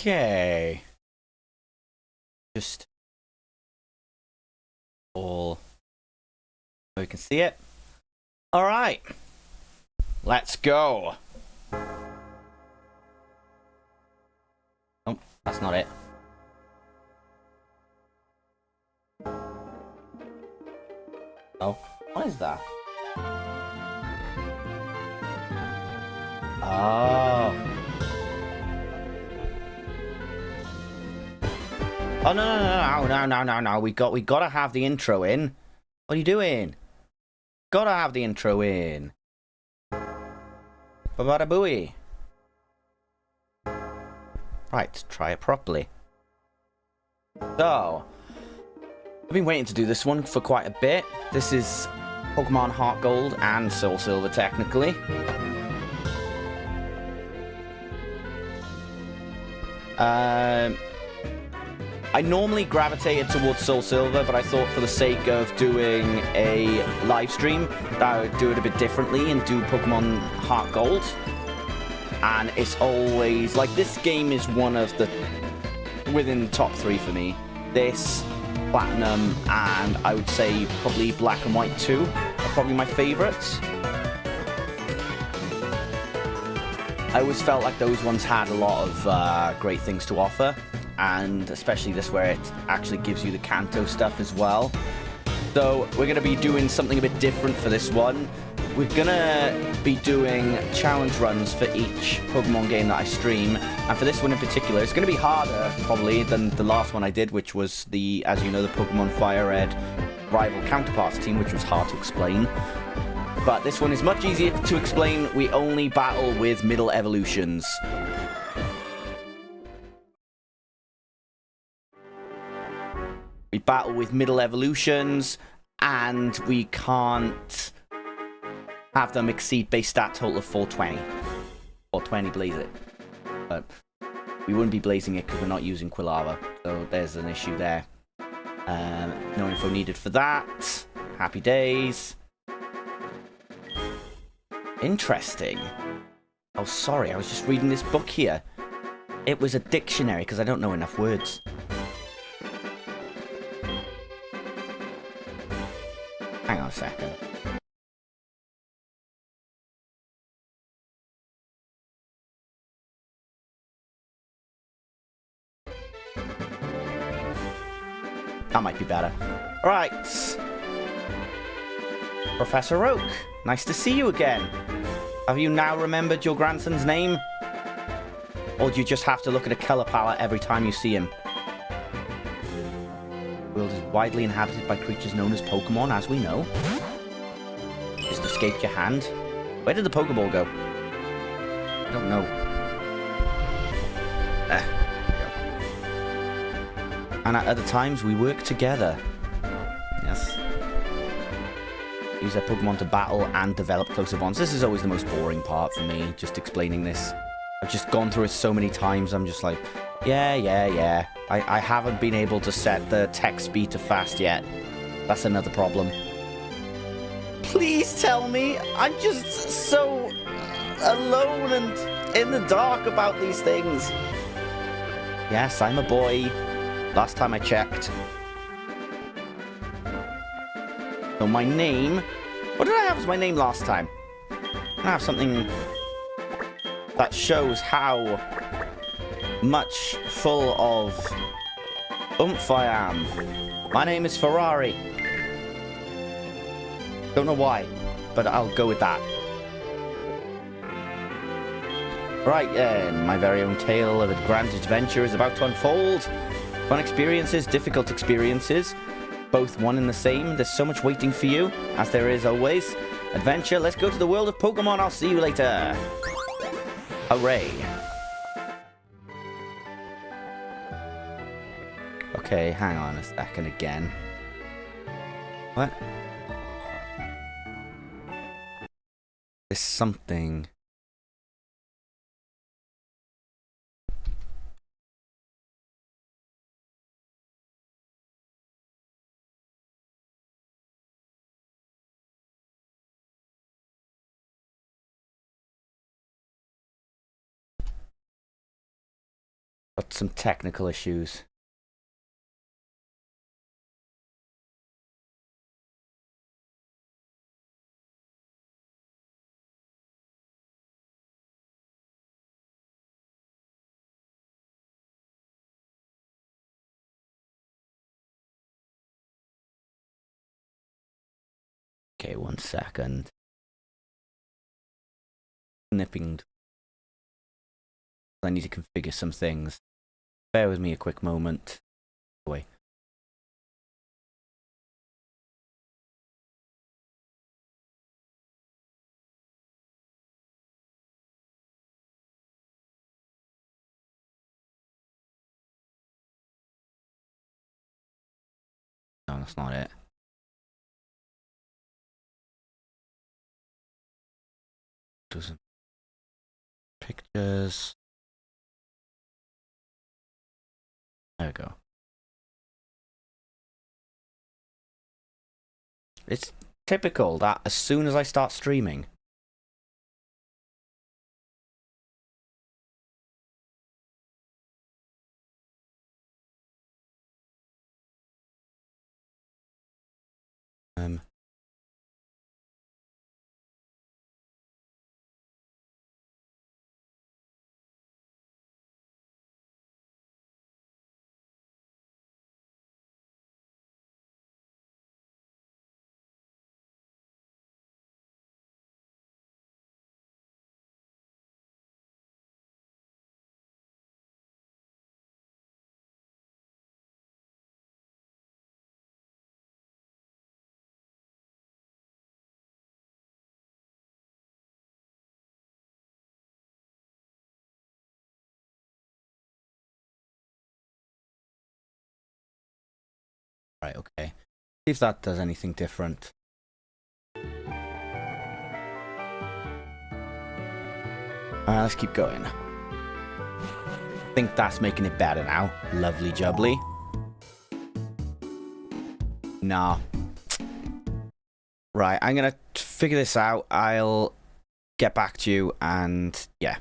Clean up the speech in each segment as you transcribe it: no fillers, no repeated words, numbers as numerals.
Okay. Just all so we can see it. All right. Let's go. Oh, that's not it. Oh, what is that? Oh. Oh no. We gotta have the intro in. What are you doing? Gotta have the intro in. Babada booey. Right, try it properly. So, I've been waiting to do this one for quite a bit. This is Pokemon HeartGold and Soul Silver, technically. I normally gravitated towards Soul Silver, but I thought for the sake of doing a live stream that I would do it a bit differently and do Pokemon HeartGold. And it's always like, this game is one of the within the top 3 for me. This, Platinum, and I would say probably Black and White 2 are probably my favorites. I always felt like those ones had a lot of great things to offer, and especially this where it actually gives you the Kanto stuff as well. So we're going to be doing something a bit different for this one. We're going to be doing challenge runs for each Pokemon game that I stream, and for this one in particular, it's going to be harder probably than the last one I did, which was the, as you know, the Pokemon Fire Red rival counterparts team, which was hard to explain. But this one is much easier to explain. We only battle with middle evolutions. We battle with middle evolutions, and we can't have them exceed base stat total of 420. 420 blaze it. But we wouldn't be blazing it because we're not using Quilava. So there's an issue there. No info needed for that. Happy days. Interesting. Oh, sorry, I was just reading this book here. It was a dictionary because I don't know enough words. Hang on a second. That might be better. Right. Professor Oak, nice to see you again. Have you now remembered your grandson's name? Or do you just have to look at a color palette every time you see him? The world is widely inhabited by creatures known as Pokemon, as we know. Just escaped your hand. Where did the Pokeball go? I don't know. And at other times, we work together. Yes. Use their Pokemon to battle and develop closer bonds. This is always the most boring part for me, just explaining this. I've just gone through it so many times, I'm just like, yeah. I haven't been able to set the text speed to fast yet. That's another problem. Please tell me. I'm just so alone and in the dark about these things. Yes, I'm a boy. Last time I checked. So my name... What did I have as my name last time? I have something that shows how much full of oomph I am. My name is Ferrari. Don't know why, but I'll go with that. Right then, my very own tale of a grand adventure is about to unfold. Fun experiences, difficult experiences, both one and the same. There's so much waiting for you, as there is always. Adventure, let's go to the world of Pokemon. I'll see you later. Hooray. Okay, hang on a second again. What? There's something... got some technical issues. Okay, 1 second. Snipping. I need to configure some things. Bear with me a quick moment. Wait. No, that's not it. Do some pictures. There we go. It's typical that as soon as I start streaming, right, okay. See if that does anything different. Alright, let's keep going. I think that's making it better now. Lovely jubbly. Nah. Right, I'm gonna figure this out. I'll get back to you and yeah.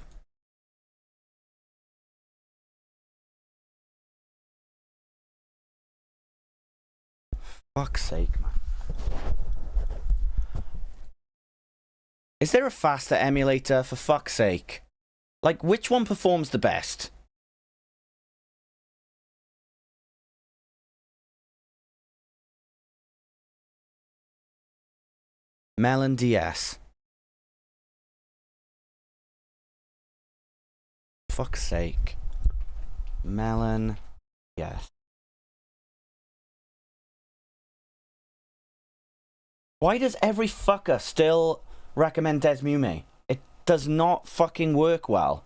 Fuck's sake, man. Is there a faster emulator, for fuck's sake? Like, which one performs the best? Melon DS. Fuck's sake. Melon. Yes. Why does every fucker still recommend Desmume? It does not fucking work well.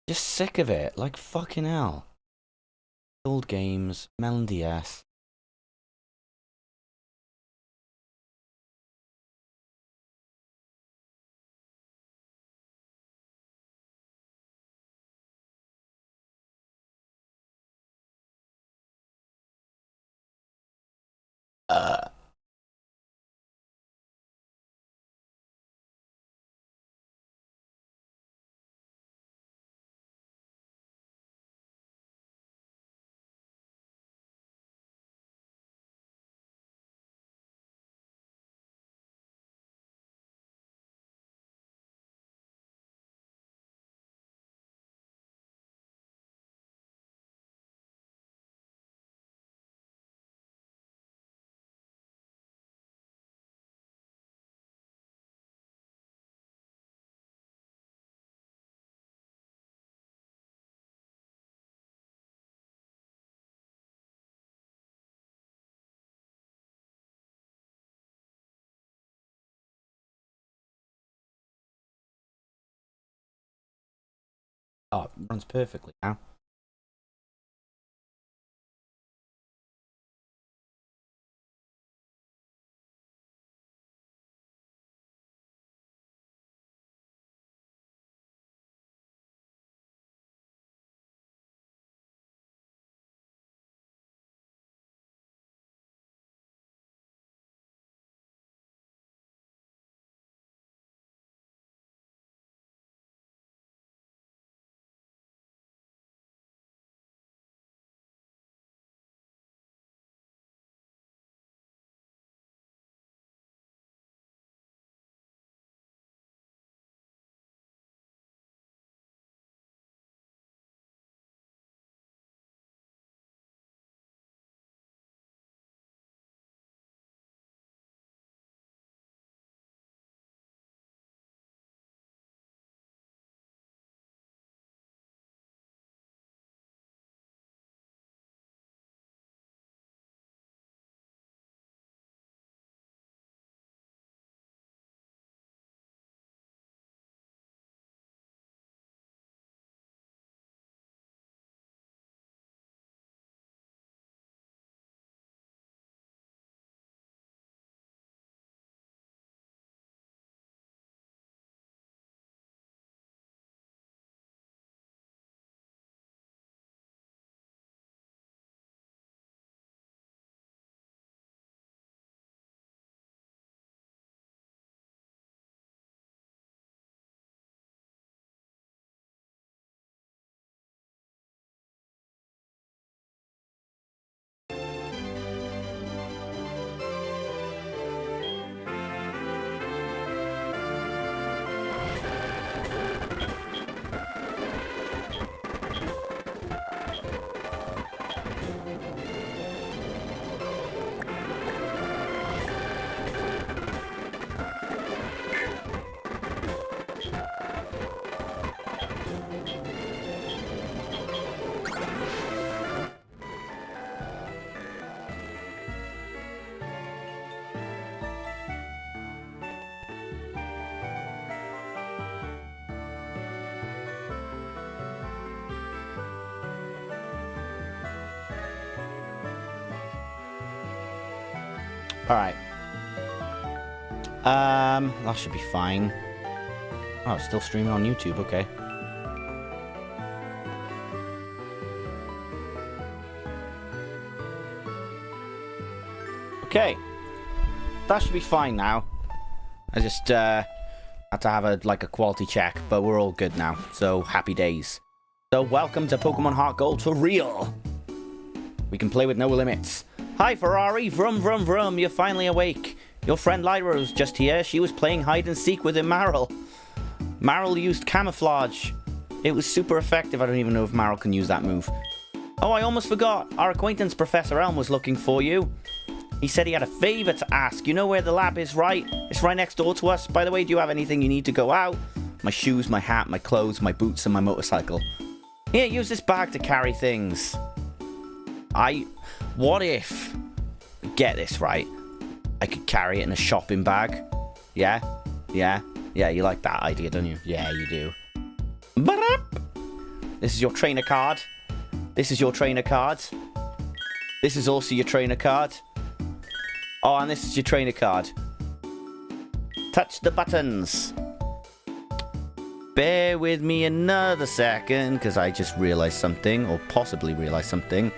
Just sick of it. Like, fucking hell. Old games. Melon DS. Oh, it runs perfectly now. Alright. That should be fine. Oh, it's still streaming on YouTube, okay. Okay. That should be fine now. I just, had to have a quality check, but we're all good now. So, happy days. So, welcome to Pokemon HeartGold for real. We can play with no limits. Hi, Ferrari. Vroom, vroom, vroom. You're finally awake. Your friend Lyra was just here. She was playing hide and seek with Marill. Marill used camouflage. It was super effective. I don't even know if Marill can use that move. Oh, I almost forgot. Our acquaintance, Professor Elm, was looking for you. He said he had a favor to ask. You know where the lab is, right? It's right next door to us. By the way, do you have anything you need to go out? My shoes, my hat, my clothes, my boots, and my motorcycle. Here, use this bag to carry things. What if... Get this, right? I could carry it in a shopping bag. Yeah? Yeah? Yeah, you like that idea, don't you? Yeah, you do. This is your trainer card. This is your trainer card. This is also your trainer card. Oh, and this is your trainer card. Touch the buttons. Bear with me another second, because I just realized something, or possibly realized something.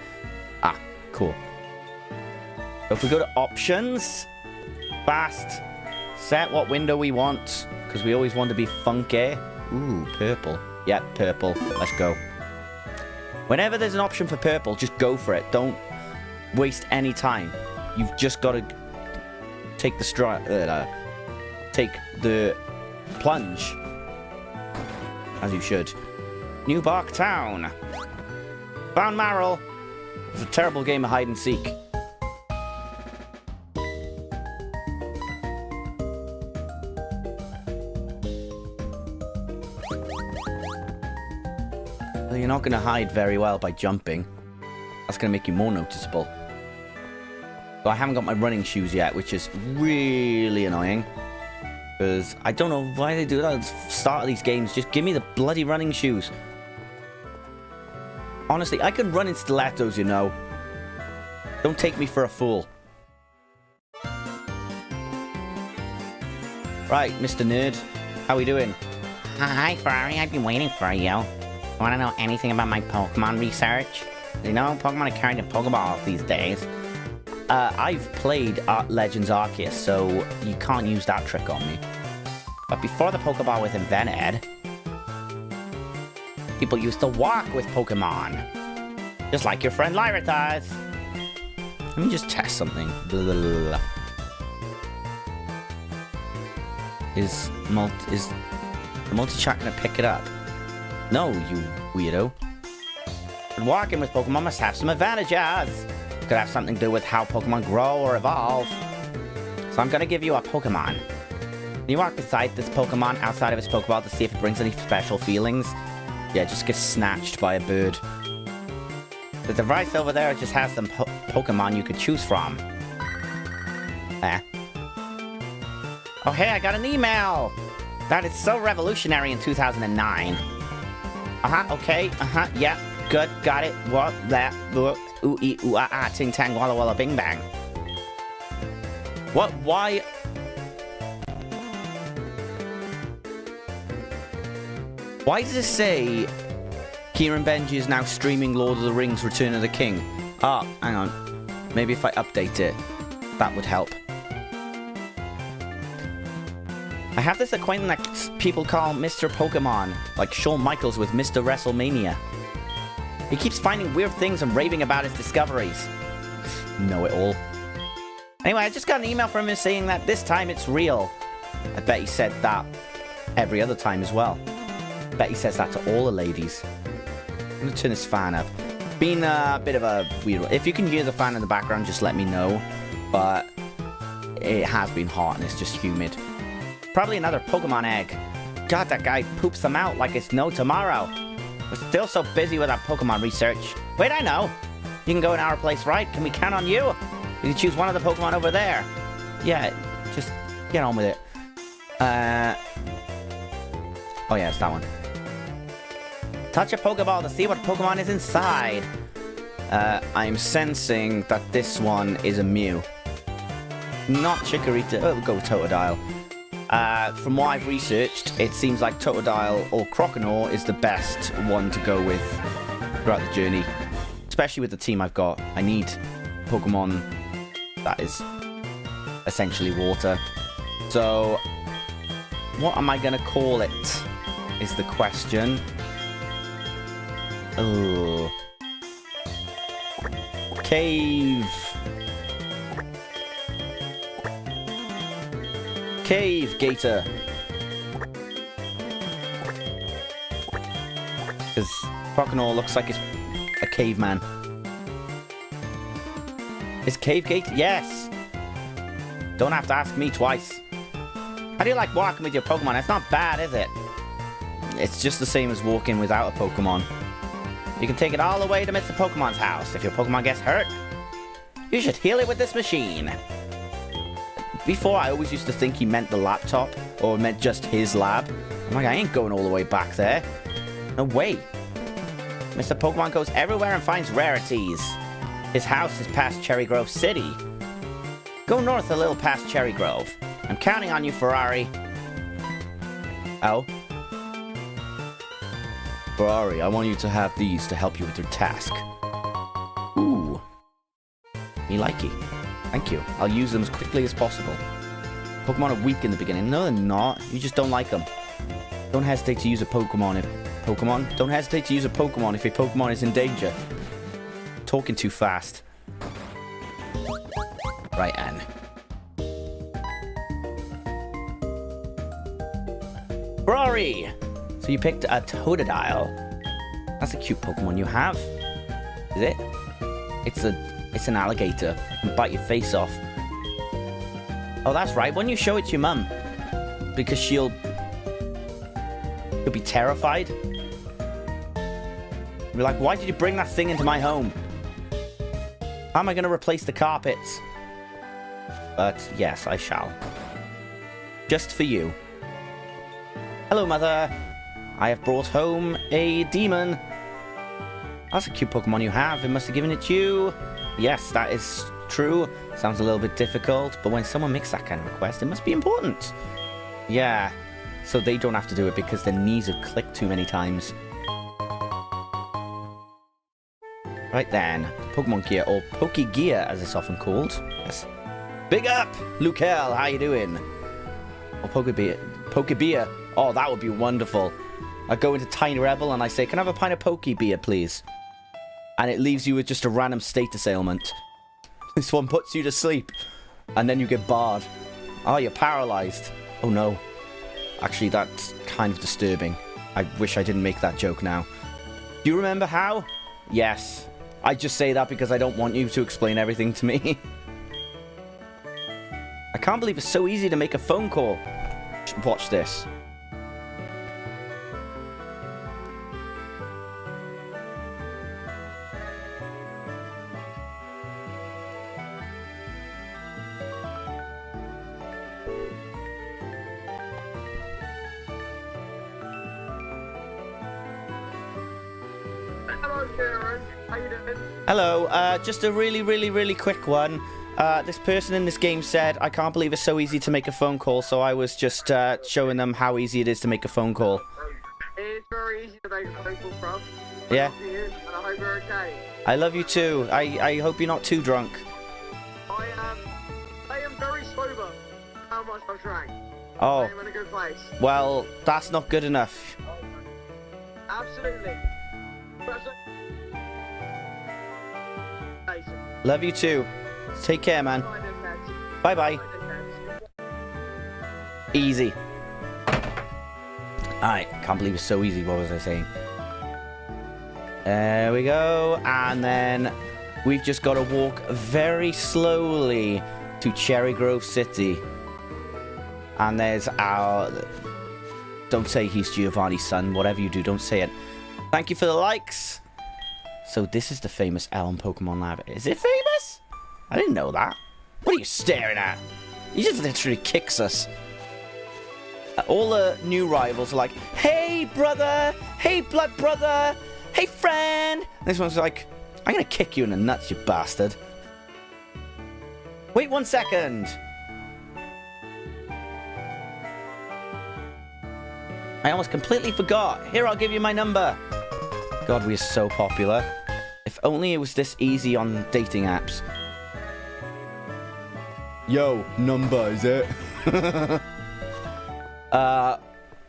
Ah, cool. So if we go to options, fast, set what window we want, because we always want to be funky. Ooh, purple. Yeah, purple. Let's go. Whenever there's an option for purple, just go for it. Don't waste any time. You've just got to take the take the plunge, as you should. New Bark Town. Found Marill. It's a terrible game of hide and seek. Well, you're not going to hide very well by jumping. That's going to make you more noticeable. So I haven't got my running shoes yet, which is really annoying. Because I don't know why they do that at the start of these games. Just give me the bloody running shoes. Honestly, I can run in stilettos, you know. Don't take me for a fool. Right, Mr. Nerd. How we doing? Hi, Ferrari. I've been waiting for you. Want to know anything about my Pokemon research? You know, Pokemon are carrying Pokeballs these days. I've played Legends Arceus, so you can't use that trick on me. But before the Pokeball was invented, people used to walk with Pokemon. Just like your friend Lyra does. Let me just test something. Blah, blah, blah, blah. Is the multi-chat gonna pick it up? No, you weirdo. But walking with Pokemon must have some advantages. Could have something to do with how Pokemon grow or evolve. So I'm gonna give you a Pokemon. Can you walk beside this Pokemon outside of its Pokeball to see if it brings any special feelings? Yeah, just get snatched by a bird. The device over there just has some Pokemon you could choose from. Oh hey, I got an email! That is so revolutionary in 2009. Okay, yeah, good, got it. What, that, ooh, ee, ooh, ah, ah, ting, tang, walla, walla, bing, bang. What, why? Why does it say Kieran Benji is now streaming Lord of the Rings Return of the King? Ah, hang on. Maybe if I update it, that would help. I have this acquaintance that people call Mr. Pokemon, like Shawn Michaels with Mr. WrestleMania. He keeps finding weird things and raving about his discoveries. Know it all. Anyway, I just got an email from him saying that this time it's real. I bet he said that every other time as well. I bet he says that to all the ladies. I'm gonna turn this fan up. Been a bit of a weird one. If you can hear the fan in the background, just let me know. But it has been hot and it's just humid. Probably another Pokemon egg. God, that guy poops them out like it's no tomorrow. We're still so busy with our Pokemon research. Wait, I know. You can go in our place, right? Can we count on you? You can choose one of the Pokemon over there. Yeah, just get on with it. Oh yeah, it's that one. Touch a Pokeball to see what Pokemon is inside. I'm sensing that this one is a Mew. not Chikorita. Oh, we'll go with Totodile. From what I've researched, it seems like Totodile or Croconaw is the best one to go with throughout the journey. Especially with the team I've got. I need Pokemon that is essentially water. So, what am I going to call it is the question. Oh. Cave. Cave Gator. Because Croconaw looks like it's a caveman. Is Cave Gator? Yes. Don't have to ask me twice. How do you like walking with your Pokemon? It's not bad, is it? It's just the same as walking without a Pokemon. You can take it all the way to Mr. Pokemon's house. If your Pokemon gets hurt, you should heal it with this machine. Before, I always used to think he meant the laptop, or meant just his lab. I'm like, I ain't going all the way back there. No way. Mr. Pokemon goes everywhere and finds rarities. His house is past Cherry Grove City. Go north a little past Cherry Grove. I'm counting on you, Ferrari. Oh? Ferrari, I want you to have these to help you with your task. Ooh. Me likey. Thank you. I'll use them as quickly as possible. Pokemon are weak in the beginning. No, they're not. You just don't like them. Don't hesitate to use a Pokemon if... Don't hesitate to use a Pokemon if your Pokemon is in danger. Talking too fast. Right, Anne. Rory! So you picked a Totodile. That's a cute Pokemon you have. Is it? It's an alligator. It can bite your face off. Oh, that's right. When you show it to your mum, because she'll be terrified. Be like, why did you bring that thing into my home? How am I going to replace the carpets? But yes, I shall. Just for you. Hello, Mother. I have brought home a demon. That's a cute Pokemon you have. It must have given it to you. Yes, that is true. Sounds a little bit difficult, but when someone makes that kind of request, it must be important. Yeah, so they don't have to do it because their knees have clicked too many times. Right then, Pokemon Gear, or Pokegear as it's often called. Yes. Big up, Lukel, how you doing? Or Pokebeer. Oh, that would be wonderful. I go into Tiny Rebel and I say, can I have a pint of Pokebeer, please? And it leaves you with just a random status ailment. This one puts you to sleep. And then you get barred. Oh, you're paralyzed. Oh, no. Actually, that's kind of disturbing. I wish I didn't make that joke now. Do you remember how? Yes. I just say that because I don't want you to explain everything to me. I can't believe it's so easy to make a phone call. Watch this. Hello, just a really quick one. This person in this game said, I can't believe it's so easy to make a phone call, so I was just showing them how easy it is to make a phone call. It's very easy to make a phone call from. Yeah. And I hope you're okay. I love you too. I hope you're not too drunk. I am very sober. How much I've drank. Oh. I am in a good place. Well, that's not good enough. Absolutely. Love you too. Take care, man. Bye-bye. Easy. Alright, can't believe it's so easy. What was I saying? There we go. And then we've just got to walk very slowly to Cherry Grove City. And there's our... Don't say he's Giovanni's son. Whatever you do, don't say it. Thank you for the likes. So this is the famous Elm Pokemon Lab. Is it famous? I didn't know that. What are you staring at? He just literally kicks us. All the new rivals are like, hey, brother. Hey, blood brother. Hey, friend. And this one's like, I'm going to kick you in the nuts, you bastard. Wait 1 second. I almost completely forgot. Here, I'll give you my number. God, we're so popular. If only it was this easy on dating apps. Yo, number, is it?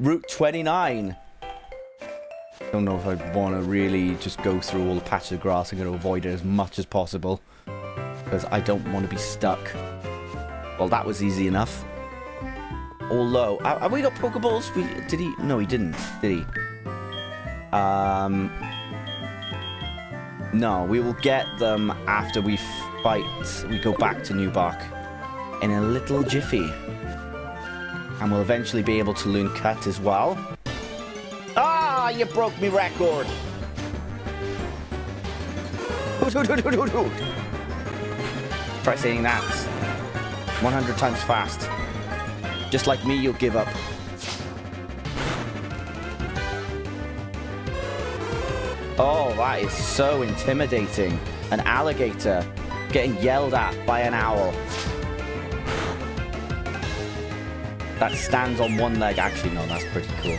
Route 29. Don't know if I want to really just go through all the patches of grass. I'm going to avoid it as much as possible. Because I don't want to be stuck. Well, that was easy enough. Although, have we got Pokeballs? Did he? No, he didn't, did he? No, we will get them after we fight. We go back to New Bark in a little jiffy. And we'll eventually be able to learn Cut as well. Ah, you broke me record. Hoot, hoot, hoot, hoot, hoot, hoot. Try saying that 100 times fast. Just like me, you'll give up. Oh, that is so intimidating. An alligator getting yelled at by an owl. That stands on one leg. Actually, no, that's pretty cool.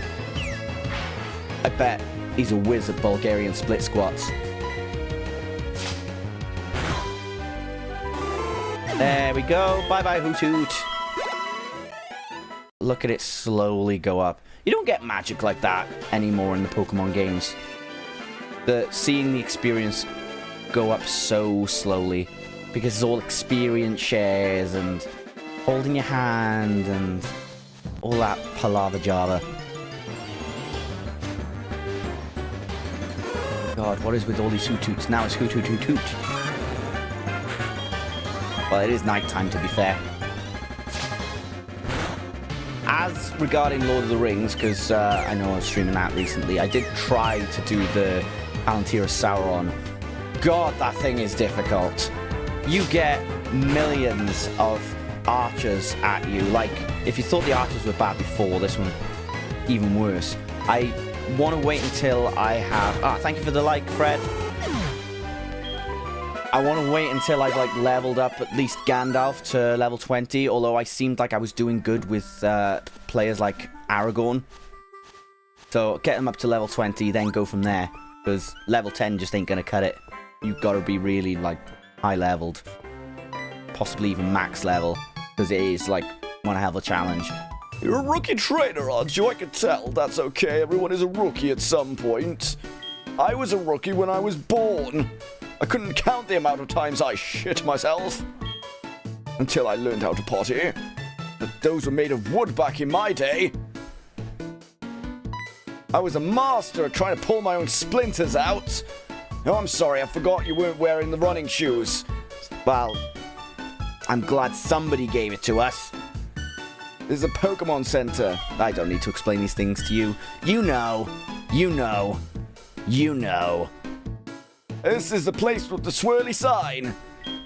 I bet he's a whiz at Bulgarian split squats. There we go. Bye-bye, Hoot Hoot. Look at it slowly go up. You don't get magic like that anymore in the Pokemon games. Seeing the experience go up so slowly. Because it's all experience shares and holding your hand and all that palaver java. God, what is with all these Hoot Hoots? Now it's Hoot Hoot Hoot Hoot. Well, it is nighttime, to be fair. As regarding Lord of the Rings, because I know I was streaming that recently, I did try to do the Palantir of Sauron. God, that thing is difficult. You get millions of archers at you. Like, if you thought the archers were bad before, this one even worse. I want to wait until I have... Ah, thank you for the like, Fred. I want to wait until I've, like, leveled up at least Gandalf to level 20, although I seemed like I was doing good with players like Aragorn. So, get them up to level 20, then go from there. Because level 10 just ain't going to cut it. You've got to be really, like, high-leveled. Possibly even max level. Because it is, like, one hell of a challenge. You're a rookie trainer, aren't you? I can tell. That's okay. Everyone is a rookie at some point. I was a rookie when I was born. I couldn't count the amount of times I shit myself. Until I learned how to potty. But those were made of wood back in my day. I was a master at trying to pull my own splinters out. Oh, I'm sorry, I forgot you weren't wearing the running shoes. Well, I'm glad somebody gave it to us. This is a Pokemon Center. I don't need to explain these things to you. You know. You know. You know. This is the place with the swirly sign.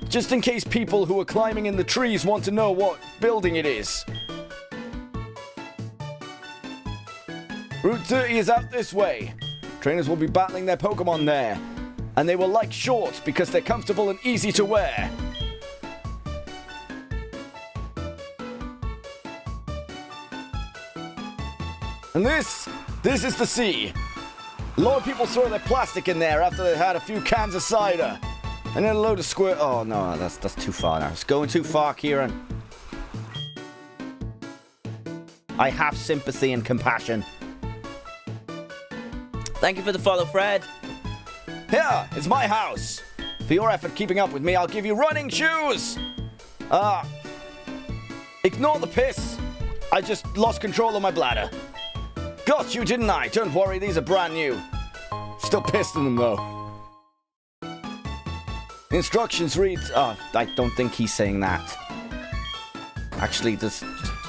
Just in case people who are climbing in the trees want to know what building it is. Route 30 is out this way. Trainers will be battling their Pokemon there. And they will like shorts because they're comfortable and easy to wear. And this is the sea. A lot of people throw their plastic in there after they've had a few cans of cider. And then a load of squirt. Oh no, that's too far now. It's going too far, Kieran. I have sympathy and compassion. Thank you for the follow, Fred. Here, it's my house. For your effort keeping up with me, I'll give you running shoes. Ignore the piss. I just lost control of my bladder. Got you, didn't I? Don't worry, these are brand new. Still pissed in them, though. Instructions read... Oh, I don't think he's saying that. Actually, just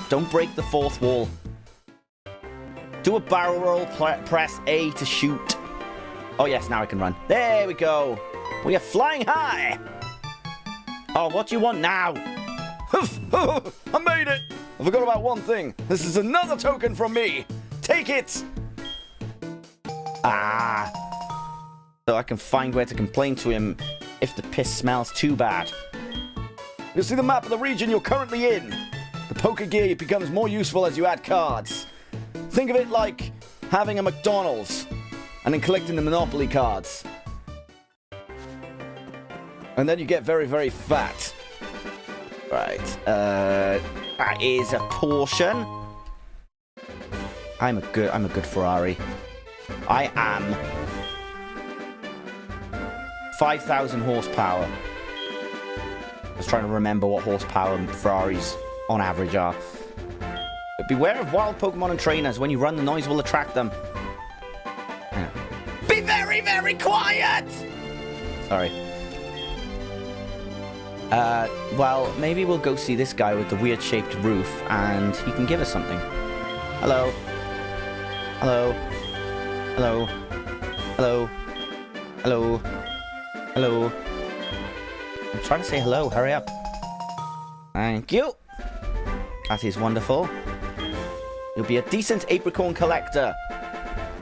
don't break the fourth wall. Do a barrel roll, press A to shoot. Oh, yes, now I can run. There we go. We are flying high. Oh, what do you want now? I made it. I forgot about one thing. This is another token from me. Take it. Ah. So I can find where to complain to him if the piss smells too bad. You'll see the map of the region you're currently in. The poker gear becomes more useful as you add cards. Think of it like having a McDonald's and then collecting the Monopoly cards. And then you get very, very fat. Right. That is a portion. I'm a good Ferrari. I am 5,000 horsepower. I was trying to remember what horsepower Ferraris on average are. But beware of wild Pokemon and trainers. When you run, the noise will attract them. Be very, very quiet! Sorry. Well, maybe we'll go see this guy with the weird-shaped roof, and he can give us something. Hello. Hello. Hello. Hello. Hello. Hello. I'm trying to say hello. Hurry up. Thank you. That is wonderful. You'll be a decent apricorn collector.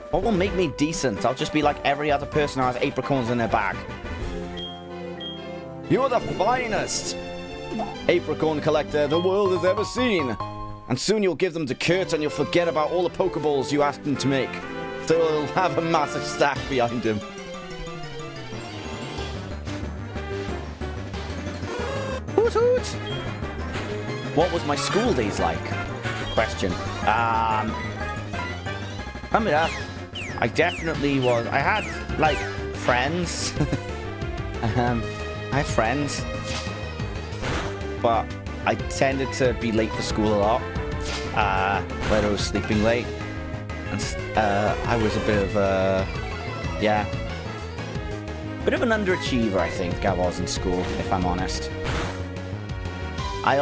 What will make me decent? I'll just be like every other person who has apricorns in their bag. You're the finest apricorn collector the world has ever seen. And soon you'll give them to Kurt and you'll forget about all the Pokeballs you asked him to make. So he'll have a massive stack behind him. Hoot hoot! What was my school days like? Question. I definitely was. I had, like, friends. I had friends. But I tended to be late for school a lot. Whether I was sleeping late. And I was a bit of a... yeah. Bit of an underachiever, I think, I was in school, if I'm honest. I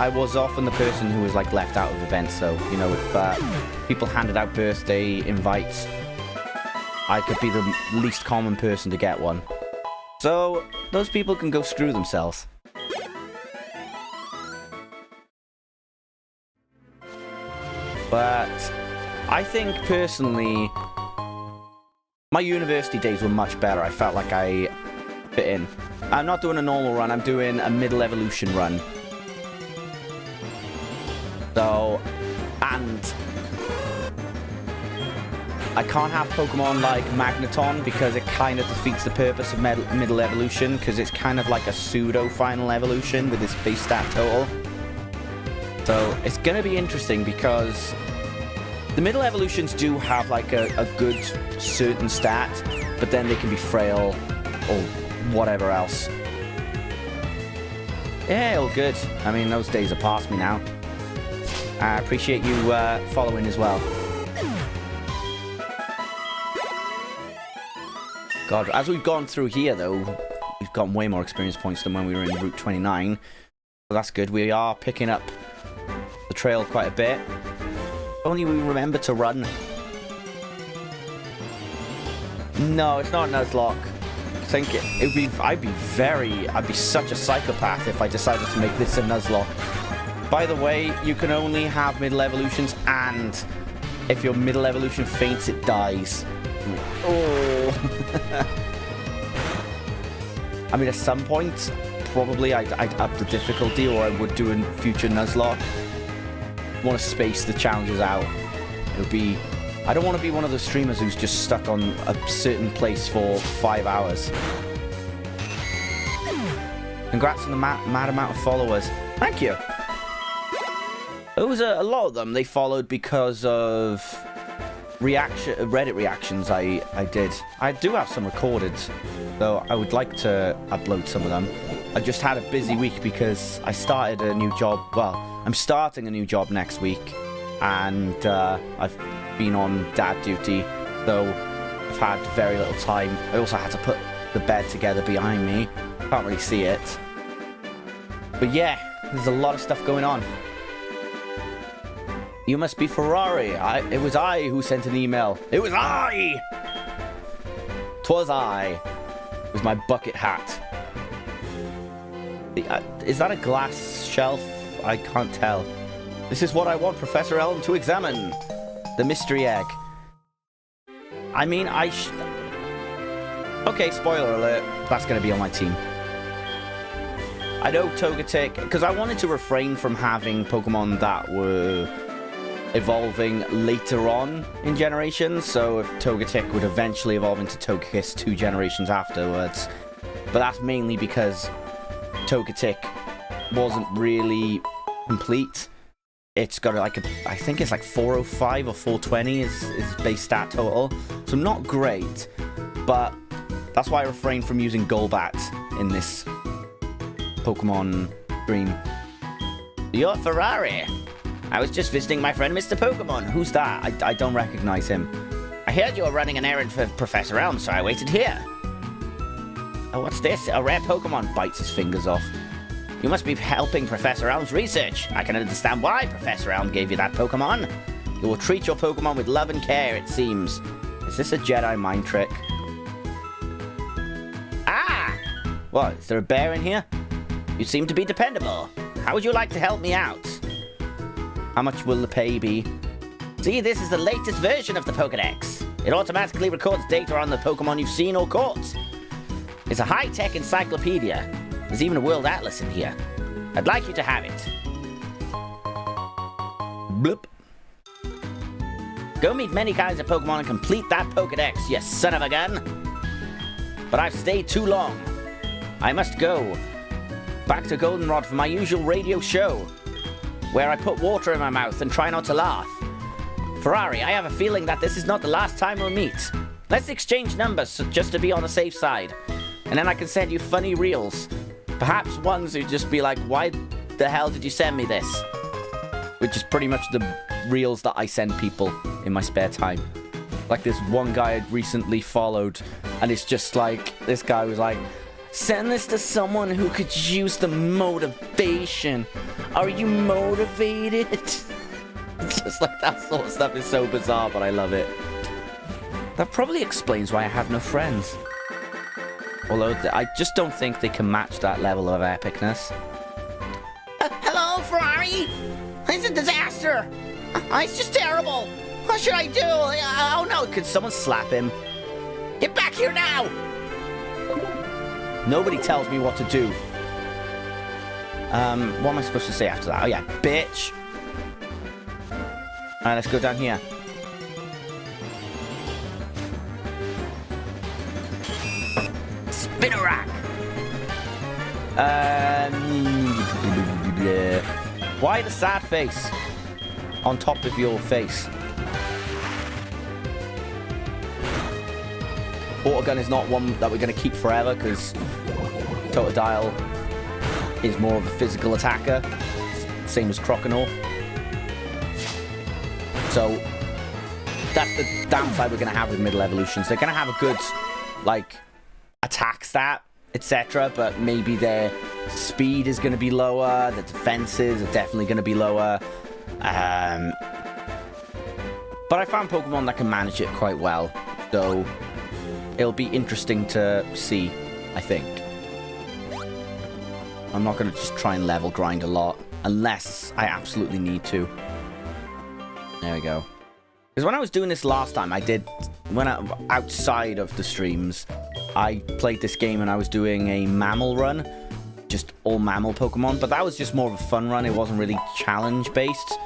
was often the person who was, like, left out of events, so, you know, if people handed out birthday invites, I could be the least common person to get one. So, those people can go screw themselves. But I think, personally, my university days were much better. I felt like I fit in. I'm not doing a normal run, I'm doing a middle evolution run. So, and I can't have Pokemon like Magneton because it kind of defeats the purpose of middle evolution, because it's kind of like a pseudo final evolution with its base stat total. So it's gonna be interesting because the middle evolutions do have like a good certain stat, but then they can be frail or whatever else. Yeah, all good. I mean, those days are past me now. I appreciate you following as well. God, as we've gone through here, though, we've gotten way more experience points than when we were in Route 29. So that's good. We are picking up the trail quite a bit. If only we remember to run. No, it's not Nuzlocke. I think I'd be such a psychopath if I decided to make this a Nuzlocke. By the way, you can only have middle evolutions, and if your middle evolution faints, it dies. Oh. I mean, at some point, probably I'd up the difficulty, or I would do a future Nuzlocke. I want to space the challenges out. It would be... I don't want to be one of those streamers who's just stuck on a certain place for 5 hours. Congrats on the mad amount of followers. Thank you. There was a lot of them. They followed because of Reddit reactions I did. I do have some recorded, though I would like to upload some of them. I just had a busy week because I started a new job. Well, I'm starting a new job next week, and I've been on dad duty, so I've had very little time. I also had to put the bed together behind me. Can't really see it. But yeah, there's a lot of stuff going on. You must be Ferrari. It was I who sent an email. It was I! 'Twas I. It was my bucket hat. Is that a glass shelf? I can't tell. This is what I want Professor Elm to examine. The mystery egg. I mean, okay, spoiler alert. That's going to be on my team. I know Togetic, because I wanted to refrain from having Pokemon that were evolving later on in generations. So if Togetic would eventually evolve into Togekiss 2 generations afterwards. But that's mainly because Togetic wasn't really complete. It's got like I think it's like 405 or 420 is base stat total. So not great, but that's why I refrain from using Golbat in this Pokemon stream. You're Ferrari. I was just visiting my friend Mr. Pokemon. Who's that? I don't recognize him. I heard you were running an errand for Professor Elm, so I waited here. Oh, what's this? A rare Pokemon. Bites his fingers off. You must be helping Professor Elm's research. I can understand why Professor Elm gave you that Pokemon. You will treat your Pokemon with love and care, it seems. Is this a Jedi mind trick? Ah! What, is there a bear in here? You seem to be dependable. How would you like to help me out? How much will the pay be? See, this is the latest version of the Pokédex. It automatically records data on the Pokemon you've seen or caught. It's a high-tech encyclopedia. There's even a world atlas in here. I'd like you to have it. Bloop. Go meet many kinds of Pokemon and complete that Pokédex, you son of a gun. But I've stayed too long. I must go back to Goldenrod for my usual radio show, where I put water in my mouth and try not to laugh. Ferrari, I have a feeling that this is not the last time we'll meet. Let's exchange numbers just to be on the safe side. And then I can send you funny reels. Perhaps ones who'd just be like, why the hell did you send me this? Which is pretty much the reels that I send people in my spare time. Like this one guy I'd recently followed, and it's just like, this guy was like, send this to someone who could use the motivation. Are you motivated? It's just like that sort of stuff is so bizarre, but I love it. That probably explains why I have no friends. Although I just don't think they can match that level of epicness. Hello, Ferrari? It's a disaster. It's just terrible. What should I do? Oh no, could someone slap him? Get back here now! Nobody tells me what to do. What am I supposed to say after that? Oh yeah, bitch. Alright, let's go down here. Spinnerack! Why the sad face on top of your face? Autogun is not one that we're going to keep forever because Totodile is more of a physical attacker, same as Croconaw. So that's the downside we're going to have with middle evolutions. They're going to have a good, like, attack stat, etc., but maybe their speed is going to be lower, the defenses are definitely going to be lower. But I found Pokemon that can manage it quite well, so it'll be interesting to see, I think. I'm not going to just try and level grind a lot, unless I absolutely need to. There we go. Because when I was doing this last time, outside of the streams, I played this game and I was doing a mammal run. Just all mammal Pokemon. But that was just more of a fun run. It wasn't really challenge-based.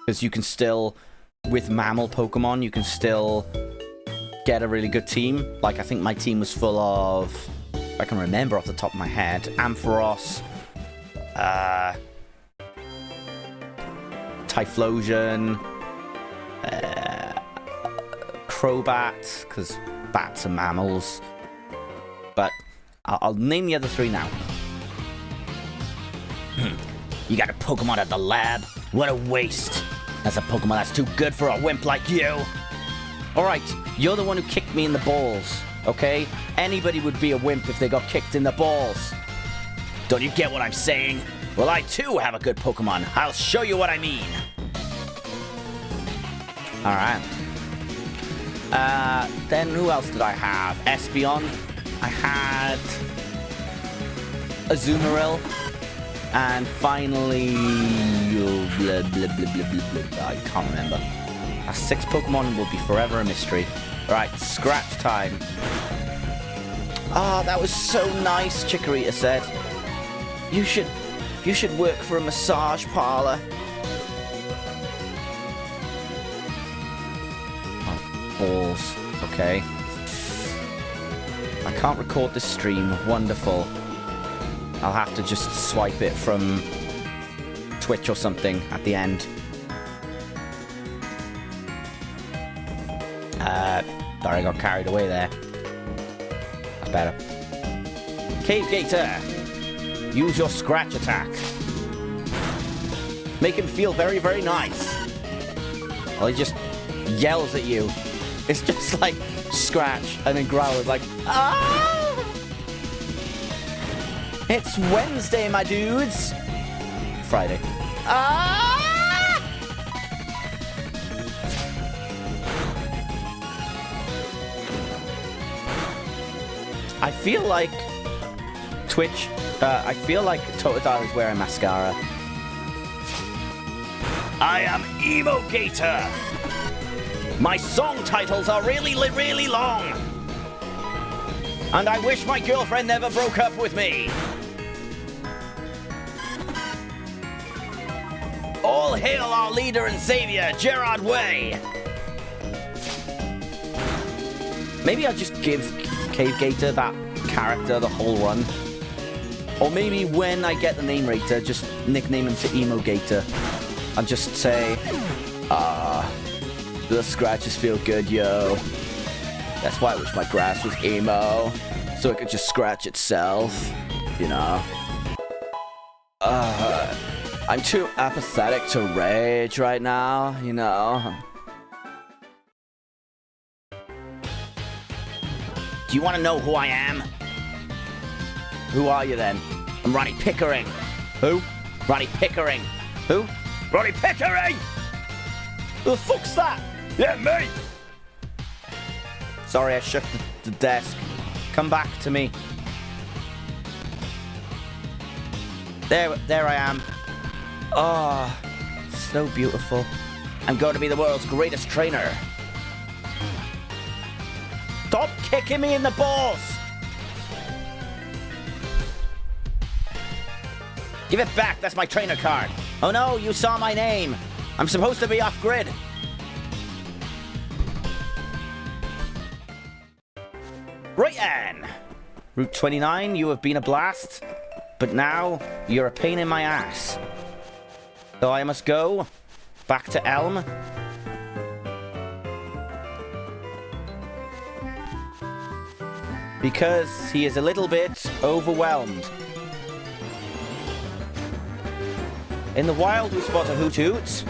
Because you can still, with mammal Pokemon, you can still get a really good team. Like, I think my team was full of, if I can remember off the top of my head, Ampharos, Typhlosion, Crobat, because bats are mammals. But I'll name the other three now. You got a Pokemon at the lab? What a waste. That's a Pokemon that's too good for a wimp like you. Alright, you're the one who kicked me in the balls, okay? Anybody would be a wimp if they got kicked in the balls. Don't you get what I'm saying? Well, I too have a good Pokemon. I'll show you what I mean. Alright. Then who else did I have? Espeon. I had Azumarill. And finally, blah, blah, blah, blah, blah, blah. I can't remember. Our 6 Pokemon will be forever a mystery. Right, scratch time. Ah, that was so nice, Chikorita said. You should work for a massage parlor. balls. Okay. I can't record this stream. Wonderful. I'll have to just swipe it from Twitch or something at the end. Sorry, I got carried away there. That's better. Cave Gator! Use your scratch attack. Make him feel very, very nice. Well, he just yells at you. It's just like scratch and then growl is like, ah! It's Wednesday, my dudes. Friday. Ah! I feel like Twitch, I feel like Totodile is wearing mascara. I am Emo Gator. My song titles are really, really long. And I wish my girlfriend never broke up with me. All hail our leader and savior, Gerard Way. Maybe I'll just give Cave Gator that character the whole run. Or maybe when I get the name rater, just nickname him to Emo Gator. And just say, the scratches feel good, yo. That's why I wish my grass was emo. So it could just scratch itself, you know. I'm too apathetic to rage right now, you know. Do you want to know who I am? Who are you then? I'm Ronnie Pickering. Who? Ronnie Pickering. Who? Ronnie Pickering! Who the fuck's that? Yeah, me! Sorry, I shook the desk. Come back to me. There I am. Oh, so beautiful. I'm going to be the world's greatest trainer. Stop kicking me in the balls! Give it back, that's my trainer card. Oh no, you saw my name. I'm supposed to be off grid. Right then. Route 29, you have been a blast. But now, you're a pain in my ass. So I must go back to Elm. Because he is a little bit overwhelmed. In the wild, we spot a Hoot Hoot.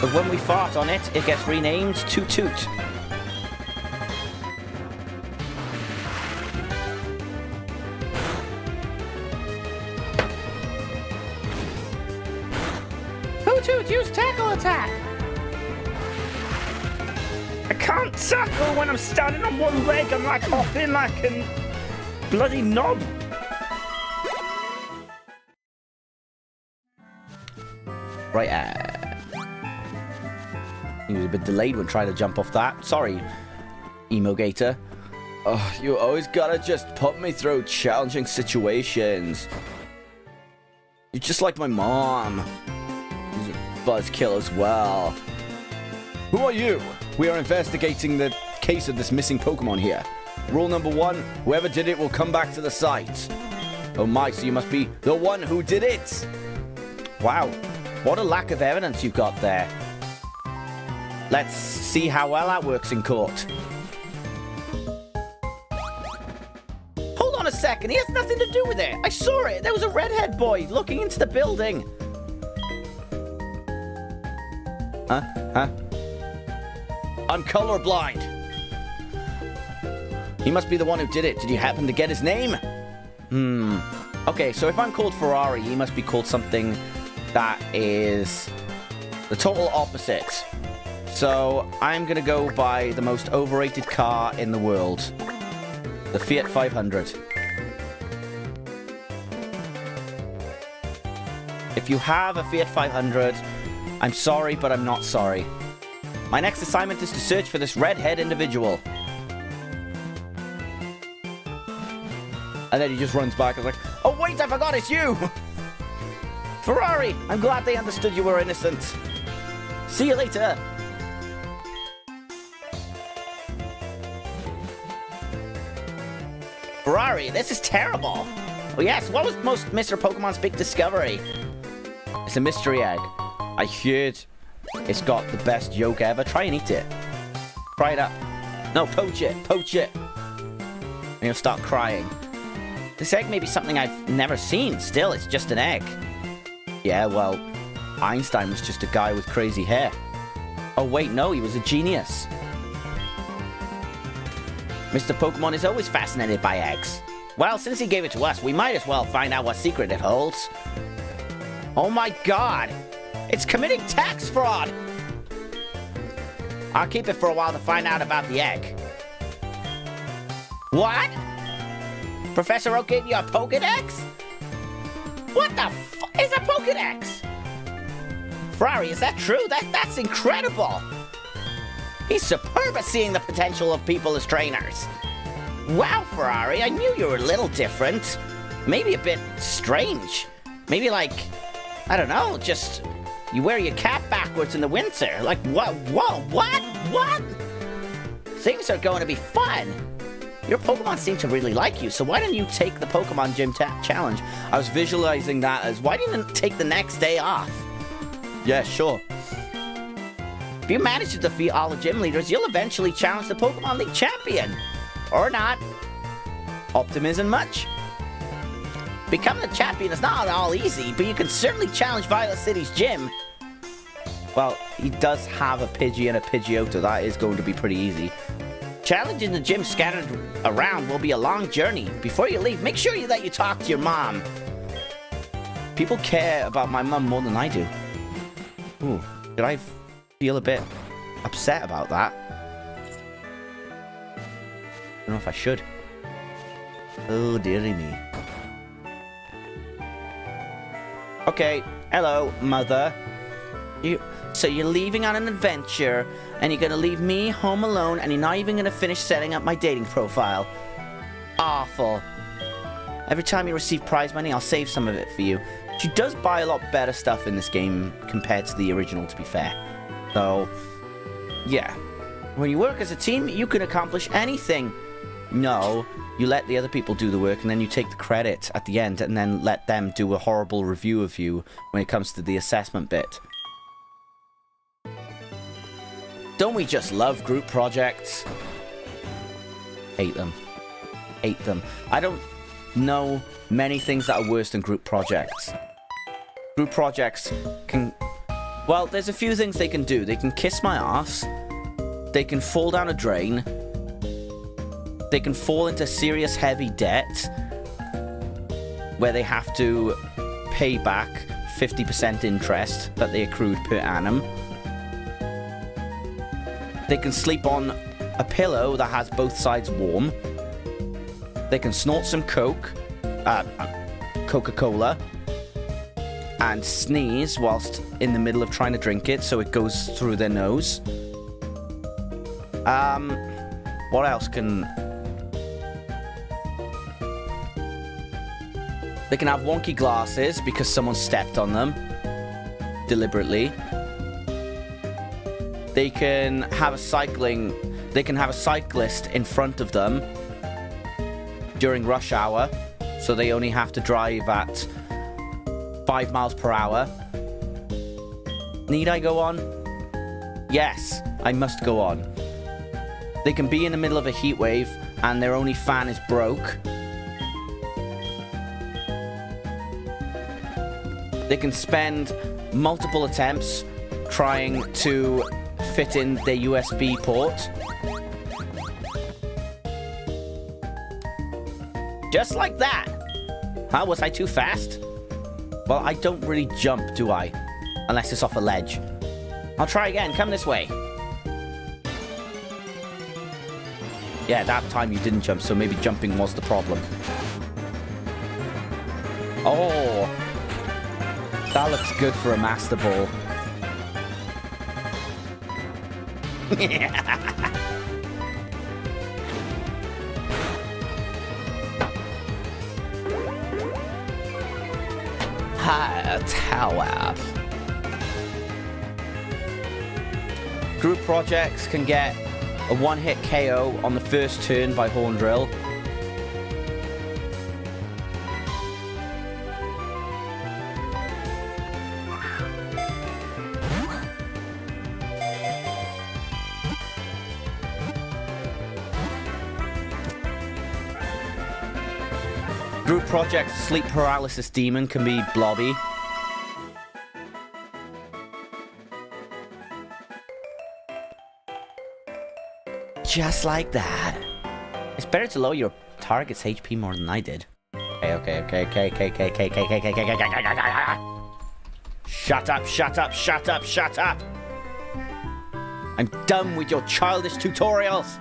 But when we fart on it, it gets renamed Toot Toot. Hoot Hoot, use tackle attack! I can't tackle when I'm standing on one leg. I'm like hopping like a bloody knob. Right, he was a bit delayed when trying to jump off that. Sorry, Emo Gator. Oh, you always gotta just put me through challenging situations. You're just like my mom. She's a buzzkill as well. Who are you? We are investigating the case of this missing Pokemon here. Rule number 1, whoever did it will come back to the site. Oh my, so you must be the one who did it. Wow. What a lack of evidence you've got there. Let's see how well that works in court. Hold on a second, he has nothing to do with it. I saw it. There was a redhead boy looking into the building. Huh? I'm colorblind. He must be the one who did it. Did you happen to get his name? Okay, so if I'm called Ferrari, he must be called something that is the total opposite. So I'm gonna go by the most overrated car in the world, the Fiat 500. If you have a Fiat 500, I'm sorry, but I'm not sorry. My next assignment is to search for this redhead individual. And then he just runs back and is like, oh wait, I forgot it's you! Ferrari, I'm glad they understood you were innocent. See you later. Ferrari, this is terrible. Oh yes, what was Mr. Pokemon's big discovery? It's a mystery egg. I heard it's got the best yolk ever. Try and eat it. Fry it up. No, poach it. Poach it. And you'll start crying. This egg may be something I've never seen. Still, it's just an egg. Yeah, well, Einstein was just a guy with crazy hair. Oh wait, no, he was a genius. Mr. Pokemon is always fascinated by eggs. Well, since he gave it to us, we might as well find out what secret it holds. Oh my god! It's committing tax fraud! I'll keep it for a while to find out about the egg. What? Professor Oak gave you a Pokedex? What the fuck is a Pokedex? Ferrari, is that true? That's incredible! He's superb at seeing the potential of people as trainers. Wow, Ferrari, I knew you were a little different. Maybe a bit strange. Maybe like, I don't know, just you wear your cap backwards in the winter. Like, what? Whoa, what? Things are going to be fun. Your Pokemon seem to really like you, so why don't you take the Pokemon Gym Challenge? I was visualizing that as, why didn't you take the next day off? Yeah, sure. If you manage to defeat all the gym leaders, you'll eventually challenge the Pokemon League champion. Or not. Optimism much? Becoming the champion is not at all easy, but you can certainly challenge Violet City's gym. Well, he does have a Pidgey and a Pidgeotto. That is going to be pretty easy. Challenging the gym scattered around will be a long journey. Before you leave, make sure that you talk to your mom. People care about my mom more than I do. Ooh, did I feel a bit upset about that? I don't know if I should. Oh, dearie me. Okay, hello, mother. So you're leaving on an adventure, and you're gonna leave me home alone, and you're not even gonna finish setting up my dating profile. Awful. Every time you receive prize money, I'll save some of it for you. She does buy a lot better stuff in this game compared to the original, to be fair. So, yeah. When you work as a team, you can accomplish anything. No, you let the other people do the work, and then you take the credit at the end, and then let them do a horrible review of you when it comes to the assessment bit. Don't we just love group projects? Hate them. Hate them. I don't know many things that are worse than group projects. Group projects can... Well, there's a few things they can do. They can kiss my ass. They can fall down a drain. They can fall into serious heavy debt, where they have to pay back 50% interest that they accrued per annum. They can sleep on a pillow that has both sides warm. They can snort some Coca-Cola, and sneeze whilst in the middle of trying to drink it, so it goes through their nose. What else can... They can have wonky glasses because someone stepped on them deliberately. They can have a cyclist in front of them during rush hour, so they only have to drive at 5 miles per hour. Need I go on? Yes, I must go on. They can be in the middle of a heat wave and their only fan is broke. They can spend multiple attempts trying to fit in their USB port. Just like that. Huh? Was I too fast? Well, I don't really jump, do I? Unless it's off a ledge. I'll try again. Come this way. Yeah, that time you didn't jump, so maybe jumping was the problem. Oh. That looks good for a Master Ball. High tower. Group projects can get a one-hit KO on the first turn by Horn Drill. Group project sleep paralysis demon can be blobby. Just like that. It's better to lower your target's HP more than I did. Okay. Shut up. I'm done with your childish tutorials.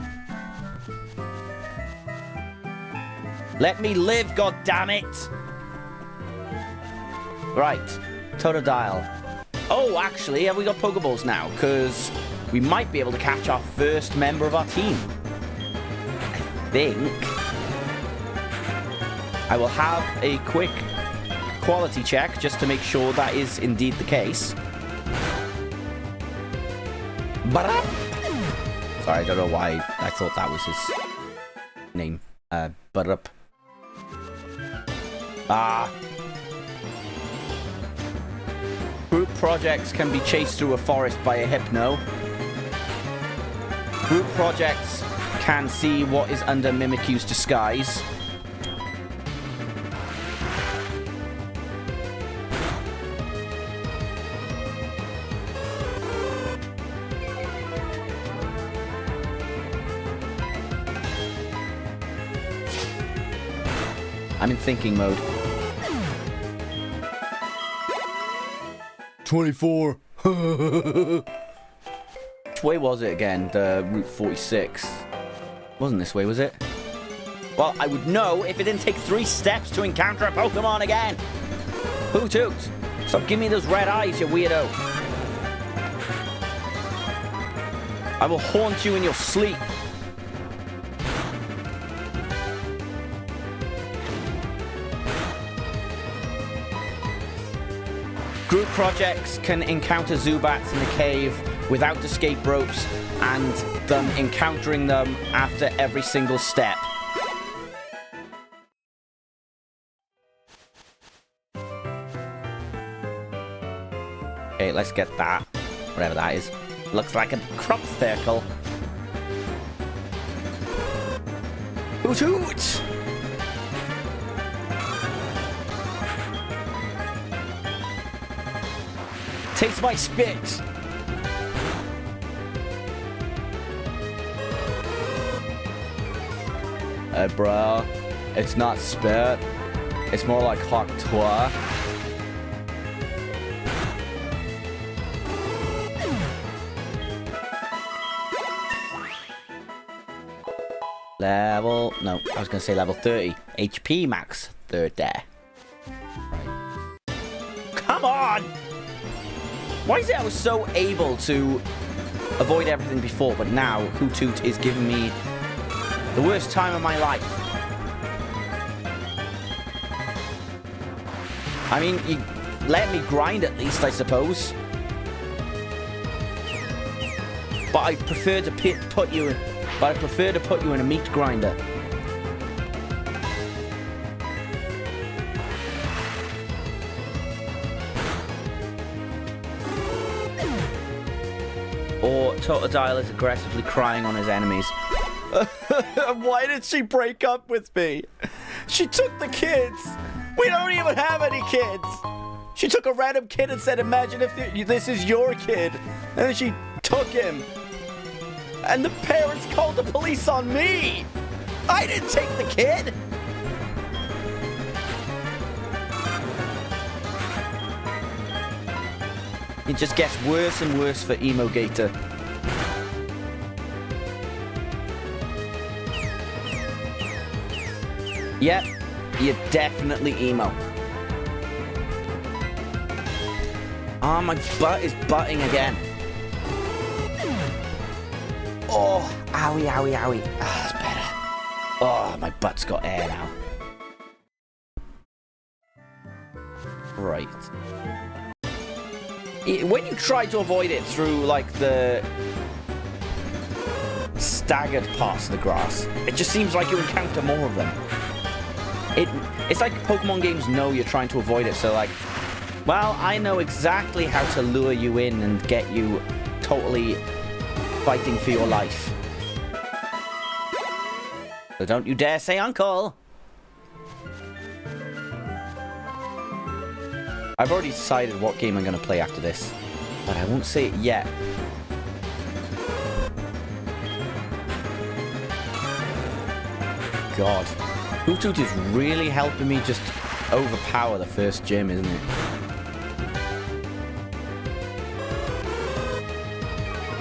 Let me live, goddammit! Right, Totodile. Oh, actually, have we got Pokeballs now? Because we might be able to catch our first member of our team. I think. I will have a quick quality check just to make sure that is indeed the case. Sorry, I don't know why I thought that was his name. Butup. Group projects can be chased through a forest by a hypno. Group projects can see what is under Mimikyu's disguise. I'm in thinking mode. 24. Which way was it again? The Route 46. Wasn't this way, was it? Well, I would know if it didn't take 3 steps to encounter a Pokemon again. Hoot hoot. Stop giving me those red eyes, you weirdo. I will haunt you in your sleep. Group projects can encounter Zubats in the cave without escape ropes and them encountering them after every single step. Okay, let's get that. Whatever that is. Looks like a crop circle. Hoot hoot! Taste my spit! Bro, it's not spit. It's more like hot tour. Level... No, I was going to say level 30. HP max 30. Right. Come on! Why is it I was so able to avoid everything before, but now Hoot Hoot is giving me the worst time of my life? I mean, you let me grind at least, I suppose. But I prefer to put you in a meat grinder. Or Totodile is aggressively crying on his enemies. Why did she break up with me? She took the kids. We don't even have any kids. She took a random kid and said, imagine if this is your kid. And then she took him. And the parents called the police on me. I didn't take the kid. It just gets worse and worse for Emo Gator. Yep, you're definitely emo. Oh, my butt is butting again. Oh, owie, owie, owie. Ah, that's better. Oh, my butt's got air now. Right. When you try to avoid it through, like, the staggered parts of the grass, it just seems like you encounter more of them. It's like Pokemon games know you're trying to avoid it, so like, well, I know exactly how to lure you in and get you totally fighting for your life. So don't you dare say uncle! I've already decided what game I'm going to play after this, but I won't say it yet. God. Bluetooth is really helping me just overpower the first gym, isn't it?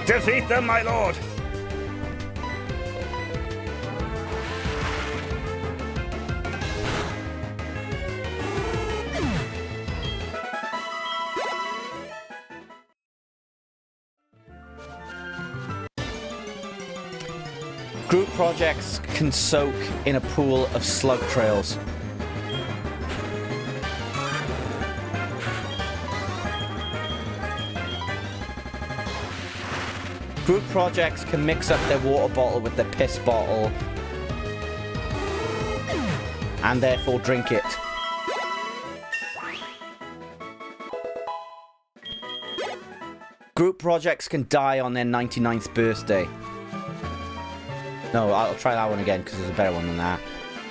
Defeat them, my lord! Group projects can soak in a pool of slug trails. Group projects can mix up their water bottle with their piss bottle and therefore drink it. Group projects can die on their 99th birthday. No, I'll try that one again because there's a better one than that.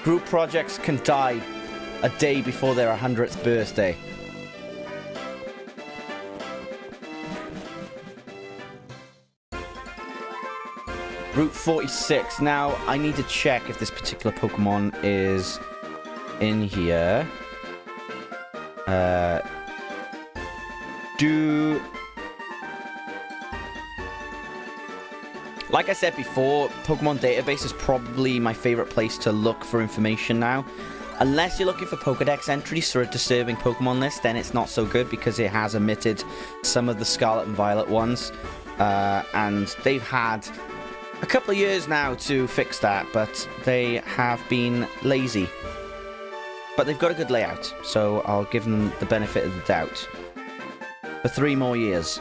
Group projects can die a day before their 100th birthday. Route 46. Now, I need to check if this particular Pokemon is in here. Like I said before, Pokemon Database is probably my favorite place to look for information now. Unless you're looking for Pokedex entries for a disturbing Pokemon list, then it's not so good because it has omitted some of the Scarlet and Violet ones. And they've had a couple of years now to fix that, but they have been lazy. But they've got a good layout, so I'll give them the benefit of the doubt. For 3 more years.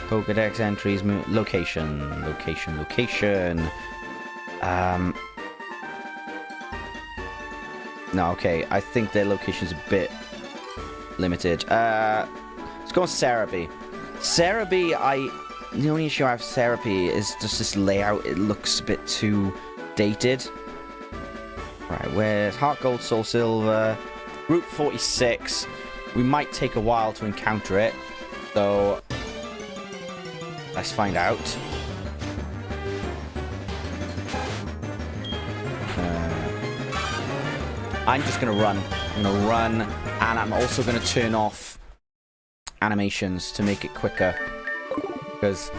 Pokedex entries, location. No, okay, I think their location's a bit limited. Let's go on Cerebi. Cerebi, the only issue I have with Cerebi is just this layout. It looks a bit too dated. Right, where's HeartGold, Soul Silver? Route 46. We might take a while to encounter it, so let's find out. I'm just going to run. I'm going to run, and I'm also going to turn off animations to make it quicker. Because,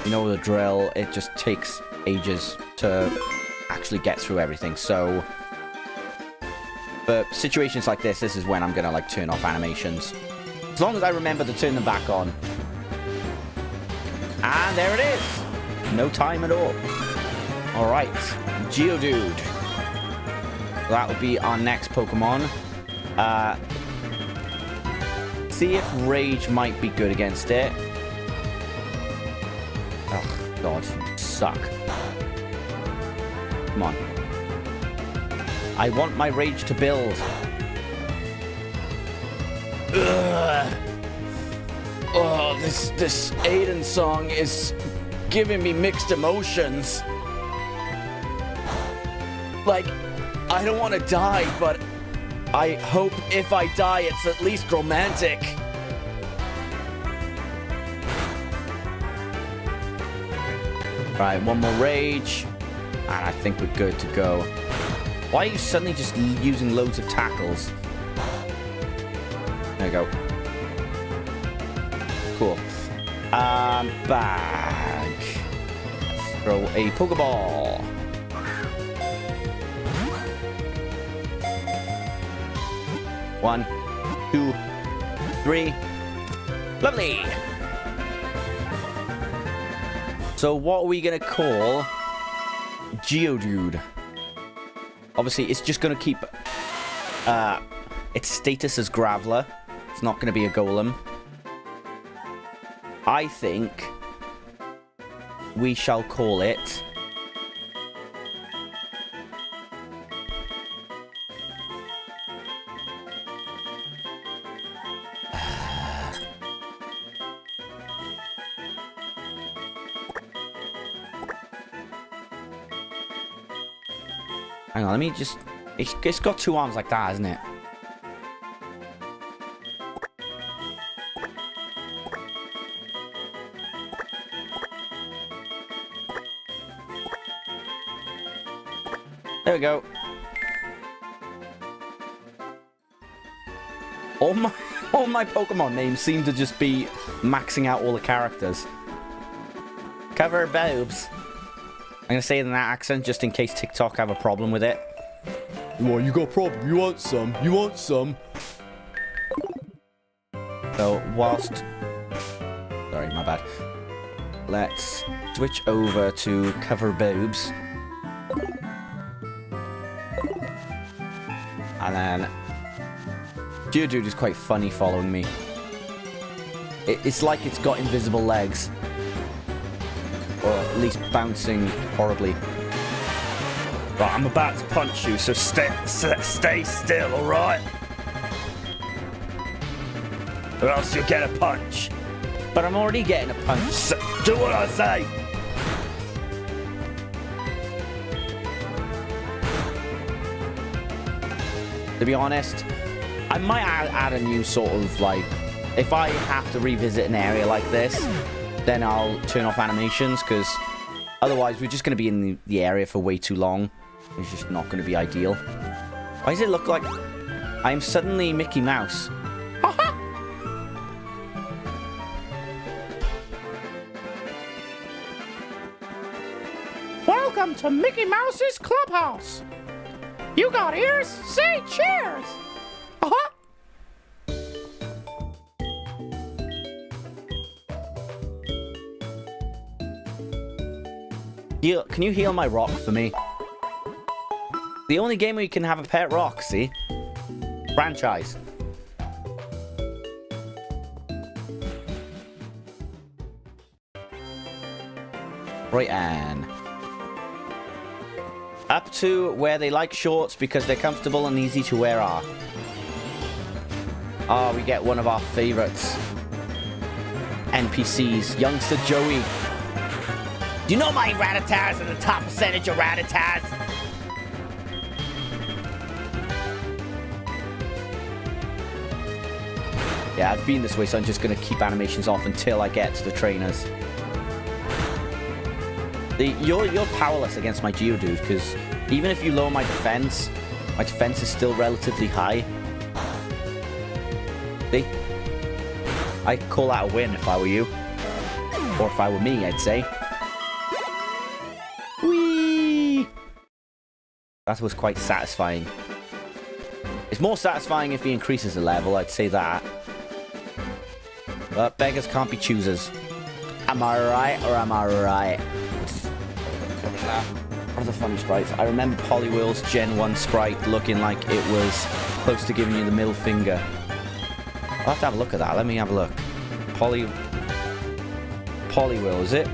you know the drill, it just takes ages to actually get through everything. So, for situations like this is when I'm going to, like, turn off animations. As long as I remember to turn them back on. And there it is. No time at all. Alright. Geodude. That will be our next Pokemon. See if Rage might be good against it. Oh, God. You suck. Come on. I want my Rage to build. Ugh. Oh, this Aiden song is giving me mixed emotions. Like, I don't want to die, but I hope if I die, it's at least romantic. Right, one more Rage, and I think we're good to go. Why are you suddenly just using loads of tackles? There we go. Cool. Bag. Let's throw a Pokeball. One, 2, 3. Lovely. So what are we gonna call Geodude? Obviously, it's just gonna keep its status as Graveler. It's not gonna be a Golem. I think we shall call it hang on, let me just... It's got 2 arms like that, isn't it? There we go. All my Pokemon names seem to just be maxing out all the characters. Cover boobs. I'm gonna say it in that accent just in case TikTok have a problem with it. Well, you got a problem. You want some? You want some? So, whilst... Sorry, my bad. Let's switch over to cover boobs. And then... Geodude is quite funny following me. It's like it's got invisible legs. Or at least bouncing horribly. Right, I'm about to punch you, so stay still, alright? Or else you'll get a punch. But I'm already getting a punch. Do what I say! To be honest, I might add a new sort of, like... If I have to revisit an area like this, then I'll turn off animations, because otherwise we're just going to be in the area for way too long. It's just not going to be ideal. Why does it look like I'm suddenly Mickey Mouse? Welcome to Mickey Mouse's Clubhouse. You got ears? Say cheers! Uh-huh. Can you heal my rock for me? The only game where you can have a pet rock, see? Franchise. Right, and... Up to where they like shorts because they're comfortable and easy to wear are. Oh, we get one of our favorites. NPCs, youngster Joey. Do you know my Rattatas are the top percentage of Rattatas? Yeah, I've been this way, so I'm just going to keep animations off until I get to the trainers. You're powerless against my Geodude, because even if you lower my defense is still relatively high. See? I'd call that a win if I were you. Or if I were me, I'd say. Whee! That was quite satisfying. It's more satisfying if he increases the level, I'd say that. But beggars can't be choosers. Am I right or am I right? What are the funny sprites? I remember Poliwhirl's Gen 1 sprite looking like it was close to giving you the middle finger. I'll have to have a look at that. Let me have a look. Poliwhirl, is it?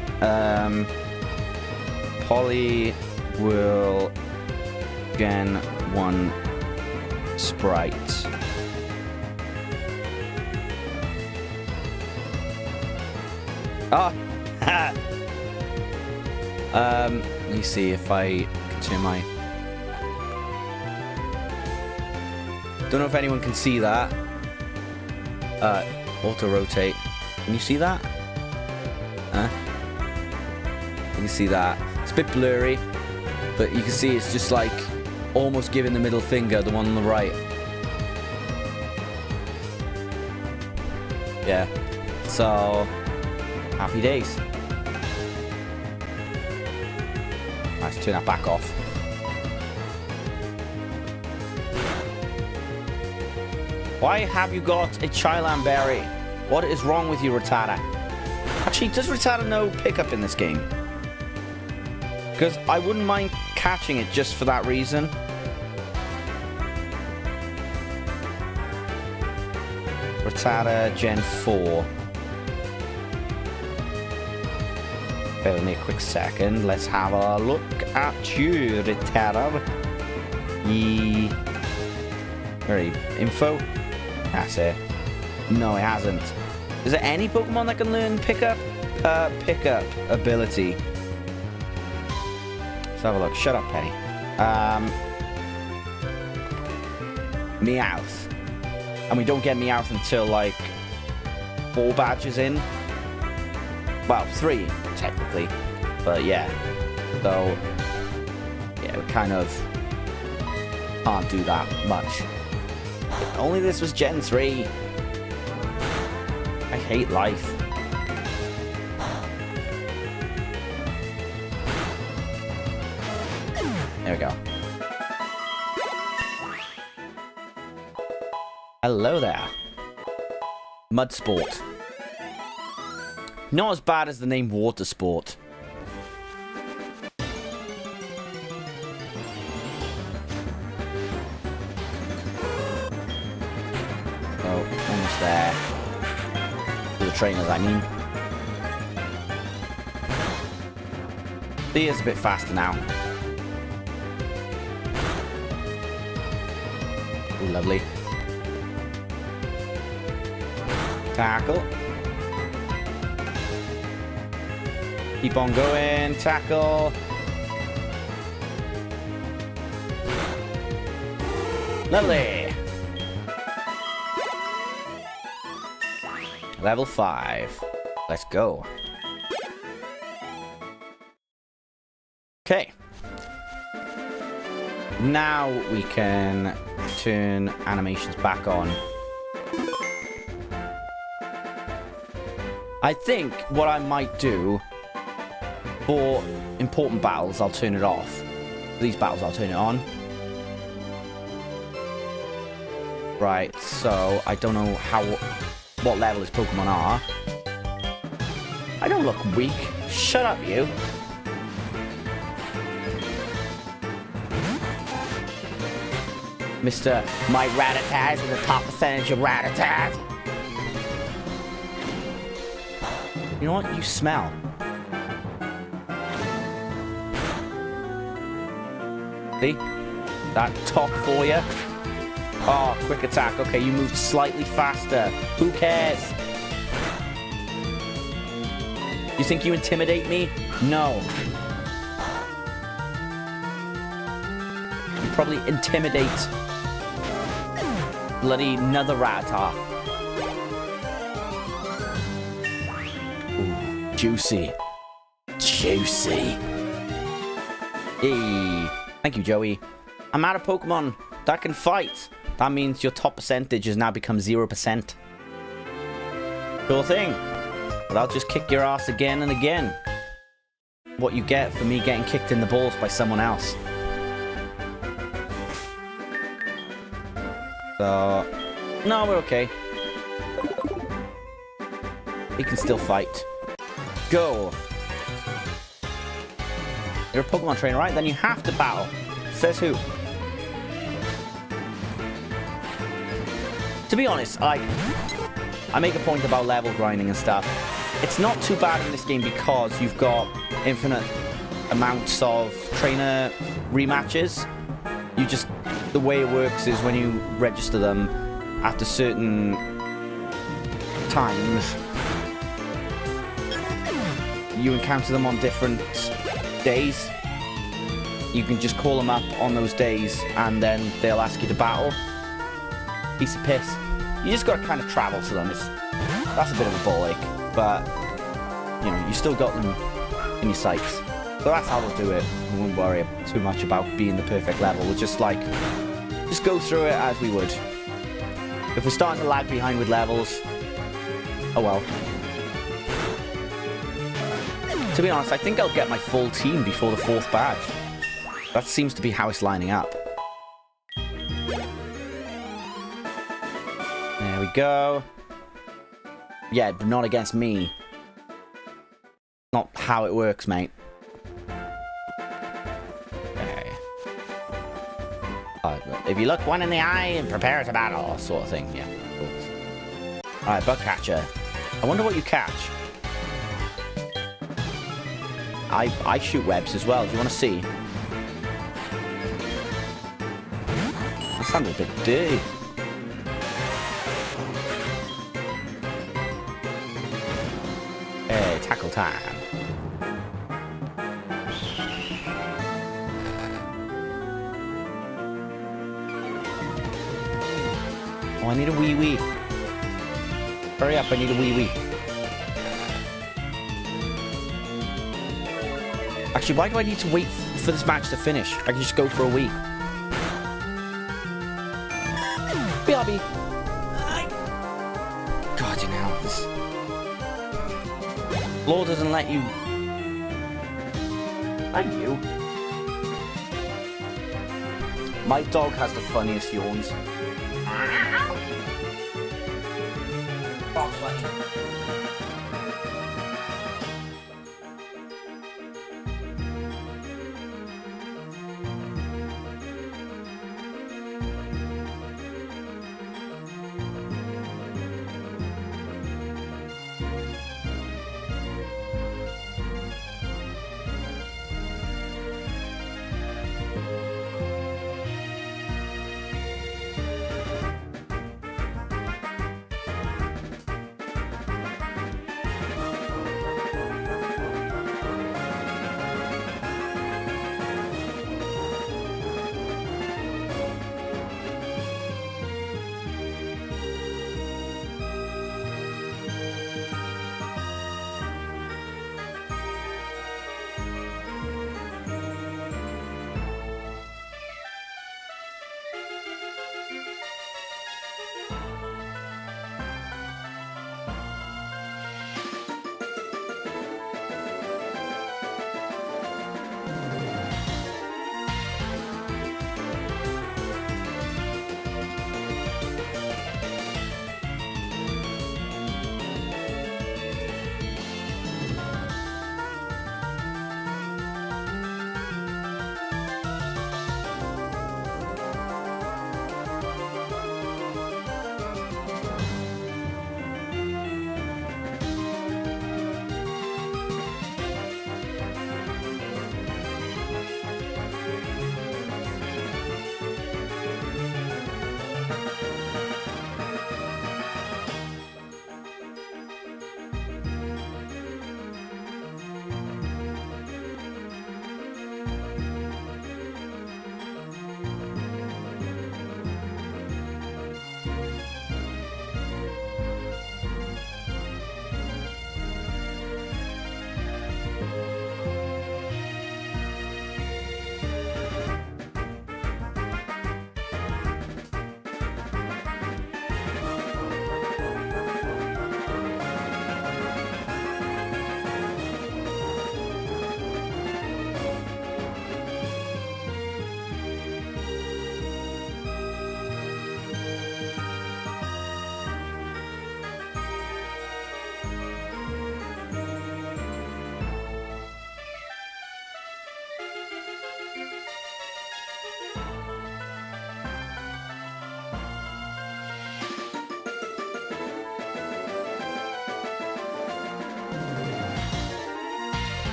Poliwhirl Gen 1 sprite. Ah! Let me see if I can turn my... Don't know if anyone can see that. Auto-rotate. Can you see that? Huh? You can see that. It's a bit blurry, but you can see it's just like almost giving the middle finger, the one on the right. Yeah. So, happy days. Let's turn that back off. Why have you got a Chilan Berry? What is wrong with you, Rattata? Actually, does Rattata know pickup in this game? Because I wouldn't mind catching it just for that reason. Rattata Gen 4. Bear with me a quick second. Let's have a look at you, Rattata. Very info. That's it. No, it hasn't. Is there any Pokemon that can learn pickup ability? Let's have a look. Shut up, Penny. Meowth. And we don't get Meowth until like 4 badges in. Well, 3 technically, but yeah. So yeah, we're kind of Can't do that much. If only this was Gen 3. I hate life. There we go. Hello there. Mud sport. Not as bad as the name water sport. Oh, almost there. For the trainers, I mean. Thea's a bit faster now. Ooh, lovely. Tackle. Keep on going. Tackle. Lovely. Level 5. Let's go. Okay. Now we can turn animations back on. I think what I might do for important battles, I'll turn it off. For these battles, I'll turn it on. Right, so I don't know what level his Pokemon are. I don't look weak. Shut up, you. Mr. My Rattata is in the top percentage of Rattata. You know what? You smell. See? That talk for you. Oh, quick attack. Okay, you moved slightly faster. Who cares? You think you intimidate me? No. You probably intimidate bloody another Rattata. Ooh, juicy. Juicy. Hey. Thank you, Joey. I'm out of Pokemon that can fight. That means your top percentage has now become 0%. Sure thing. But I'll just kick your ass again and again. What you get for me getting kicked in the balls by someone else. So, no, we're okay. He can still fight. Go. You're a Pokemon trainer, right? Then you have to battle. Says who? To be honest, I make a point about level grinding and stuff. It's not too bad in this game because you've got infinite amounts of trainer rematches. You just... The way it works is when you register them after certain times, you encounter them on different days. You can just call them up on those days and then they'll ask you to battle. Piece of piss. You just gotta kind of travel to them. That's a bit of a ball ache, but you know, you still got them in your sights. So that's how we'll do it. We won't worry too much about being the perfect level. We'll just go through it as we would. If we're starting to lag behind with levels, oh well. To be honest, I think I'll get my full team before the 4th badge. That seems to be how it's lining up. There we go. Yeah, but not against me. Not how it works, mate. Okay. If you look one in the eye and prepare to battle, sort of thing. Yeah, of course. Alright, bug catcher. I wonder what you catch. I shoot webs as well. Do you want to see? That sounded a bit dirty. Hey, tackle time. Oh, I need a wee-wee. Hurry up, I need a wee-wee. Actually, why do I need to wait for this match to finish? I can just go for a wee. BRB. God, you know, this law doesn't let you. Thank you. My dog has the funniest yawns.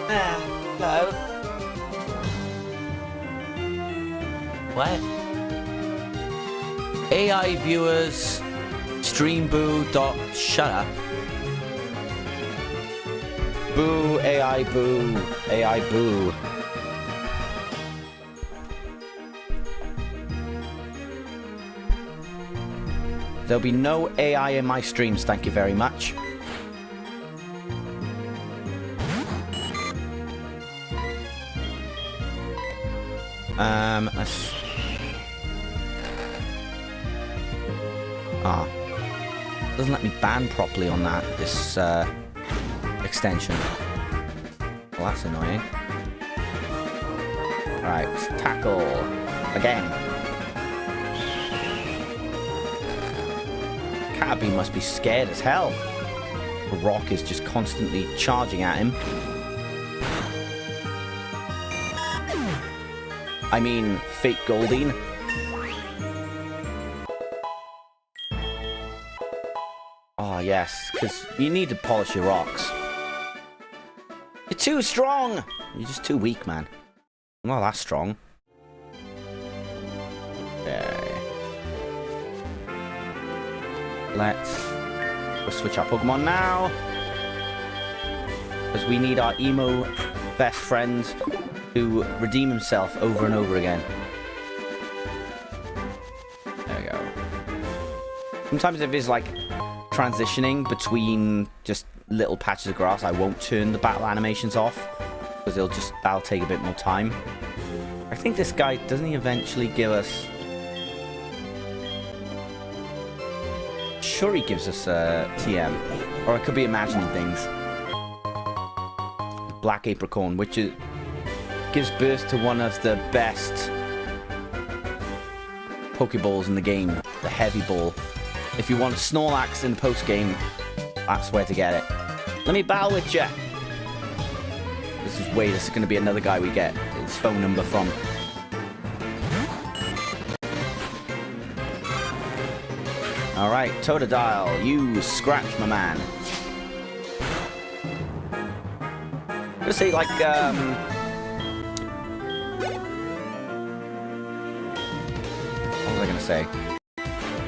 Hello. What? AI viewers stream boo dot shut up. Boo, AI boo, AI boo. There'll be no AI in my streams, thank you very much. Let's... Doesn't let me ban properly on that, this, extension. Well, that's annoying. Right, tackle. Again. Caterpie must be scared as hell. The rock is just constantly charging at him. I mean, fake Goldine. Oh, yes, because you need to polish your rocks. You're too strong! You're just too weak, man. Not that strong. Okay. Let's switch our Pokemon now. Because we need our emo best friend to redeem himself over and over again. There we go. Sometimes if it's like transitioning between just little patches of grass, I won't turn the battle animations off because that'll take a bit more time. I think this guy, doesn't he eventually give us... Sure he gives us a TM, or I could be imagining things. Black Apricorn, which gives birth to one of the best Pokeballs in the game, the Heavy Ball. If you want a Snorlax in the post-game, that's where to get it. Let me battle with ya! This is going to be another guy we get his phone number from. Alright, Totodile, you scratch my man. I'm gonna say, like, what was I gonna say?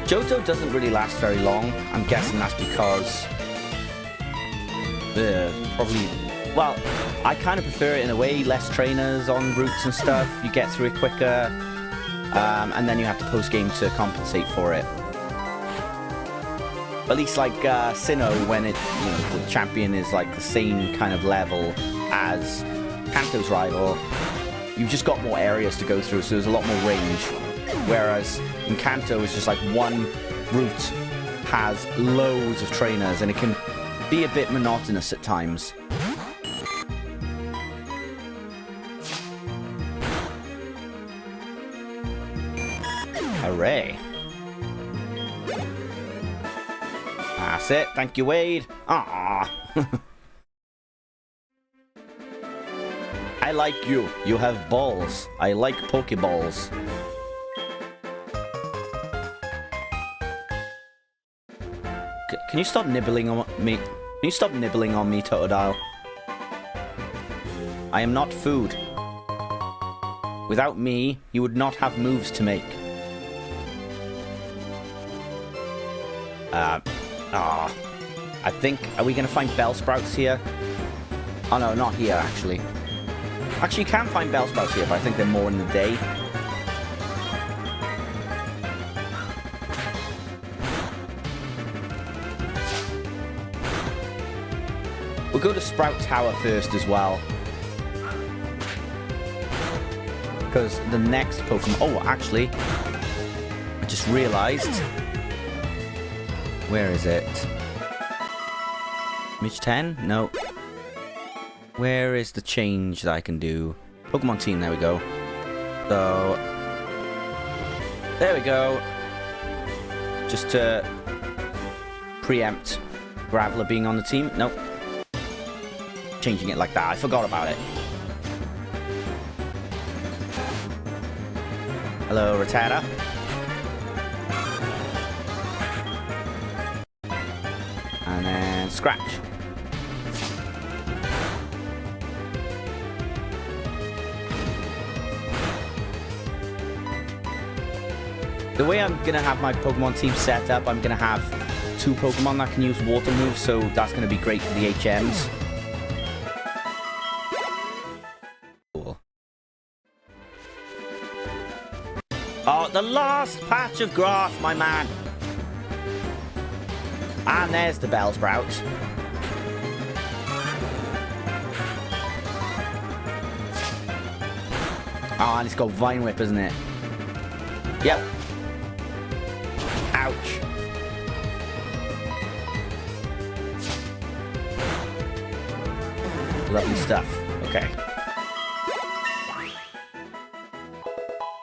Johto doesn't really last very long. I'm guessing that's because... probably... Well, I kind of prefer it in a way. Less trainers on routes and stuff. You get through it quicker. And then you have to post-game to compensate for it. At least like Sinnoh, when the champion is like the same kind of level as Kanto's rival, you've just got more areas to go through, so there's a lot more range. Whereas in Kanto, it's just like one route has loads of trainers, and it can be a bit monotonous at times. Hooray. That's it. Thank you, Wade. Ah. I like you. You have balls. I like Pokeballs. Can you stop nibbling on me? Can you stop nibbling on me, Totodile? I am not food. Without me, you would not have moves to make. I think... Are we going to find Bellsprouts here? Oh, no, not here, actually. Actually, you can find Bellsprouts here, but I think they're more in the day. We'll go to Sprout Tower first as well. Because the next Pokemon... Oh, actually, I just realized... Where is it? Mitch 10? No. Where is the change that I can do? Pokemon team, there we go. So... There we go. Just to preempt Graveler being on the team. Nope. Changing it like that. I forgot about it. Hello, Rattata. And then Scratch. The way I'm going to have my Pokemon team set up, I'm going to have 2 Pokemon that can use water moves, so that's going to be great for the HMs. Cool. Oh, the last patch of grass, my man. And there's the Bellsprout. Oh, and it's got Vine Whip, isn't it? Yep. Ouch. Lovely stuff. Okay.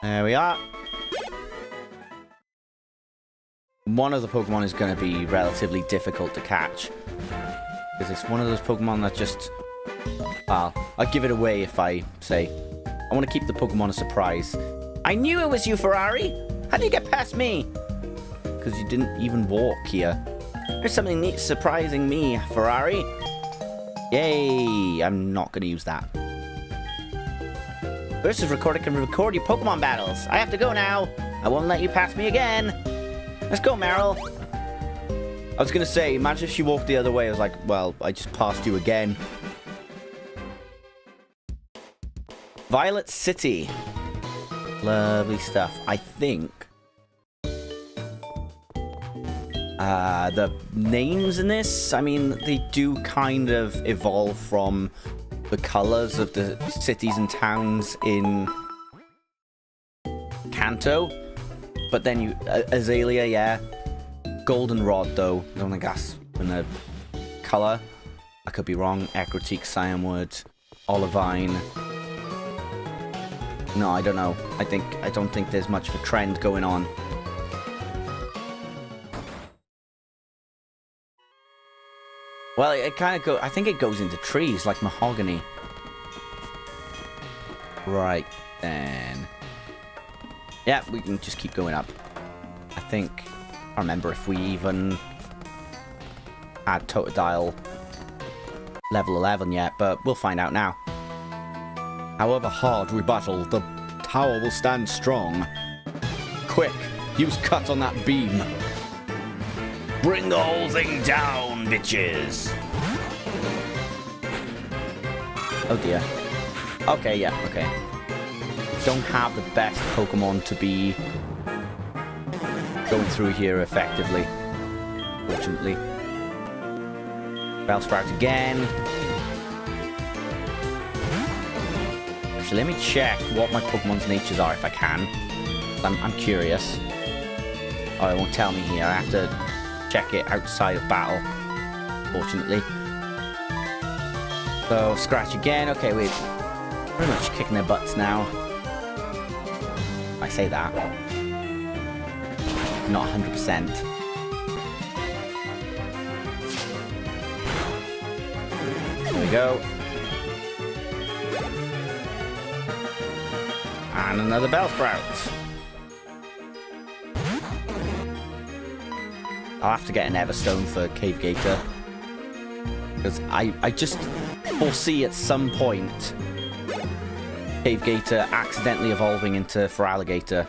There we are. One of the Pokemon is going to be relatively difficult to catch. Because it's one of those Pokemon that just... Well, I'd give it away if I say... I want to keep the Pokemon a surprise. I knew it was you, Ferrari! How did you get past me? Because you didn't even walk here. There's something neat surprising me, Ferrari. Yay! I'm not going to use that. Versus Recorder can record your Pokemon battles. I have to go now. I won't let you pass me again. Let's go, Meryl. I was going to say, imagine if she walked the other way. I was like, well, I just passed you again. Violet City. Lovely stuff. I think the names in this, I mean, they do kind of evolve from the colors of the cities and towns in Kanto. But then you, Azalea, yeah. Goldenrod, though. I don't think that's in the color. I could be wrong. Ecruteak, Cyanwood, Olivine. No, I don't know. I don't think there's much of a trend going on. Well, it kind of I think it goes into trees, like mahogany. Right, then. Yeah, we can just keep going up. I think... I don't remember if we even had Totodile level 11 yet, but we'll find out now. However hard we battle, the tower will stand strong. Quick, use cut on that beam. Bring the whole thing down, bitches. Oh dear. Okay, yeah, okay. Don't have the best Pokemon to be going through here effectively, fortunately. Bellsprout again. Actually, let me check what my Pokemon's natures are if I can. I'm curious. Oh, it won't tell me here. I have to check it outside of battle, fortunately. So, Scratch again. Okay, we're pretty much kicking their butts now. I say that. Not 100%. There we go. And another Bellsprout. I'll have to get an Everstone for Cave Gator. Because I just foresee at some point Cave Gator accidentally evolving into Feraligatr.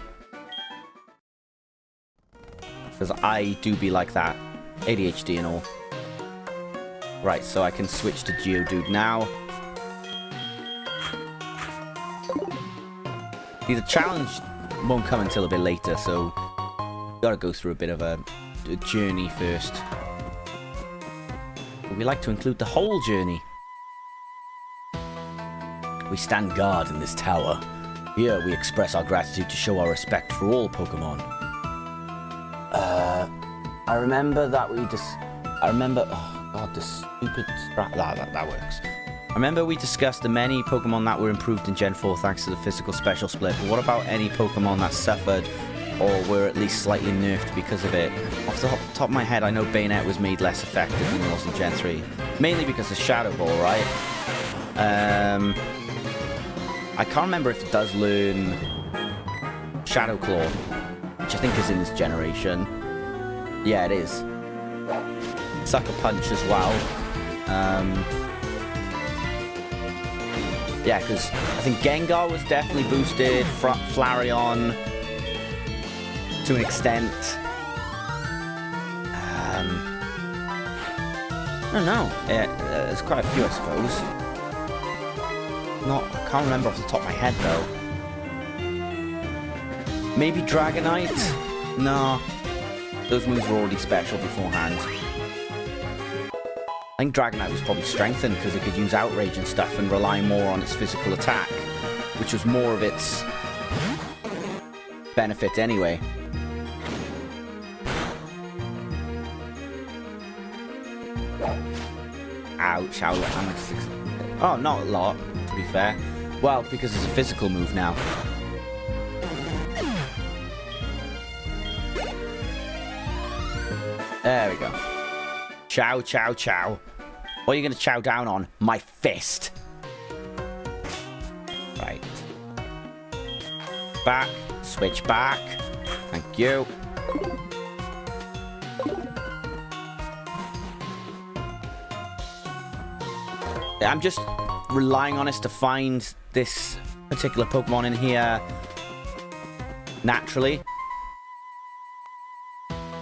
Because I do be like that. ADHD and all. Right, so I can switch to Geodude now. See, the challenge won't come until a bit later, so gotta go through a bit of a journey first. But we like to include the whole journey. We stand guard in this tower. Here we express our gratitude to show our respect for all Pokemon. I remember that we oh god, the stupid that works. I remember we discussed the many Pokemon that were improved in Gen 4 thanks to the physical special split, but what about any Pokemon that suffered or were at least slightly nerfed because of it? Off the top of my head, I know Bayonet was made less effective than it was in Gen 3. Mainly because of Shadow Ball, right? I can't remember if it does learn Shadow Claw, which I think is in this generation. Yeah, it is. Sucker Punch as well. Yeah, because I think Gengar was definitely boosted. Flareon. to an extent. I don't know. There's quite a few, I suppose. I can't remember off the top of my head, though. Maybe Dragonite? No. Those moves were already special beforehand. I think Dragonite was probably strengthened because it could use Outrage and stuff and rely more on its physical attack, which was more of its benefit anyway. Ouch, how much? Oh, not a lot, to be fair. Well, because it's a physical move now. There we go. Chow, chow, chow. What are you going to chow down on? My fist. Right. Back. Switch back. Thank you. I'm just relying on us to find this particular Pokemon in here naturally.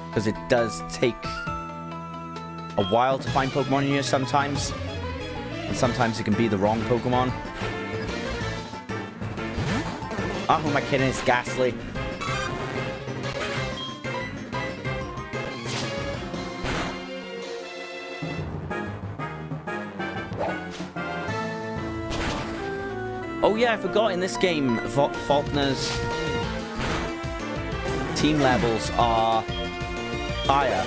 Because it does take a while to find Pokemon in here sometimes. And sometimes it can be the wrong Pokemon. Oh, who am I kidding? It's Ghastly. Oh yeah, I forgot in this game, Faulkner's team levels are higher.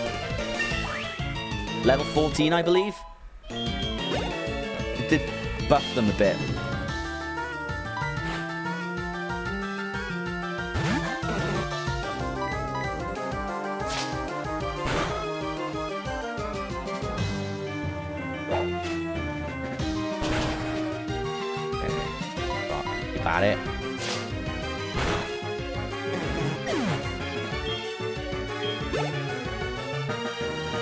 Level 14, I believe. It did buff them a bit. Got it.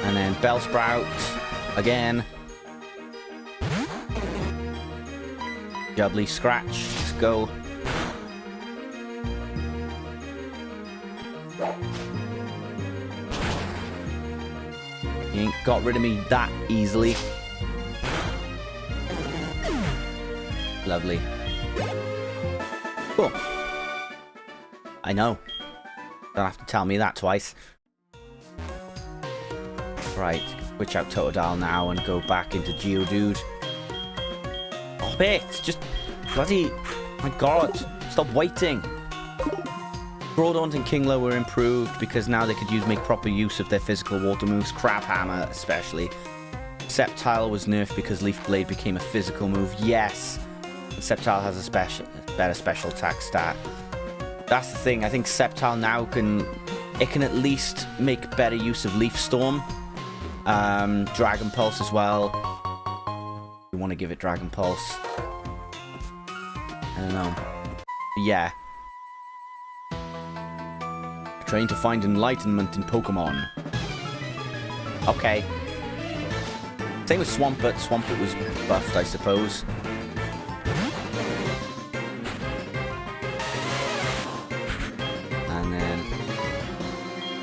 And then Bellsprout again. Jubbly Scratch. Let's go. He ain't got rid of me that easily. Lovely. Cool. I know. Don't have to tell me that twice. Right, switch out Totodile now and go back into Geodude. Stop it! Just bloody... My god, stop waiting. Groudon and Kingler were improved because now they could make proper use of their physical water moves, Crab Hammer especially. Sceptile was nerfed because Leaf Blade became a physical move. Yes! Sceptile has a better special attack stat. That's the thing. I think Sceptile now can at least make better use of Leaf Storm. Dragon Pulse as well. You want to give it Dragon Pulse. I don't know. But yeah. Trying to find enlightenment in Pokemon. Okay. Same with Swampert. Swampert was buffed, I suppose.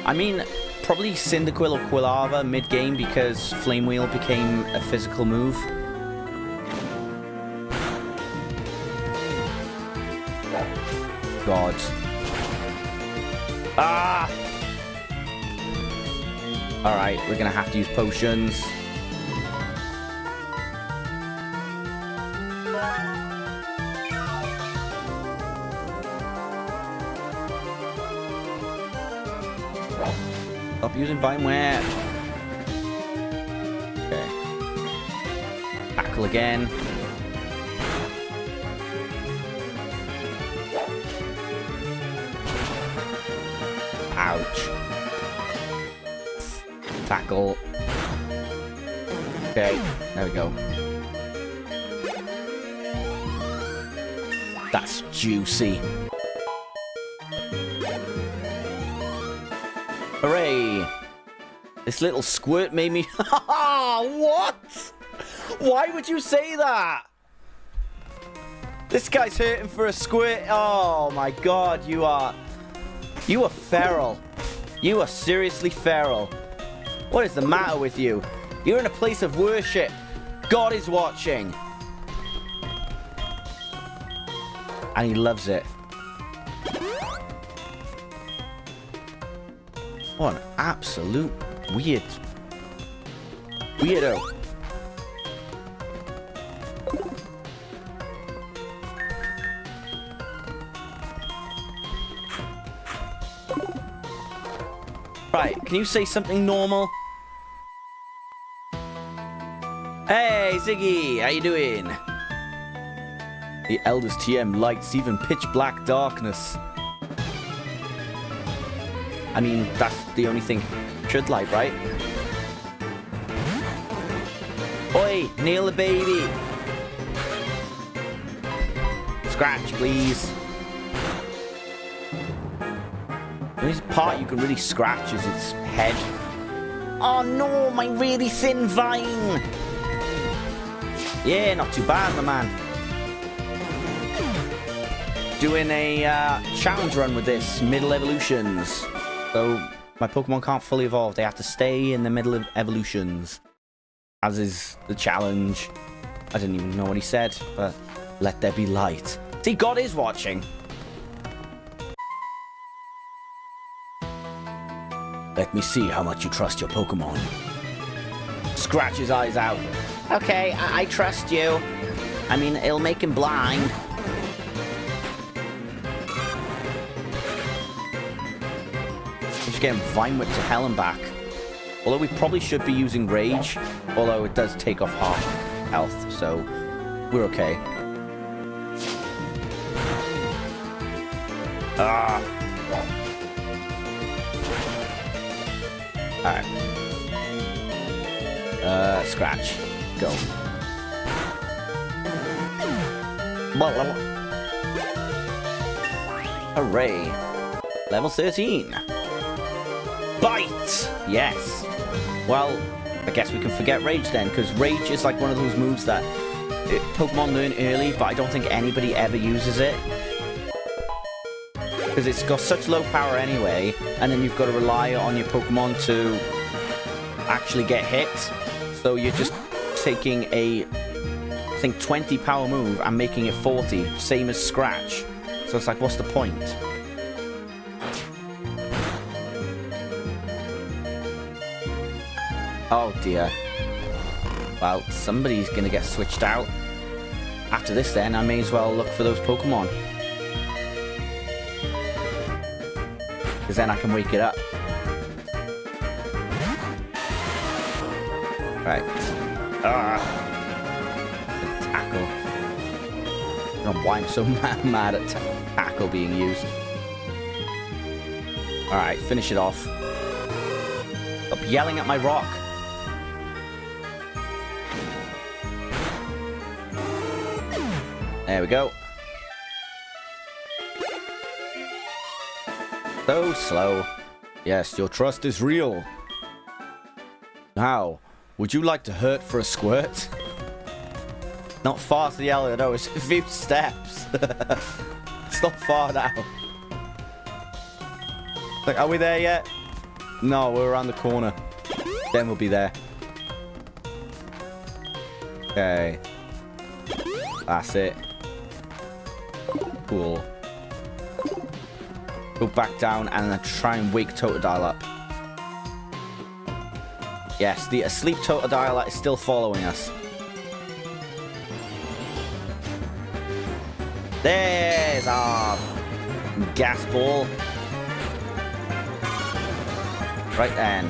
I mean, probably Cyndaquil or Quilava mid-game because Flame Wheel became a physical move. God. Ah! Alright, we're gonna have to use potions. Stop using Vine Whip. Okay. Tackle again. Ouch. Tackle. Okay, there we go. That's juicy. Hooray! This little squirt made me... What? Why would you say that? This guy's hurting for a squirt. Oh my god, you are... You are feral. You are seriously feral. What is the matter with you? You're in a place of worship. God is watching. And he loves it. What an absolute weirdo. Right, can you say something normal? Hey, Ziggy, how you doing? The eldest TM lights even pitch black darkness. I mean, that's the only thing should light, right? Oi, nail the baby. Scratch, please. The only part you can really scratch is its head. Oh no, my really thin vine. Yeah, not too bad, my man. Doing a challenge run with this, middle evolutions. So my Pokemon can't fully evolve. They have to stay in the middle of evolutions. As is the challenge. I didn't even know what he said, but let there be light. See, God is watching. Let me see how much you trust your Pokemon. Scratch his eyes out. Okay, I trust you. I mean, it'll make him blind. Just getting Vine Whip to hell and back. Although we probably should be using Rage. Although it does take off half health, so we're okay. Alright. Scratch. Go. Hooray. Level 13. Bite! Yes. Well, I guess we can forget Rage then, because Rage is like one of those moves that Pokemon learn early, but I don't think anybody ever uses it. Because it's got such low power anyway, and then you've got to rely on your Pokemon to actually get hit. So you're just taking a, I think, 20 power move and making it 40, same as Scratch. So it's like, what's the point? Oh dear. Well, somebody's gonna get switched out. After this then, I may as well look for those Pokemon. Because then I can wake it up. Right. Tackle. I don't know why I'm so mad at tackle being used. Alright, finish it off. Stop yelling at my rock. There we go. So slow. Yes, your trust is real. Now, would you like to hurt for a squirt? Not far to the alley, no, it's a few steps. It's not far now. Like, are we there yet? No, we're around the corner. Then we'll be there. Okay. That's it. Cool. Go back down and then try and wake Totodile up. Yes, the asleep Totodile is still following us. There's our gas ball. Right then.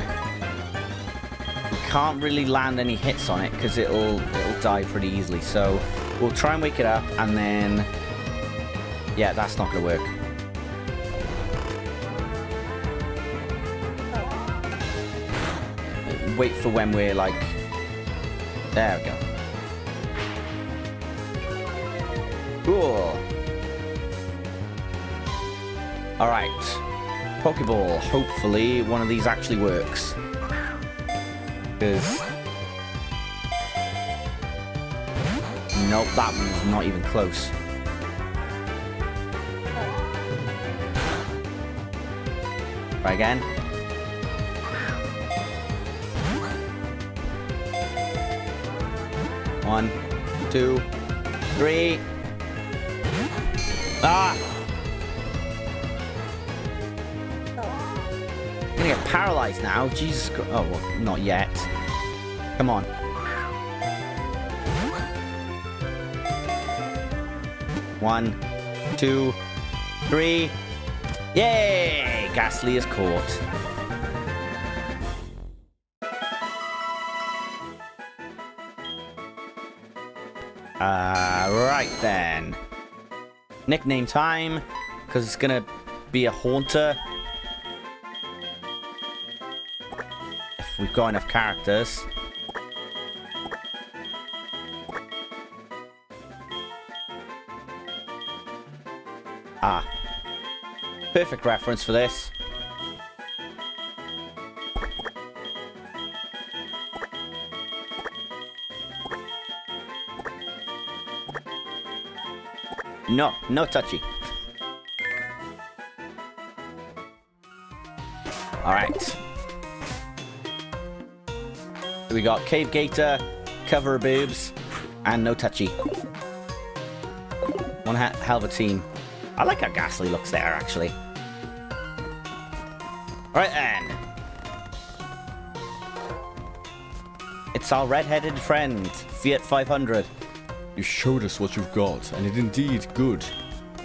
We can't really land any hits on it because it'll die pretty easily. So we'll try and wake it up and then... Yeah, that's not going to work. Wait for when we're like... There we go. Cool. Alright. Pokeball. Hopefully one of these actually works. Because... Nope, that one's not even close. Try again. One, two, three. Ah! I'm gonna get paralyzed now. Jesus Christ. Oh, well, not yet. Come on. One, two, three. Yay! Ghastly is caught. Right then. Nickname time, because it's gonna be a haunter. If we've got enough characters. Ah. Perfect reference for this. No, no touchy. Alright. So we got Cave Gator, Cover Boobs, and No Touchy. One hell of a team. I like how Ghastly looks there, actually. Right then. It's our red-headed friend, Fiat 500. You showed us what you've got, and it indeed good.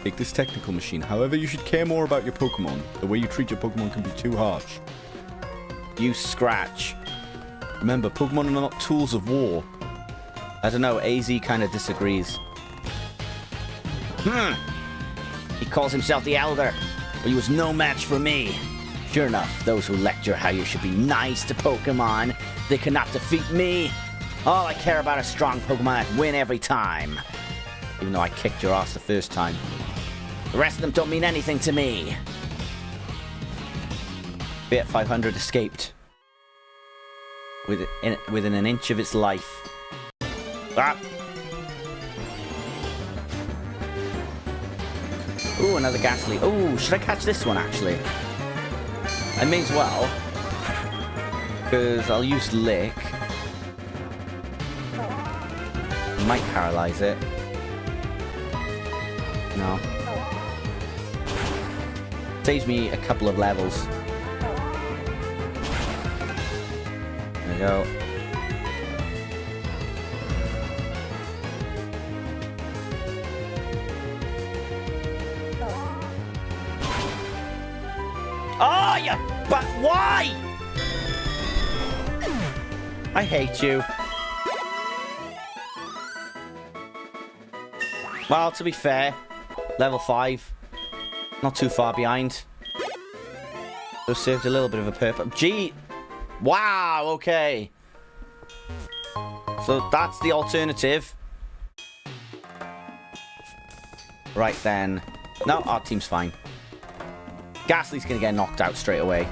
Take this technical machine. However, you should care more about your Pokemon. The way you treat your Pokemon can be too harsh. You Scratch. Remember, Pokemon are not tools of war. I don't know, AZ kind of disagrees. He calls himself the Elder, but he was no match for me. Sure enough, those who lecture how you should be nice to Pokemon, they cannot defeat me. All I care about is strong Pokemon that win every time. Even though I kicked your ass the first time. The rest of them don't mean anything to me. Fiat 500 escaped. Within an inch of its life. Ah! Ooh, another Ghastly. Ooh, should I catch this one, actually? I may as well. Because I'll use Lick. Might paralyze it. No. Saves me a couple of levels. There we go. Oh, you... But why? I hate you. Well, to be fair, level 5. Not too far behind. So served a little bit of a purpose. Gee! Wow, okay. So that's the alternative. Right then. No, our team's fine. Ghastly's gonna get knocked out straight away.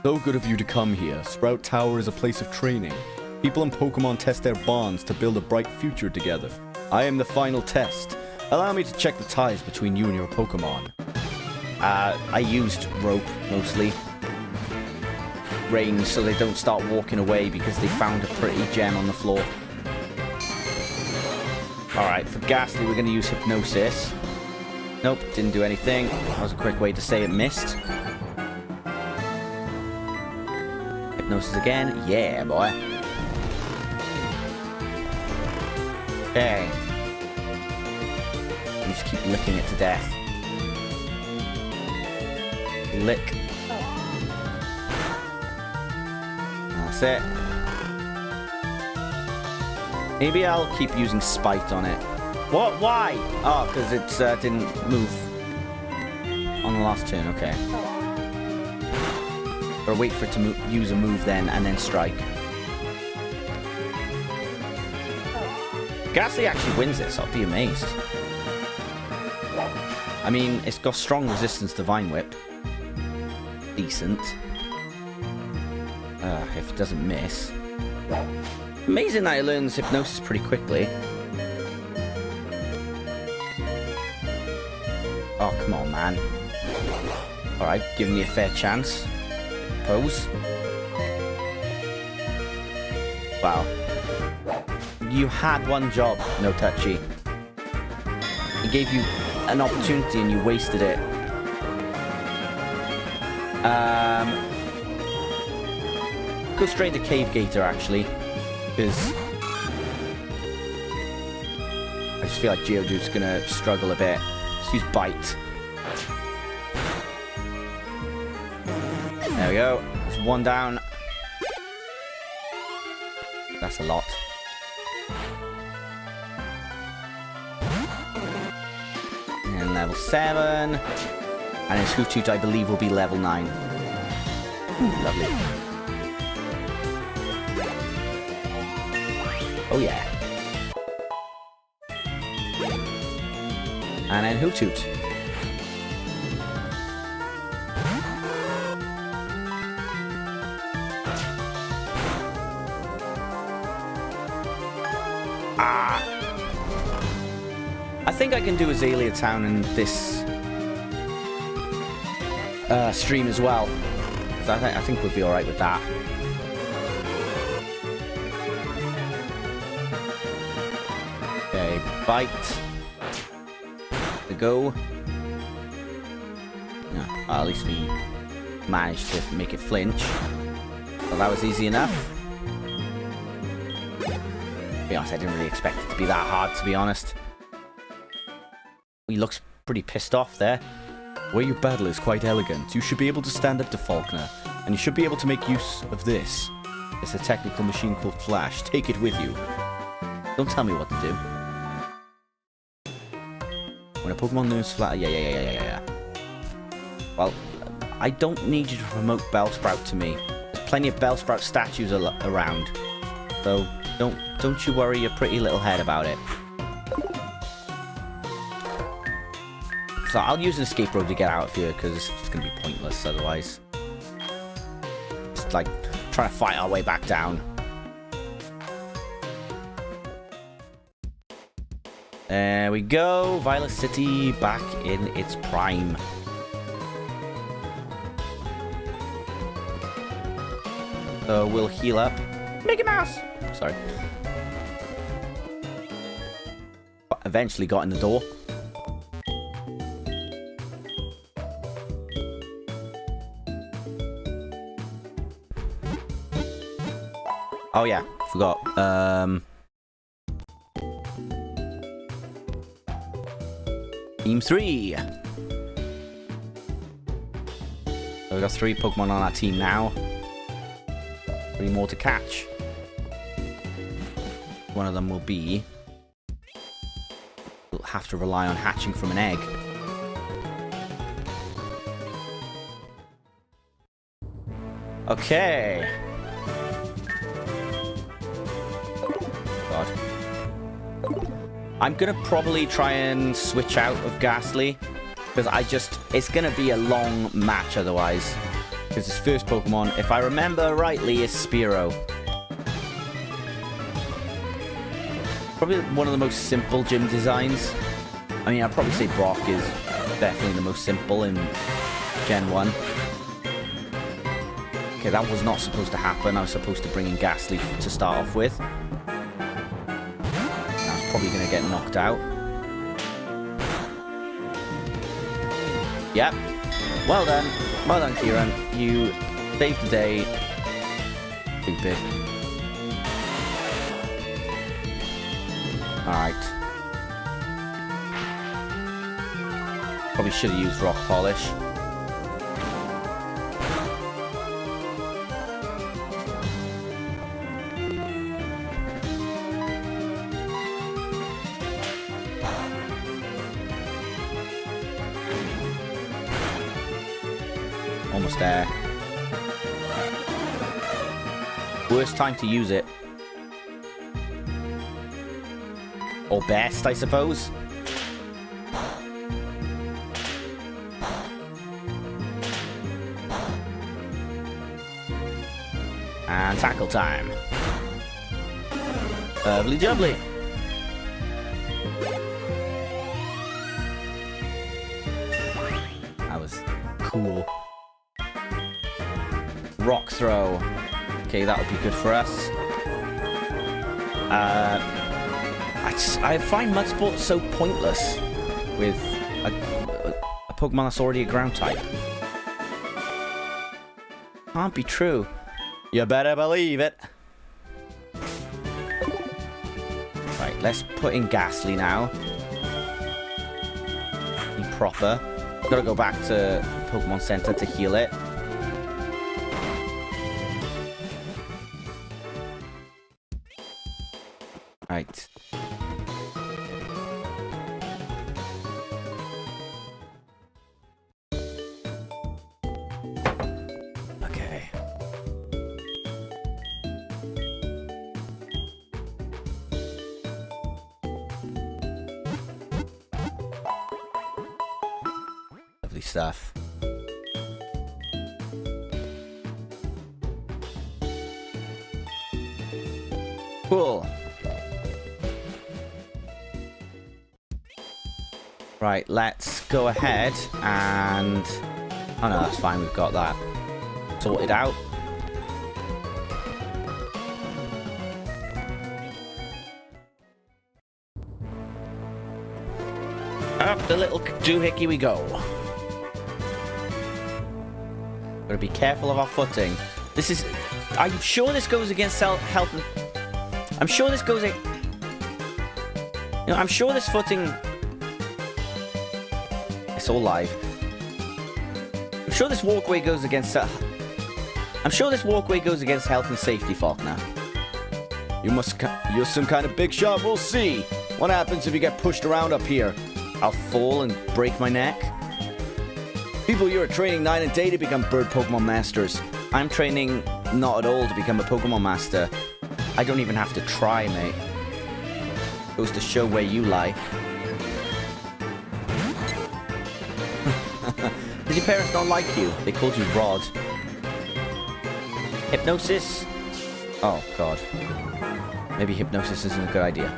So good of you to come here. Sprout Tower is a place of training. People and Pokemon test their bonds to build a bright future together. I am the final test. Allow me to check the ties between you and your Pokemon. I used rope, mostly. Range, so they don't start walking away because they found a pretty gem on the floor. Alright, for Ghastly, we're going to use Hypnosis. Nope, didn't do anything. That was a quick way to say it missed. Hypnosis again. Yeah, boy. Okay. You just keep licking it to death. Lick. That's it. Maybe I'll keep using Spite on it. What? Why? Oh, because it didn't move on the last turn. Okay. Or wait for it to use a move then, and then strike. Ghastly actually wins this. I'll be amazed. I mean, it's got strong resistance to Vine Whip. Decent. If it doesn't miss. Amazing that it learns Hypnosis pretty quickly. Oh, come on, man. Alright, give me a fair chance. Pose. Wow. You had one job, no touchy. He gave you an opportunity and you wasted it. Go straight to Cave Gator, actually. Because I just feel like Geodude's gonna struggle a bit. Let's use Bite. There we go. There's one down. That's a lot. And level 7. And his Hoothoot, I believe, will be level 9. Ooh, lovely. Oh, yeah. And then Hoothoot. I think I can do Azalea Town in this stream as well. So I think we'll be alright with that. Okay, Bite. To go. Yeah, well, at least we managed to make it flinch. Well, that was easy enough. To be honest, I didn't really expect it to be that hard, to be honest. He looks pretty pissed off there. The way you battle is quite elegant. You should be able to stand up to Faulkner, and you should be able to make use of this. It's a technical machine called Flash. Take it with you. Don't tell me what to do. When a Pokemon learns Flash... Yeah. Well, I don't need you to promote Bellsprout to me. There's plenty of Bellsprout statues around. So don't you worry your pretty little head about it. So I'll use an escape road to get out of here, because it's just going to be pointless otherwise. Just like trying to fight our way back down. There we go. Violet City back in its prime. So we'll heal up. Mickey Mouse. Sorry. Eventually got in the door. Oh yeah, forgot. Team 3. So we've got 3 Pokemon on our team now. 3 more to catch. One of them will be... We'll have to rely on hatching from an egg. Okay. God. I'm gonna probably try and switch out of Ghastly, because it's gonna be a long match otherwise. Because his first Pokemon, if I remember rightly, is Spearow. Probably one of the most simple gym designs. I mean, I'd probably say Brock is definitely the most simple in Gen 1. Okay, that was not supposed to happen. I was supposed to bring in Ghastly to start off with. Probably gonna get knocked out. Yep. Well done. Well done, Kieran. You saved the day. Stupid. Alright. Probably should have used Rock Polish. Almost there. Worst time to use it. Or best, I suppose. And tackle time. Lovely jubbly. That was cool. Rock throw. Okay, that would be good for us. I find Mud Sport so pointless with a Pokemon that's already a ground type. Can't be true. You better believe it. Right, let's put in Ghastly now. Be proper. Gotta go back to Pokemon Center to heal it. Right. Okay. Lovely stuff. Cool. Right, let's go ahead and... Oh no, that's fine, we've got that sorted out. Up the little doohickey we go. Gotta be careful of our footing. This is... I'm sure this goes against health and... I'm sure this goes... I'm sure this footing... It's all live. I'm sure this walkway goes against... I'm sure this walkway goes against health and safety, Faulkner. You're some kind of big shot. We'll see. What happens if you get pushed around up here? I'll fall and break my neck. People, you're training night and day to become bird Pokemon masters. I'm training not at all to become a Pokemon master. I don't even have to try, mate. Goes to show where you lie. Did your parents not like you? They called you Rod. Hypnosis? Oh, God. Maybe hypnosis isn't a good idea.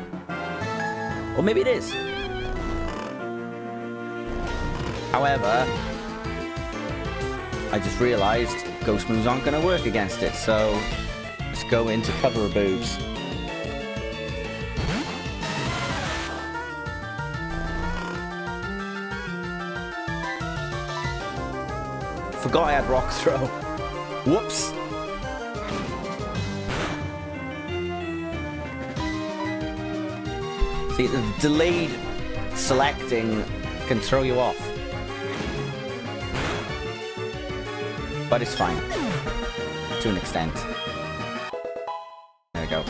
Or maybe it is. However, I just realized ghost moves aren't going to work against it, so let's go into cover boobs. Forgot I had rock throw. Whoops. See, the delayed selecting can throw you off. But it's fine. To an extent. There we go.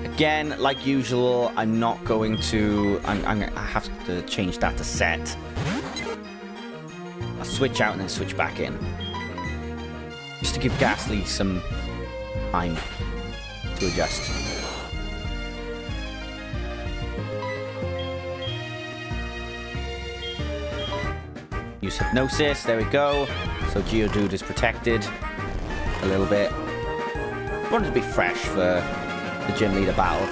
Again, like usual, I'm not going to... I have to change that to set. I'll switch out and then switch back in. Just to give Ghastly some time to adjust. Use Hypnosis, there we go. So Geodude is protected a little bit. Wanted to be fresh for the gym leader battle.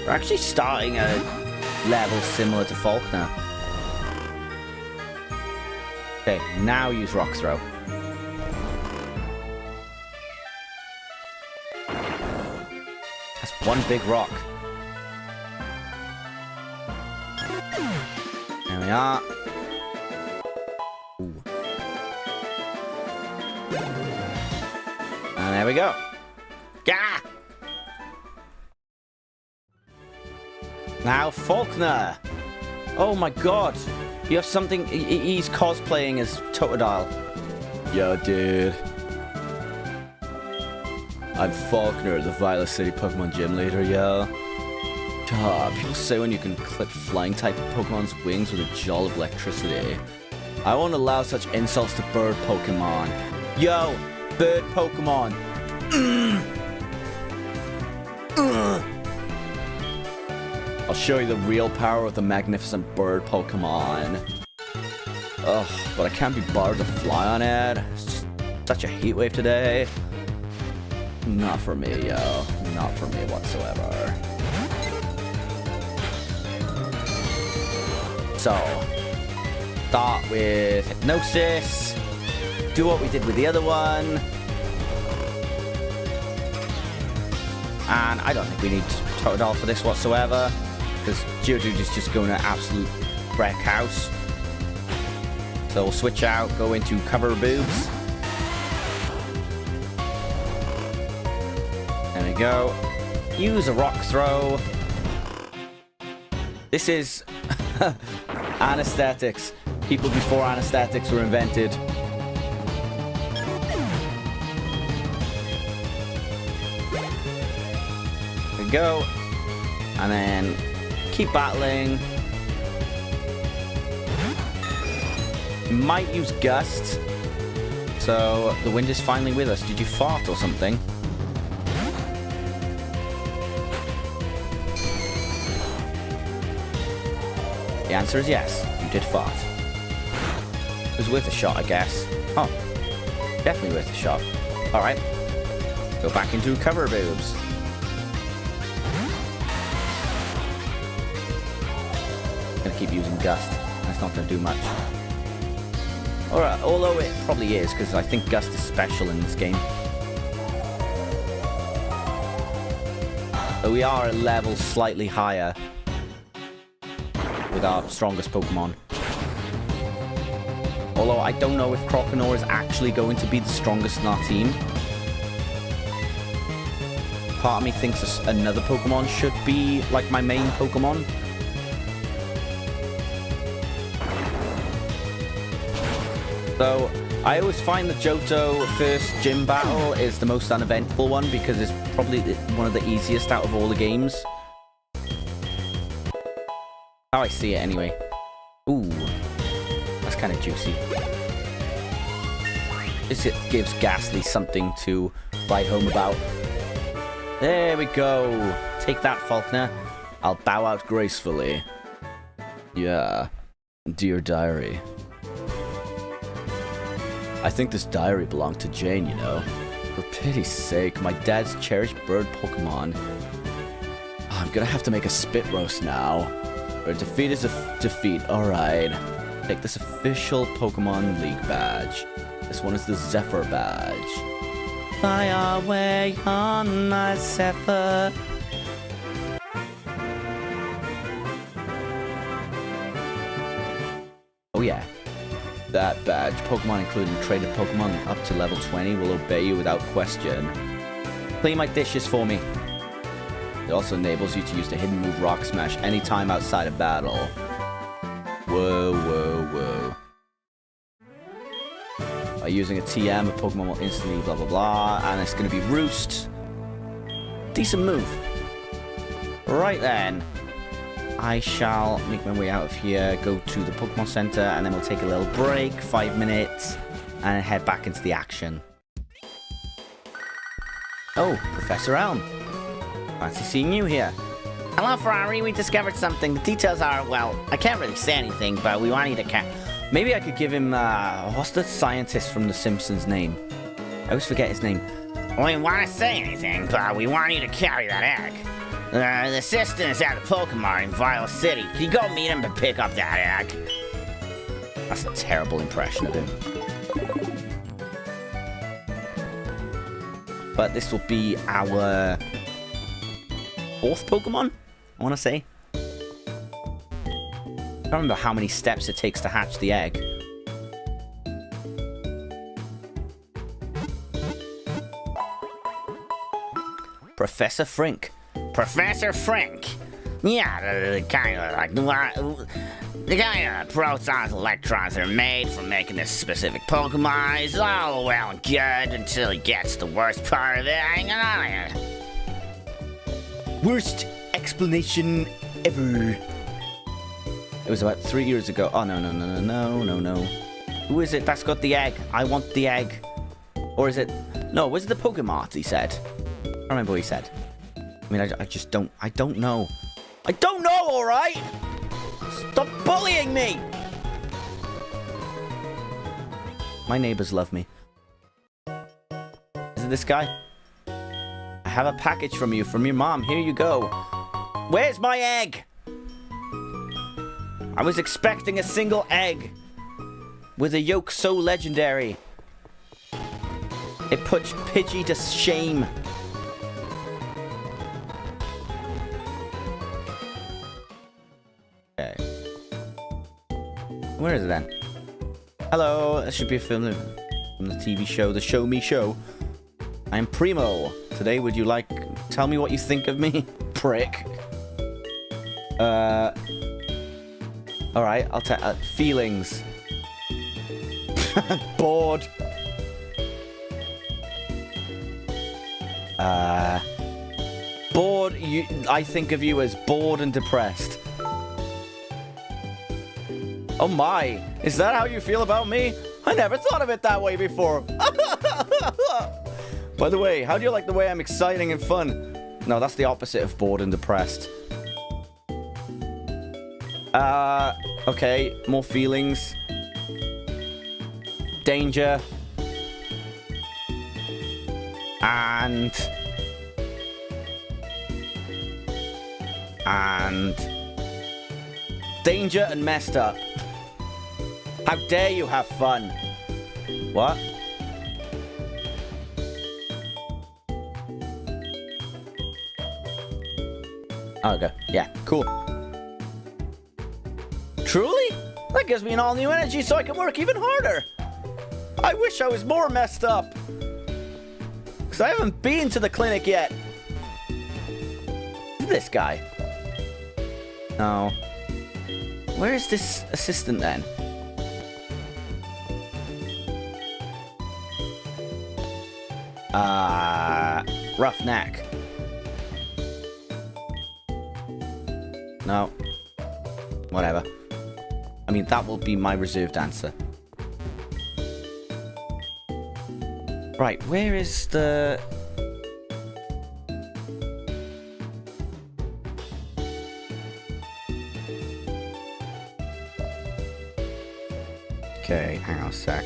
We're actually starting a level similar to Faulkner. Okay, now use Rock Throw. That's one big rock. There we are. Ooh. And there we go. Gah! Now Faulkner. Oh my god. You have something... He's cosplaying as Totodile. Yo, dude. I'm Faulkner, the Violet City Pokemon Gym Leader, yo. People say when you can clip flying type Pokemon's wings with a jolt of electricity. I won't allow such insults to bird Pokemon. Yo, bird Pokemon. I'll show you the real power of the magnificent bird Pokemon. Ugh, but I can't be bothered to fly on it. It's just such a heat wave today. Not for me, yo. not for me whatsoever. So, start with Hypnosis. Do what we did with the other one. And I don't think we need Totodile for this whatsoever, because Geodude is just going to absolute wreck house. So we'll switch out, go into Cover Boobs. There we go. Use a Rock Throw. This is anesthetics. People before anesthetics were invented. There we go. And then keep battling. We might use Gust. So the wind is finally with us. Did you fart or something? The answer is yes. You did fart. It was worth a shot, I guess. Oh, definitely worth a shot. Alright. Go back into Cover Boobs. Gonna keep using Gust. That's not gonna do much. Alright, although it probably is, because I think Gust is special in this game. But we are a level slightly higher with our strongest Pokemon. Although I don't know if Croconaw is actually going to be the strongest in our team. Part of me thinks another Pokemon should be like my main Pokemon. So I always find the Johto first gym battle is the most uneventful one because it's probably one of the easiest out of all the games. How I see it anyway. Ooh, that's kind of juicy. This gives Ghastly something to write home about. There we go. Take that, Falkner. I'll bow out gracefully. Yeah, dear diary. I think this diary belonged to Jane, you know. For pity's sake, my dad's cherished bird Pokemon. I'm gonna have to make a spit roast now. A defeat is a defeat, alright. Take this official Pokemon League badge. This one is the Zephyr badge. Fly away on my Zephyr. Oh yeah. That badge, Pokemon including traded Pokemon up to level 20 will obey you without question. Clean my dishes for me. It also enables you to use the hidden move Rock Smash anytime outside of battle. Whoa, whoa, whoa. By using a TM, a Pokemon will instantly blah blah blah, and it's going to be Roost. Decent move. Right then. I shall make my way out of here, go to the Pokemon Center, and then we'll take a little break, 5 minutes, and head back into the action. Oh, Professor Elm. Fancy seeing you here. Hello, Ferrari. We discovered something. The details are, well, I can't really say anything, but we want you to Maybe I could give him, what's the scientist from The Simpsons name? I always forget his name. We want to say anything, but we want you to carry that egg. The assistant is at the Pokemon in Violet City. Can you go meet him and pick up that egg? That's a terrible impression of him. But this will be our 4th Pokemon, I want to say. I don't remember how many steps it takes to hatch the egg. Professor Frink. Professor Frink. Yeah, the kind of like the kind of protons, electrons are made for making this specific Pokemon. It's all well and good until he gets the worst part of it. Hang on. Worst explanation ever. It was about 3 years ago. Oh, no. Who is it that's got the egg? I want the egg. Or is it... No, was it the Pokemart, he said? I don't remember what he said. I mean, I just don't... I don't know. I don't know, alright? Stop bullying me! My neighbors love me. Is it this guy? I I have a package from you, from your mom. Here you go. Where's my egg? I was expecting a single egg with a yolk so legendary. It puts Pidgey to shame. Okay. Where is it then? Hello, this should be a film from the TV show, the Show Me Show. I'm Primo. Today, would you like... Tell me what you think of me? Prick. Alright, I'll tell... feelings. Bored. Bored, I think of you as bored and depressed. Oh my, is that how you feel about me? I never thought of it that way before. By the way, how do you like the way I'm exciting and fun? No, that's the opposite of bored and depressed. Okay, more feelings. Danger. And danger and messed up. How dare you have fun? What? Okay, yeah, cool. Truly? That gives me an all new energy so I can work even harder. I wish I was more messed up. Because I haven't been to the clinic yet. This guy. No. Where is this assistant then? Roughneck. No. Whatever. I mean, that will be my reserved answer. Right, where is the... Okay, hang on a sec.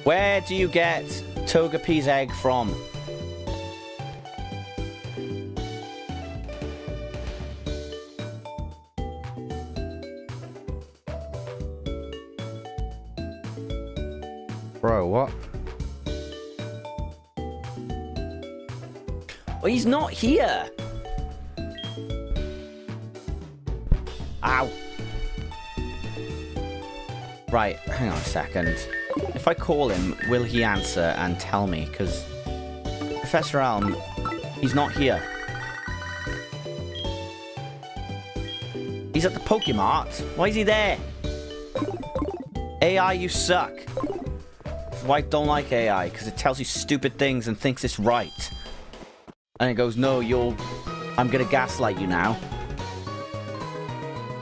Where do you get Togepi's egg from? Bro, what? Well, he's not here. Ow. Right, hang on a second. If I call him, will he answer and tell me? Because Professor Elm, he's not here. He's at the Pokemart. Why is he there? AI, you suck. That's why I don't like AI, because it tells you stupid things and thinks it's right. And it goes, no, I'm gonna gaslight you now.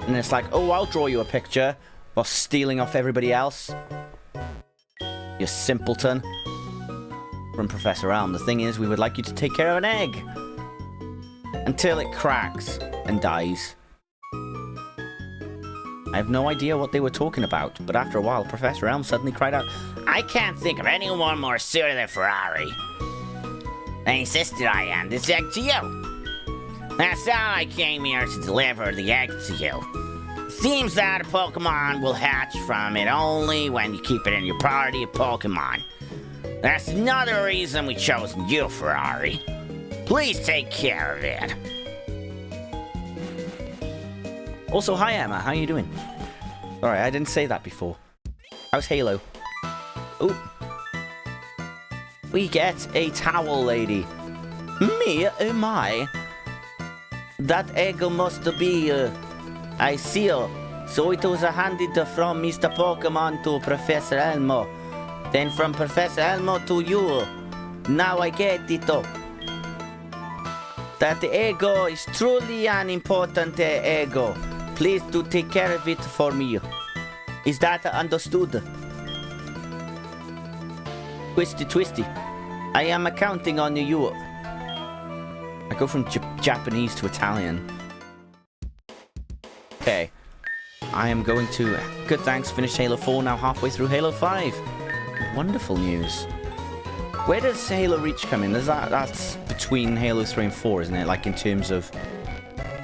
And it's like, oh, I'll draw you a picture while stealing off everybody else. You simpleton. From Professor Elm, the thing is, we would like you to take care of an egg. Until it cracks and dies. I have no idea what they were talking about, but after a while, Professor Elm suddenly cried out, I can't think of anyone more suited than Ferrari. I insisted I hand this egg to you. That's how I came here to deliver the egg to you. Seems that a Pokemon will hatch from it only when you keep it in your party of Pokemon. That's another reason we chose you, Ferrari. Please take care of it. Also, hi Emma, how you doing? Sorry, I didn't say that before. How's Halo? Ooh. We get a towel lady. Me? Oh my. That egg must be, I see. So it was handed from Mr. Pokemon to Professor Elmo. Then from Professor Elmo to you. Now I get it. That ego is truly an important ego. Please do take care of it for me. Is that understood? Twisty, twisty. I am counting on you. I go from Japanese to Italian. Okay. I am going to... Good, thanks. Finished Halo 4, now halfway through Halo 5. Wonderful news. Where does Halo Reach come in? That's between Halo 3 and 4, isn't it? Like in terms of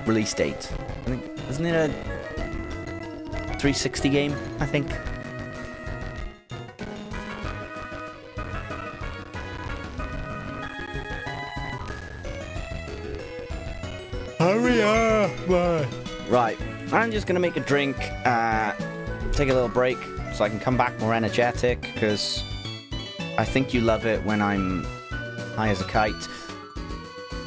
release date. I think, isn't it a 360 game, I think? Hurry up, man. Right, I'm just gonna make a drink, take a little break so I can come back more energetic, because I think you love it when I'm high as a kite.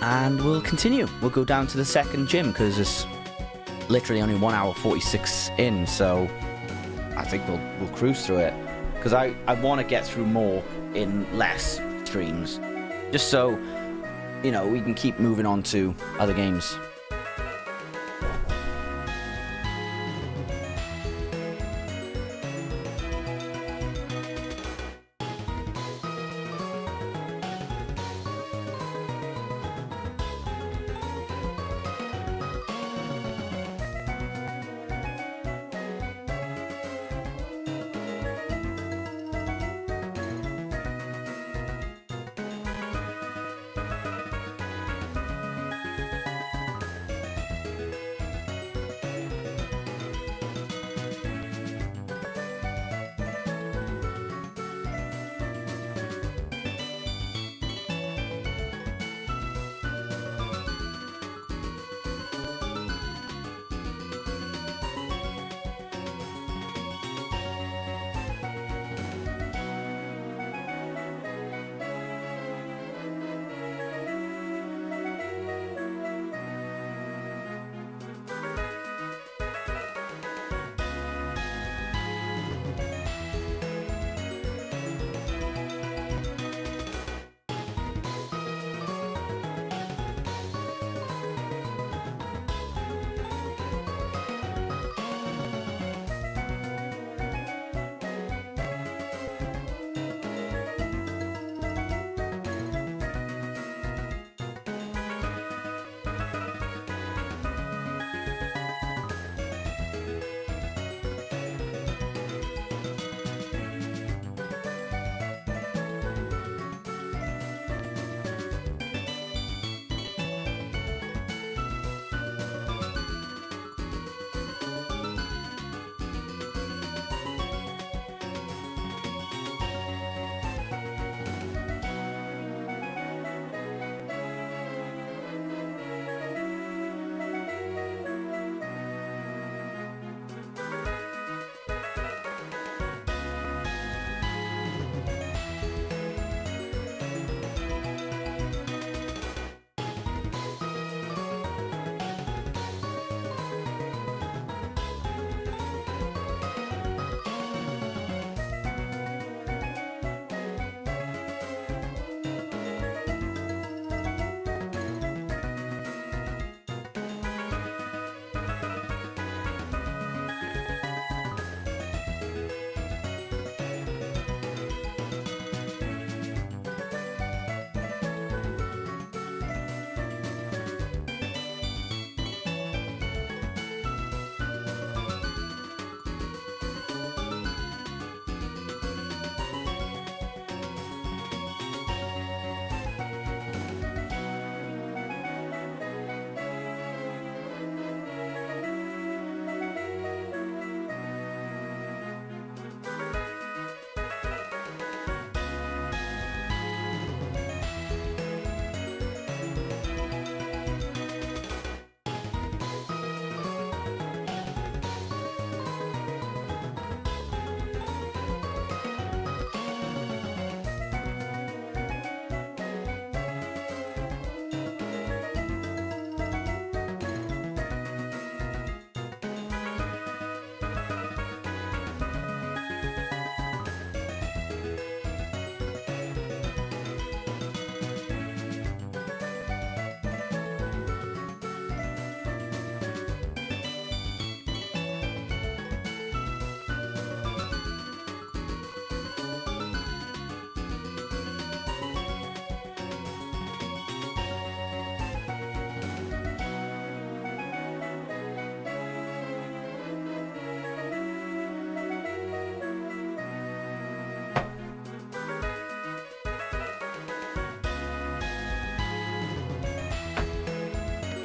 And we'll continue. We'll go down to the second gym, because it's literally only 1 hour 46 in, so I think we'll cruise through it. Because I want to get through more in less streams, just so, you know, we can keep moving on to other games.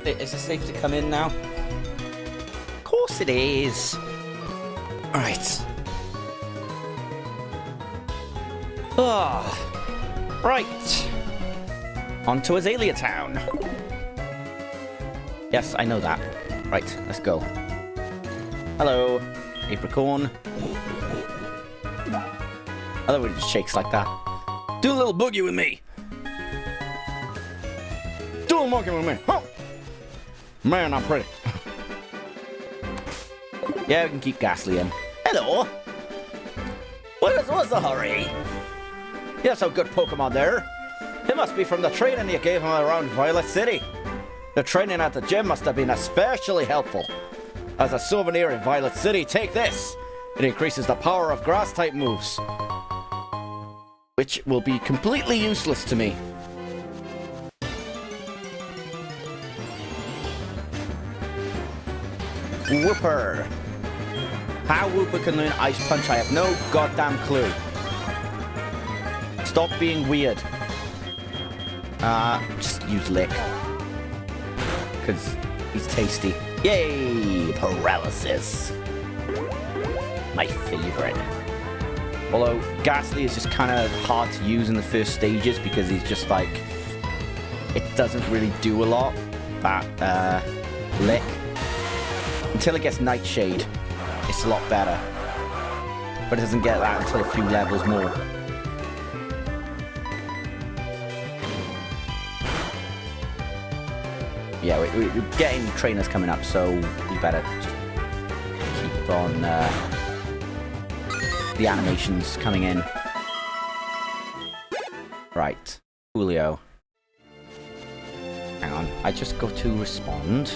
Is it safe to come in now? Of course it is. Alright. Right. On to Azalea Town. Yes, I know that. Right, let's go. Hello, Apricorn. I love when it just shakes like that. Do a little boogie with me. Do a monkey with me. Oh. Man, I'm pretty. Yeah, we can keep Ghastly in. Hello. What's the hurry? You have some good Pokemon there. It must be from the training you gave him around Violet City. The training at the gym must have been especially helpful. As a souvenir in Violet City, take this. It increases the power of grass-type moves, which will be completely useless to me. Whooper. How Whooper can learn Ice Punch, I have no goddamn clue. Stop being weird. Just use Lick. Because he's tasty. Yay! Paralysis. My favorite. Although, Ghastly is just kind of hard to use in the first stages because he's just like... It doesn't really do a lot. That, Lick. Until it gets Nightshade, it's a lot better. But it doesn't get that until a few levels more. Yeah, we're getting trainers coming up, so we better just keep on the animations coming in. Right, Julio. Hang on, I just go to respond.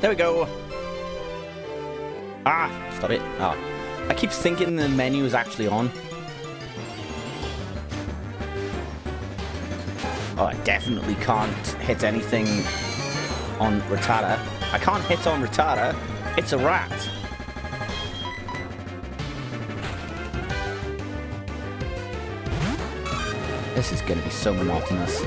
There we go. Ah, stop it. Ah. I keep thinking the menu is actually on. Oh, I definitely can't hit anything on Rattata. I can't hit on Rattata. It's a rat. This is gonna be so monotonous.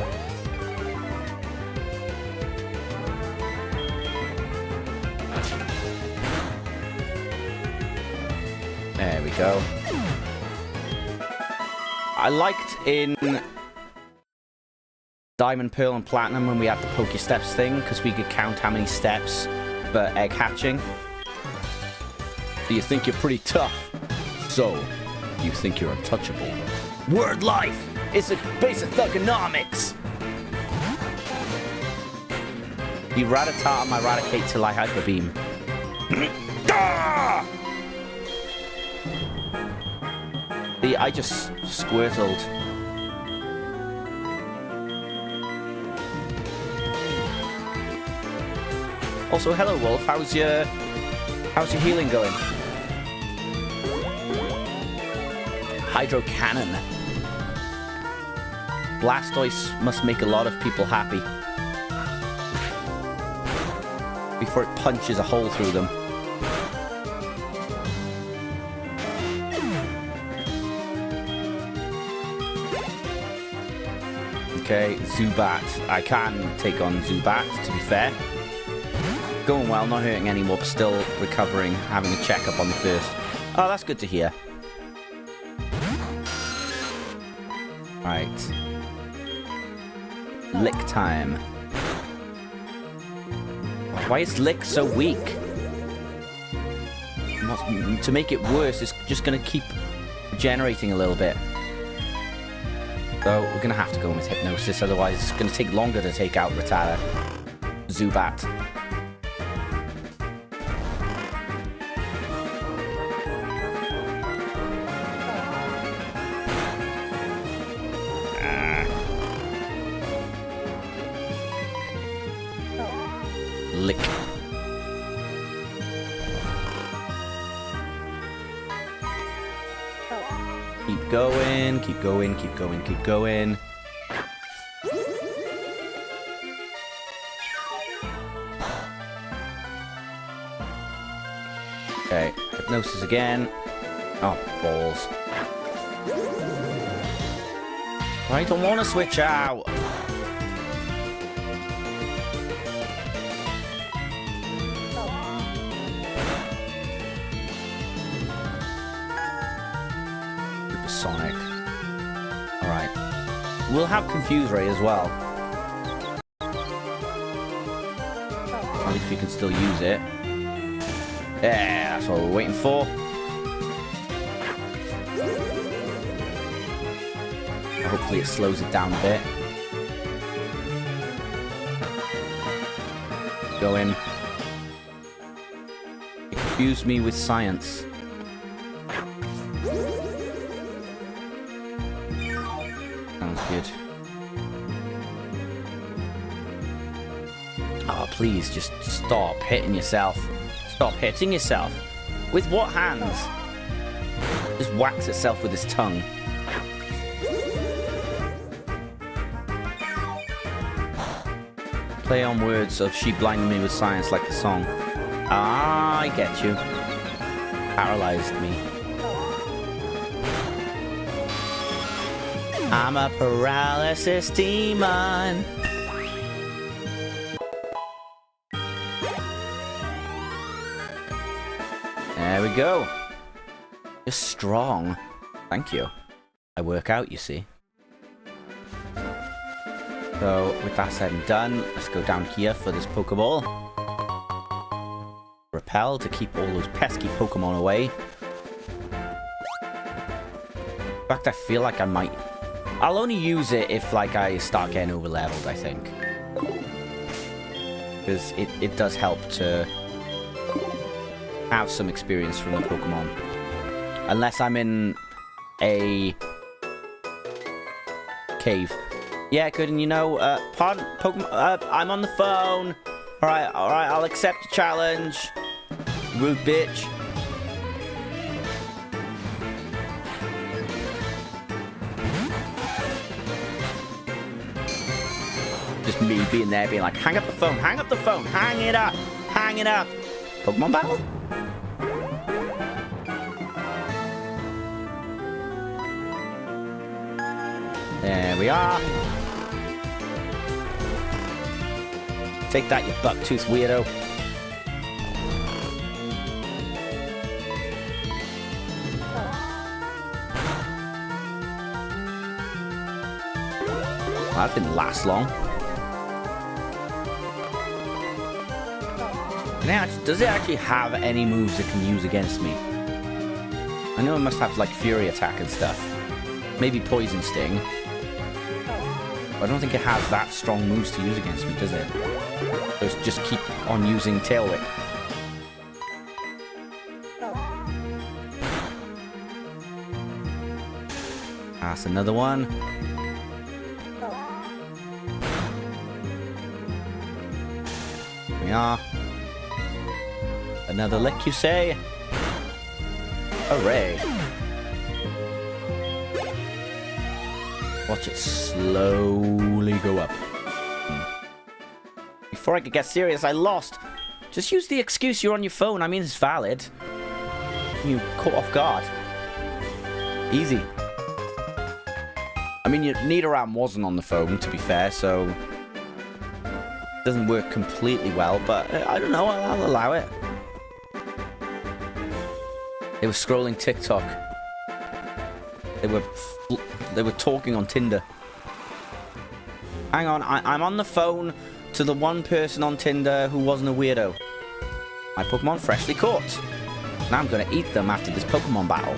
There we go. I liked in Diamond, Pearl, and Platinum when we had the Pokésteps thing, because we could count how many steps for egg hatching. Do you think you're pretty tough? So, you think you're untouchable? Word life! It's a basic thugonomics! You Rattata my Raticate till I Hyper Beam. See, I just squirtled. Also, hello Wolf, how's your healing going? Hydro Cannon. Blastoise must make a lot of people happy. before it punches a hole through them. Okay, Zubat. I can take on Zubat, to be fair. Going well, not hurting anymore, but still recovering, having a checkup on the first. Oh, that's good to hear. Right. Lick time. Why is Lick so weak? To make it worse, it's just going to keep regenerating a little bit. So we're going to have to go with Hypnosis, otherwise it's going to take longer to take out Rattata. Zubat. Lick. Keep going, keep going, keep going, keep going. Okay, Hypnosis again. Oh, balls. I don't want to switch out. Sonic. Alright. We'll have Confuse Ray as well. At least we can still use it. Yeah, that's what we're waiting for. Hopefully it slows it down a bit. Go in. It confused me with science. Good. Oh, please, just stop hitting yourself. Stop hitting yourself. With what hands? Just whacks itself with his tongue. Play on words of She Blinded Me with Science like the song. Ah, I get you. Paralyzed me. I'm a paralysis demon. There we go. You're strong. Thank you. I work out, you see. So, with that said and done, let's go down here for this Pokeball. Repel to keep all those pesky Pokemon away. In fact, I feel like I might... I'll only use it if, like, I start getting over-leveled, I think. Because it does help to have some experience from the Pokemon. Unless I'm in a cave. Yeah, good, and you know, pardon, Pokemon, I'm on the phone. Alright, I'll accept the challenge. Rude bitch. Just me being there, being like, hang up the phone, hang up the phone, hang it up, hang it up. Pokemon battle? There we are. Take that, you buck-toothed weirdo. Well, that didn't last long. Does it actually have any moves it can use against me? I know it must have, like, Fury Attack and stuff. Maybe Poison Sting. But I don't think it has that strong moves to use against me, does it? So it's just keep on using Tail Whip. That's another one. Here we are. Another lick, you say? Hooray. Watch it slowly go up. Before I could get serious, I lost Just use the excuse you're on your phone. I mean, it's valid. You caught off guard. Easy. I mean, your Nidoram wasn't on the phone, to be fair, so... It doesn't work completely well, but I don't know, I'll allow it. They were scrolling TikTok. They were talking on Tinder. Hang on, I'm on the phone to the one person on Tinder who wasn't a weirdo. My Pokemon freshly caught. Now I'm gonna eat them after this Pokemon battle.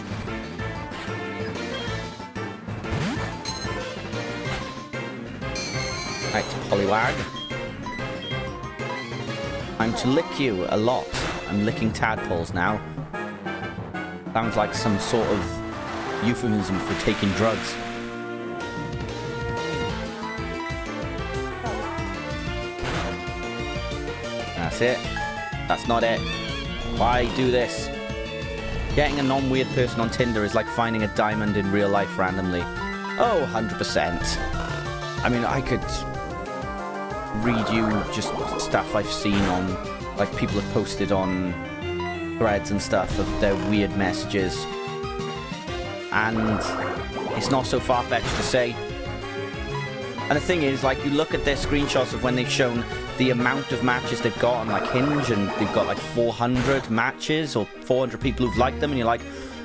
Right, Poliwag. I'm to lick you a lot. I'm licking tadpoles now. Sounds like some sort of euphemism for taking drugs. That's it. That's not it. Why do this? Getting a non-weird person on Tinder is like finding a diamond in real life randomly. Oh, 100%. I mean, I could read you just stuff I've seen on, like, people have posted on threads and stuff of their weird messages. And it's not so far-fetched to say. And the thing is, like, you look at their screenshots of when they've shown the amount of matches they've got on, like, Hinge, and they've got, like, 400 matches or 400 people who've liked them, and you're like,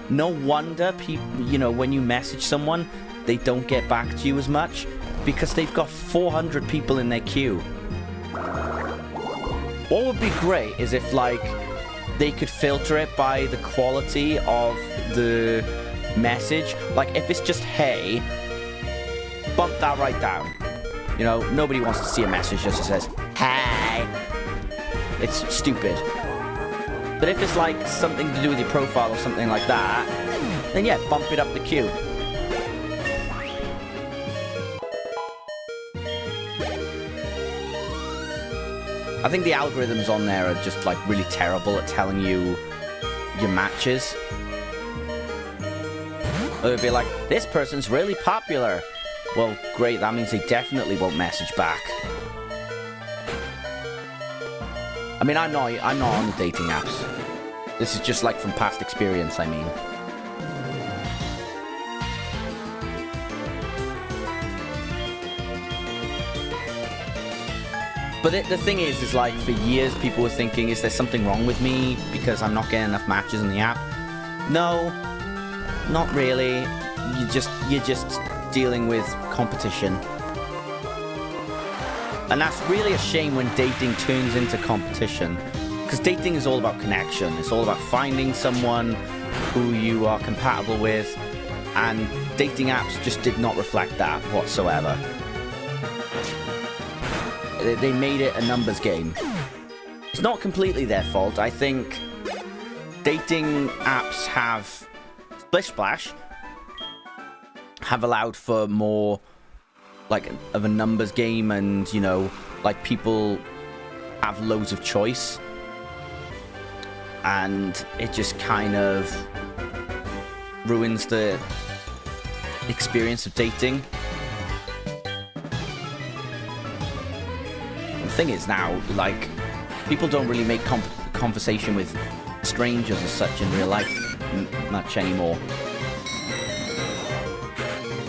no wonder people, you know, when you message someone, they don't get back to you as much, because they've got 400 people in their queue. What would be great is if, like, they could filter it by the quality of the message. Like, if it's just, hey, bump that right down. You know, nobody wants to see a message just that says, hey. It's stupid. But if it's, like, something to do with your profile or something like that, then yeah, bump it up the queue. I think the algorithms on there are just, like, really terrible at telling you your matches. It would be like, this person's really popular. Well, great, that means they definitely won't message back. I mean, I'm not on the dating apps. This is just, like, from past experience, I mean. But the thing is like, for years people were thinking, is there something wrong with me because I'm not getting enough matches in the app? No, not really. You're just dealing with competition. And that's really a shame when dating turns into competition. Because dating is all about connection. It's all about finding someone who you are compatible with. And dating apps just did not reflect that whatsoever. They made it a numbers game. It's not completely their fault. I think dating apps have Splish Splash have allowed for more like of a numbers game, and you know, like people have loads of choice, and it just kind of ruins the experience of dating. The thing is now, like, people don't really make conversation with strangers as such in real life much anymore.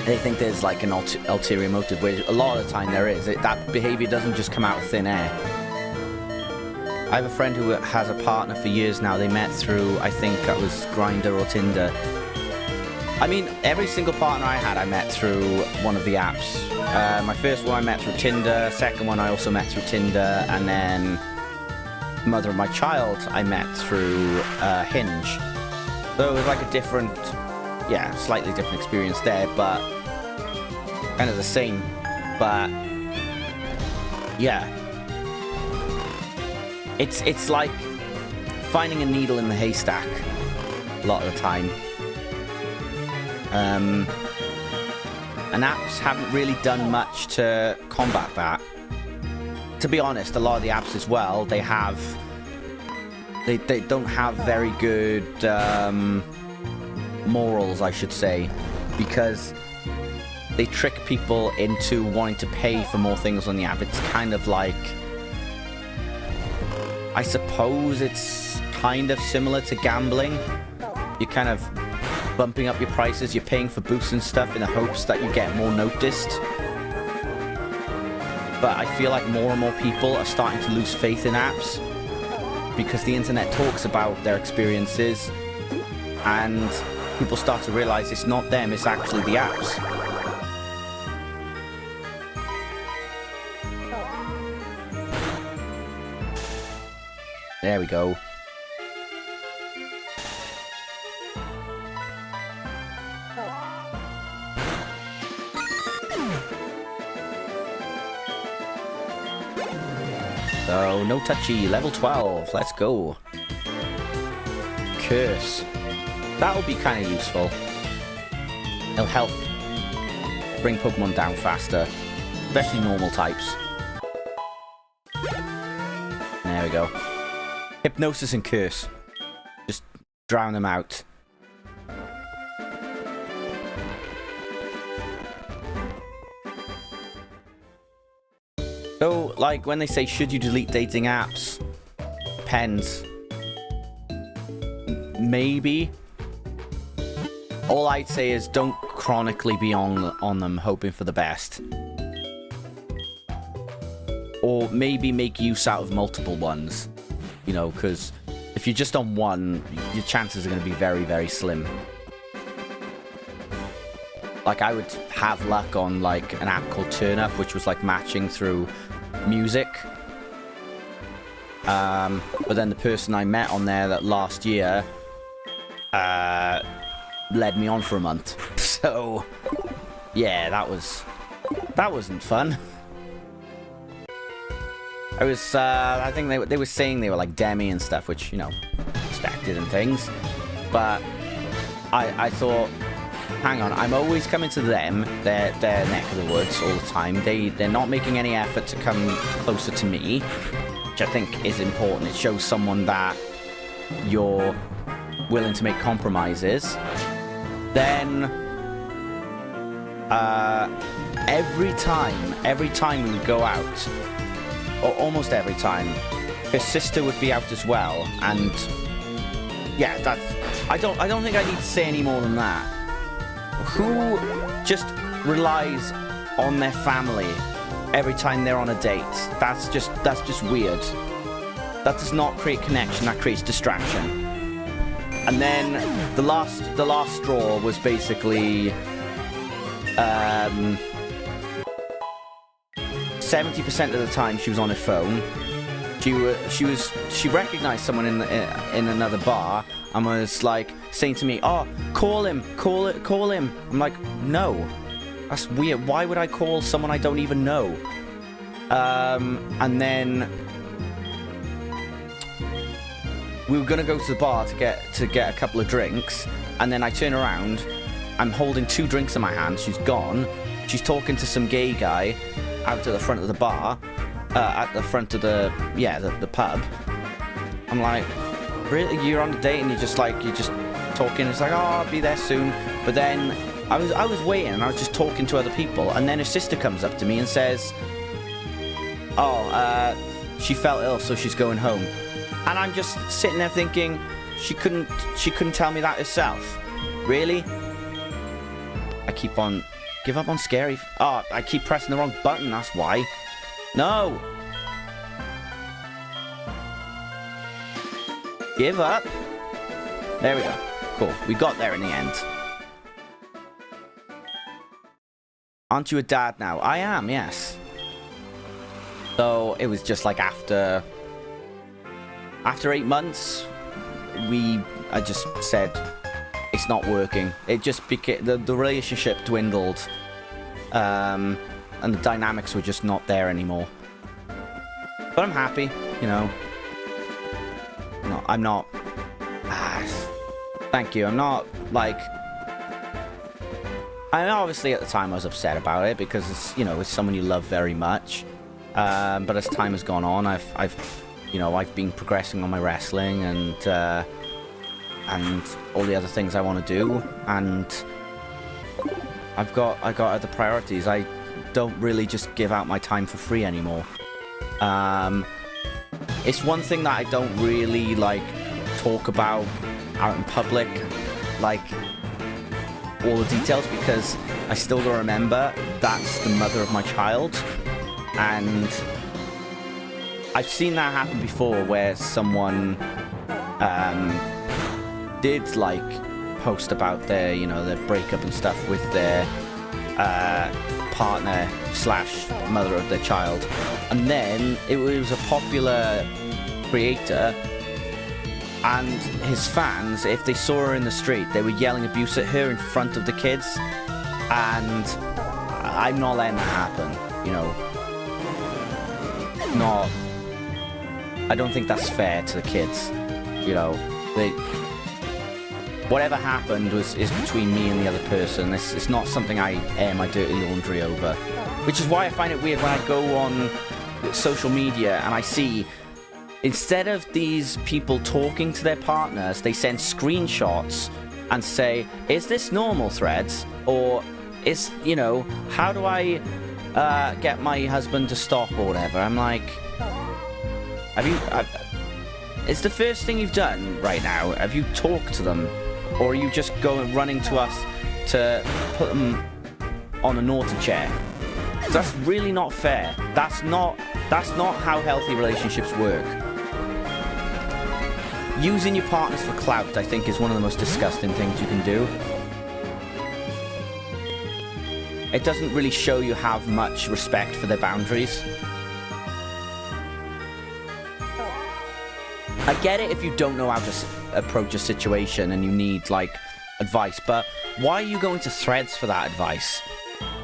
They think there's like an ulterior motive, which a lot of the time there is. That behavior doesn't just come out of thin air. I have a friend who has a partner for years now. They met through, I think that was Grindr or Tinder. I mean, every single partner I had, I met through one of the apps. My first one I met through Tinder, second one I also met through Tinder, and then the mother of my child I met through Hinge. So it was like a different, yeah, slightly different experience there, but kind of the same. But yeah, it's like finding a needle in the haystack a lot of the time. And apps haven't really done much to combat that. To be honest, a lot of the apps as well, they don't have very good morals, I should say, because they trick people into wanting to pay for more things on the app. It's kind of like I suppose it's kind of similar to gambling. You're kind of bumping up your prices, you're paying for boosts and stuff in the hopes that you get more noticed. But I feel like more and more people are starting to lose faith in apps because the internet talks about their experiences and people start to realize it's not them, it's actually the apps. There we go. So, no touchy, level 12, let's go. Curse. That'll be kind of useful. It'll help bring Pokemon down faster, especially normal types. There we go. Hypnosis and Curse. Just drown them out. So, like, when they say, should you delete dating apps? Depends. Maybe. All I'd say is don't chronically be on them hoping for the best. Or maybe make use out of multiple ones. You know, because if you're just on one, your chances are going to be very, very slim. Like, I would have luck on, like, an app called TurnUp, which was, like, matching through music. But then the person I met on there that last year led me on for a month. So, yeah, that wasn't fun. I think they were saying they were like demi and stuff, which, you know, expected and things. But I thought, hang on, I'm always coming to them, their neck of the woods all the time. They're not making any effort to come closer to me, which I think is important. It shows someone that you're willing to make compromises. Then every time we would go out, or almost every time, her sister would be out as well, and yeah, I don't think I need to say any more than that. Who just relies on their family every time they're on a date? That's just weird. That does not create connection, that creates distraction. And then the last straw was basically 70% of the time she was on her phone. She recognized someone in another bar and was like saying to me, "Oh, call him." I'm like, "No, that's weird. Why would I call someone I don't even know?" And then we were gonna go to the bar to get a couple of drinks, and then I turn around, I'm holding 2 drinks in my hand. She's gone. She's talking to some gay guy out at the front of the bar, at the front of the pub. I'm like, really? You're on a date and you're just talking. It's like, oh, I'll be there soon. But then I was waiting and I was just talking to other people, and then her sister comes up to me and says, "Oh, she felt ill, so she's going home." And I'm just sitting there thinking, she couldn't tell me that herself. Really? I keep on. Give up on scary. Oh, I keep pressing the wrong button, that's why. No! Give up. There we go. Cool. We got there in the end. Aren't you a dad now? I am, yes. So, it was just like after 8 months, I just said, it's not working. It just became, the relationship dwindled, and the dynamics were just not there anymore. But I'm happy, you know. No, I'm not. Thank you. I'm not like. I mean, obviously at the time I was upset about it because it's, you know, it's someone you love very much. But as time has gone on, I've been progressing on my wrestling and all the other things I want to do, and I got other priorities. I don't really just give out my time for free anymore. It's one thing that I don't really, like, talk about out in public, like, all the details, because I still don't remember that's the mother of my child. And I've seen that happen before, where someone did, like, post about their, you know, their breakup and stuff with their partner / mother of their child, and then it was a popular creator, and his fans, if they saw her in the street, they were yelling abuse at her in front of the kids, and I'm not letting that happen, you know. I don't think that's fair to the kids, you know. Whatever happened is between me and the other person. It's not something I air my dirty laundry over. Which is why I find it weird when I go on social media and I see, instead of these people talking to their partners, they send screenshots and say, is this normal, Threads? Or is, you know, how do I get my husband to stop or whatever? I'm like, it's the first thing you've done right now. Have you talked to them? Or are you just going running to us to put them on a naughty chair? That's really not fair. That's not how healthy relationships work. Using your partners for clout, I think, is one of the most disgusting things you can do. It doesn't really show you have much respect for their boundaries. I get it if you don't know how to approach a situation and you need, like, advice, but why are you going to Threads for that advice?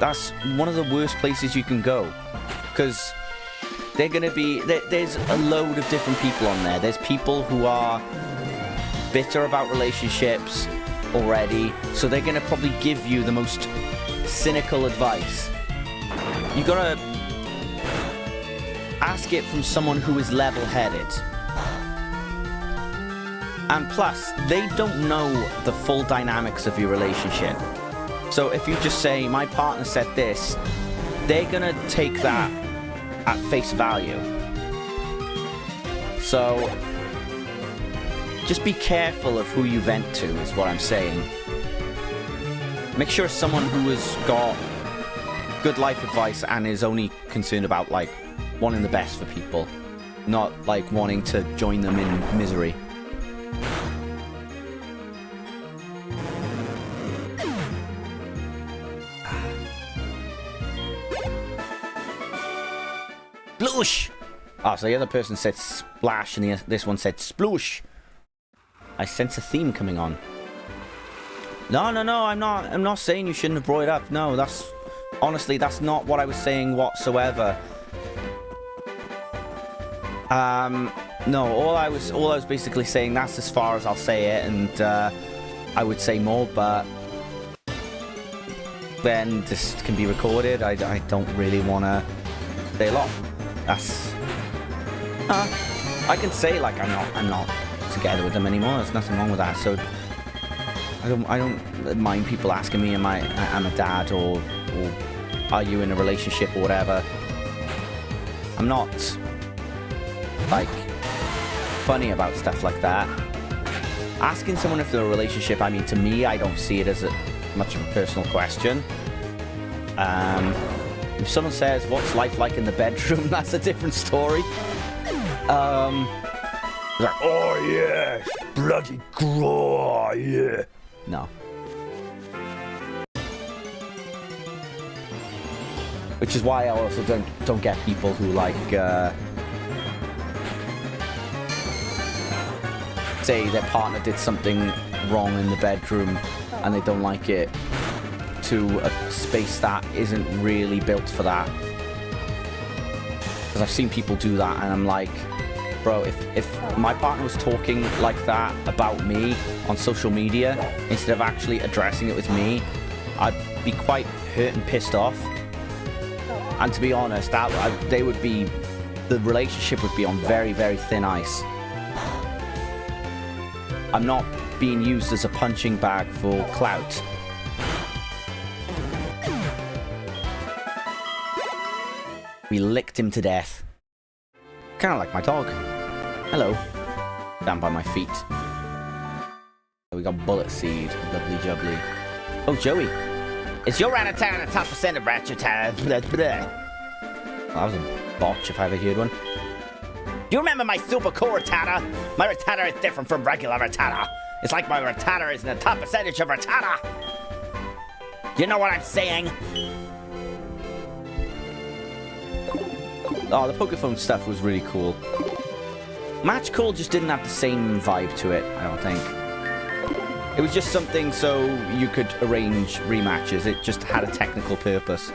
That's one of the worst places you can go, because they're going to be... There's a load of different people on there. There's people who are bitter about relationships already, so they're going to probably give you the most cynical advice. You got to ask it from someone who is level-headed. And plus, they don't know the full dynamics of your relationship. So if you just say, my partner said this, they're gonna take that at face value. So just be careful of who you vent to, is what I'm saying. Make sure it's someone who has got good life advice and is only concerned about, like, wanting the best for people, not, like, wanting to join them in misery. Sploosh! Oh, so the other person said splash and this one said sploosh. I sense a theme coming on. No, I'm not saying you shouldn't have brought it up. No, honestly, that's not what I was saying whatsoever. No, all I was basically saying, that's as far as I'll say it, and I would say more, but then this can be recorded. I don't really want to say a lot. I can say, like, I'm not together with them anymore. There's nothing wrong with that. So I don't mind people asking me, am I a dad, or are you in a relationship or whatever. I'm not, like, funny about stuff like that. Asking someone if they're in a relationship, I mean, to me, I don't see it as much of a personal question. If someone says, what's life like in the bedroom, that's a different story. Like, oh yeah, bloody grow, yeah. No. Which is why I also don't get people who, like, say their partner did something wrong in the bedroom and they don't like it, to a space that isn't really built for that. Because I've seen people do that, and I'm like, bro, if my partner was talking like that about me on social media, instead of actually addressing it with me, I'd be quite hurt and pissed off. And to be honest, the relationship would be on very, very thin ice. I'm not being used as a punching bag for clout. We licked him to death. Kind of like my dog. Hello. Down by my feet. We got Bullet Seed. Lovely jubbly. Oh, Joey. Is your Rattata the top percent of Rattata? Blah, blah. Well, that was a botch if I ever heard one. Do you remember my super cool Rattata? My Rattata is different from regular Rattata. It's like my Rattata is in the top percentage of Rattata. You know what I'm saying? Oh, the Pokephone stuff was really cool. Match Call just didn't have the same vibe to it, I don't think. It was just something so you could arrange rematches. It just had a technical purpose.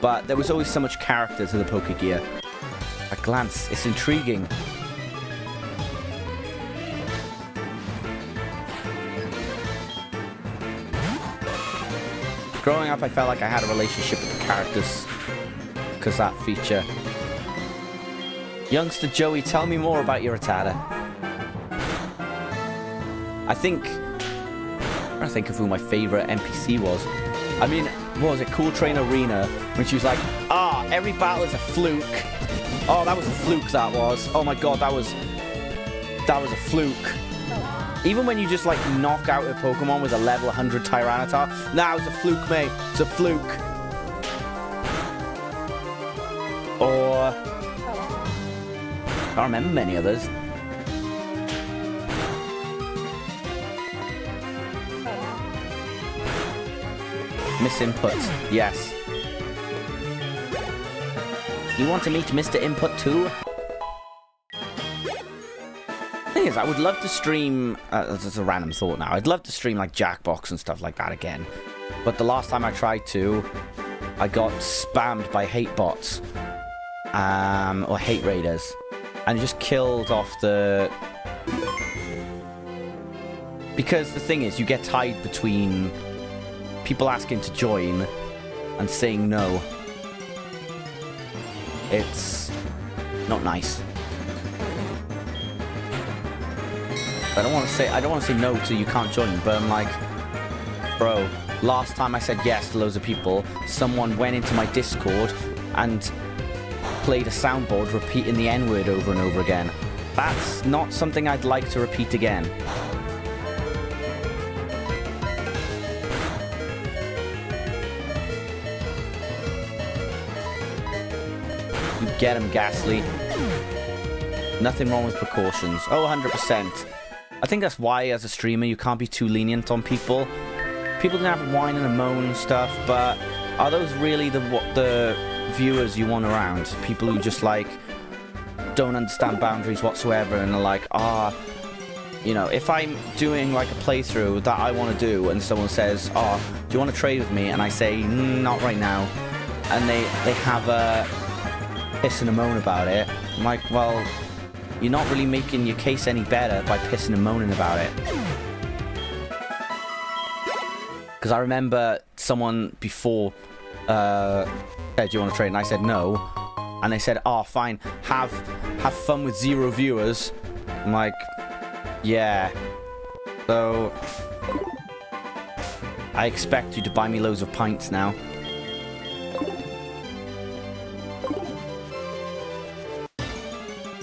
But there was always so much character to the Pokegear. At a glance, it's intriguing. Growing up, I felt like I had a relationship with the characters because that feature. Youngster Joey, tell me more about your Rattata. I think of who my favorite NPC was. I mean, what was it? Cool Train Arena, when she was like, every battle is a fluke. Oh, that was a fluke, that was. Oh my god, that was a fluke. Even when you just like knock out a Pokemon with a level 100 Tyranitar, nah, it was a fluke, mate. It's a fluke. Or I can't remember many others. Misinput, yes. You want to meet Mr. Input too? Thing is, I would love to stream. This is a random thought now. I'd love to stream like Jackbox and stuff like that again. But the last time I tried to, I got spammed by hate bots. Or hate raiders. And just killed off the... Because the thing is, you get tied between people asking to join and saying no. It's not nice. I don't want to say no to you can't join, but I'm like, bro, last time I said yes to loads of people, someone went into my Discord and played a soundboard repeating the N-word over and over again. That's not something I'd like to repeat again. You get him, Ghastly. Nothing wrong with precautions. Oh, 100%. I think that's why, as a streamer, you can't be too lenient on people. People can have whine and moan and stuff, but are those really the viewers you want around? People who just, like, don't understand boundaries whatsoever and are like, you know, if I'm doing, like, a playthrough that I want to do and someone says, do you want to trade with me? And I say, not right now. And they have a piss and a moan about it. I'm like, well, you're not really making your case any better by pissing and moaning about it. Because I remember someone before said, do you want to trade? And I said no. And they said, fine, have fun with 0 viewers. I'm like, yeah. So I expect you to buy me loads of pints now.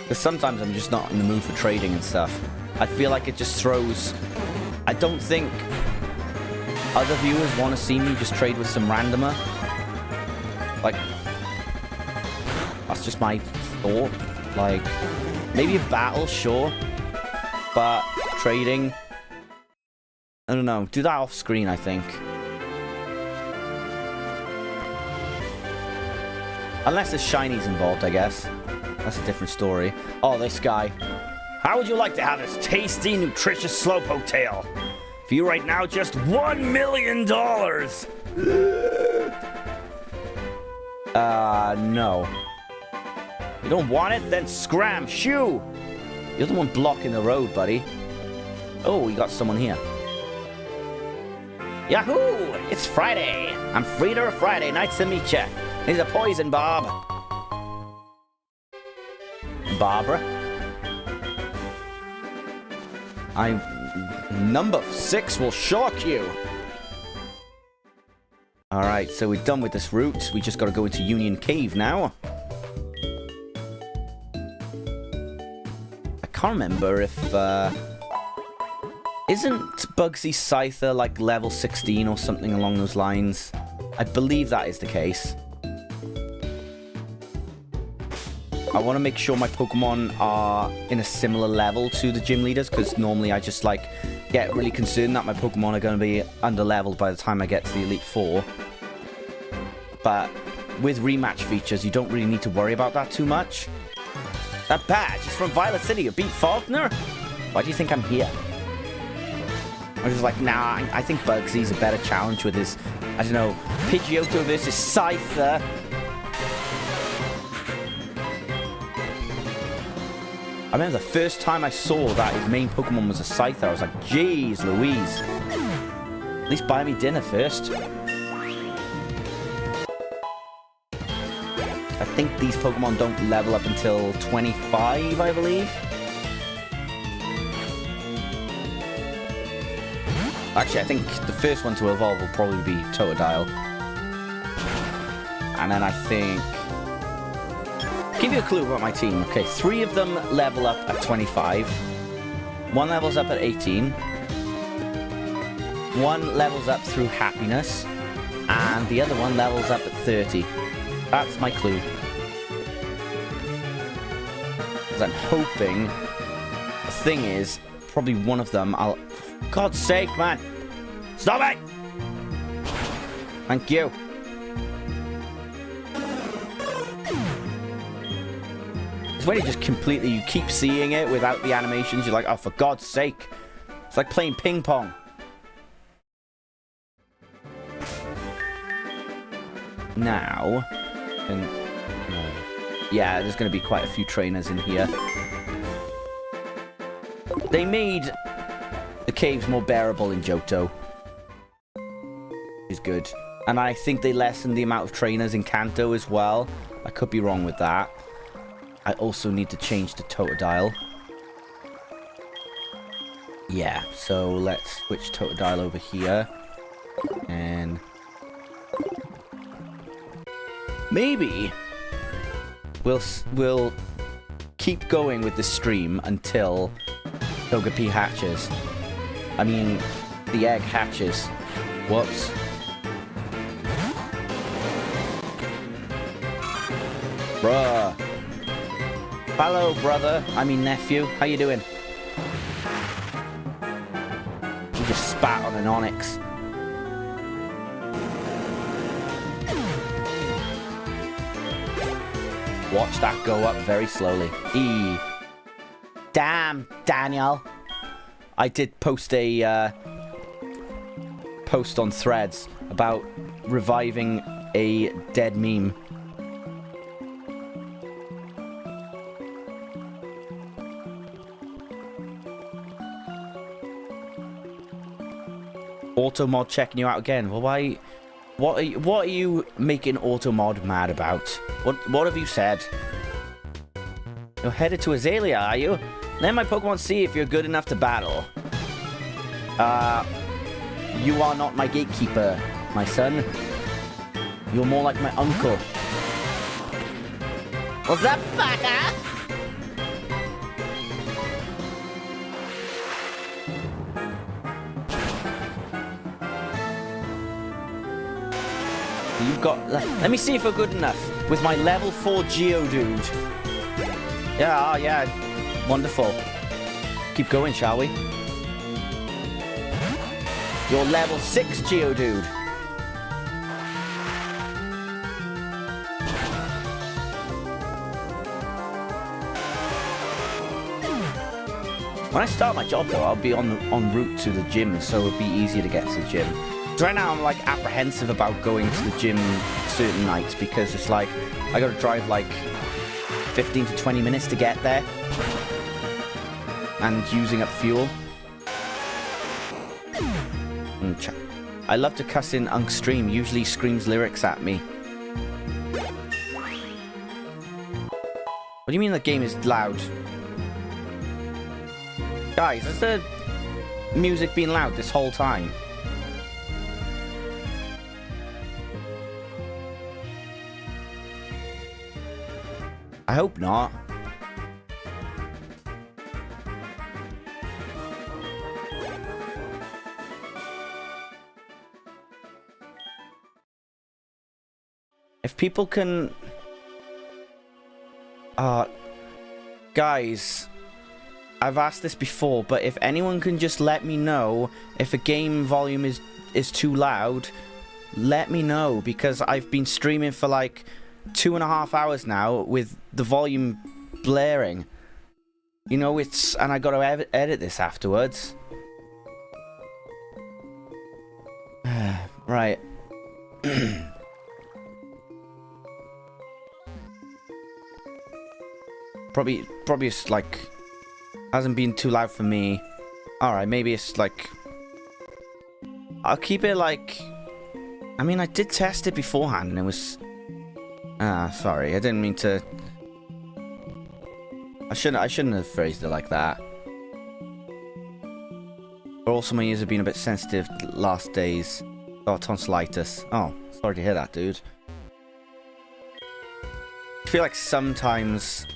Because sometimes I'm just not in the mood for trading and stuff. I feel like it just throws... I don't think other viewers want to see me just trade with some randomer. Like, that's just my thought. Like, maybe a battle, sure. But trading... I don't know. Do that off screen, I think. Unless there's shinies involved, I guess. That's a different story. Oh, this guy. How would you like to have this tasty, nutritious Slowpoke tail? For you right now, just $1 million! No. You don't want it? Then scram, shoo! You're the one blocking the road, buddy. Oh, we got someone here. Yahoo! It's Friday! I'm free to a Friday. Nice to meet ya. He's a poison, Bob. Barbara. Number 6 will shock you. Alright, so we're done with this route. We just gotta go into Union Cave now. I can't remember if, isn't Bugsy Scyther like level 16 or something along those lines? I believe that is the case. I want to make sure my Pokemon are in a similar level to the gym leaders, because normally I just like get really concerned that my Pokemon are going to be under-leveled by the time I get to the Elite Four. But with rematch features, you don't really need to worry about that too much. That badge is from Violet City. You beat Faulkner? Why do you think I'm here? I was just like, nah, I think Bugsy's a better challenge with his, I don't know, Pidgeotto versus Scyther. I remember the first time I saw that his main Pokemon was a Scyther, I was like, jeez Louise. At least buy me dinner first. I think these Pokemon don't level up until 25, I believe. Actually, I think the first one to evolve will probably be Totodile. And then I think... Give you a clue about my team. Okay, 3 of them level up at 25. 1 levels up at 18. 1 levels up through happiness. And the other one levels up at 30. That's my clue. Because I'm hoping... The thing is, probably one of them I'll... God's sake, man! Stop it! Thank you. It's when you just completely... You keep seeing it without the animations. You're like, oh, for God's sake. It's like playing ping pong. Now... yeah, there's going to be quite a few trainers in here. They made the caves more bearable in Johto. Which is good. And I think they lessened the amount of trainers in Kanto as well. I could be wrong with that. I also need to change the Totodile. Yeah, so let's switch Totodile over here. And... maybe we'll keep going with the stream until Togepi hatches. I mean, the egg hatches. Whoops. Bruh. Hello, brother. I mean, nephew. How you doing? You just spat on an Onyx. Watch that go up very slowly. Damn, Daniel. I did post a post on Threads about reviving a dead meme. Automod checking you out again. Well, why? What are you making Automod mad about? What have you said? You're headed to Azalea, are you? Let my Pokemon see if you're good enough to battle. You are not my gatekeeper, my son. You're more like my uncle. What's up, fucker? You've got... Let me see if we're good enough with my level 4 Geodude. Yeah, yeah. Wonderful. Keep going, shall we? Your level 6 Geodude. When I start my job, though, I'll be en route to the gym, so it'll be easier to get to the gym. So right now, I'm, like, apprehensive about going to the gym certain nights, because it's like, I gotta drive, like, 15 to 20 minutes to get there. And using up fuel. I love to cuss in Unkstream, usually screams lyrics at me. What do you mean the game is loud? Guys, has the music been loud this whole time? I hope not. If people can... guys, I've asked this before, but if anyone can just let me know if a game volume is too loud, let me know, because I've been streaming for like 2.5 hours now with the volume blaring. You know, and I gotta edit this afterwards. Right. Probably it's like hasn't been too loud for me. Alright, maybe it's like I'll keep it like, I mean, I did test it beforehand and it was sorry, I didn't mean to. I shouldn't have phrased it like that. But also my ears have been a bit sensitive the last days. Got tonsillitis. Oh, sorry to hear that, dude. I feel like sometimes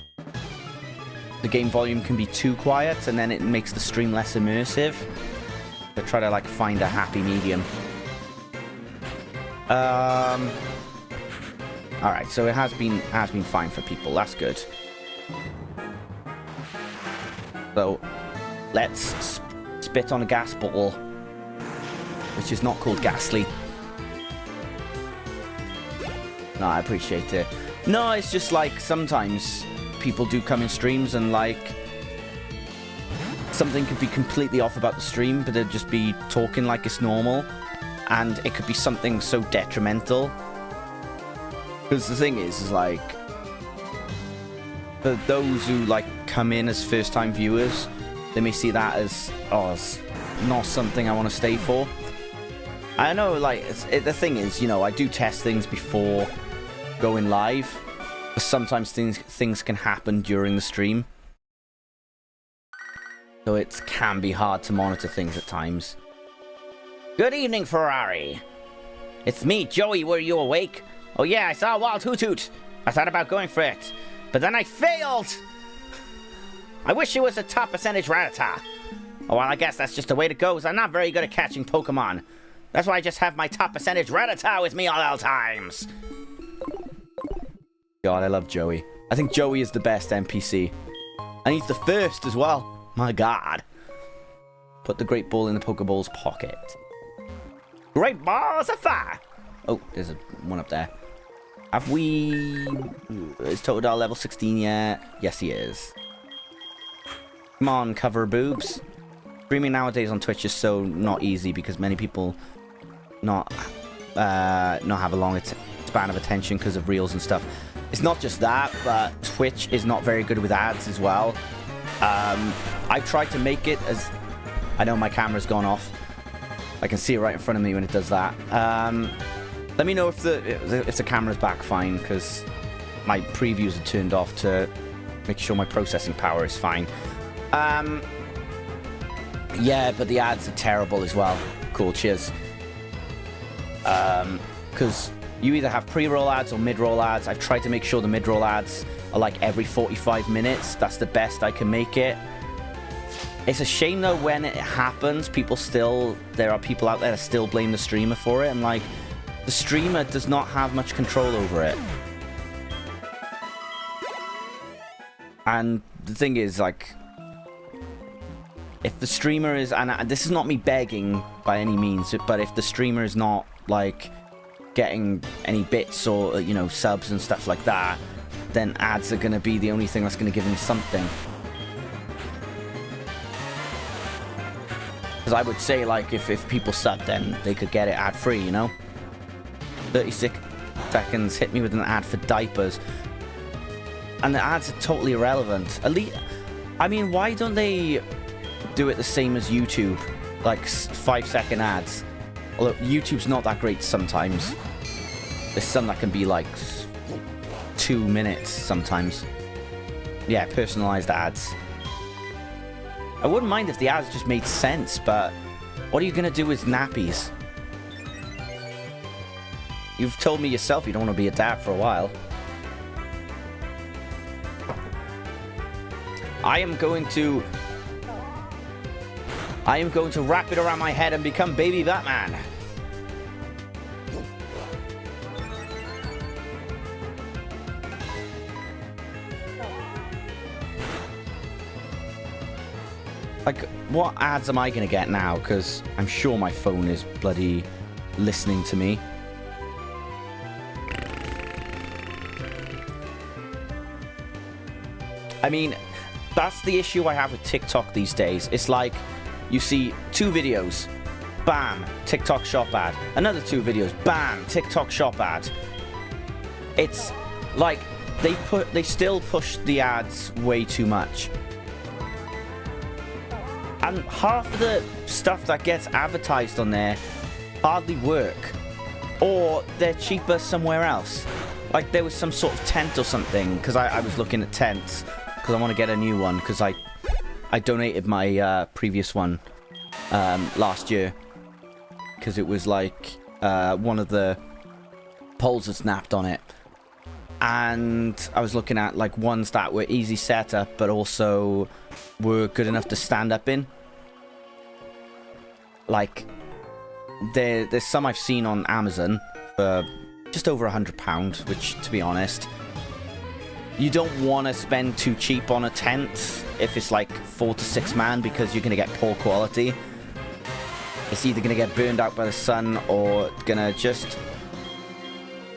the game volume can be too quiet and then it makes the stream less immersive. So try to like find a happy medium. Alright, so it has been fine for people. That's good. So let's spit on a gas bottle, which is not called ghastly. No, I appreciate it. No, it's just like sometimes people do come in streams and like something could be completely off about the stream, but they'd just be talking like it's normal, and it could be something so detrimental. Because the thing is like, for those who like come in as first-time viewers, they may see that as, oh, it's not something I want to stay for. I know, like, the thing is, you know, I do test things before going live. But sometimes things can happen during the stream. So it can be hard to monitor things at times. Good evening, Ferrari. It's me, Joey. Were you awake? Oh yeah, I saw a wild hoot-hoot. I thought about going for it, but then I failed. I wish it was a top percentage Rattata. Oh, well, I guess that's just the way it goes. I'm not very good at catching Pokemon. That's why I just have my top percentage Rattata with me all times. God, I love Joey. I think Joey is the best NPC. And he's the first as well. My God. Put the Great Ball in the Pokeball's pocket. Great Balls of Fire! Oh, there's one up there. Have we... Is Totodile level 16 yet? Yes, he is. Come on, cover boobs. Streaming nowadays on Twitch is so not easy because many people not have a long span of attention because of reels and stuff. It's not just that, but Twitch is not very good with ads as well. I've tried to make it as... I know my camera's gone off. I can see it right in front of me when it does that. Let me know if the camera's back fine, because my previews are turned off to make sure my processing power is fine. Yeah, but the ads are terrible as well. Cool, cheers. Because you either have pre-roll ads or mid-roll ads. I've tried to make sure the mid-roll ads are like every 45 minutes. That's the best I can make it. It's a shame though when it happens, there are people out there that still blame the streamer for it. I'm like, the streamer does not have much control over it. And the thing is, like, if the streamer is, and this is not me begging by any means, but if the streamer is not, like, getting any bits or, you know, subs and stuff like that, then ads are going to be the only thing that's going to give them something. Because I would say, like, if people sub, then they could get it ad-free, you know? 36 seconds, hit me with an ad for diapers. And the ads are totally irrelevant. At least, I mean, why don't they do it the same as YouTube? Like, 5-second ads. Although, YouTube's not that great sometimes. There's some that can be, like, 2 minutes sometimes. Yeah, personalized ads. I wouldn't mind if the ads just made sense, but what are you going to do with nappies? You've told me yourself you don't want to be a dad for a while. I am going to wrap it around my head and become baby Batman. Like, what ads am I going to get now? Because I'm sure my phone is bloody listening to me. I mean, that's the issue I have with TikTok these days. It's like, you see 2 videos, bam, TikTok shop ad. Another 2 videos, bam, TikTok shop ad. It's like, they still push the ads way too much. And half of the stuff that gets advertised on there hardly work. Or they're cheaper somewhere else. Like there was some sort of tent or something, because I was looking at tents, because I want to get a new one, because I donated my previous one last year. Because it was like one of the poles had snapped on it. And I was looking at like ones that were easy setup, but also were good enough to stand up in. Like, there's some I've seen on Amazon for just over £100, which, to be honest, you don't want to spend too cheap on a tent if it's like 4 to 6 man, because you're going to get poor quality. It's either going to get burned out by the sun or going to just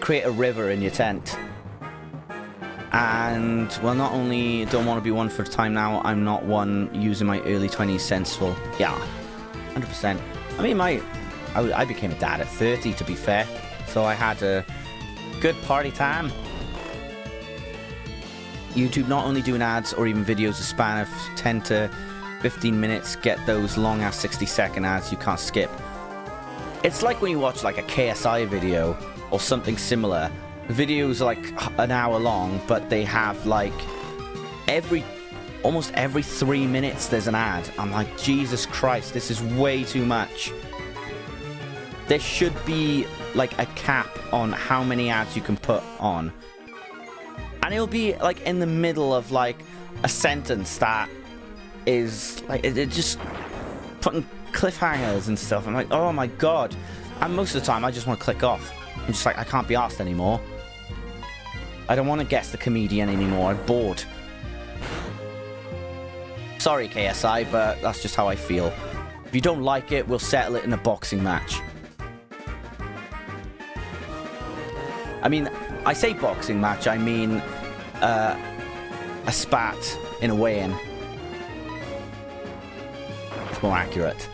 create a river in your tent. And, well, not only don't want to be one for a time now, I'm not one using my early 20s senseful. Yeah, 100%. I mean, I became a dad at 30, to be fair. So I had a good party time. YouTube not only doing ads or even videos a span of 10 to 15 minutes, get those long-ass 60-second ads you can't skip. It's like when you watch like a KSI video or something similar. The videos are like an hour long, but they have like almost every 3 minutes there's an ad. I'm like, Jesus Christ, this is way too much. There should be like a cap on how many ads you can put on. And it'll be like in the middle of like a sentence that is like, it just putting cliffhangers and stuff. I'm like, oh my God. And most of the time I just want to click off. I'm just like, I can't be asked anymore. I don't want to guess the comedian anymore. I'm bored. Sorry, KSI, but that's just how I feel. If you don't like it, we'll settle it in a boxing match. I mean, I say boxing match, I mean a spat in a weigh-in. It's more accurate.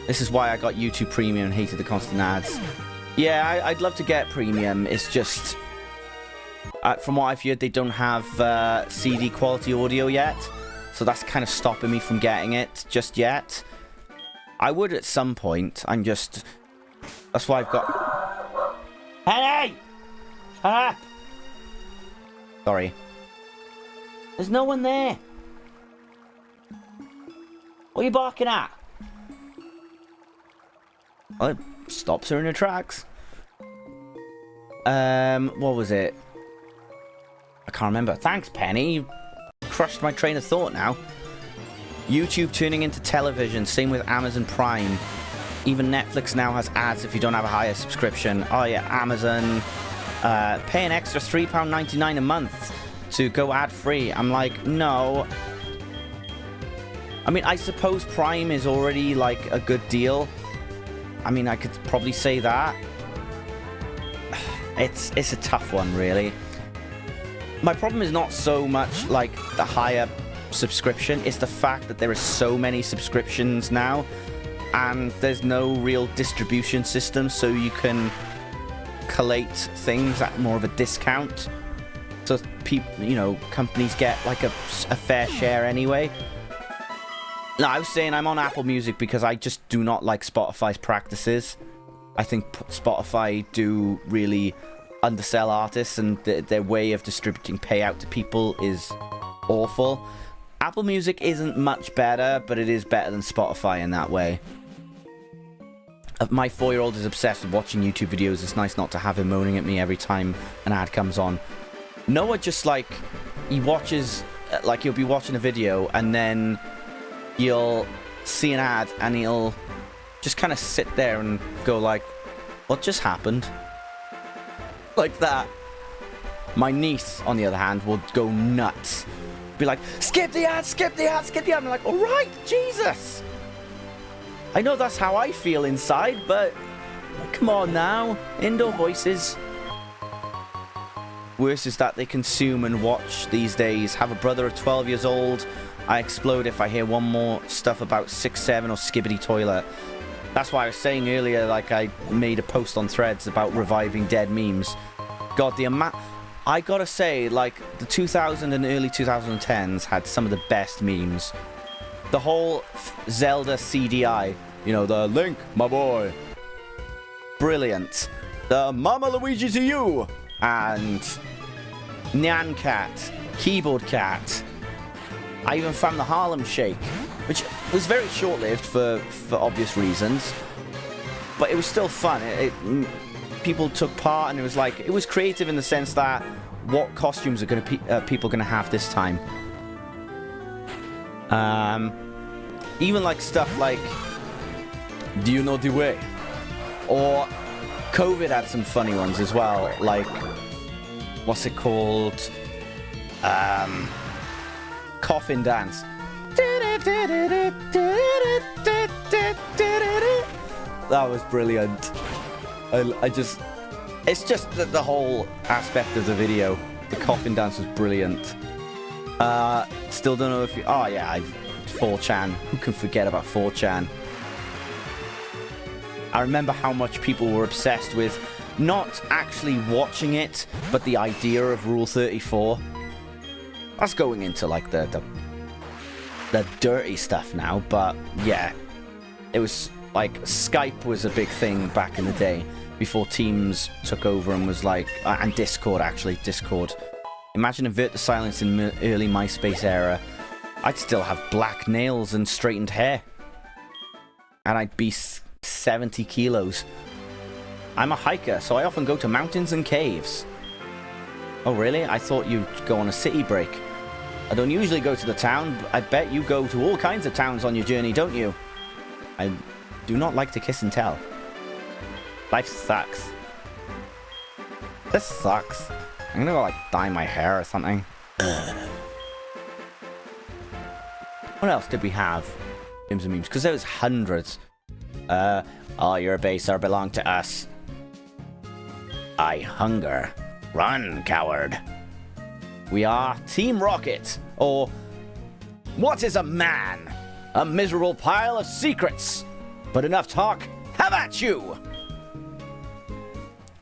This is why I got YouTube Premium and hated the constant ads. Yeah, I'd love to get Premium. It's just, from what I've heard, they don't have CD quality audio yet. So that's kind of stopping me from getting it just yet. I would at some point. That's why I've got... Hey! Shut up! Sorry. There's no one there. What are you barking at? Well, it stops her in her tracks. What was it? I can't remember. Thanks, Penny. You crushed my train of thought now. YouTube turning into television. Same with Amazon Prime. Even Netflix now has ads if you don't have a higher subscription. Oh yeah, Amazon. Pay an extra £3.99 a month to go ad-free. I'm like, no. I mean, I suppose Prime is already like a good deal. I mean, I could probably say that. It's a tough one, really. My problem is not so much like the higher subscription. It's the fact that there are so many subscriptions now, and there's no real distribution system, so you can collate things at more of a discount. So people, you know, companies get like a fair share anyway. No, I was saying I'm on Apple Music because I just do not like Spotify's practices. I think Spotify do really undersell artists, and their way of distributing payout to people is awful. Apple Music isn't much better, but it is better than Spotify in that way. My 4-year-old is obsessed with watching YouTube videos. It's nice not to have him moaning at me every time an ad comes on. Noah just like, he watches, like you'll be watching a video and then you'll see an ad and he'll just kind of sit there and go like, what just happened? Like that. My niece, on the other hand, will go nuts be like, skip the ad, skip the ad, skip the ad. I'm like, all right, Jesus. I know that's how I feel inside, but come on now. Indoor voices. Worse is that they consume and watch these days. Have a brother of 12 years old. I explode if I hear one more stuff about 6'7" or Skibbity Toilet. That's why I was saying earlier, like, I made a post on Threads about reviving dead memes. God, the amount... I gotta say, like, the 2000 and early 2010s had some of the best memes. The whole Zelda CDI, you know, the Link, my boy. Brilliant. The Mama Luigi to you. And Nyan Cat, Keyboard Cat. I even found the Harlem Shake, which was very short-lived for obvious reasons, but it was still fun. People took part, and it was creative in the sense that what costumes are people gonna have this time. Even like stuff like, do you know the way? Or COVID had some funny ones as well, like, what's it called? Coffin dance. That was brilliant. It's just the whole aspect of the video. The coffin dance was brilliant. Still don't know if you... Oh yeah, 4chan. Who can forget about 4chan? I remember how much people were obsessed with not actually watching it, but the idea of Rule 34. That's going into like the dirty stuff now, but yeah, it was like Skype was a big thing back in the day before Teams took over and was like, and Discord actually, Discord. Imagine Invert the Silence in early MySpace era. I'd still have black nails and straightened hair, and I'd be 70 kilos. I'm a hiker, so I often go to mountains and caves. Oh really? I thought you'd go on a city break. I don't usually go to the town, but I bet you go to all kinds of towns on your journey, don't you? I do not like to kiss and tell. Life sucks. This sucks. I'm gonna go, like, dye my hair or something. What else did we have? Games and memes, because there was hundreds. Oh, you're a baser, belong to us. I hunger. Run, coward. We are Team Rocket, or what is a man? A miserable pile of secrets. But enough talk, have at you!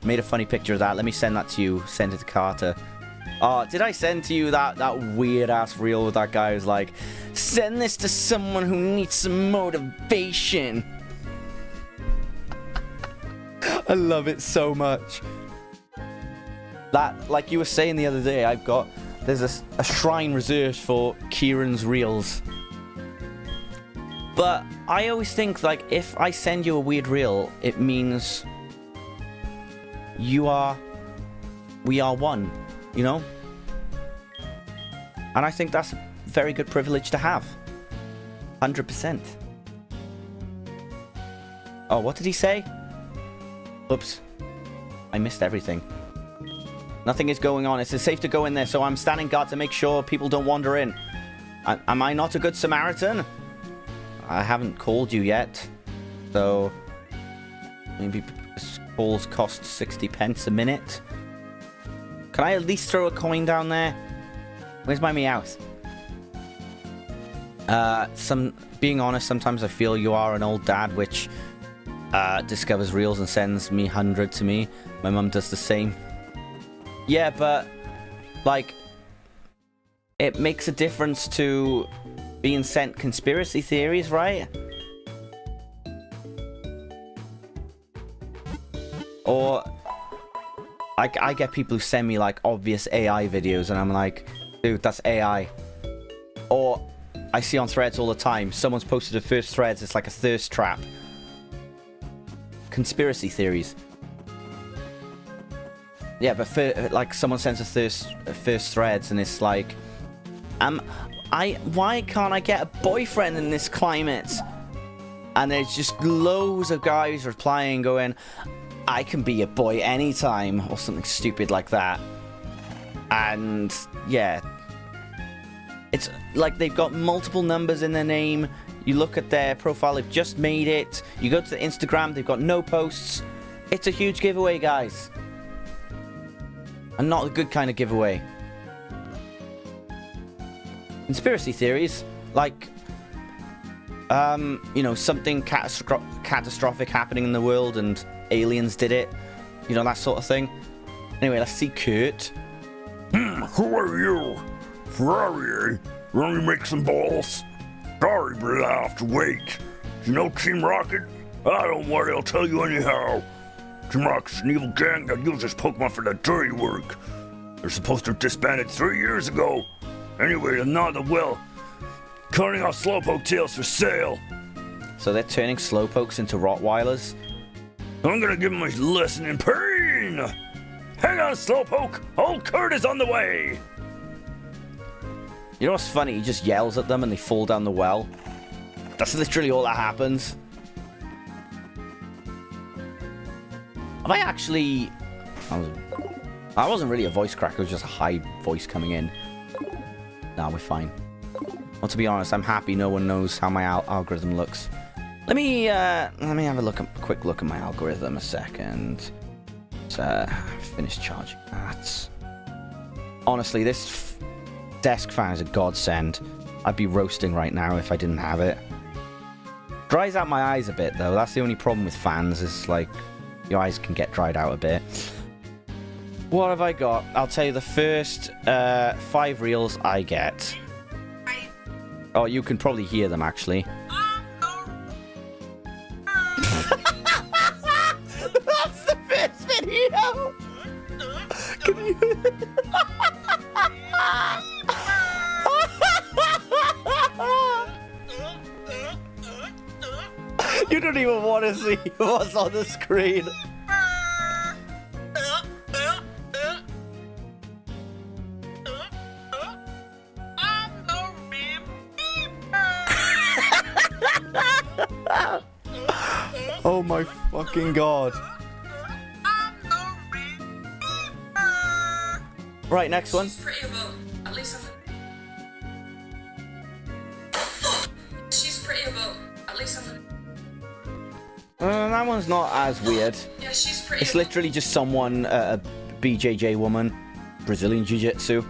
Made a funny picture of that. Let me send that to you. Send it to Carter. Oh, did I send to you that weird-ass reel with that guy who's like, send this to someone who needs some motivation? I love it so much. That, like you were saying the other day, there's a shrine reserved for Kieran's reels. But I always think, like, if I send you a weird reel, it means we are one, you know? And I think that's a very good privilege to have. 100%. Oh, what did he say? Oops. I missed everything. Nothing is going on. It's safe to go in there, so I'm standing guard to make sure people don't wander in. Am I not a good Samaritan? I haven't called you yet. So maybe calls cost 60 pence a minute. Can I at least throw a coin down there? Where's my Meowth? Being honest, sometimes I feel you are an old dad which discovers reels and sends me 100 to me. My mum does the same. Yeah, but like it makes a difference to being sent conspiracy theories, right? Or I get people who send me like obvious AI videos and I'm like, dude, that's AI. Or I see on Threads all the time, someone's posted a first Threads, it's like a thirst trap. Conspiracy theories. Yeah, but like someone sends a first Threads and it's like, why can't I get a boyfriend in this climate? And there's just loads of guys replying going, I can be a boy anytime, or something stupid like that. And yeah, It's like they've got multiple numbers in their name. You look at their profile, they've just made it. You go to the Instagram, they've got no posts. It's a huge giveaway, guys. And not a good kind of giveaway. Conspiracy theories, like, you know, something catastrophic happening in the world and aliens did it. You know, that sort of thing. Anyway, let's see Kurt. Who are you? Ferrari, eh? Want me make some balls? Sorry, but I have to wait. You know Team Rocket? I don't worry, I'll tell you anyhow. Team Rocket's an evil gang that uses Pokemon for their dirty work. They're supposed to have disbanded 3 years ago. Anyway, they're not the well. Cutting out Slowpoke tails for sale. So they're turning Slowpokes into Rottweilers? I'm gonna give him a lesson in pain. Hang on, Slowpoke. Old Kurt is on the way. You know what's funny? He just yells at them and they fall down the well. That's literally all that happens. Have I actually... I wasn't really a voice crack, it was just a high voice coming in. Nah, we're fine. Well, to be honest, I'm happy no one knows how my algorithm looks. Let me have a quick look at my algorithm a second. Finish charging that. Honestly, this desk fan is a godsend. I'd be roasting right now if I didn't have it. Dries out my eyes a bit, though. That's the only problem with fans, is like your eyes can get dried out a bit. What have I got? I'll tell you the first 5 reels I get. Oh, you can probably hear them, actually. That's the first video! Can you... You don't even want to see what's on the screen. Oh my fucking god. Right, next one. She's pretty about at least she's pretty about at least That one's not as weird. yeah, she's pretty. It's literally just someone, a BJJ woman, Brazilian Jiu-Jitsu.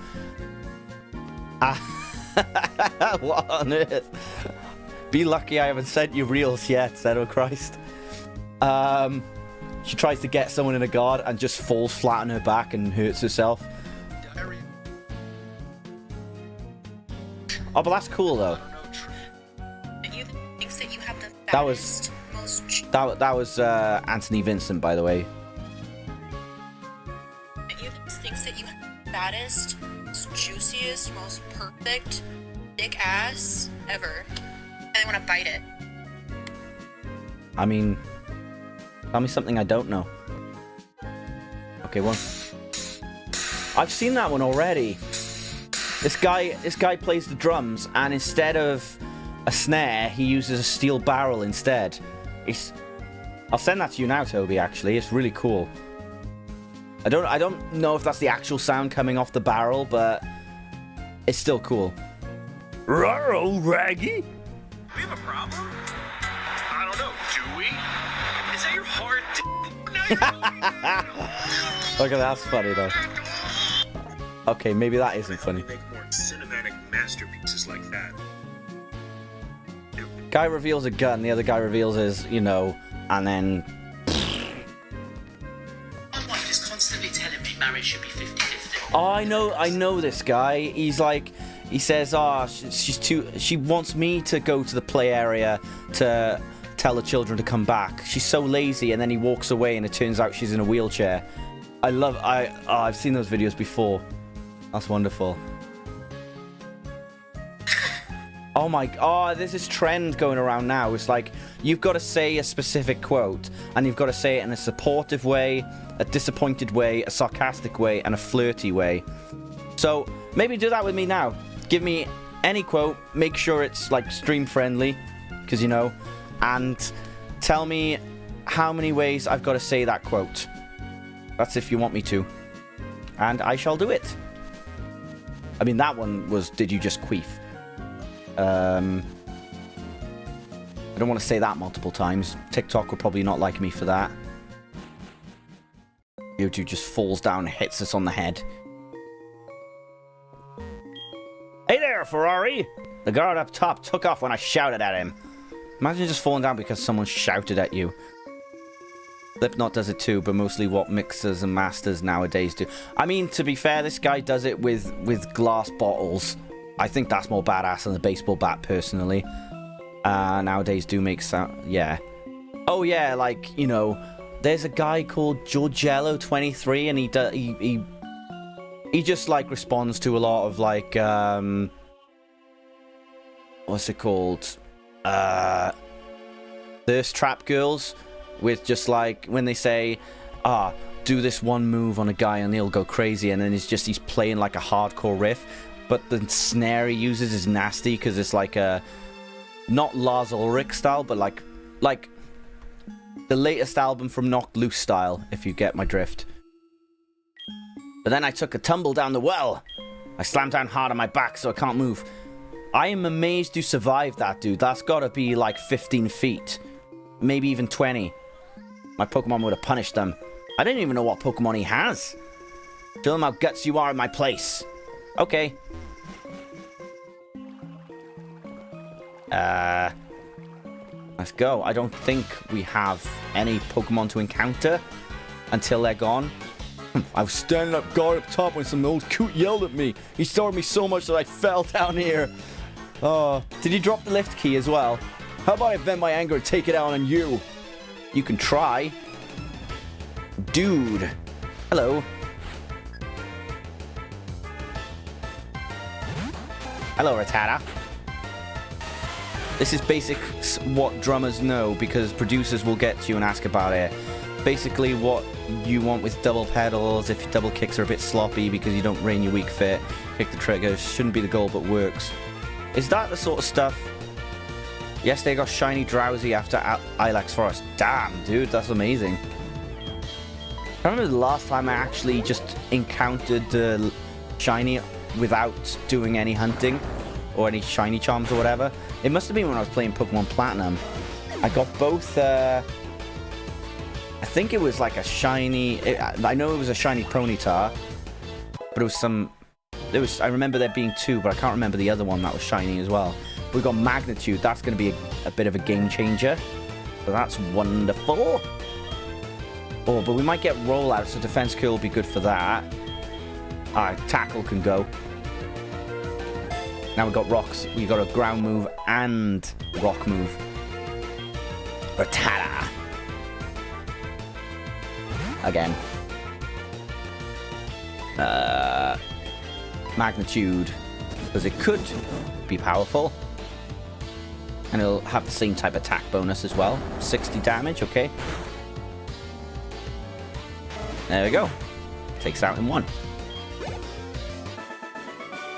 What on earth? Be lucky I haven't sent you reels yet, Zero Christ. She tries to get someone in a guard and just falls flat on her back and hurts herself. Oh, but that's cool though. You thinks that you have the That was that was Anthony Vincent, by the way. You thinks that you have the fattest, most juiciest, most perfect, thick ass ever, and they want to bite it. I mean, tell me something I don't know. Okay, one. I've seen that one already. This guy plays the drums, and instead of a snare, he uses a steel barrel instead. I'll send that to you now, Toby. Actually, it's really cool. I don't know if that's the actual sound coming off the barrel, but it's still cool. Raro, Raggy. We have a problem? I don't know. Do we? Is that your heart? Look at that, that's funny though. Okay, maybe that isn't funny. Make more cinematic masterpieces like that. Guy reveals a gun, the other guy reveals his, you know, and then... My wife is constantly telling me marriage should be 50-50. Oh, I know this guy. He's like, he says, oh, she wants me to go to the play area to tell the children to come back. She's so lazy, and then he walks away and it turns out she's in a wheelchair. I've seen those videos before. That's wonderful. Oh, there's this trend going around now. It's like, you've got to say a specific quote, and you've got to say it in a supportive way, a disappointed way, a sarcastic way, and a flirty way. So, maybe do that with me now. Give me any quote, make sure it's, like, stream friendly, because, you know, and tell me how many ways I've got to say that quote. That's if you want me to. And I shall do it. I mean, that one was, did you just queef? I don't want to say that multiple times. TikTok will probably not like me for that. Mewtwo just falls down and hits us on the head. Hey there, Ferrari! The guard up top took off when I shouted at him. Imagine just falling down because someone shouted at you. Slipknot does it too, but mostly what mixers and masters nowadays do. I mean, to be fair, this guy does it with glass bottles. I think that's more badass than the baseball bat, personally. Nowadays do make sound... Yeah. Oh, yeah, like, you know, there's a guy called Georgello23, and he just, like, responds to a lot of, like, what's it called? Thirst trap girls, with just, like, when they say, do this one move on a guy and he'll go crazy, and then he's playing, like, a hardcore riff, but the snare he uses is nasty, because it's, like, a... Not Lars Ulrich style, but, like the latest album from Knocked Loose style, if you get my drift. But then I took a tumble down the well. I slammed down hard on my back so I can't move. I am amazed you survived that, dude. That's gotta be like 15 feet. Maybe even 20. My Pokemon would have punished them. I didn't even know what Pokemon he has. Show him how guts you are in my place. Okay. Let's go. I don't think we have any Pokemon to encounter until they're gone. I was standing up guard up top when some old coot yelled at me. He startled me so much that I fell down here. Did you drop the lift key as well? How about I vent my anger and take it out on you? You can try. Dude. Hello. Hello, Rattata. This is basic what drummers know, because producers will get to you and ask about it. Basically what you want with double pedals, if your double kicks are a bit sloppy because you don't rein your weak fit, kick the trigger, shouldn't be the goal but works. Is that the sort of stuff? Yes, they got shiny Drowsy after Ilex Forest. Damn, dude, that's amazing. I remember the last time I actually just encountered shiny without doing any hunting or any shiny charms or whatever. It must have been when I was playing Pokemon Platinum. I got both, I think it was like a shiny, I know it was a shiny Ponyta, but it was some, I remember there being two, but I can't remember the other one that was shiny as well. We got Magnitude, that's going to be a bit of a game changer. So that's wonderful. Oh, but we might get Rollout, so Defense Curl will be good for that. Tackle can go. Now we've got rocks. We've got a ground move and rock move. Rattata. Again. Magnitude. Because it could be powerful. And it'll have the same type of attack bonus as well. 60 damage, okay. There we go. Takes out in one.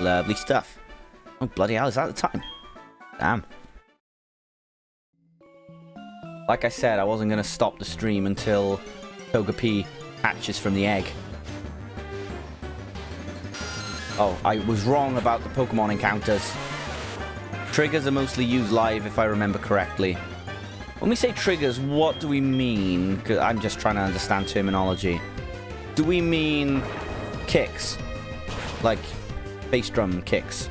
Lovely stuff. Oh, bloody hell, is that the time? Damn. Like I said, I wasn't going to stop the stream until Togepi hatches from the egg. Oh, I was wrong about the Pokemon encounters. Triggers are mostly used live, if I remember correctly. When we say triggers, what do we mean? 'Cause I'm just trying to understand terminology. Do we mean kicks? Like bass drum kicks?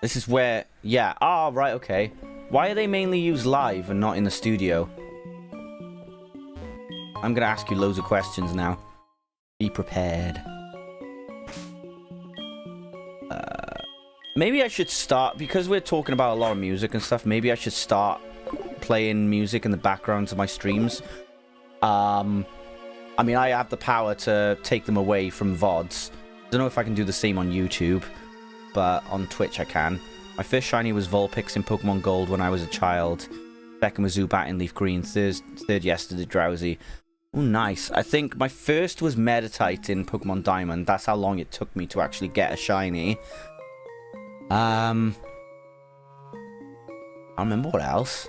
This is where... Yeah. Ah, right, okay. Why are they mainly used live and not in the studio? I'm going to ask you loads of questions now. Be prepared. Maybe I should start... Because we're talking about a lot of music and stuff, maybe I should start playing music in the backgrounds of my streams. I mean, I have the power to take them away from VODs. I don't know if I can do the same on YouTube, but on Twitch I can. My first shiny was Vulpix in Pokemon Gold when I was a child. Second was Zubat in Leaf Green. Third yesterday, Drowsy. Oh, nice. I think my first was Meditite in Pokemon Diamond. That's how long it took me to actually get a shiny. I don't remember what else.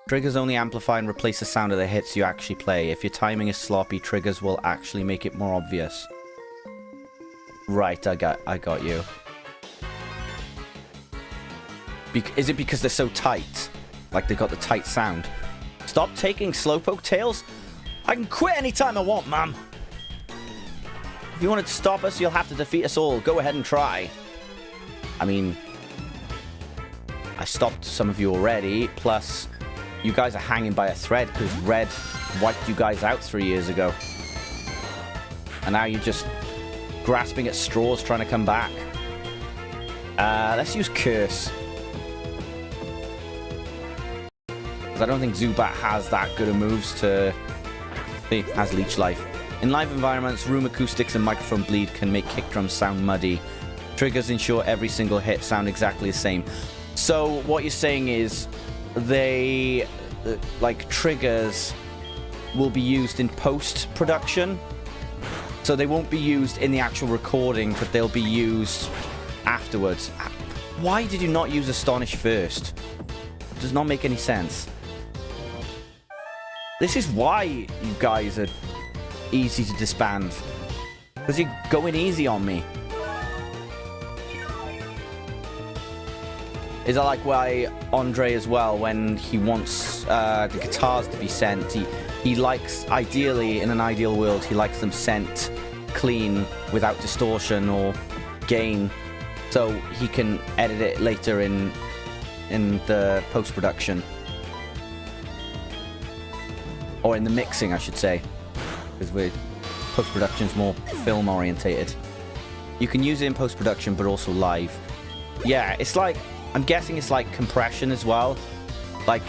Triggers only amplify and replace the sound of the hits you actually play. If your timing is sloppy, triggers will actually make it more obvious. Right, I got you. Is it because they're so tight? Like they've got the tight sound? Stop taking Slowpoke tails? I can quit anytime I want, ma'am. If you wanted to stop us, you'll have to defeat us all. Go ahead and try. I mean, I stopped some of you already, plus you guys are hanging by a thread because Red wiped you guys out 3 years ago. And now you're just grasping at straws trying to come back. Let's use Curse. Because I don't think Zubat has that good of moves to... He has Leech Life. In live environments, room acoustics and microphone bleed can make kick drums sound muddy. Triggers ensure every single hit sound exactly the same. So what you're saying is they, like, triggers will be used in post-production. So they won't be used in the actual recording, but they'll be used afterwards. Why did you not use Astonish first? It does not make any sense. This is why you guys are easy to disband. Because you're going easy on me. Is that like why Andre as well, when he wants the guitars to be sent, he likes, ideally, in an ideal world, he likes them sent clean without distortion or gain, so he can edit it later in the post-production. Or in the mixing, I should say. Because post-production's more film-orientated. You can use it in post-production, but also live. Yeah, it's like... I'm guessing it's like compression as well. Like,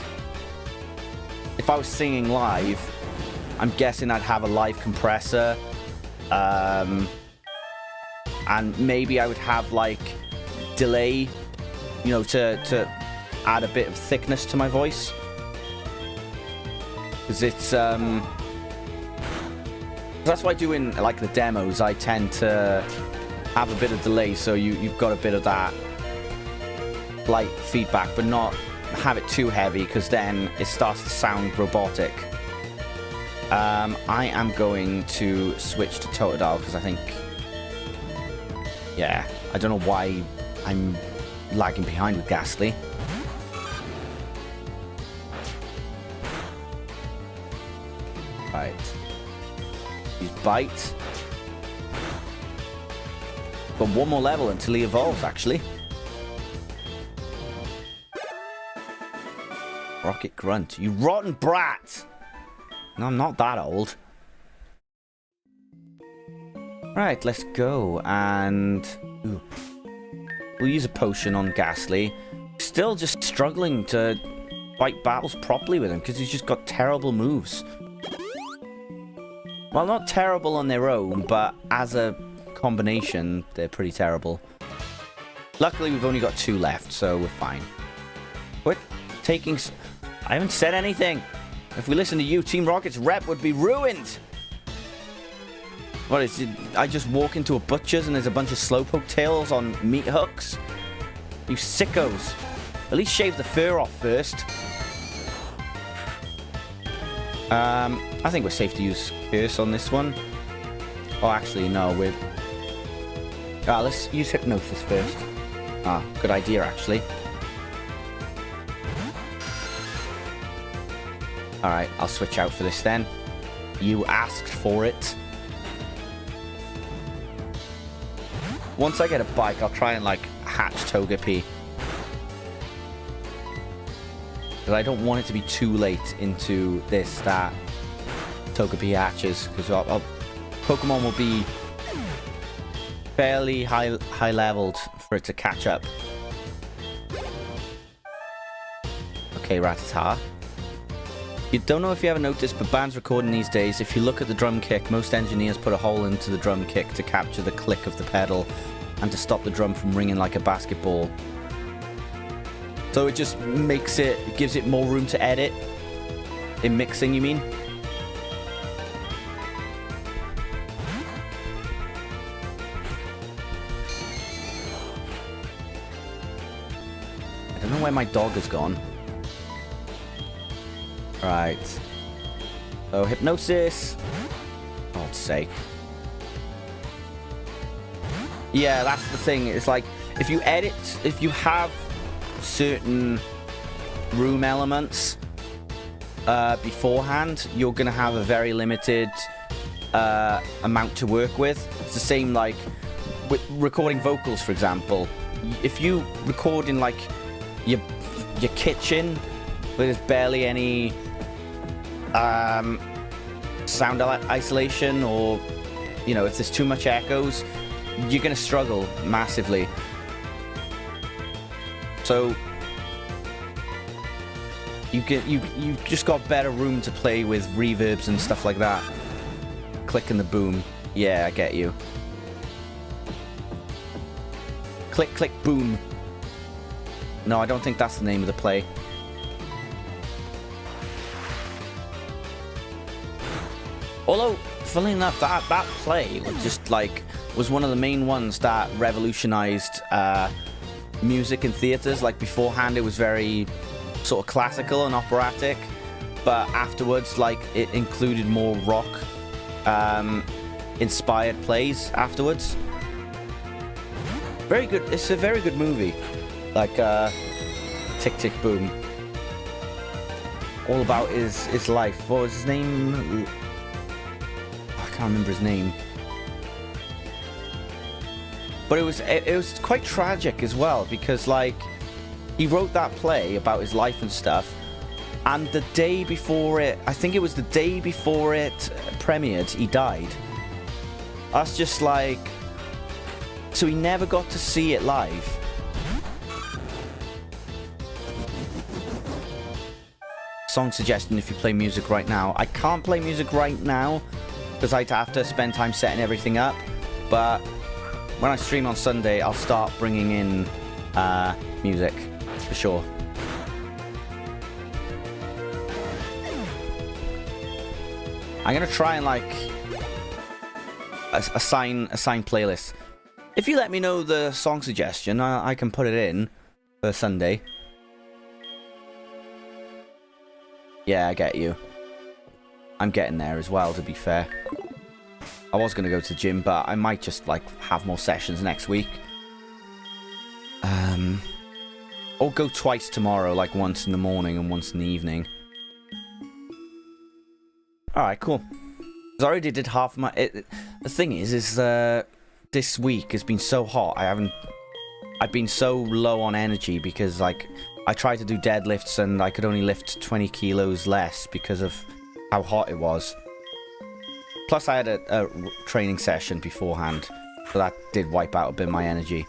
if I was singing live, I'm guessing I'd have a live compressor. And maybe I would have, like, delay, you know, to add a bit of thickness to my voice. Because it's, that's why doing, like, the demos, I tend to have a bit of delay, so you've got a bit of that light feedback, but not have it too heavy, because then it starts to sound robotic. I am going to switch to Totodile, because I think... Yeah, I don't know why I'm lagging behind with Ghastly. Right. Use Bite. Got one more level until he evolves, actually. Rocket Grunt. You rotten brat! No, I'm not that old. Right, let's go. And... Ooh. We'll use a potion on Ghastly. Still just struggling to fight battles properly with him, because he's just got terrible moves. Well, not terrible on their own, but as a combination, they're pretty terrible. Luckily, we've only got 2 left, so we're fine. Quit taking... I haven't said anything. If we listen to you, Team Rocket's rep would be ruined. What is it? I just walk into a butcher's and there's a bunch of Slowpoke tails on meat hooks? You sickos. At least shave the fur off first. I think we're safe to use Curse on this one. Oh, actually, no, we're... let's use Hypnosis first. Good idea, actually. Alright, I'll switch out for this then. You asked for it. Once I get a bike, I'll try and, like, hatch Togepi. Because I don't want it to be too late into this that Togepi hatches. Because Pokemon will be fairly high leveled for it to catch up. Okay, Rattata. You don't know if you ever noticed, but bands recording these days, if you look at the drum kick, most engineers put a hole into the drum kick to capture the click of the pedal and to stop the drum from ringing like a basketball. So it just makes it, gives it more room to edit. In mixing, you mean? I don't know where my dog has gone. Right. So, hypnosis. For God's sake. Yeah, that's the thing. It's like, if you have certain room elements beforehand, you're going to have a very limited amount to work with. It's the same, like, with recording vocals, for example. If you record in, like, your kitchen, where there's barely any sound isolation, or, you know, if there's too much echoes, you're going to struggle massively. So you've just got better room to play with reverbs and stuff like that. Click and the boom. Yeah, I get you. Click, click, boom. No, I don't think that's the name of the play. Although, funnily enough, that play was one of the main ones that revolutionized music in theaters. Like, beforehand, it was very sort of classical and operatic, but afterwards, like, it included more rock inspired plays afterwards. Very good. It's a very good movie. Like, Tick Tick Boom. All about his life. What was his name? I can't remember his name. But it was quite tragic as well, because, like, he wrote that play about his life and stuff, and the day before it, I think it was the day before it premiered, he died. That's just like, so he never got to see it live. Song suggestion if you play music right now. I can't play music right now because I'd have to spend time setting everything up, but when I stream on Sunday, I'll start bringing in music, for sure. I'm gonna try and, like, assign playlists. If you let me know the song suggestion, I can put it in for Sunday. Yeah, I get you. I'm getting there as well, to be fair. I was going to go to the gym, but I might just, like, have more sessions next week. Or go twice tomorrow, like once in the morning and once in the evening. Alright, cool. I already did half of my... the thing is this week has been so hot. I've been so low on energy because, like, I tried to do deadlifts and I could only lift 20 kilos less because of how hot it was. Plus, I had a training session beforehand, so that did wipe out a bit of my energy.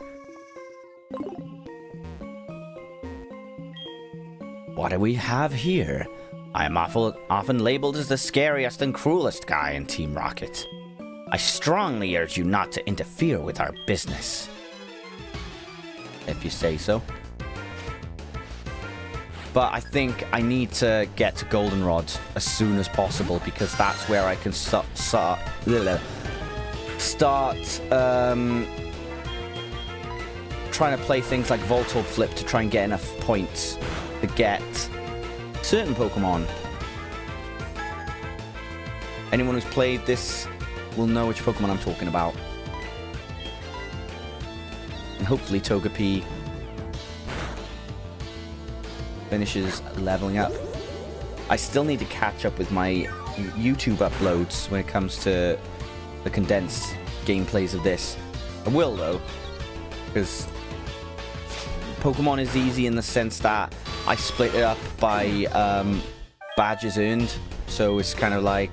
What do we have here? I am often labeled as the scariest and cruelest guy in Team Rocket. I strongly urge you not to interfere with our business. If you say so. But I think I need to get to Goldenrod as soon as possible, because that's where I can start trying to play things like Voltorb Flip to try and get enough points to get certain Pokemon. Anyone who's played this will know which Pokemon I'm talking about. And hopefully Togepi finishes leveling up. I still need to catch up with my YouTube uploads when it comes to the condensed gameplays of this. I will, though, because Pokemon is easy in the sense that I split it up by badges earned, so it's kind of like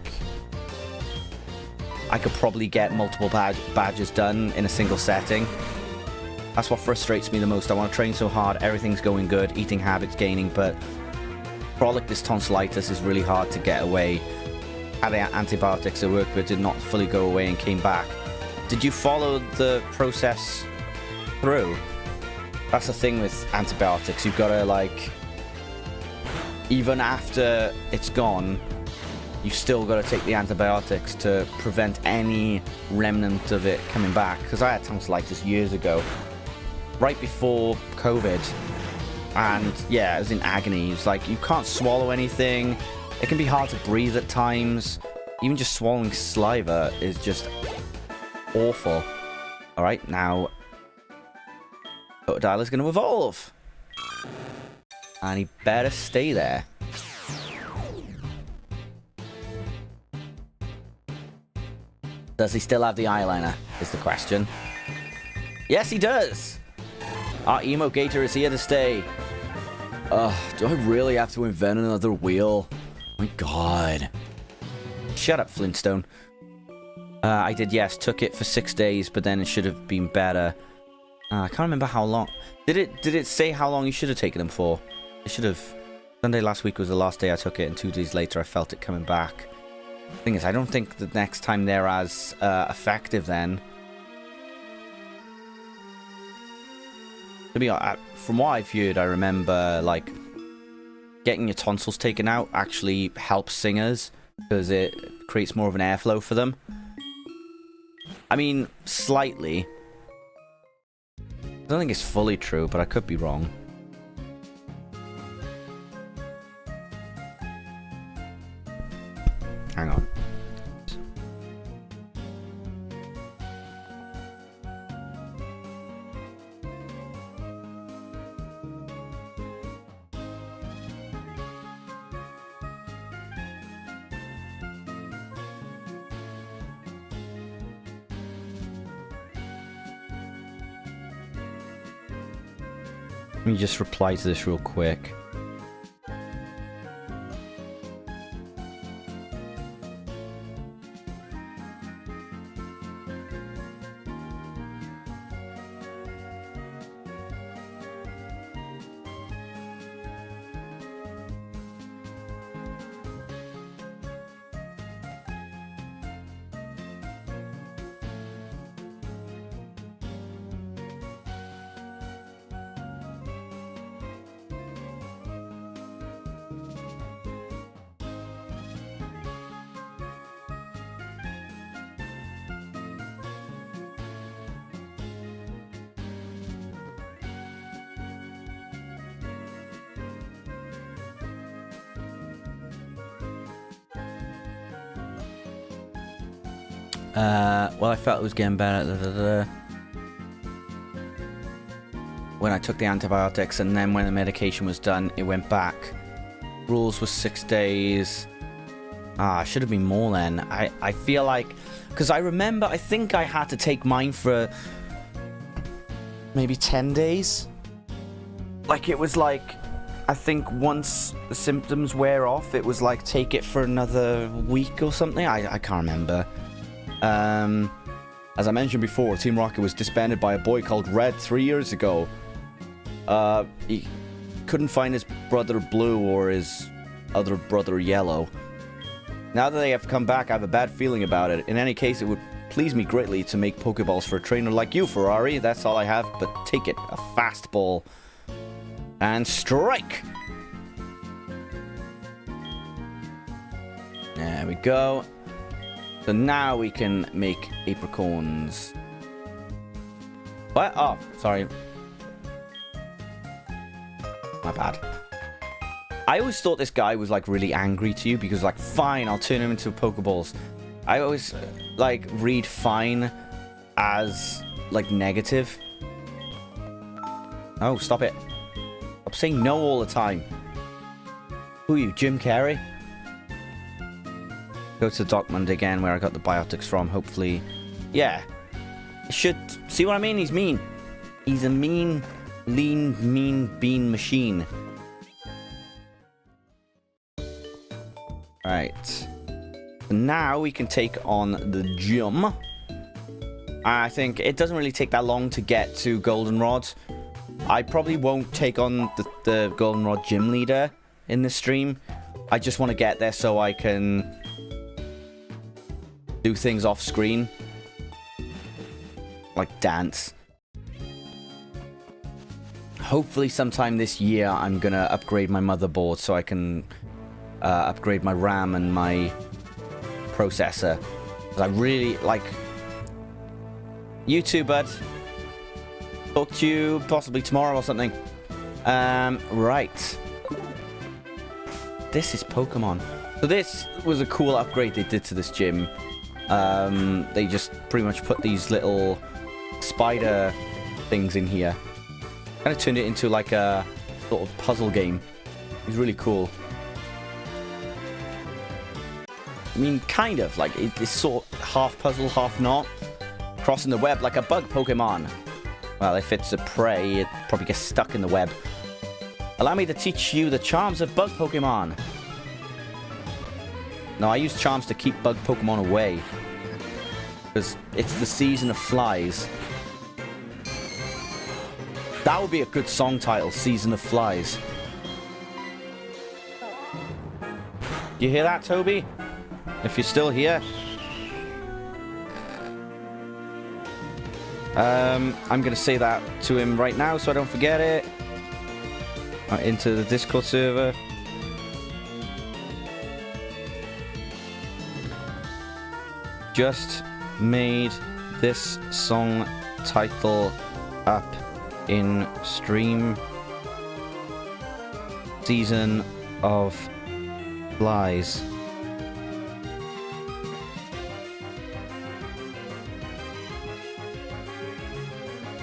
I could probably get multiple badges done in a single setting. That's what frustrates me the most. I want to train so hard, everything's going good, eating habits gaining, but Frolic, this tonsillitis is really hard to get away. Had antibiotics at work, but did not fully go away and came back. Did you follow the process through? That's the thing with antibiotics. You've got to, like, even after it's gone, you've still got to take the antibiotics to prevent any remnant of it coming back. Because I had tonsillitis years ago, right before COVID, and yeah, I was in agony. It's like, you can't swallow anything. It can be hard to breathe at times. Even just swallowing saliva is just awful. Alright, now Totodile is going to evolve. And he better stay there. Does he still have the eyeliner, is the question. Yes, he does. Our emo gator is here to stay. Do I really have to invent another wheel? My god. Shut up, Flintstone. I did, yes. Took it for 6 days, but then it should have been better. I can't remember how long. Did it say how long you should have taken them for? It should have. Sunday last week was the last day I took it, and 2 days later I felt it coming back. Thing is, I don't think the next time they're as effective then. To be honest, from what I've heard, I remember, like, getting your tonsils taken out actually helps singers because it creates more of an airflow for them. I mean, slightly. I don't think it's fully true, but I could be wrong. Hang on. Let me just reply to this real quick. Well, I felt it was getting better. When I took the antibiotics, and then when the medication was done, it went back. Rules was 6 days. Should have been more then. I feel like, because I remember, I think I had to take mine for maybe 10 days. Like, it was like, I think once the symptoms wear off, it was like, take it for another week or something. I can't remember. As I mentioned before, Team Rocket was disbanded by a boy called Red 3 years ago. He couldn't find his brother Blue or his other brother Yellow. Now that they have come back, I have a bad feeling about it. In any case, it would please me greatly to make Pokeballs for a trainer like you, Ferrari. That's all I have, but take it. A fastball. And strike! There we go. So now we can make apricorns. What? Oh, sorry. My bad. I always thought this guy was like really angry to you because like, fine, I'll turn him into Pokeballs. I always like read fine as like negative. Oh, stop it. Stop saying no all the time. Who are you, Jim Carrey? Go to Dockmond again, where I got the biotics from, hopefully. Yeah. Should... See what I mean? He's mean. He's a mean, lean, mean bean machine. Right. Now we can take on the gym. I think it doesn't really take that long to get to Goldenrod. I probably won't take on the Goldenrod gym leader in this stream. I just want to get there so I can do things off screen, like dance. Hopefully sometime this year I'm gonna upgrade my motherboard so I can upgrade my RAM and my processor, because I really like you too, bud. Talk to you possibly tomorrow or something. Right. this is Pokemon. So this was a cool upgrade they did to this gym. They just pretty much put these little spider things in here. Kind of turned it into like a sort of puzzle game. It was really cool. I mean, kind of. Like, it's sort of half puzzle, half not. Crossing the web like a bug Pokemon. Well, if it's a prey, it probably gets stuck in the web. Allow me to teach you the charms of bug Pokemon. No, I use charms to keep bug Pokemon away. Because it's the season of flies. That would be a good song title, Season of Flies. You hear that, Toby? If you're still here. I'm going to say that to him right now so I don't forget it. Into the Discord server. Just made this song title up in stream. Season of Flies.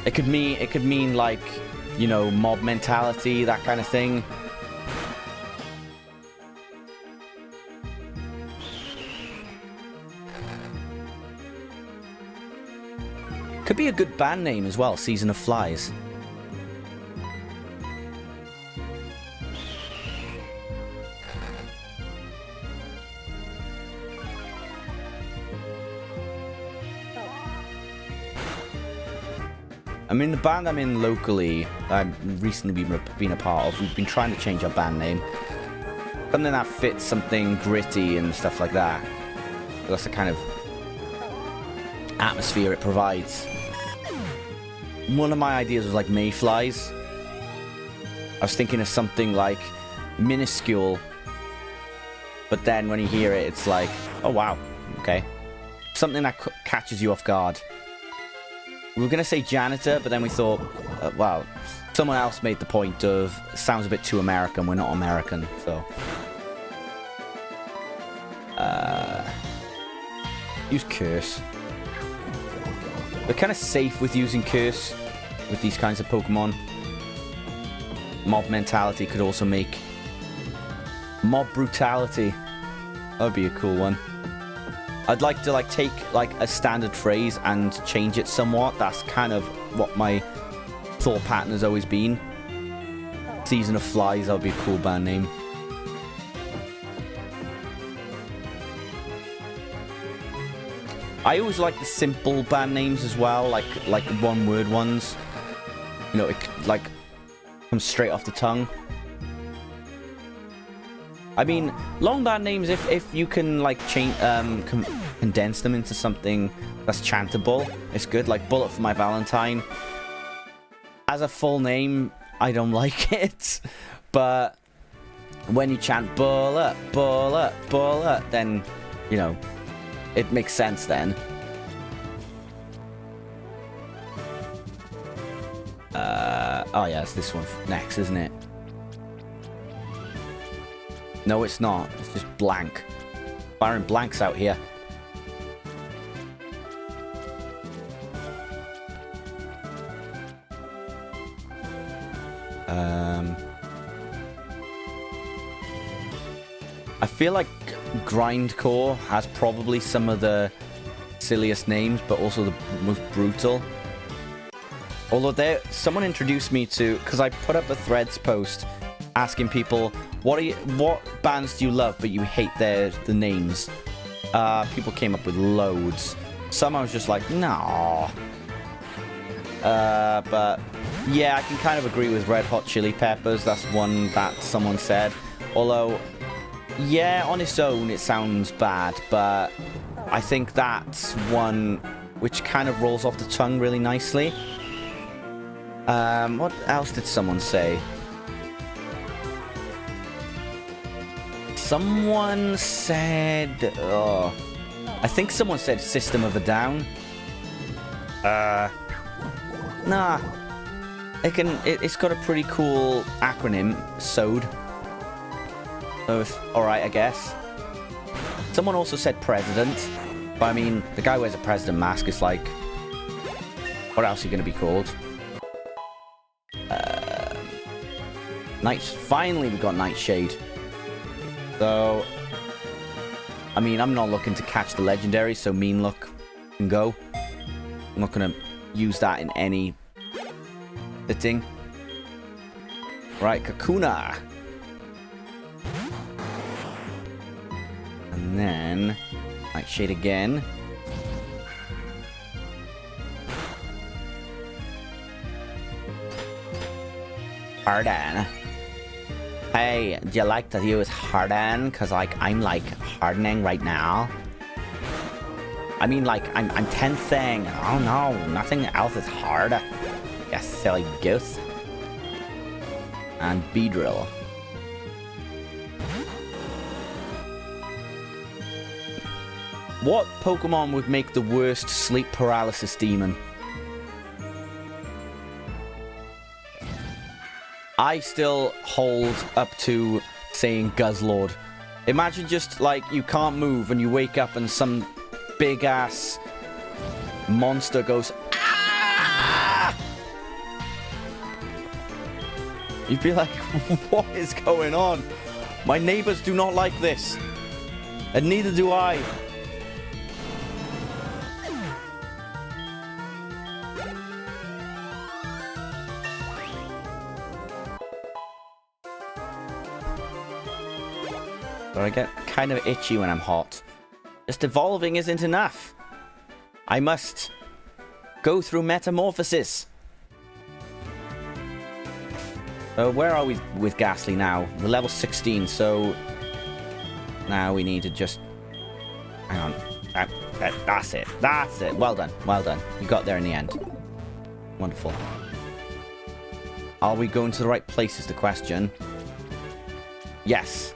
It could mean like, you know, mob mentality, that kind of thing. Could be a good band name as well, Season of Flies. I mean, the band I'm in locally, I've recently been a part of, we've been trying to change our band name. Something that fits something gritty and stuff like that. That's the kind of atmosphere it provides. One of my ideas was like mayflies. I was thinking of something like minuscule. But then when you hear it, it's like, oh wow, okay. Something that catches you off guard. We were going to say janitor, but then we thought, wow, someone else made the point of, sounds a bit too American, we're not American, so. Use curse. We're kind of safe with using curse with these kinds of Pokemon. Mob mentality could also make mob brutality. That would be a cool one. I'd like to take a standard phrase and change it somewhat. That's kind of what my thought pattern has always been. Season of Flies, that would be a cool band name. I always like the simple band names as well, like one-word ones. You know, it like comes straight off the tongue. I mean, long band names, if you can like change, condense them into something that's chantable, it's good. Like Bullet for My Valentine. As a full name, I don't like it, but when you chant bullet, bullet, bullet, then you know it makes sense then. Oh yeah, it's this one next, isn't it? No, it's not. It's just blank. Firing blanks out here. I feel like Grindcore has probably some of the silliest names, but also the most brutal. Although someone introduced me to, because I put up a Threads post asking people, what bands do you love but you hate the names? People came up with loads. Some I was just like, nah. But yeah, I can kind of agree with Red Hot Chili Peppers. That's one that someone said. Although, yeah, on its own it sounds bad, but I think that's one which kind of rolls off the tongue really nicely. What else did someone say? Someone said, I think someone said System of a Down. Nah. It's got a pretty cool acronym, SOD. So it's alright, I guess. Someone also said president. But I mean, the guy wears a president mask. It's like, what else are you going to be called? Finally, we got Nightshade. So, I mean, I'm not looking to catch the legendary, so Mean Look can go. I'm not going to use that in any fitting. Right, Croconaw. And then Nightshade again. Harden. Hey, do you like to use Harden? Cause like I'm like hardening right now. I mean like I'm 10th thing. Oh no, nothing else is hard. You silly goose. And Beedrill. What Pokemon would make the worst sleep paralysis demon? I still hold up to saying Guzzlord. Imagine just like you can't move and you wake up and some big ass monster goes, ah! You'd be like, what is going on? My neighbors do not like this. And neither do I. But I get kind of itchy when I'm hot. Just evolving isn't enough. I must go through metamorphosis. So where are we with Ghastly now? We're level 16, so now we need to just... Hang on. That's it. That's it. Well done. Well done. You got there in the end. Wonderful. Are we going to the right place is the question. Yes.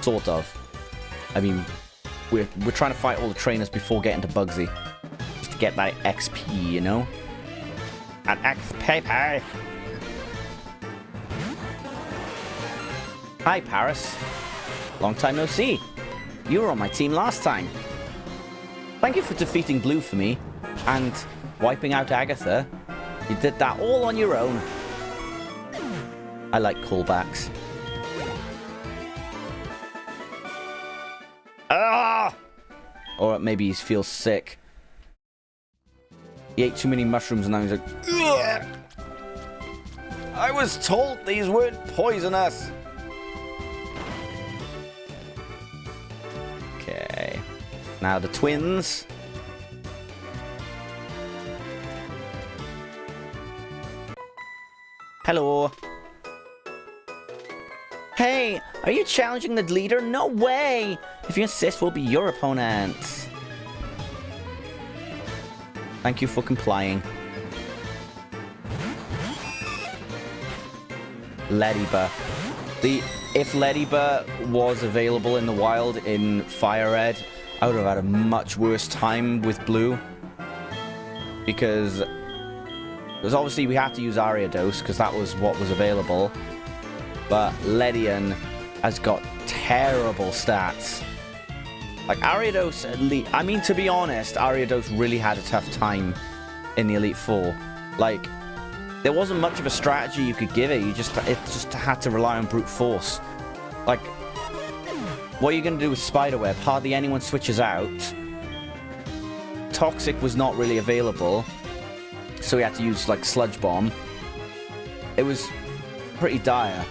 Sort of. I mean, we're trying to fight all the trainers before getting to Bugsy. Just to get that XP, you know? An XP. Hi, Paris. Long time no see. You were on my team last time. Thank you for defeating Blue for me and wiping out Agatha. You did that all on your own. I like callbacks. Ah! Or maybe he feels sick. He ate too many mushrooms and now he's like, ugh! I was told these weren't poisonous. Okay. Now the twins. Hello. Hey, are you challenging the leader? No way! If you insist, we'll be your opponent. Thank you for complying. Leddyba. If Leddyba was available in the wild in Fire Red, I would have had a much worse time with Blue. Because obviously we had to use Ariados, because that was what was available. But Ledian has got terrible stats. Like, Ariados, I mean, to be honest, Ariados really had a tough time in the Elite Four. Like, there wasn't much of a strategy you could give it. It just had to rely on brute force. Like, what are you going to do with Spiderweb? Hardly anyone switches out. Toxic was not really available, so we had to use, like, Sludge Bomb. It was pretty dire,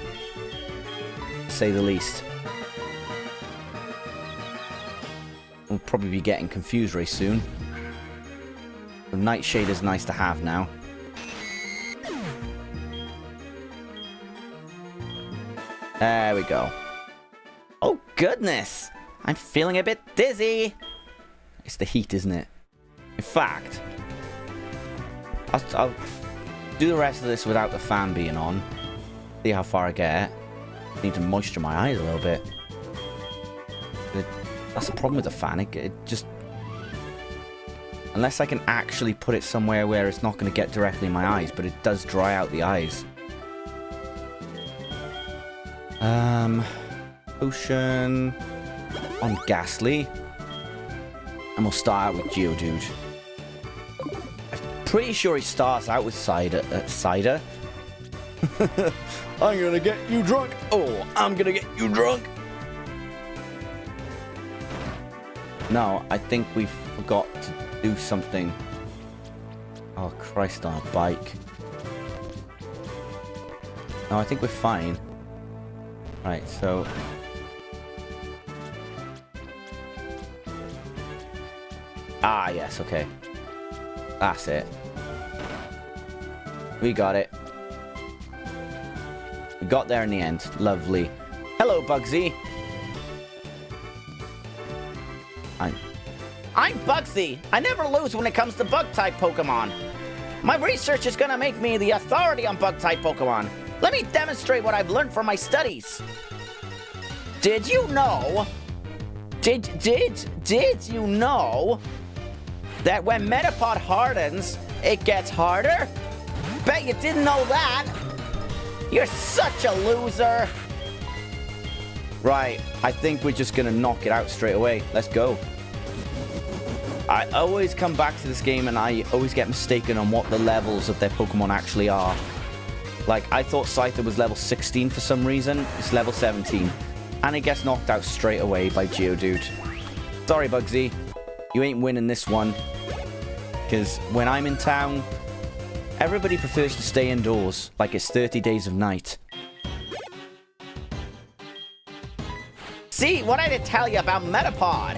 to say the least. We'll probably be getting confused very soon. The Nightshade is nice to have now. There we go. Oh, goodness! I'm feeling a bit dizzy! It's the heat, isn't it? In fact, I'll do the rest of this without the fan being on. See how far I get. I need to moisture my eyes a little bit. That's the problem with the fan. It just... Unless I can actually put it somewhere where it's not going to get directly in my eyes, but it does dry out the eyes. Potion on Ghastly. And we'll start out with Geodude. I'm pretty sure he starts out with Cider. I'm gonna get you drunk. Oh, I'm gonna get you drunk. No, I think we forgot to do something. Oh, Christ, on a bike. No, I think we're fine. Right, so... Ah, yes, okay. That's it. We got it. We got there in the end. Lovely. Hello, Bugsy. I'm Bugsy. I never lose when it comes to bug-type Pokemon. My research is gonna make me the authority on bug-type Pokemon. Let me demonstrate what I've learned from my studies. Did you know? Did you know that when Metapod hardens, it gets harder? Bet you didn't know that. You're such a loser. Right, I think we're just gonna knock it out straight away. Let's go. I always come back to this game and I always get mistaken on what the levels of their Pokemon actually are. Like, I thought Scyther was level 16 for some reason. It's level 17. And it gets knocked out straight away by Geodude. Sorry, Bugsy. You ain't winning this one. Because when I'm in town, everybody prefers to stay indoors, like it's 30 days of night. See, what I didn't tell you about Metapod.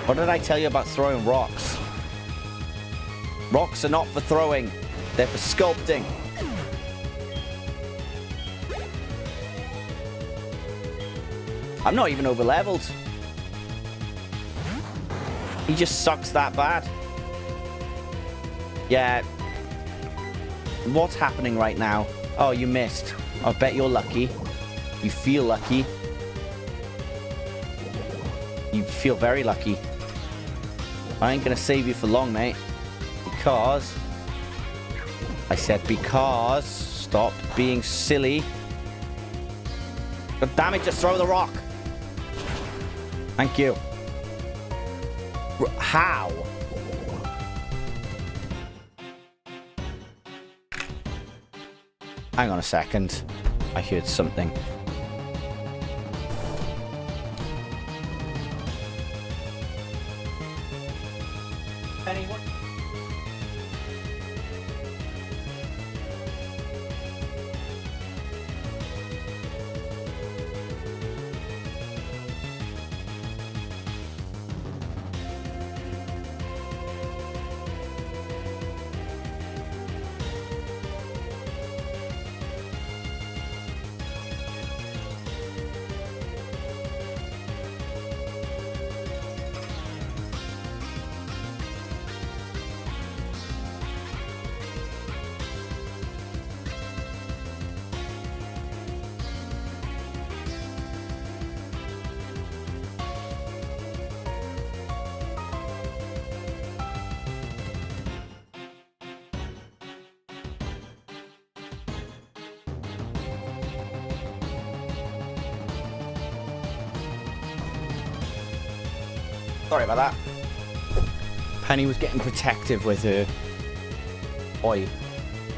What did I tell you about throwing rocks? Rocks are not for throwing. They're for sculpting. I'm not even over leveled. He just sucks that bad. Yeah. What's happening right now? Oh, you missed. I bet you're lucky. You feel lucky. You feel very lucky. I ain't gonna save you for long, mate. Because... I said because... Stop being silly. God damn it, just throw the rock. Thank you. How? Hang on a second. I heard something. Anyone? Sorry about that. Penny was getting protective with her boy.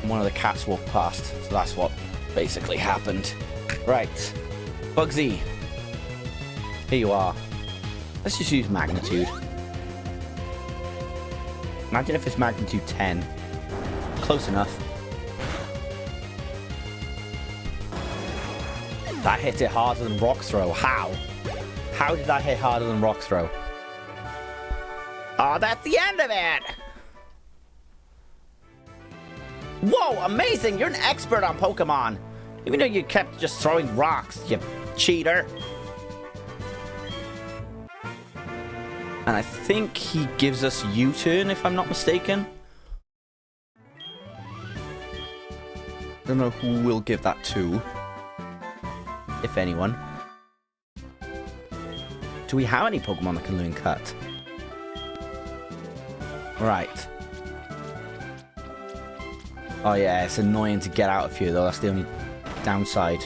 One of the cats walked past, so that's what basically happened. Right. Bugsy. Here you are. Let's just use magnitude. Imagine if it's magnitude 10. Close enough. That hit it harder than Rock Throw. How? How did that hit harder than Rock Throw? Oh, that's the end of it! Whoa, amazing! You're an expert on Pokemon! Even though you kept just throwing rocks, you cheater! And I think he gives us U-turn, if I'm not mistaken. Don't know who we'll give that to. If anyone. Do we have any Pokemon that can learn Cut? Right. Oh yeah, it's annoying to get out of here though. That's the only downside.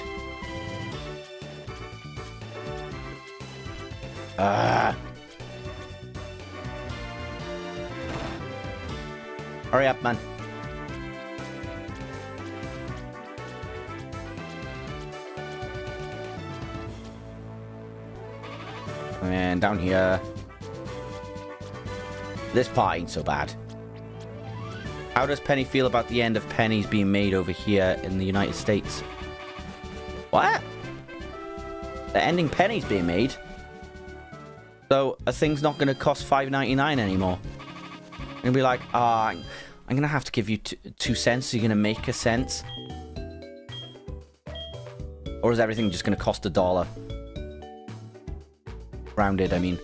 Hurry up, man. And down here. This part ain't so bad. How does Penny feel about the end of pennies being made over here in the United States? What? They're ending pennies being made? So a thing's not going to cost $5.99 anymore. And be like, I'm going to have to give you 2 cents so you're going to make a cent. Or is everything just going to cost $1? Rounded, I mean.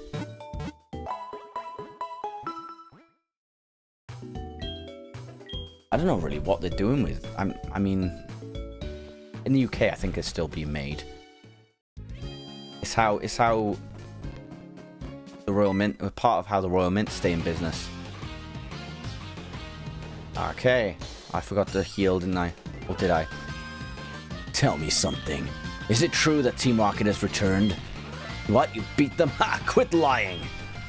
I don't know really what they're doing with. I mean, in the UK, I think it's still being made. It's how the Royal Mint, part of how the Royal Mint stay in business. Okay, I forgot to heal, didn't I? Or did I? Tell me something. Is it true that Team Rocket has returned? What? You beat them? Ha! Quit lying!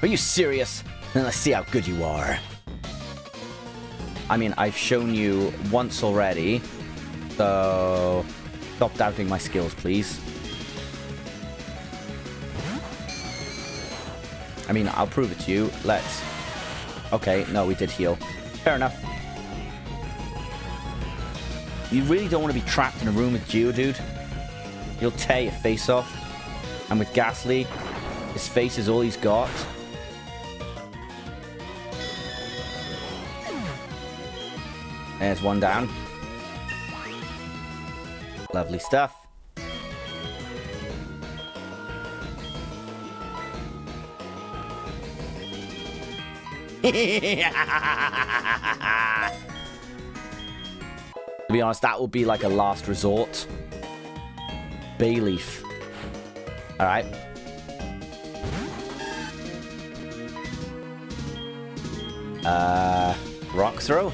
Are you serious? Then let's see how good you are. I mean, I've shown you once already, so stop doubting my skills, please. I mean, I'll prove it to you. Let's... Okay, no, we did heal. Fair enough. You really don't want to be trapped in a room with Geodude. He'll tear your face off. And with Ghastly, his face is all he's got. There's one down. Lovely stuff. To be honest, that would be like a last resort. Bayleaf. Alright. Rock throw.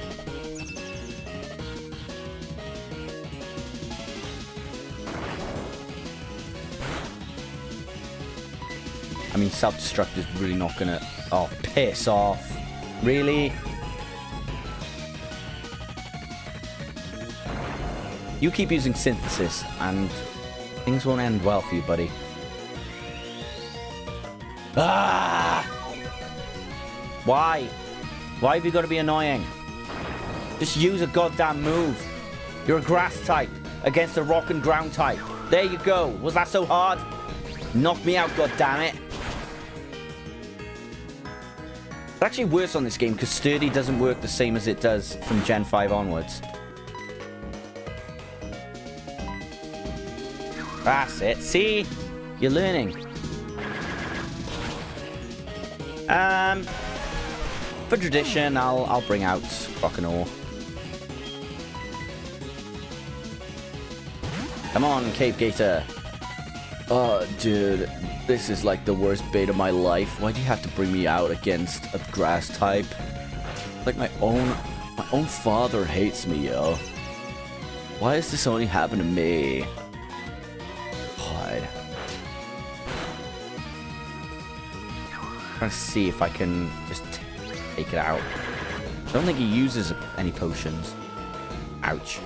I mean, self-destruct is really not gonna... Oh, piss off. Really? You keep using synthesis, and things won't end well for you, buddy. Ah! Why? Why have you got to be annoying? Just use a goddamn move. You're a grass type against a rock and ground type. There you go. Was that so hard? Knock me out, goddammit. It's actually worse on this game because Sturdy doesn't work the same as it does from Gen 5 onwards. That's it. See? You're learning. For tradition, I'll bring out Croconaw. Come on, Cave Gator. Oh, dude. This is like the worst bait of my life. Why do you have to bring me out against a grass type? Like my own father hates me, yo. Why does this only happen to me? God. I'm trying to see if I can just take it out. I don't think he uses any potions. Ouch.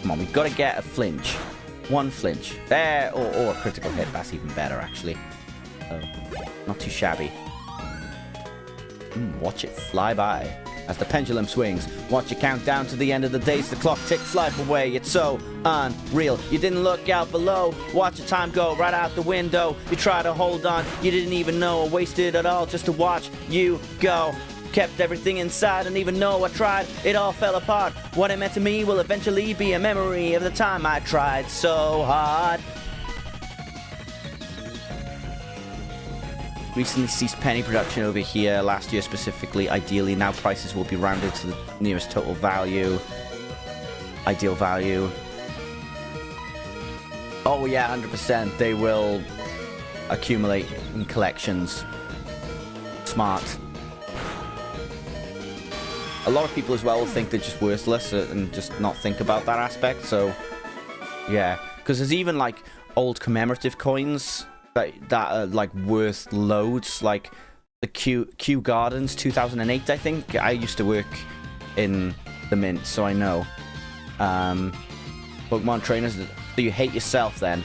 Come on, we've got to get a flinch. One flinch. There, or a critical hit. That's even better, actually. Oh, not too shabby. Watch it fly by. As the pendulum swings, watch it count down to the end of the day. The clock ticks life away. It's so unreal. You didn't look out below. Watch the time go right out the window. You try to hold on. You didn't even know I wasted it all just to watch you go. Kept everything inside, and even though I tried, it all fell apart. What it meant to me will eventually be a memory of the time I tried so hard. Recently ceased penny production over here, last year specifically. Ideally, now prices will be rounded to the nearest total value. Ideal value. Oh yeah, 100%. They will accumulate in collections. Smart. a lot of people as well think they're just worthless and just not think about that aspect. So, yeah. Because there's even, like, old commemorative coins that are, like, worth loads. Like, the Kew Gardens 2008, I think. I used to work in the Mint, so I know. Pokemon trainers, so you hate yourself then.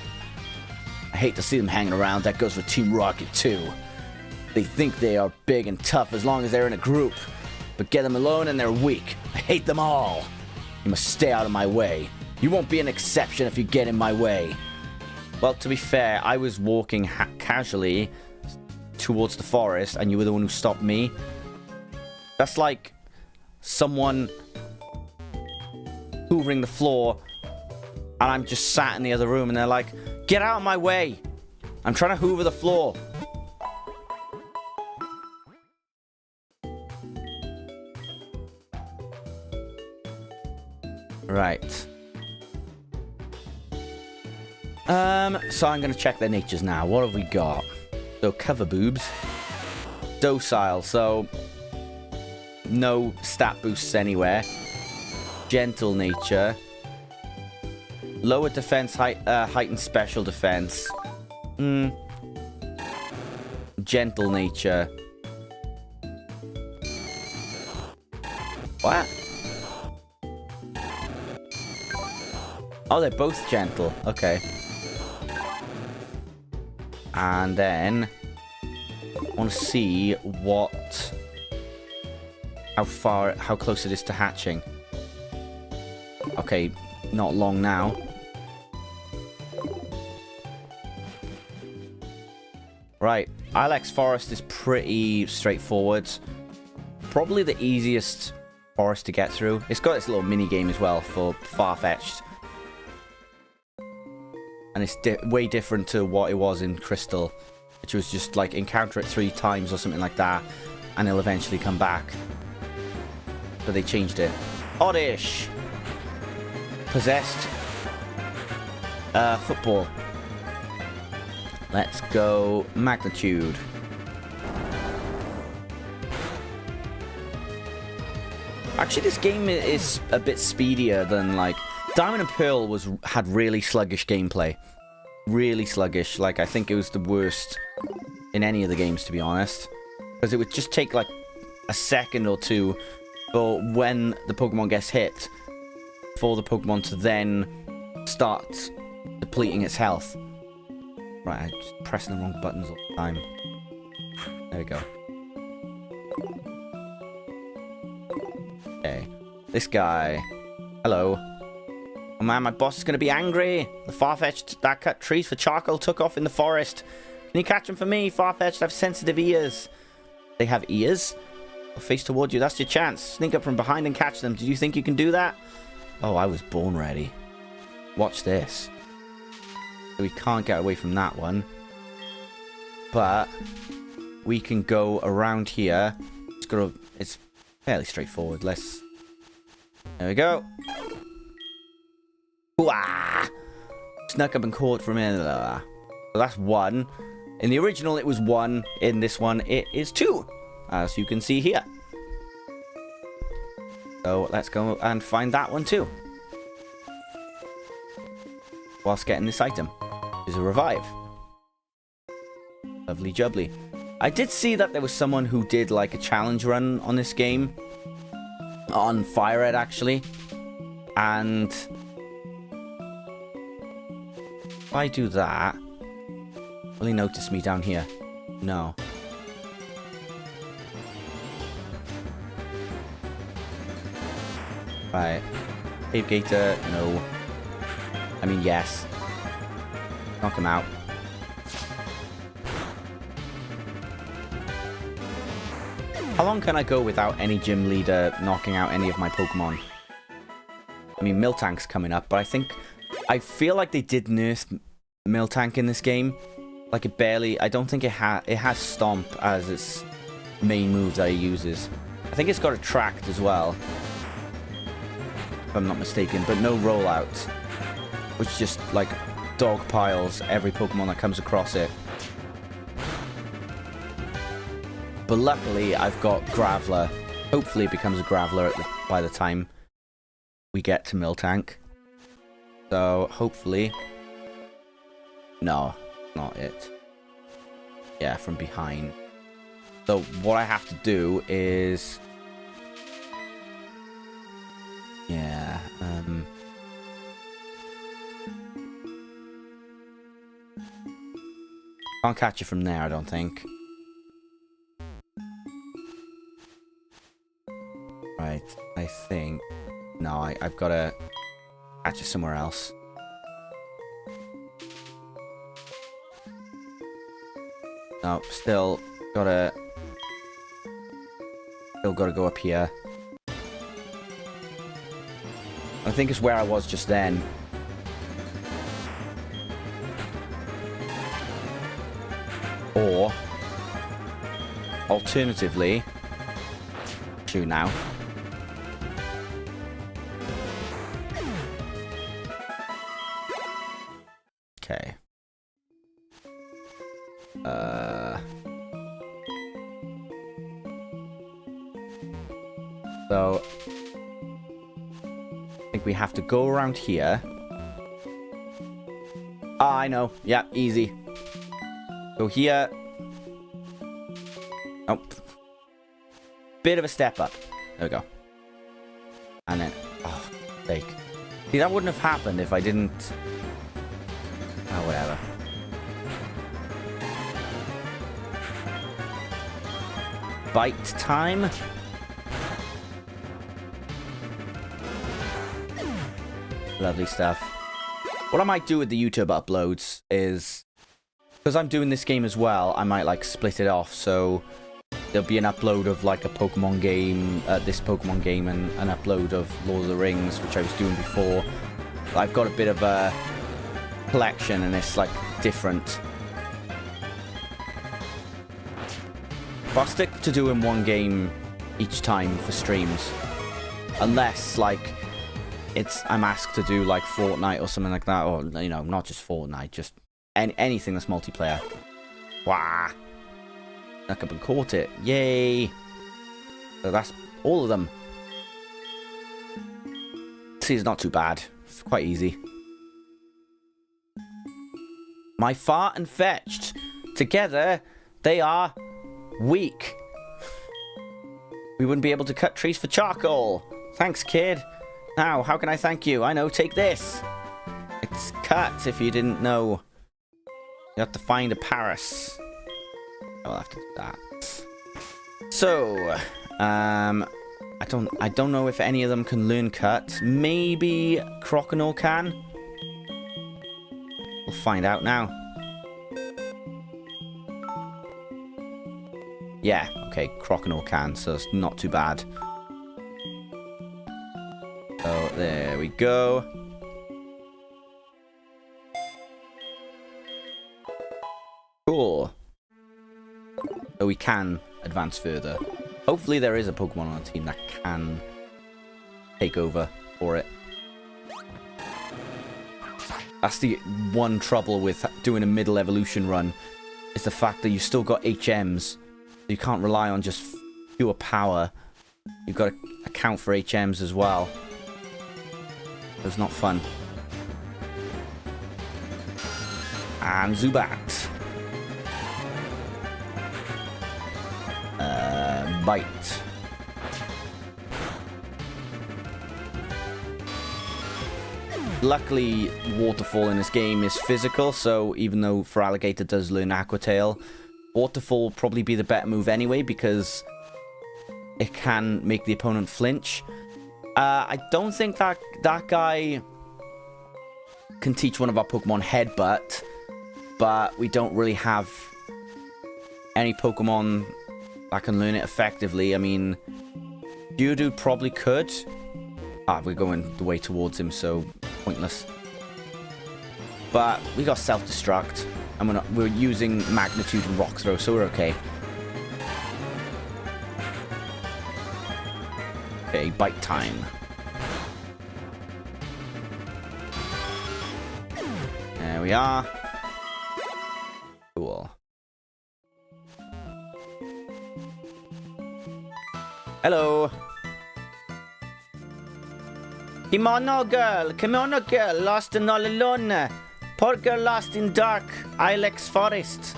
I hate to see them hanging around. That goes for Team Rocket too. They think they are big and tough as long as they're in a group. But get them alone and they're weak. I hate them all. You must stay out of my way. You won't be an exception if you get in my way. Well, to be fair, I was walking casually towards the forest and you were the one who stopped me. That's like someone hoovering the floor and I'm just sat in the other room and they're like, get out of my way. I'm trying to hoover the floor. Right. So I'm going to check their natures now. What have we got? So, cover boobs. Docile, so no stat boosts anywhere. Gentle nature. Lower defense, heightened special defense. Gentle nature. What? Oh, they're both gentle. Okay. And then I want to see how close it is to hatching. Okay, not long now. Right, Ilex Forest is pretty straightforward. Probably the easiest forest to get through. It's got its little mini game as well for Farfetch'd. And it's way different to what it was in Crystal, which was just like encounter it 3 times or something like that, and it'll eventually come back. But they changed it. Oddish! Possessed. Football. Let's go magnitude. Actually, this game is a bit speedier than, like, Diamond and Pearl had really sluggish gameplay. Really sluggish. Like, I think it was the worst in any of the games, to be honest. Because it would just take, like, a second or two for when the Pokemon gets hit for the Pokemon to then start depleting its health. Right, I'm just pressing the wrong buttons all the time. There we go. Okay. This guy. Hello. Oh man, my boss is going to be angry. The Farfetch'd that cut trees for charcoal took off in the forest. Can you catch them for me, Farfetch'd? I have sensitive ears. They have ears? They'll face toward you. That's your chance. Sneak up from behind and catch them. Did you think you can do that? Oh, I was born ready. Watch this. So we can't get away from that one. But we can go around here. It's fairly straightforward. There we go. Hooah! Snuck up and caught from in. So that's 1. In the original, it was 1. In this one, it is 2. As you can see here. So let's go and find that one too. Whilst getting this item. Is a revive. Lovely jubbly. I did see that there was someone who did like a challenge run on this game. On Fire Red, actually. And if I do that, will he notice me down here? No. Right. Cave Gator, no. I mean, yes. Knock him out. How long can I go without any gym leader knocking out any of my Pokemon? I mean, Miltank's coming up, but I feel like they did nerf Miltank in this game. Like, it barely... I don't think it has Stomp as its main move that it uses. I think it's got Attract as well, if I'm not mistaken, but no Rollout. Which just, like, dog piles every Pokemon that comes across it. But luckily, I've got Graveler Hopefully it becomes a Graveler by the time we get to Miltank. So, hopefully... No, not it. Yeah, from behind. So, what I have to do is... Yeah, Can't catch it from there, I don't think. Right, I think... No, I've got to catch it somewhere else. No, still gotta go up here. I think it's where I was just then. Or alternatively, shoot now. Okay. So I think we have to go around here. Ah, I know. Yeah, easy. Go here. Oh. Bit of a step up. There we go. And then, oh, sake. See, that wouldn't have happened if I didn't... Oh, whatever. Bite time. Lovely stuff. What I might do with the YouTube uploads is... Because I'm doing this game as well, I might, like, split it off, so... There'll be an upload of, like, a Pokemon game, this Pokemon game, and an upload of Lord of the Rings, which I was doing before. I've got a bit of a collection, and it's, like, different. But I'll stick to doing one game each time for streams. Unless, like, I'm asked to do, like, Fortnite or something like that, or, you know, not just Fortnite, just anything that's multiplayer. Wah! Snuck up and caught it. Yay! So that's all of them. See, it's not too bad. It's quite easy. My fart and fetched. Together, they are weak. We wouldn't be able to cut trees for charcoal. Thanks, kid. Now, how can I thank you? I know, take this. It's cut, if you didn't know. You have to find a Paris. I'll have to do that. So, I don't know if any of them can learn cut. Maybe Croconaw can. We'll find out now. Yeah, okay, Croconaw can, so it's not too bad. So, there we go. Cool. So we can advance further. Hopefully there is a Pokemon on the team that can take over for it. That's the one trouble with doing a middle evolution run, is the fact that you've still got HMs. You can't rely on just pure power. You've got to account for HMs as well. It's not fun. And Zubat. Bite. Luckily, Waterfall in this game is physical, so even though Feraligatr does learn Aqua Tail, Waterfall will probably be the better move anyway, because it can make the opponent flinch. I don't think that guy can teach one of our Pokemon Headbutt, but we don't really have any Pokemon that can learn it effectively. I mean, Johto probably could. Ah, we're going the way towards him, so pointless. But we got Self-Destruct, and we're using Magnitude and Rock Throw, so we're okay. Okay, bite time. There we are. Cool. Hello. Kimono girl, lost and all alone. Poor girl lost in dark Ilex forest.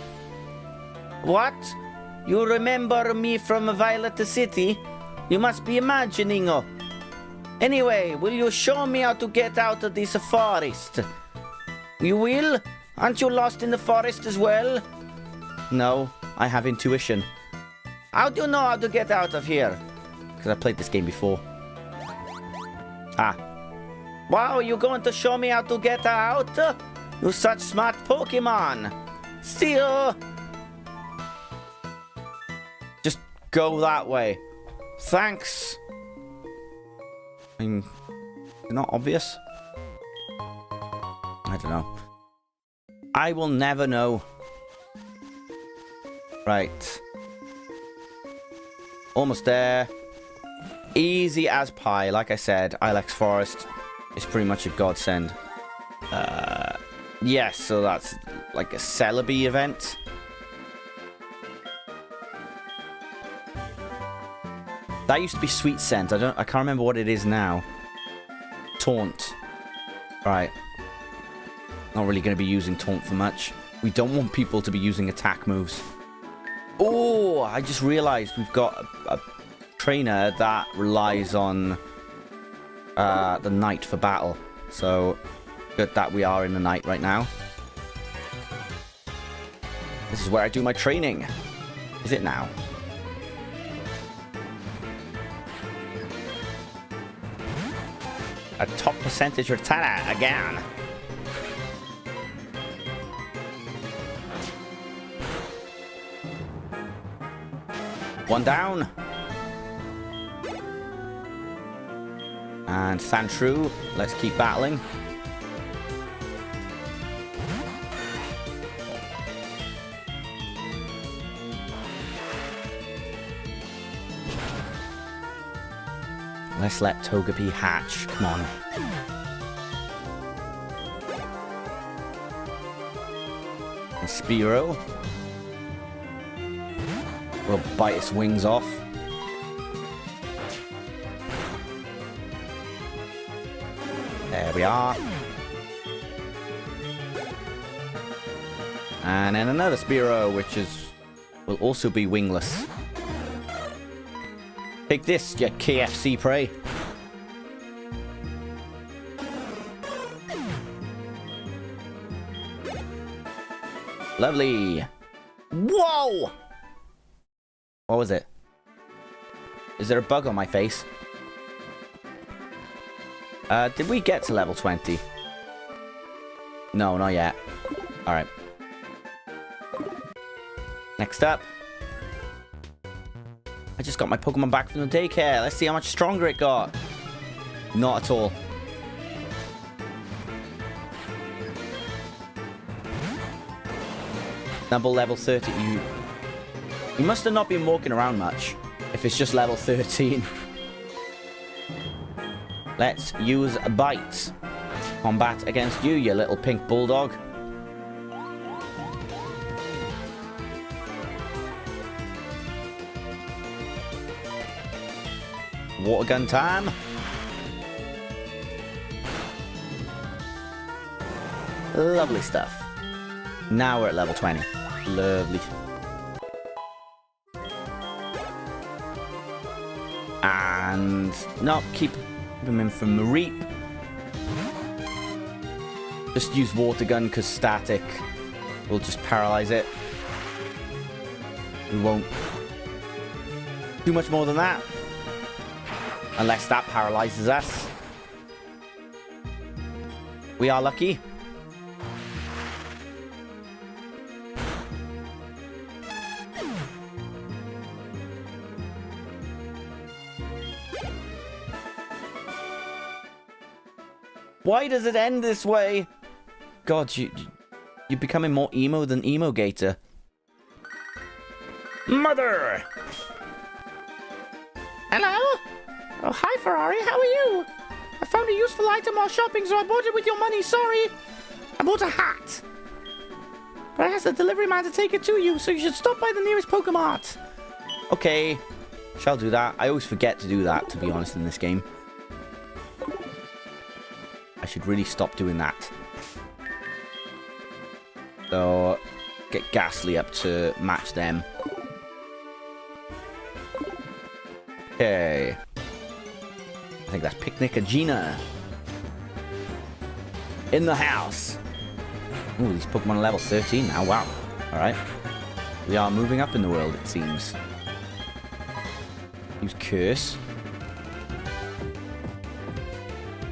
What? You remember me from Violet City? You must be imagining. Anyway, will you show me how to get out of this forest? You will? Aren't you lost in the forest as well? No, I have intuition. How do you know how to get out of here? Because I played this game before. Ah. Wow, you going to show me how to get out? You such smart Pokemon. See you. Just go that way. Thanks. I mean, not obvious. I don't know. I will never know. Right. Almost there. Easy as pie. Like I said, Ilex Forest is pretty much a godsend. Yes, so that's like a Celebi event. That used to be Sweet Scent. I can't remember what it is now. Taunt. Right. Not really going to be using Taunt for much. We don't want people to be using attack moves. Oh, I just realized we've got a trainer that relies on the night for battle. So, good that we are in the night right now. This is where I do my training. Is it now? A top percentage Rattata again. One down. And Sandshrew, let's keep battling. Let's let Togepi hatch. Come on. And Spearow will bite its wings off. There we are. And then another Spearow, which will also be wingless. Take this, you KFC prey. Lovely. Whoa! What was it? Is there a bug on my face? Did we get to level 20? No, not yet. Alright. Next up. I just got my Pokemon back from the daycare. Let's see how much stronger it got. Not at all. Double level 30. You must have not been walking around much if it's just level 13. Let's use a bite. Combat against you, you little pink bulldog. Water gun time. Lovely stuff. Now we're at level 20. Lovely. And no, keep him in from the reap. Just use water gun because static will just paralyze it. We won't do much more than that. Unless that paralyzes us. We are lucky. Why does it end this way? God, you're becoming more emo than Emo Gator. Mother! Hello? Oh, hi, Ferrari. How are you? I found a useful item while shopping, so I bought it with your money. Sorry. I bought a hat. But I asked the delivery man to take it to you, so you should stop by the nearest Pokemart. Okay. Shall do that. I always forget to do that, to be honest, in this game. I should really stop doing that. So, get Ghastly up to match them. Okay. I think that's Picnic Agena. In the house. Ooh, these Pokemon are level 13 now. Wow. Alright. We are moving up in the world, it seems. Use Curse.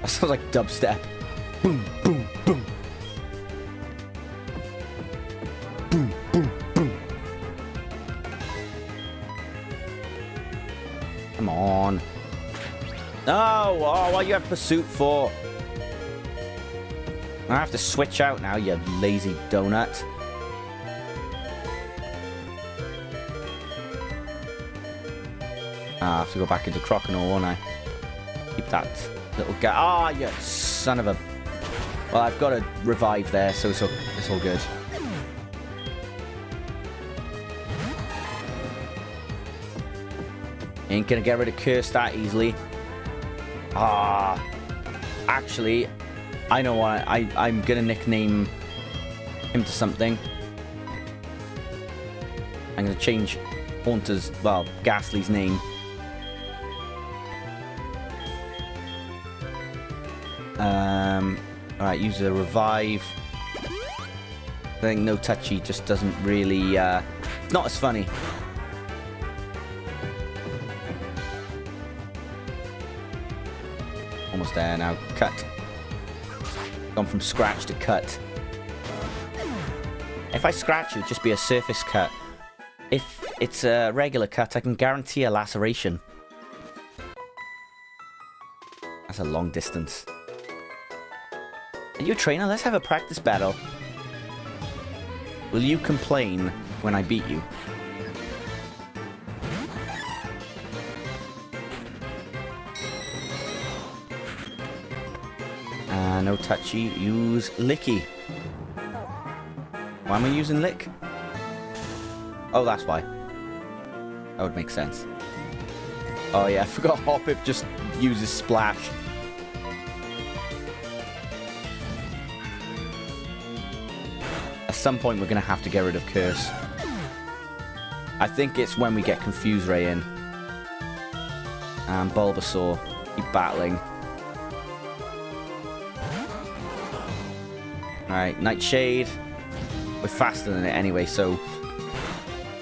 That sounds like dubstep. Boom, boom, boom. Boom, boom, boom. Come on. No! Oh, what do you have Pursuit for? I have to switch out now, you lazy donut. I have to go back into Croconaw, won't I? Keep that little guy. Ah, you son of a... Well, I've got a revive there, so it's all good. Ain't gonna get rid of Curse that easily. Ah. Actually, I know what. I'm gonna nickname him to something. I'm gonna change Haunter's, well, Ghastly's name. Alright, use a revive. I think No Touchy just doesn't really, not as funny. Almost there now. Cut. Gone from scratch to cut. If I scratch, it would just be a surface cut. If it's a regular cut, I can guarantee a laceration. That's a long distance. Are you a trainer? Let's have a practice battle. Will you complain when I beat you? No Touchy. Use Licky. Why am I using Lick? Oh, that's why. That would make sense. Oh yeah, I forgot Hoppip just uses Splash. At some point, we're going to have to get rid of Curse. I think it's when we get Confuse Ray in. And Bulbasaur. Keep battling. Alright, Nightshade. We're faster than it anyway, so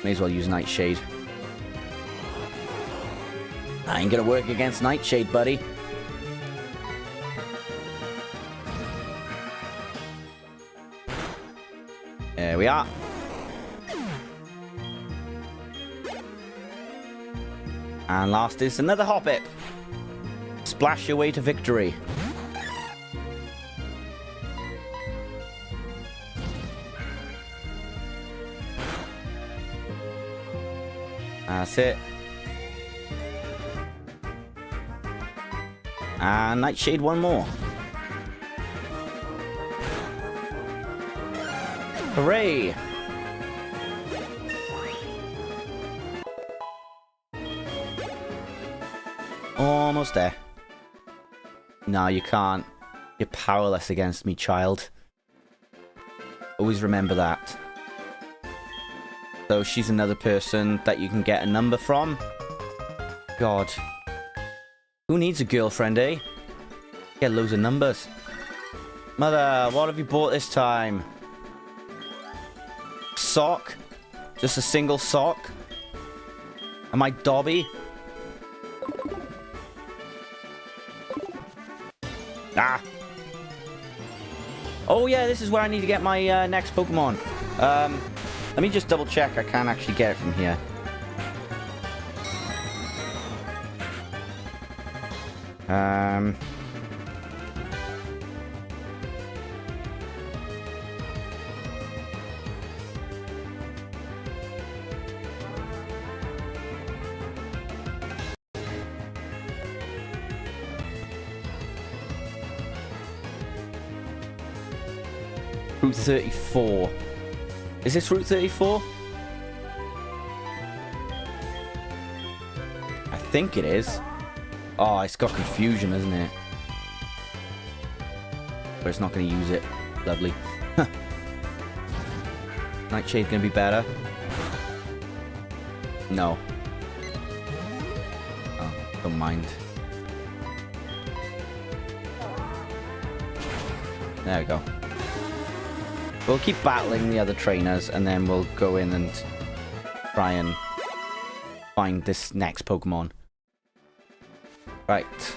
may as well use Nightshade. I ain't gonna work against Nightshade, buddy. There we are. And last is another Hoppip. Splash your way to victory. That's it. And Nightshade one more. Hooray! Almost there. No, you can't. You're powerless against me, child. Always remember that. So she's another person that you can get a number from. God. Who needs a girlfriend, eh? Get loads of numbers. Mother, what have you bought this time? Sock? Just a single sock? Am I Dobby? Ah! Oh yeah, this is where I need to get my next Pokemon. Let me just double check I can't actually get it from here. Route 34. Is this Route 34? think it is. Oh, it's got confusion, isn't it? But it's not going to use it. Lovely. Nightshade going to be better? No. Oh, don't mind. There we go. We'll keep battling the other trainers, and then we'll go in and try and find this next Pokemon. Right.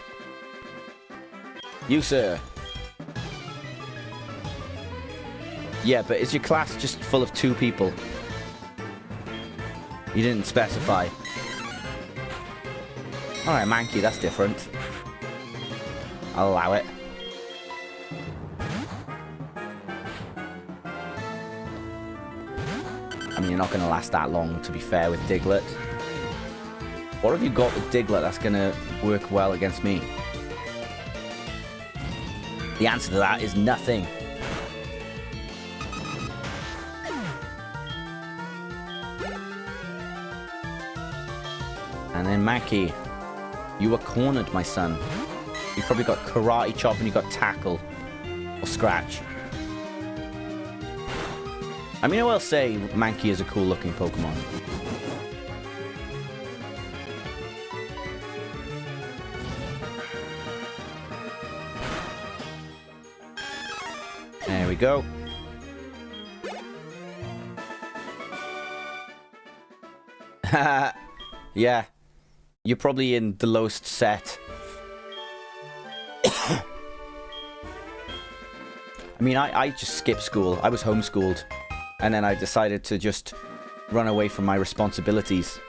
You, sir. Yeah, but is your class just full of 2 people? You didn't specify. Alright, Mankey, that's different. I'll allow it. I mean, you're not going to last that long, to be fair, with Diglett. What have you got with Diglett that's going to work well against me? The answer to that is nothing. And then Maki, you were cornered, my son. You probably got Karate Chop and you got Tackle. Or Scratch. I mean, I will say Mankey is a cool looking Pokemon. There we go. Yeah. You're probably in the lowest set. I mean, I just skipped school. I was homeschooled. And then I decided to just run away from my responsibilities.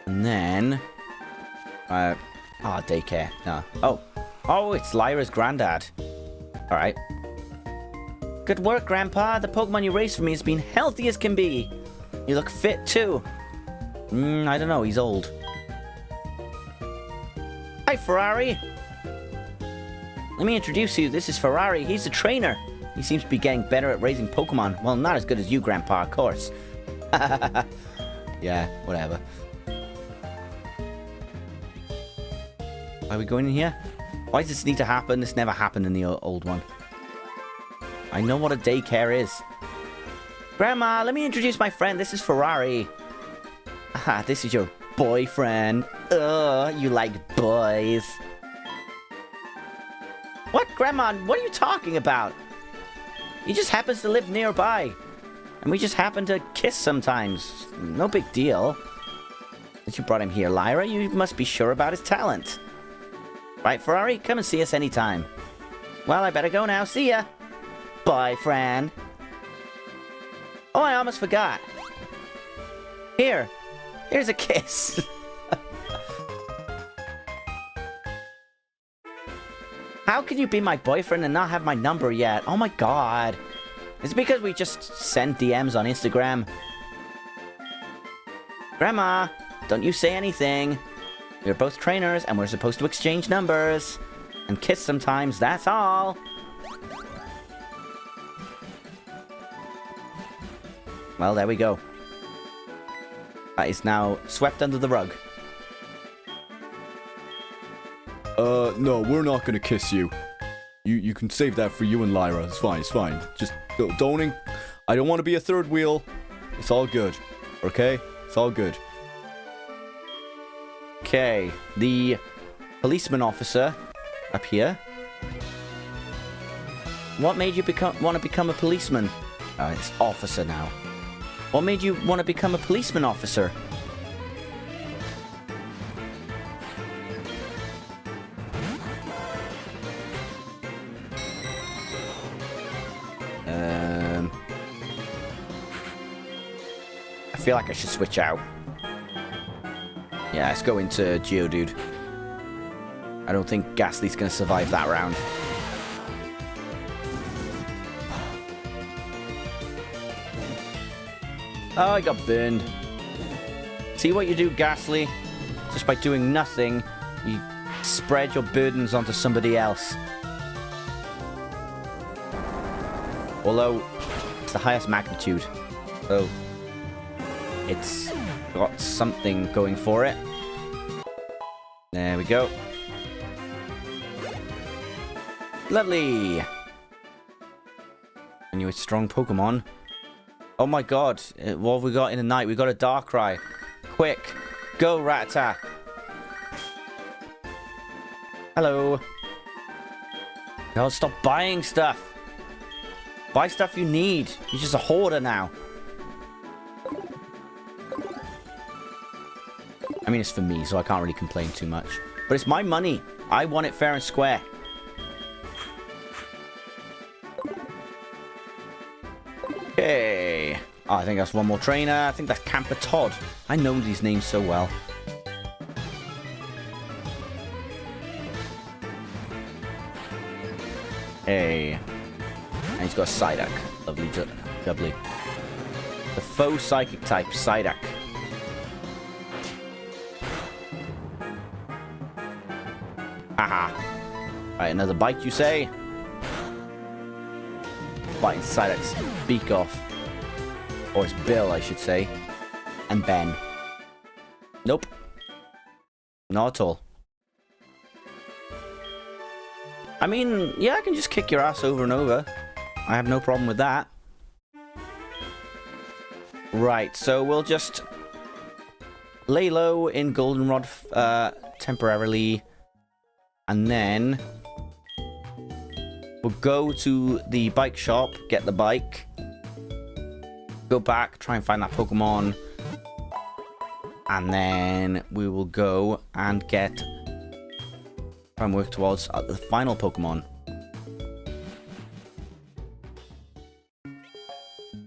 And then... daycare. No. Oh, it's Lyra's granddad. Alright. Good work, Grandpa. The Pokemon you raised for me has been healthy as can be. You look fit, too. I don't know. He's old. Hi, Ferrari. Let me introduce you. This is Ferrari. He's the trainer. He seems to be getting better at raising Pokemon. Well, not as good as you, Grandpa, of course. Yeah, whatever. Are we going in here? Why does this need to happen? This never happened in the old one. I know what a daycare is. Grandma, let me introduce my friend. This is Ferrari. This is your boyfriend. Ugh, you like boys. What, Grandma? What are you talking about? He just happens to live nearby. And we just happen to kiss sometimes. No big deal. Since you brought him here, Lyra, you must be sure about his talent. Right, Ferrari? Come and see us anytime. Well, I better go now. See ya. Bye, friend. Oh, I almost forgot. Here's a kiss. How can you be my boyfriend and not have my number yet? Oh my god. Is it because we just send DMs on Instagram? Grandma, don't you say anything. We're both trainers and we're supposed to exchange numbers. And kiss sometimes, that's all. Well, there we go. That is now swept under the rug. No, we're not gonna kiss you. You can save that for you and Lyra. It's fine, it's fine. Just don't... I don't want to be a third wheel. It's all good. Okay? It's all good. Okay, the policeman officer up here. What made you want to become a policeman? It's officer now. What made you want to become a policeman officer? I feel like I should switch out. Yeah, let's go into Geodude. I don't think Ghastly's going to survive that round. Oh, I got burned. See what you do, Ghastly? Just by doing nothing, you spread your burdens onto somebody else. Although, it's the highest magnitude. So, it's got something going for it. There we go. Lovely. And you're a strong Pokemon. Oh my god. What have we got in the night? We got a Darkrai. Quick. Go, Rattata. Hello. No, stop buying stuff. Buy stuff you need. You're just a hoarder now. I mean, it's for me, so I can't really complain too much. But it's my money. I want it fair and square. Okay. Oh, I think that's one more trainer. I think that's Camper Todd. I know these names so well. Hey. And he's got a Psyduck. Lovely, jubbly. The faux psychic type, Psyduck. Haha. Alright, another bite, you say? Biting Psyduck's beak off. Or its bill, I should say. And Ben. Nope. Not at all. I mean, yeah, I can just kick your ass over and over. I have no problem with that. Right, so we'll just lay low in Goldenrod temporarily. And then we'll go to the bike shop, get the bike. Go back, try and find that Pokemon. And then we will go and get... try and work towards the final Pokemon.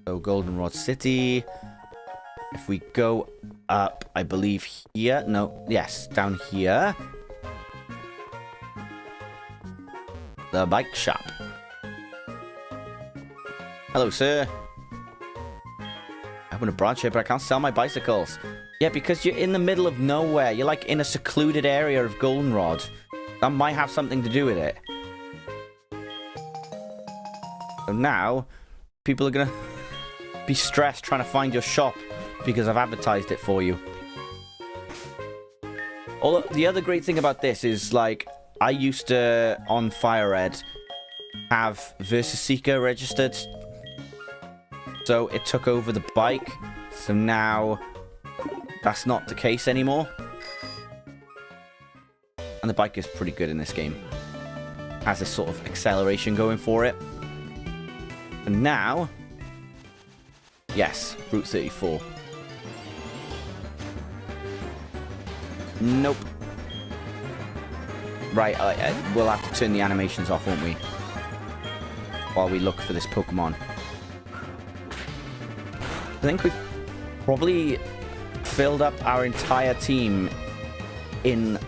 So, Goldenrod City. If we go up, I believe here. No, yes, down here. The bike shop. Hello, sir. I want to branch here, but I can't sell my bicycles. Yeah, because you're in the middle of nowhere. You're like in a secluded area of Goldenrod. That might have something to do with it. So now, people are going to be stressed trying to find your shop because I've advertised it for you. Although, the other great thing about this is, like, I used to, on Fire Red, have Versus Seeker registered. So it took over the bike. So now, that's not the case anymore. And the bike is pretty good in this game. Has this sort of acceleration going for it. And now... yes, Route 34. Nope. Right, we'll have to turn the animations off, won't we? While we look for this Pokemon. I think we've probably filled up our entire team in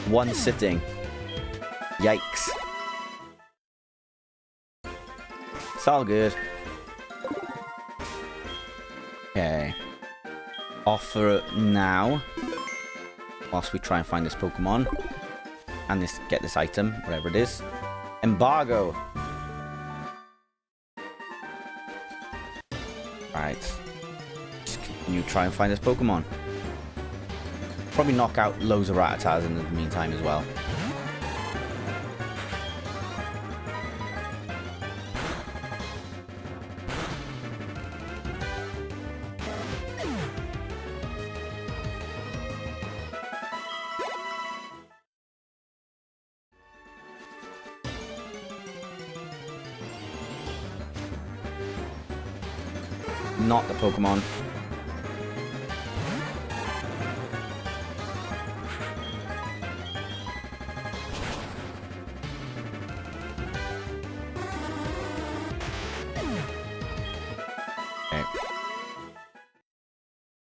one sitting. Yikes. It's all good. Okay. Offer now. Whilst we try and find this Pokemon. And this, get this item, whatever it is. Embargo. Right. Just continue to try and find this Pokemon. Probably knock out loads of Rattatas in the meantime as well. Not the Pokemon. Okay.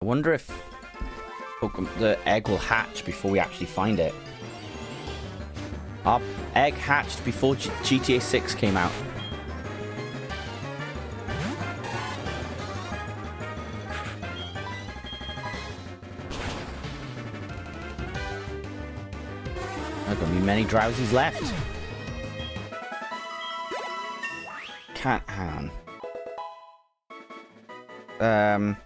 I wonder if the egg will hatch before we actually find it. Our egg hatched before GTA 6 came out. There are going to be many Drowsies left. Can't hang on.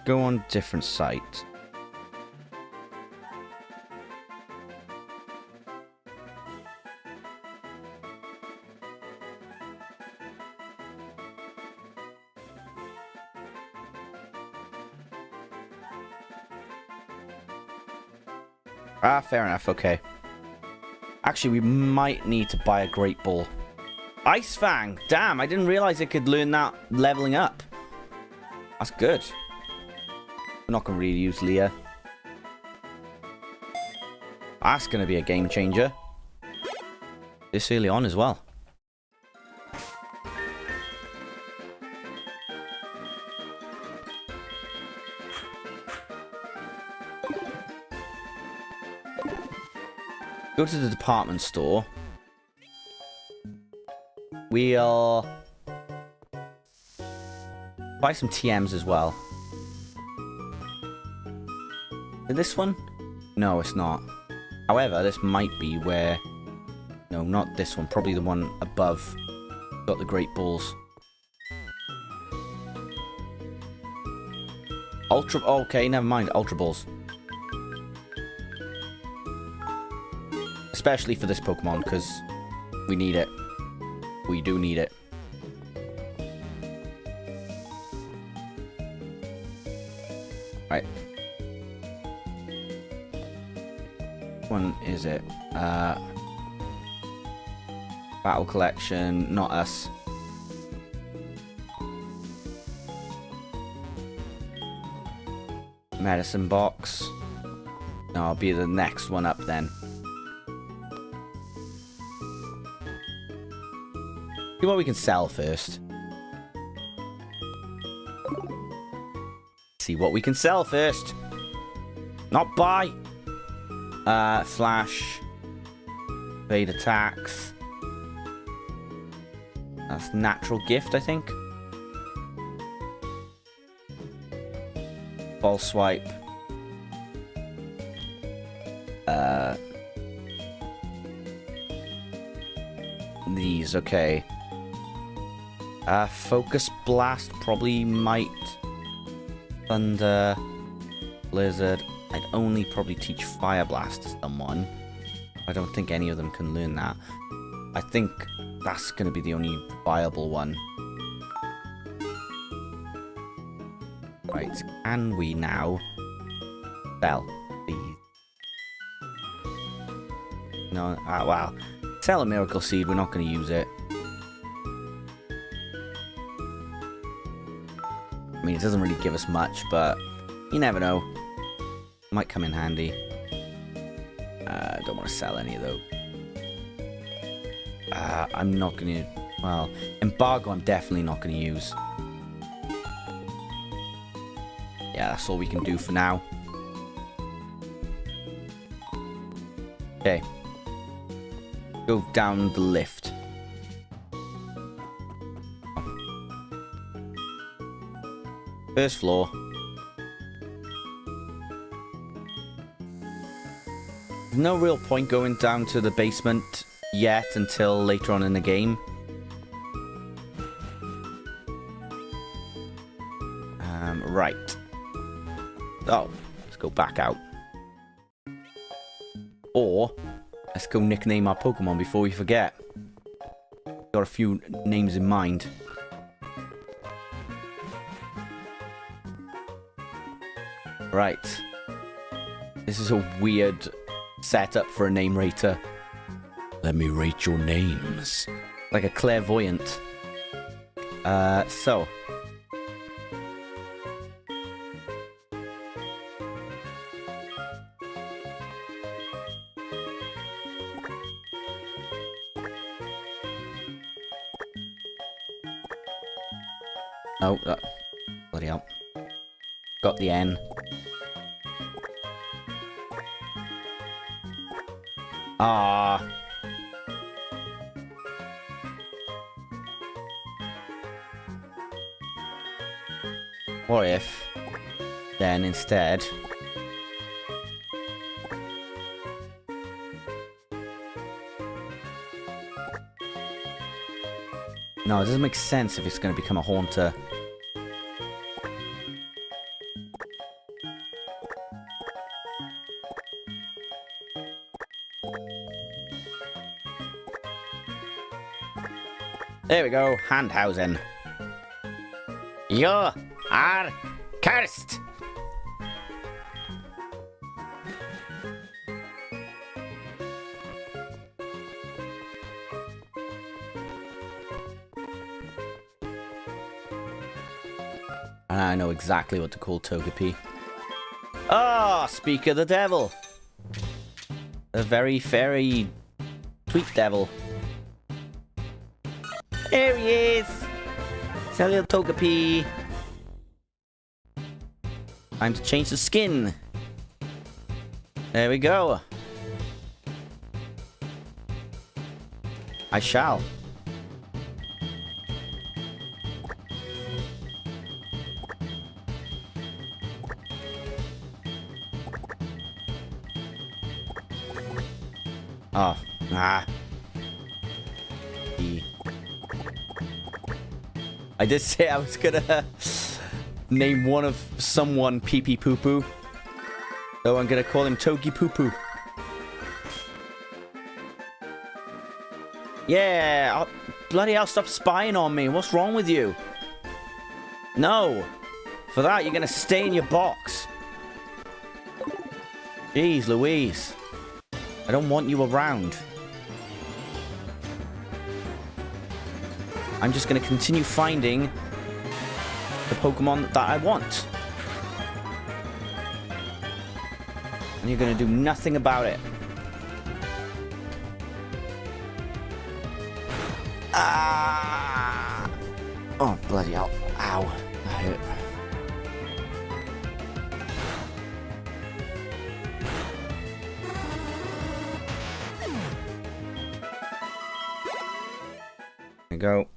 go on different site. Ah, fair enough, okay. Actually, we might need to buy a Great Ball. Ice Fang! Damn, I didn't realize it could learn that leveling up. That's good. We're not going to really use Leah. That's going to be a game changer. This early on as well. Go to the department store. We'll buy some TMs as well. Is this one? No, it's not. However, this might be where... No, not this one. Probably the one above. Got the Great Balls. Ultra... Okay, never mind. Ultra Balls. Especially for this Pokemon, because we need it. We do need it. Right. Which one is it? Battle Collection, not us. Medicine Box. No, I'll be the next one up then. See what we can sell first. See what we can sell first. Not buy. Slash. Evade attacks. That's natural gift, I think. Ball swipe. These, okay. Focus Blast probably might. Thunder. Blizzard. I'd only probably teach Fire Blast to someone. I don't think any of them can learn that. I think that's going to be the only viable one. Right, can we now sell these? No, wow. Sell a Miracle Seed, we're not going to use it. I mean, it doesn't really give us much, but you never know. Might come in handy. I don't want to sell any of those. I'm not going to... Well, Embargo I'm definitely not going to use. Yeah, that's all we can do for now. Okay. Go down the lift. First floor. There's no real point going down to the basement yet until later on in the game. Right. Oh, let's go back out. Or, let's go nickname our Pokemon before we forget. Got a few names in mind. Right. This is a weird setup for a name rater. Let me rate your names. Like a clairvoyant. So. Oh, bloody hell. Got the N. Ah. What if then instead no, it doesn't make sense if it's going to become a Haunter. There we go, hand housing. You are cursed. I know exactly what to call Togepi. Ah, speak of the devil. The very fairy sweet devil. There he is. It's a little Togepi. Time to change the skin. There we go. I shall. Oh, I did say I was gonna name one of someone Pee Pee Poo Poo. So I'm gonna call him Togi Poo Poo. Yeah, bloody hell, stop spying on me. What's wrong with you? No. For that, you're gonna stay in your box. Jeez Louise. I don't want you around. I'm just going to continue finding the Pokemon that I want. And you're going to do nothing about it. Ah! Oh, bloody hell. Ow. That hurt. Go.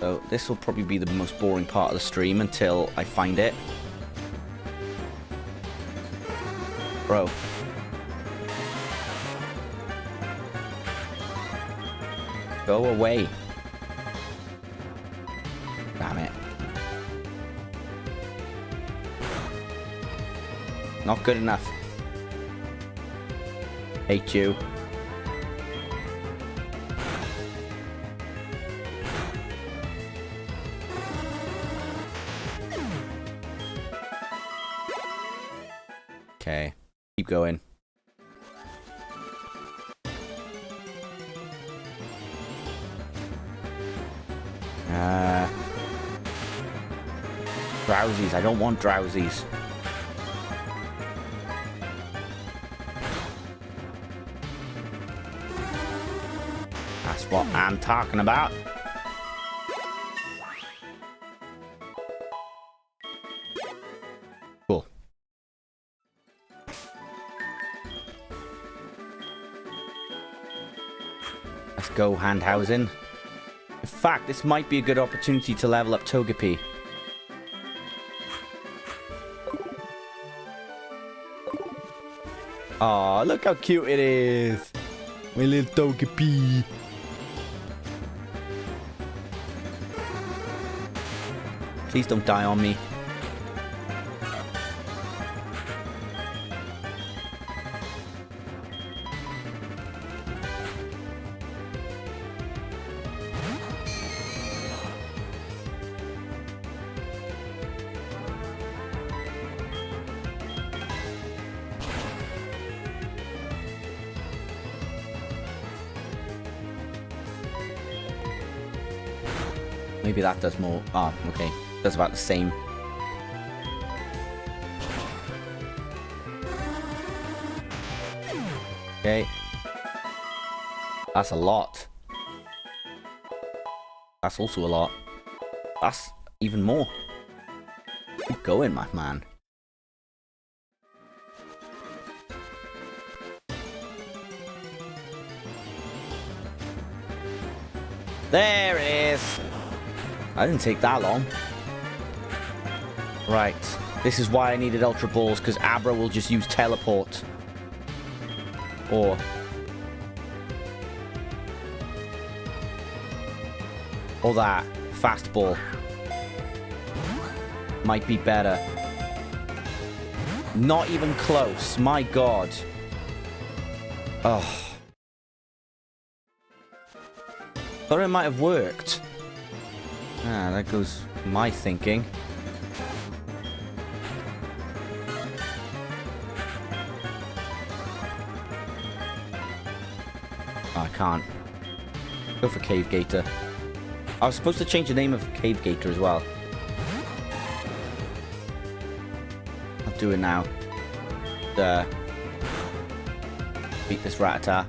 So this will probably be the most boring part of the stream until I find it. Bro. Go away. Damn it. Not good enough. Hate you. Okay, keep going. Drowsies. I don't want drowsies. That's what I'm talking about. Cool. Let's go hand housing. In fact, this might be a good opportunity to level up Togepi. Aw, look how cute it is. My little Togepi. Please don't die on me. Maybe that does more. Oh, okay. Does about the same. Okay. That's a lot. That's also a lot. That's even more. Keep going, my man. There it is. I didn't take that long. Right. This is why I needed Ultra Balls, because Abra will just use Teleport. Or that. Fast Ball. Might be better. Not even close. My god. Oh. Thought it might have worked. Ah, that goes my thinking. Oh, I can't. Go for Cave Gator. I was supposed to change the name of Cave Gator as well. I'll do it now. Beat this Rattata.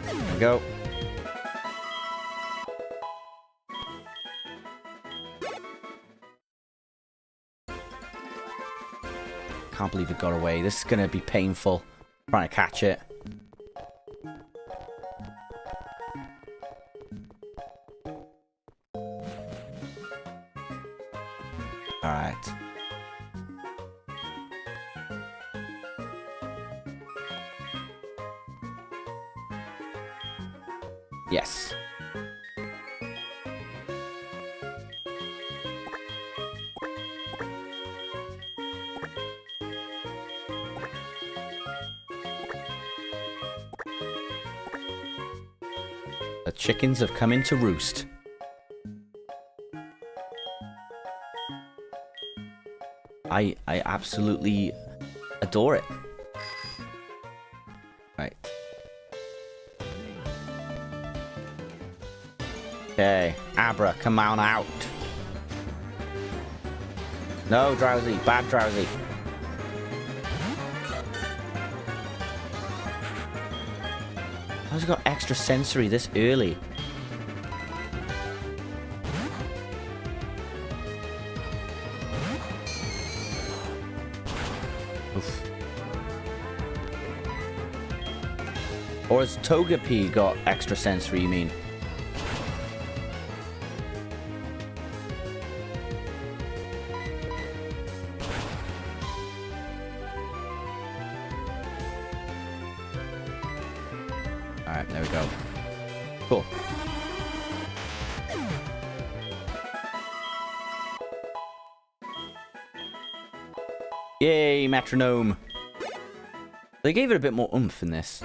There we go. Can't believe it got away. This is gonna be painful. Trying to catch it. Alright. Yes. The chickens have come in to roost. I absolutely adore it. Right. Okay, Abra, come on out. No, Drowsy, bad Drowsy. How's it got extra sensory this early? Oof. Or has Togepi got extra sensory, you mean? Alright, there we go. Cool. Yay, metronome. They gave it a bit more oomph in this.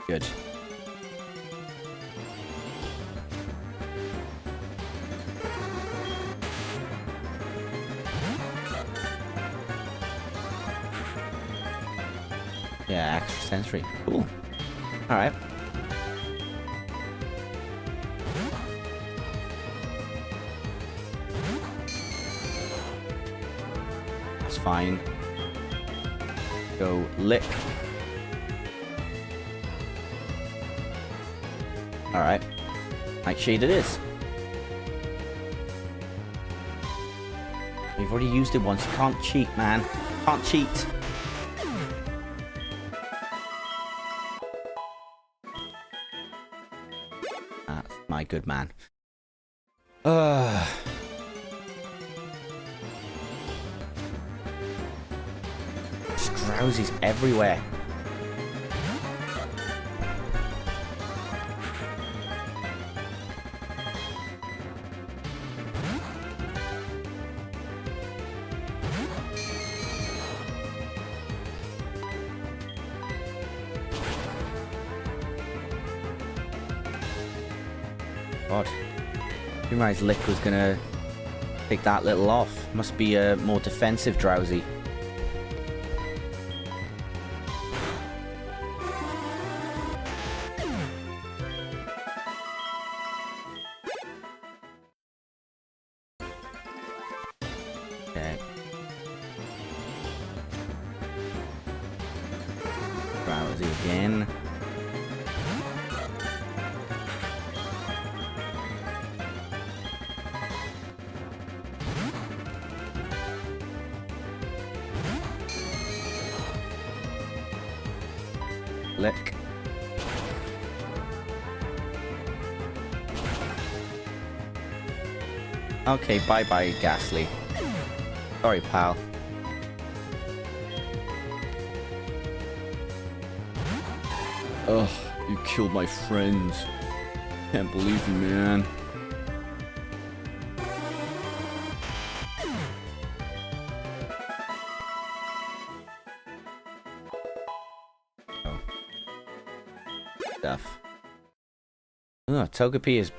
Good. Yeah, extra sensory. Cool. Alright. That's fine. Go lick. Alright. Nightshade it is. You've already used it once. You can't cheat, man. Can't cheat. That's my good man. Drowsies everywhere. God. Didn't realize Lick was gonna take that little off. Must be a more defensive Drowsy. Okay. Drowsy again. Lick. Okay, bye-bye, Ghastly. Sorry, pal. Ugh, you killed my friends. Can't believe you, man. stuff. Oh, Togepi is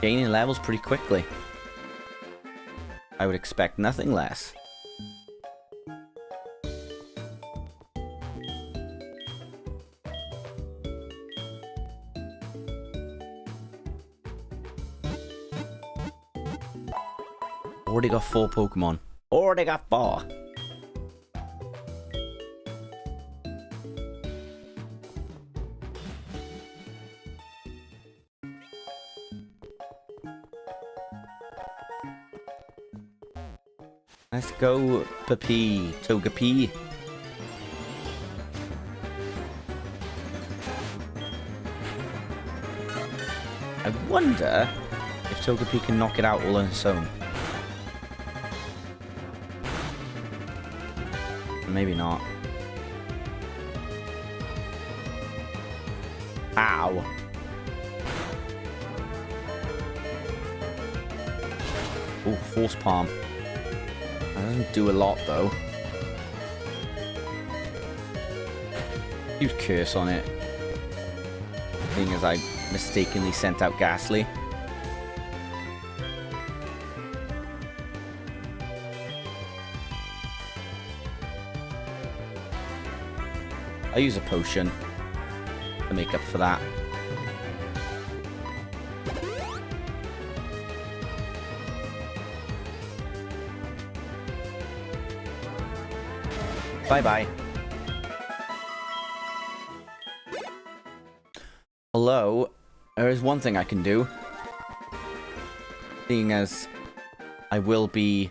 gaining levels pretty quickly. I would expect nothing less. Already got 4 Pokemon. Already got 4. Let's go, Papi, Togepi. I wonder if Togepi can knock it out all on its own. Maybe not. Ow. Oh, Force Palm. That doesn't do a lot, though. Use Curse on it. Seeing as I mistakenly sent out Ghastly. I'll use a potion to make up for that. Bye-bye. Although, there is one thing I can do. Seeing as I will be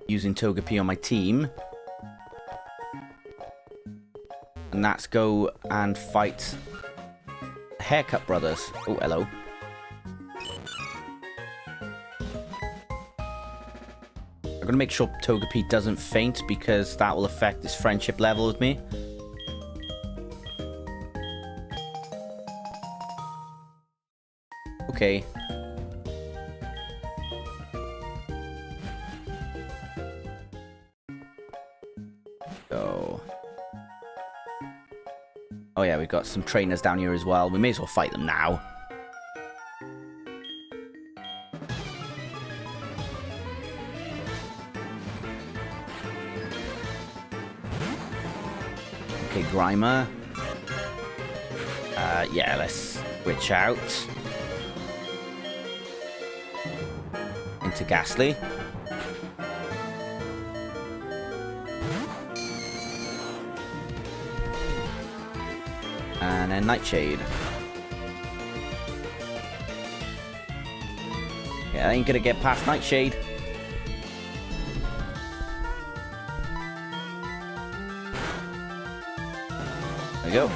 using Togepi on my team. And that's go and fight the Haircut Brothers. Oh, hello. I'm gonna make sure Togepi doesn't faint because that will affect his friendship level with me. Okay. Go. Oh yeah, we've got some trainers down here as well. We may as well fight them now. Okay, Grimer. Yeah, let's switch out. Into Ghastly. And then Nightshade. Yeah, I ain't gonna get past Nightshade. There we go.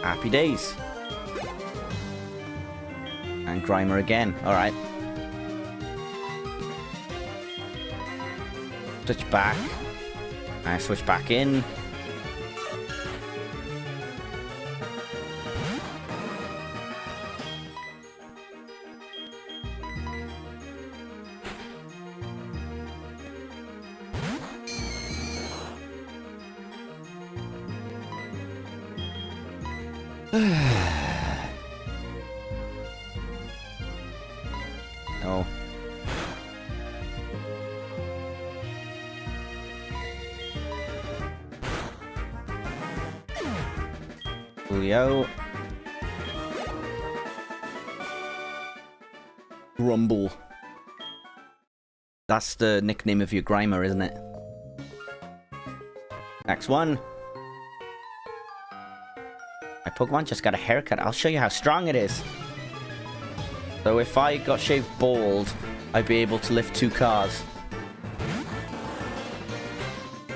Happy days. And Grimer again. Alright. Switch back. I switch back in. No. Julio. Grumble. That's the nickname of your Grimer, isn't it? Next one. My Pokemon just got a haircut. I'll show you how strong it is. So if I got shaved bald, I'd be able to lift 2 cars.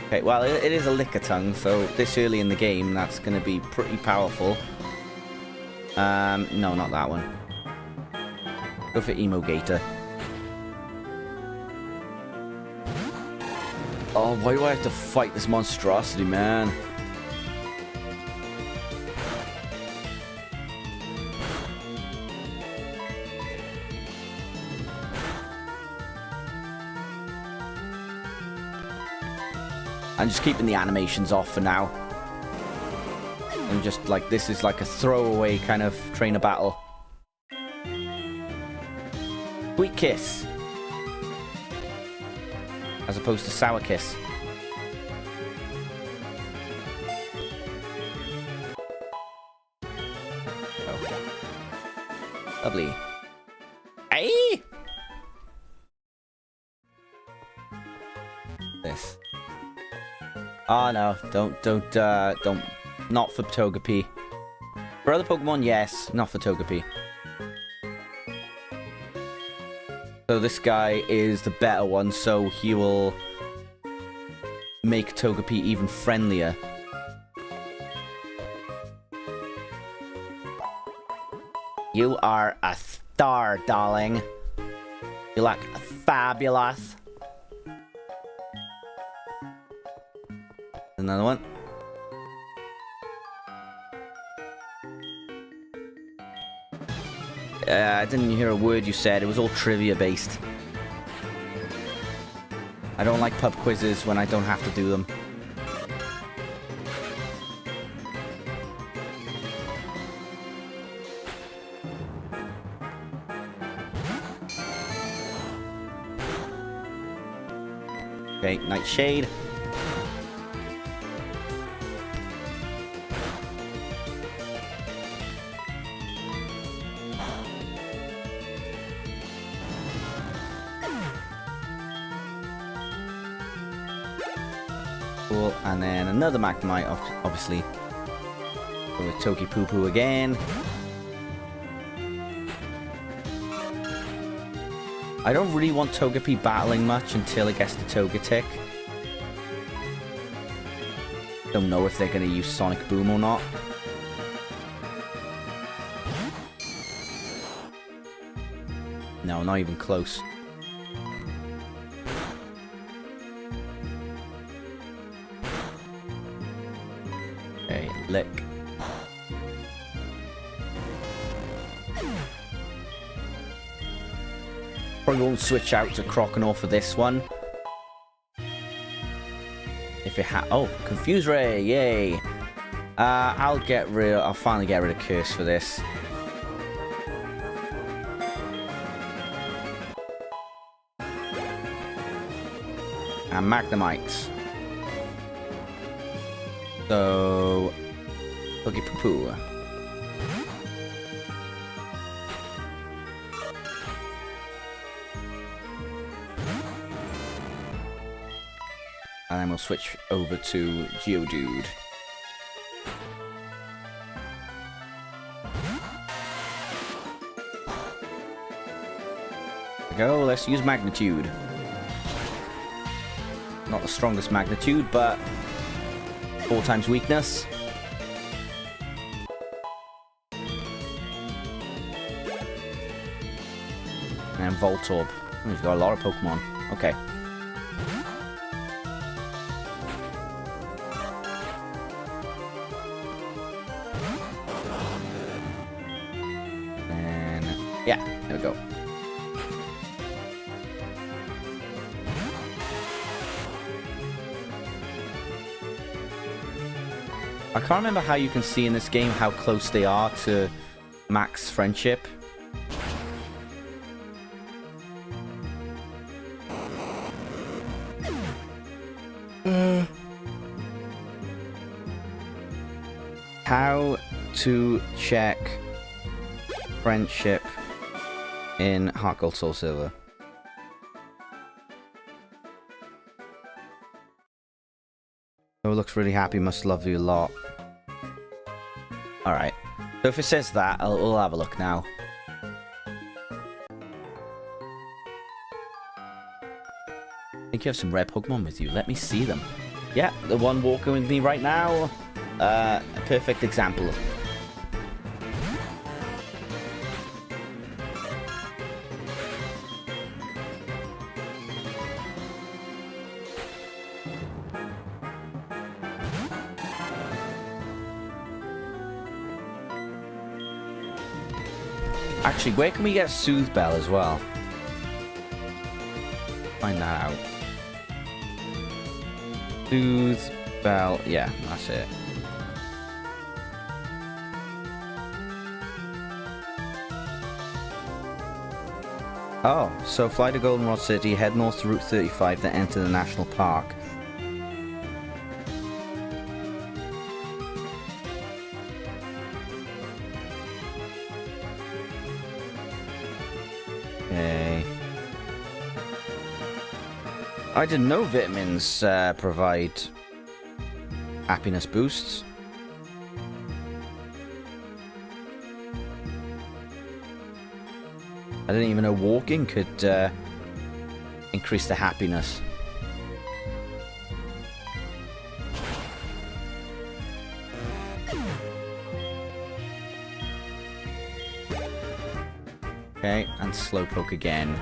Okay, well, it is a Lickitung, so this early in the game, that's going to be pretty powerful. No, not that one. Go for Emogator. Oh, why do I have to fight this monstrosity, man? I'm just keeping the animations off for now. And just like, this is like a throwaway kind of trainer battle. Sweet Kiss. As opposed to Sour Kiss. Oh. Lovely. Hey! This. Oh no, don't, not for Togepi. For other Pokemon, yes, not for Togepi. So this guy is the better one, so he will make Togepi even friendlier. You are a star, darling. You look fabulous. Another one. I didn't hear a word you said. It was all trivia based. I don't like pub quizzes when I don't have to do them. Okay, Nightshade. Cool, and then another Magnemite, obviously. Go with Toki Poo Poo again. I don't really want Togepi battling much until it gets to Togetic. Don't know if they're going to use Sonic Boom or not. No, not even close. Okay, Lick. Probably won't switch out to Croconaw for this one. If it oh, Confuse Ray, yay! I'll finally get rid of Curse for this. And Magnemite. So, Toki Poo Poo. And then we'll switch over to Geodude. There we go, let's use Magnitude. Not the strongest Magnitude, but 4 times weakness. And Voltorb. Oh, he's got a lot of Pokemon. Okay. And yeah, there we go. I can't remember how you can see in this game how close they are to max friendship. How to check friendship in HeartGold Soul Silver. Oh, looks really happy, must love you a lot. Alright. So if it says that, we'll have a look now. I think you have some rare Pokemon with you. Let me see them. Yeah, the one walking with me right now. A perfect example. Actually, where can we get Soothe Bell as well? Find that out. Soothe Bell, yeah, that's it. Oh, so fly to Goldenrod City, head north to Route 35, then enter the national park. Okay. I didn't know vitamins provide happiness boosts. I didn't even know walking could increase the happiness. Okay, and Slowpoke again.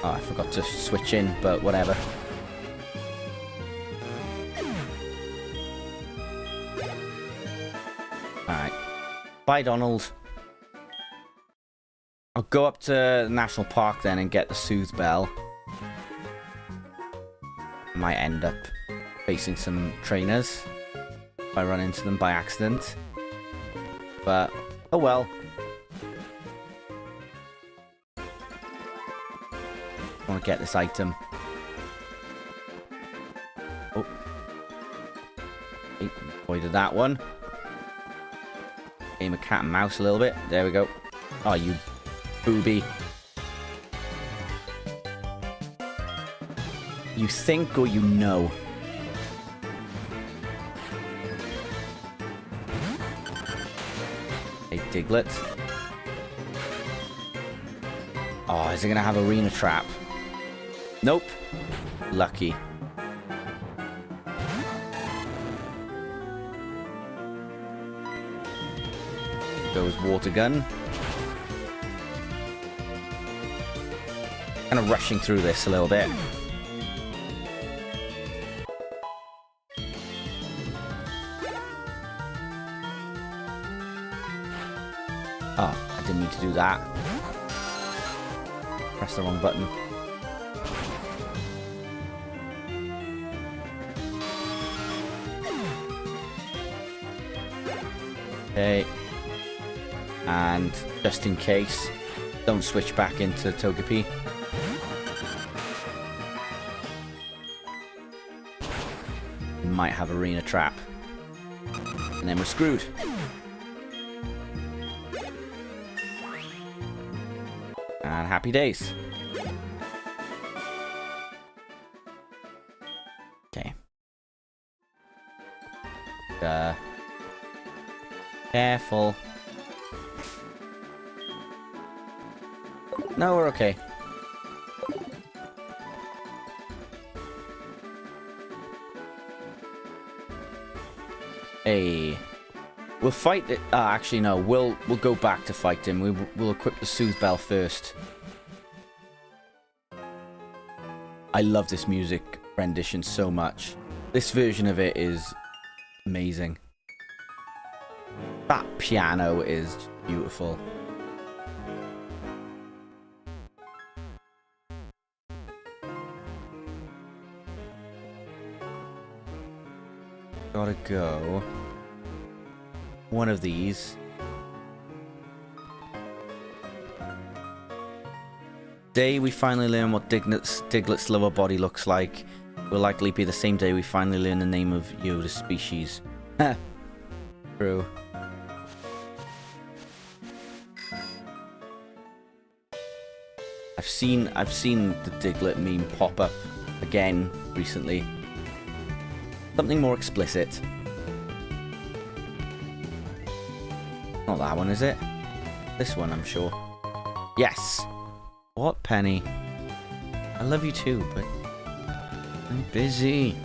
Oh, I forgot to switch in, but whatever. Alright. Bye, Donald. I'll go up to the National Park then and get the Soothe Bell. Might end up facing some trainers if I run into them by accident. But, oh well. I want to get this item. Oh. Okay, avoided that one. Game of cat and mouse a little bit. There we go. Oh, you booby. You think or you know? Hey, Diglett. Oh, is it going to have Arena Trap? Nope. Lucky. Goes Water Gun. Kind of rushing through this a little bit. Oh, I didn't need to do that. Press the wrong button. Okay. And just in case, don't switch back into Togepi. Might have Arena Trap. And then we're screwed. And happy days. Okay. Careful. No, we're okay. Hey. We'll fight it. Actually, no. We'll go back to fight him. We'll equip the Soothe Bell first. I love this music rendition so much. This version of it is amazing. That piano is beautiful. Gotta go. One of these. Day we finally learn what Diglett's lower body looks like will likely be the same day we finally learn the name of Yoda's species. True. I've seen the Diglett meme pop up again recently. Something more explicit. Not that one, is it? This one, I'm sure. Yes! What, Penny? I love you too, but I'm busy.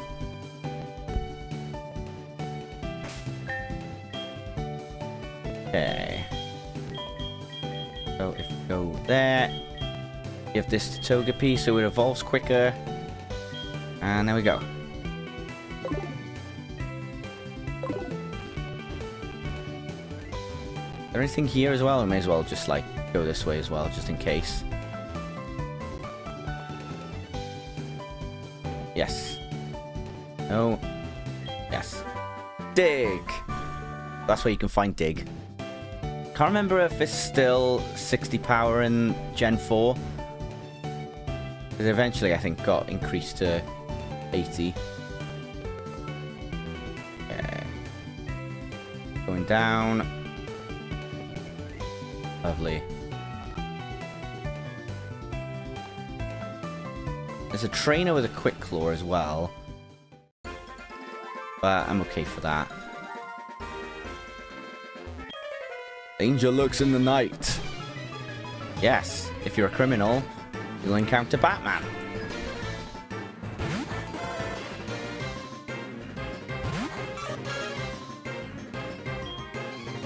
Okay. So if we go there, give this to Togepi so it evolves quicker. And there we go. Is there anything here as well? I may as well just like go this way as well, just in case. Yes. No. Yes. Dig. That's where you can find Dig. Can't remember if it's still 60 power in Gen 4. It eventually, I think, got increased to 80. Okay. Going down. Lovely. There's a trainer with a quick claw as well. But I'm okay for that. Danger lurks in the night. Yes, if you're a criminal, you'll encounter Batman.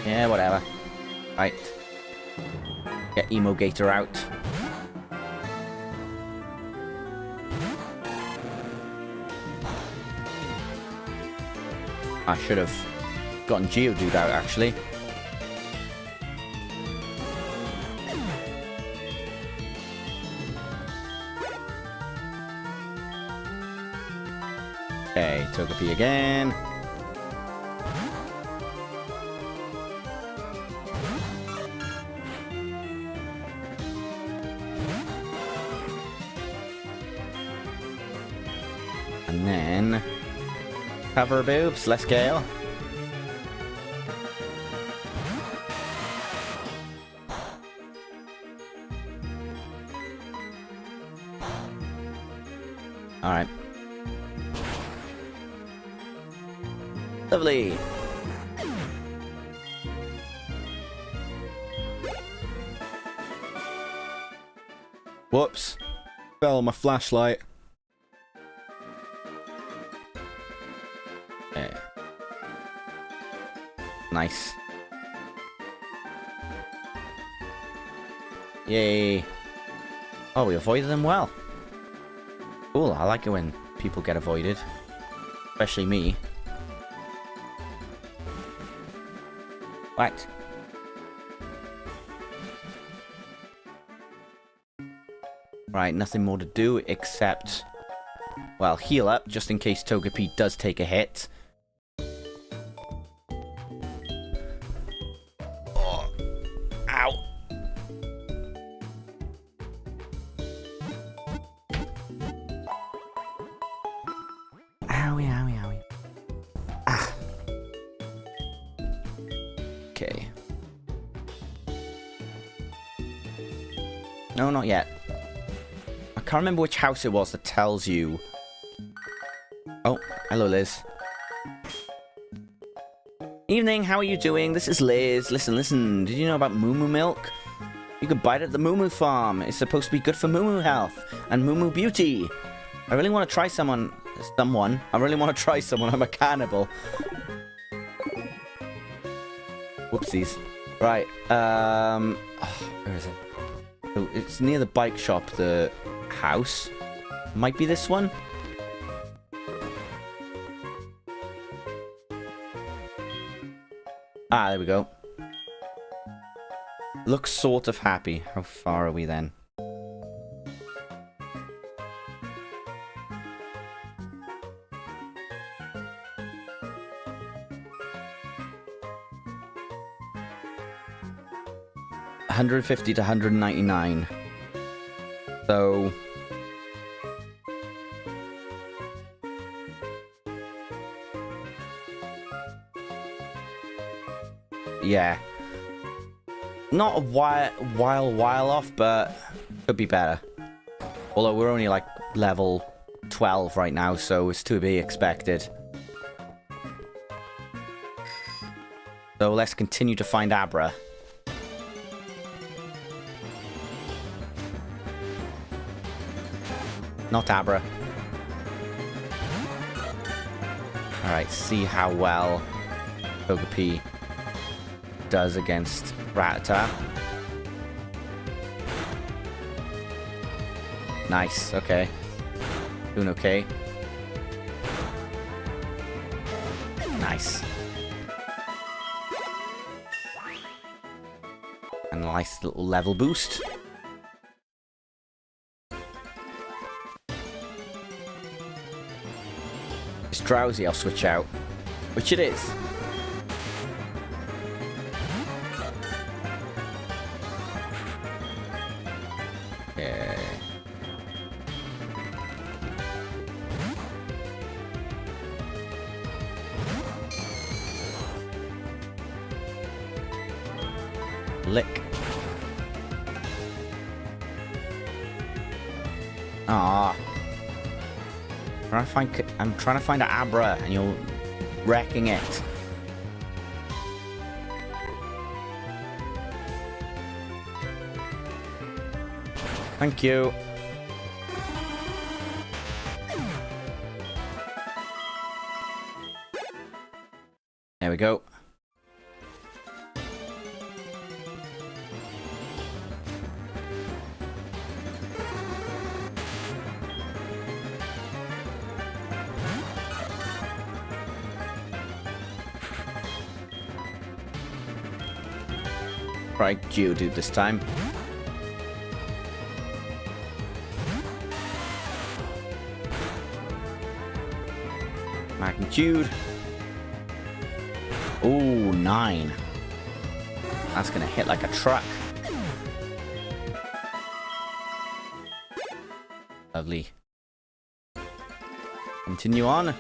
Yeah, whatever. Right. Get Emo Gator out. I should have gotten Geodude out, actually. Okay, Togepi again. And then cover boobs, let's go. Alright. Lovely. Whoops. Fell on my flashlight. Okay. Nice. Yay. Oh, we avoided them well. Cool, I like it when people get avoided. Especially me. Right. Right, nothing more to do except, well, heal up just in case Togepi does take a hit. Oh. Ow. Owie, owie, owie. Ah. Okay. No, not yet. I can't remember which house it was that tells you. Oh, hello, Liz. Evening, how are you doing? This is Liz. Listen. Did you know about Moo Moo milk? You can buy it at the Moo Moo farm. It's supposed to be good for Moo Moo health and Moo Moo beauty. I really want to try someone. I really want to try someone. I'm a cannibal. Whoopsies. Right. Where is it? So it's near the bike shop. The house might be this one. Ah, there we go. Looks sort of happy. How far are we then? $150 to $199. So yeah, not a while off, but could be better. Although we're only like level 12 right now, so it's to be expected. So let's continue to find Abra. Not Abra. Alright, see how well Togepi does against Rattata. Nice, okay. Doing okay. Nice. And a nice little level boost. It's drowsy, I'll switch out. Which it is. Okay. Lick. Ah. I'm trying to find an Abra, and you're wrecking it. Thank you. There we go. Right, Geodude this time. Magnitude. Ooh, 9. That's gonna hit like a truck. Lovely. Continue on.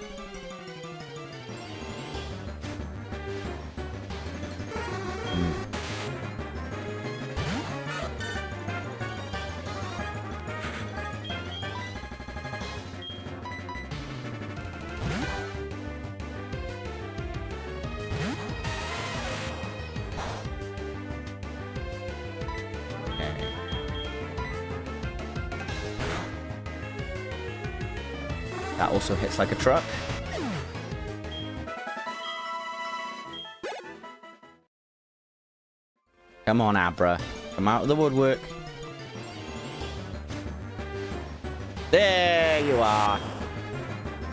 That also hits like a truck. Come on, Abra. Come out of the woodwork. There you are.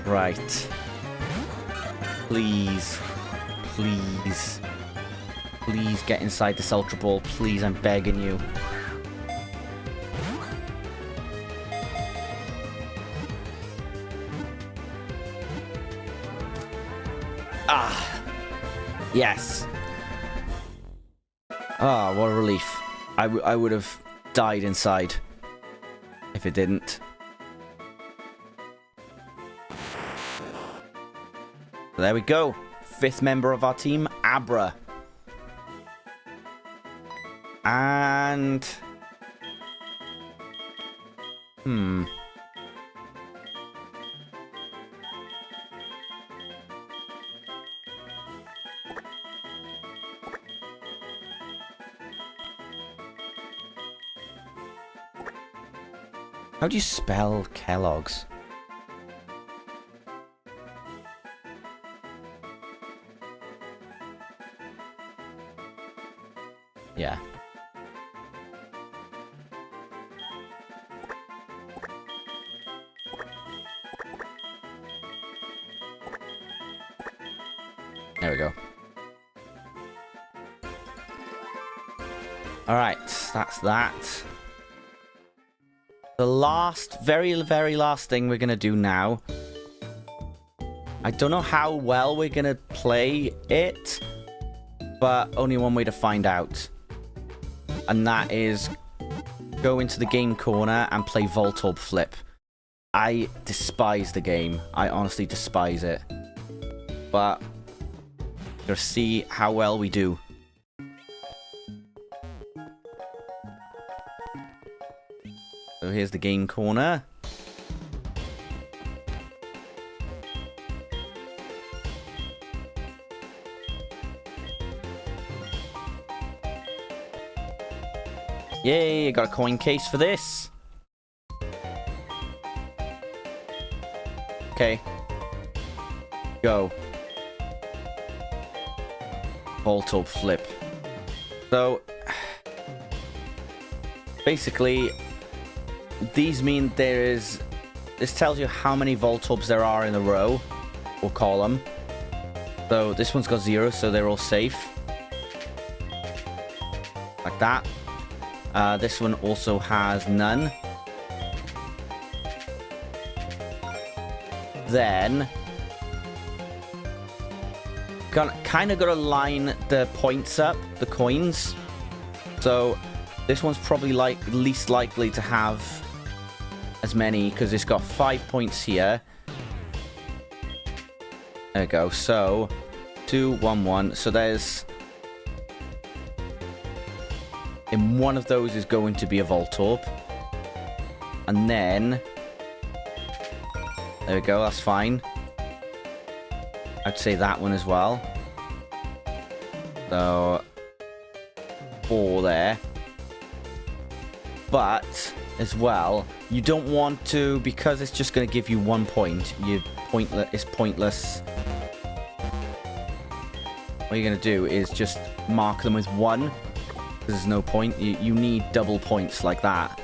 Right. Please. Please. Please get inside this Ultra Ball. Please, I'm begging you. Ah, yes. Ah, what a relief. I would have died inside if it didn't. There we go. 5th member of our team, Abra. And... How do you spell Kellogg's? Yeah. There we go. Alright, that's that. The last, very last thing we're going to do now. I don't know how well we're going to play it, but only one way to find out. And that is go into the game corner and play Voltorb Flip. I despise the game. I honestly despise it. But we're going to see how well we do. So here's the game corner. Yay, I got a coin case for this. Okay. Go. Voltorb Flip. So, basically, these mean this tells you how many Voltorbs there are in a row, or column. So this one's got 0, so they're all safe. Like that. This one also has none. kind of got to line the points up, the coins. So this one's probably least likely to have as many because it's got 5 points here. There we go. So 2, 1, 1. So there's in one of those is going to be a Voltorb, and then there we go. That's fine. I'd say that one as well. So 4 there. But as well, you don't want to, because it's just going to give you 1 point. It's pointless. What you're going to do is just mark them with 1. Because there's no point. You need double points like that.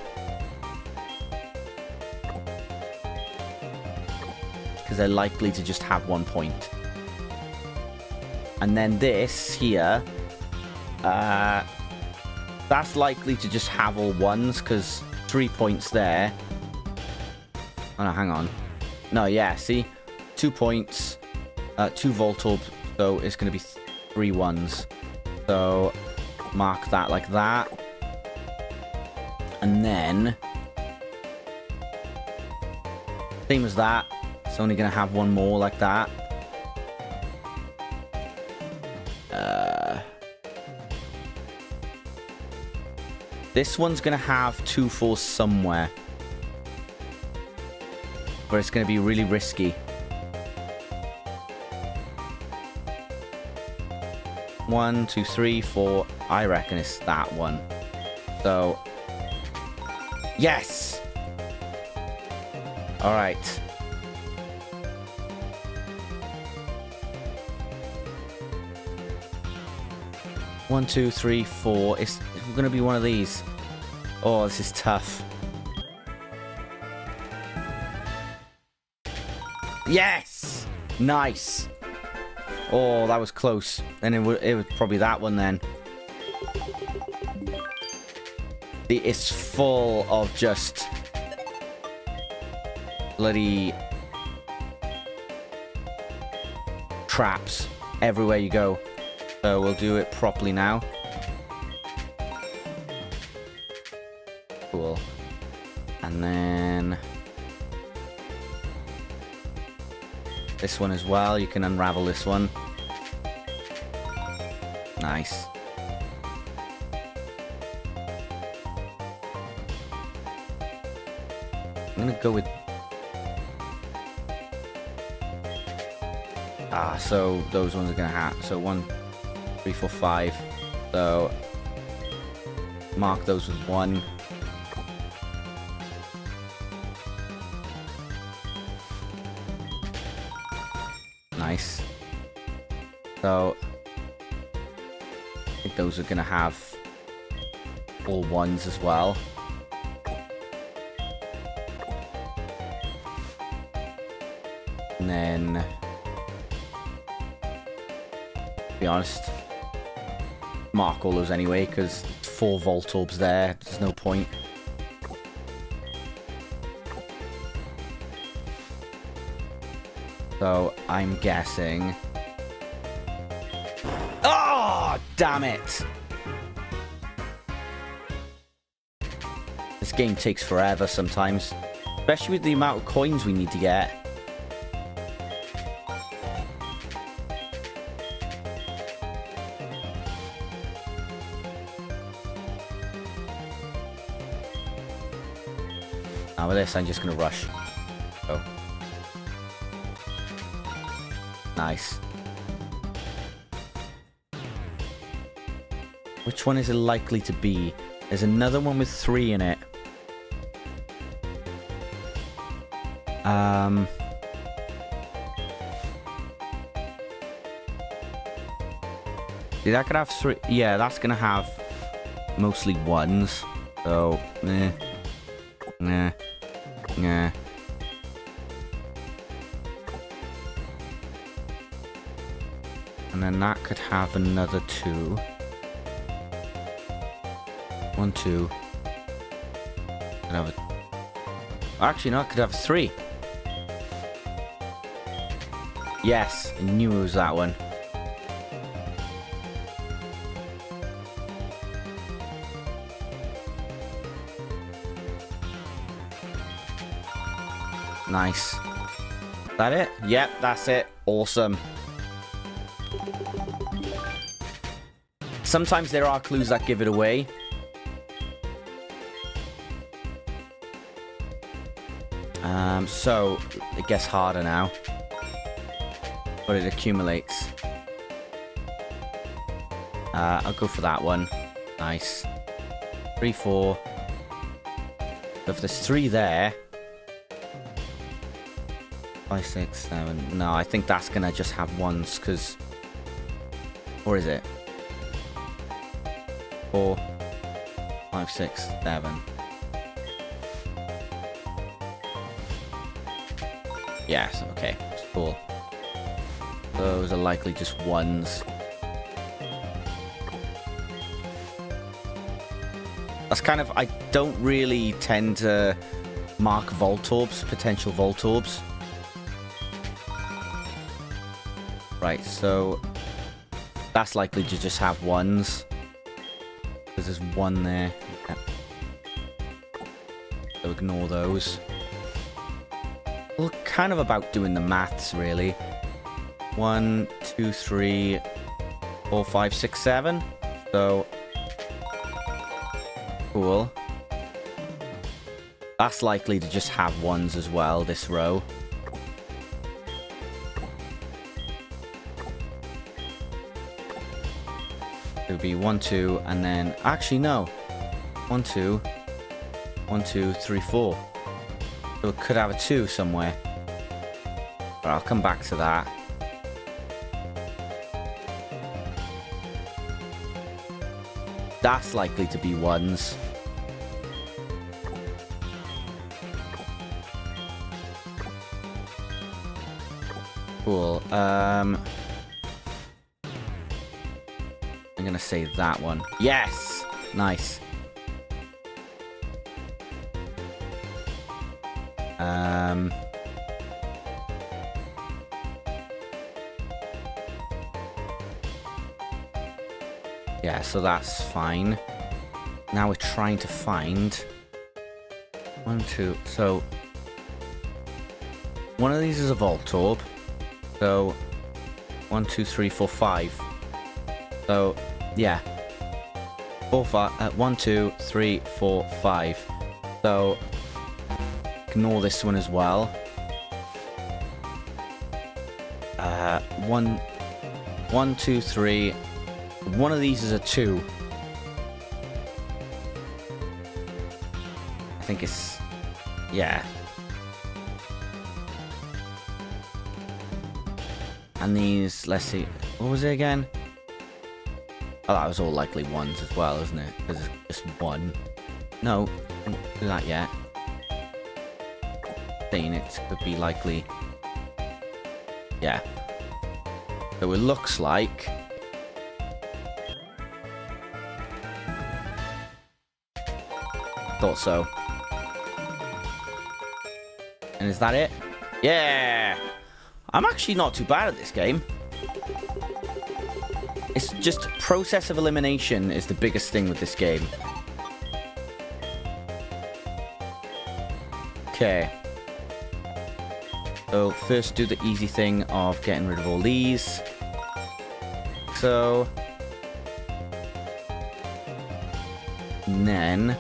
Because they're likely to just have 1 point. And then this here, that's likely to just have all 1s, because 3 points there. Oh no, hang on. No, yeah, see? 2 points, 2 Voltorbs, so it's going to be 3 1s. So, mark that like that. And then, same as that, it's only going to have 1 more like that. This one's going to have 2 4s somewhere. But it's going to be really risky. 1, 2, 3, 4. I reckon it's that one. So, yes! Alright. One, 2, 3, 4. It's going to be one of these. Oh, this is tough. Yes! Nice. Oh, that was close. Then it was probably that one then. It's full of just bloody traps everywhere you go. So we'll do it properly now. Cool. And then this one as well. You can unravel this one. Nice. I'm gonna go with... so those ones are gonna have... So 1, 3, 4, 5. So mark those with 1. Nice. So I think those are gonna have all 1s as well. And then, to be honest, mark all those anyway, because 4 Voltorbs there, there's no point. So, I'm guessing... Oh, damn it! This game takes forever sometimes. Especially with the amount of coins we need to get. Now with this, I'm just going to rush. Oh. Nice. Which one is it likely to be? There's another one with 3 in it. See, that could have 3. Yeah, that's gonna have mostly 1s. So, nah. And then that could have another 2. 1, 2. Could have a... Actually, no, it could have 3. Yes, I knew it was that one. Nice. Is that it? Yep, that's it. Awesome. Sometimes there are clues that give it away. So it gets harder now. But it accumulates. I'll go for that one. Nice. 3, 4. So if there's 3 there. 5, 6, 7. No, I think that's gonna just have ones, because... Or is it? 4, 5, 6, 7. Yes, okay. That's cool. Those are likely just ones. That's kind of... I don't really tend to mark Voltorbs, potential Voltorbs. Right, so... That's likely to just have ones. Because there's 1 there. Yeah. So ignore those. We're kind of about doing the maths, really. 1, 2, 3, 4, 5, 6, 7. So... Cool. That's likely to just have ones as well, this row. It would be 1, 2, and then... Actually, no. 1, 2. 1, 2, 3, 4. So it could have a 2 somewhere. But I'll come back to that. That's likely to be ones. Cool. I'm gonna say that one. Yes! Nice. Yeah, so that's fine. Now we're trying to find 1, 2. So one of these is a Voltorb. So 1, 2, 3, 4, 5. So yeah, 4, 5. 1, 2, 3, 4, 5. So ignore this one as well. 1, 2, 3. One of these is a 2. I think it's... Yeah. And these, let's see. What was it again? Oh, that was all likely ones as well, isn't it? Because it's just 1. No, don't do that yet. Saying it could be likely... Yeah. So it looks like... Thought so. And is that it? Yeah! I'm actually not too bad at this game. It's just process of elimination is the biggest thing with this game. Okay. So first do the easy thing of getting rid of all these. So... And then...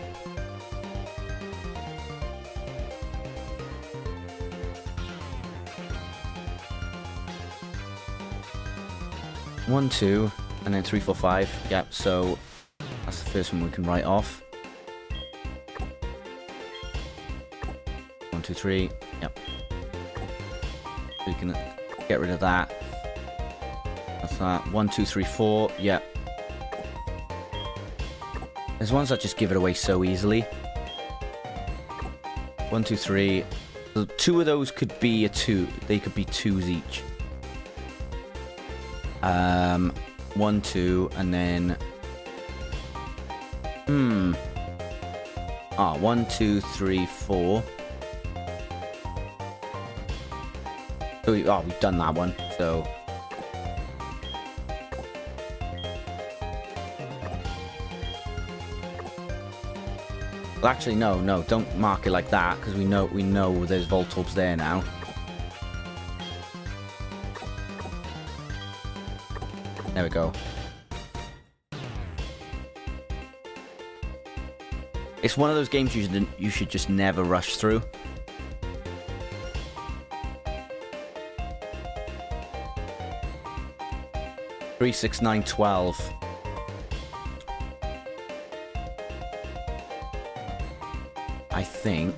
1, 2, and then 3, 4, 5. Yep, so that's the first one we can write off. 1, 2, 3. Yep. We can get rid of that. That's that. 1, 2, 3, 4. Yep. There's ones that just give it away so easily. 1, 2, 3. So 2 of those could be a 2. They could be 2s each. 1, 2, and then... 1, 2, 3, 4. So we've done that one, so... Well, actually, no, don't mark it like that, because we know there's Voltorbs there now. There we go. It's one of those games you should just never rush through. Three, 6, 9, 12. I think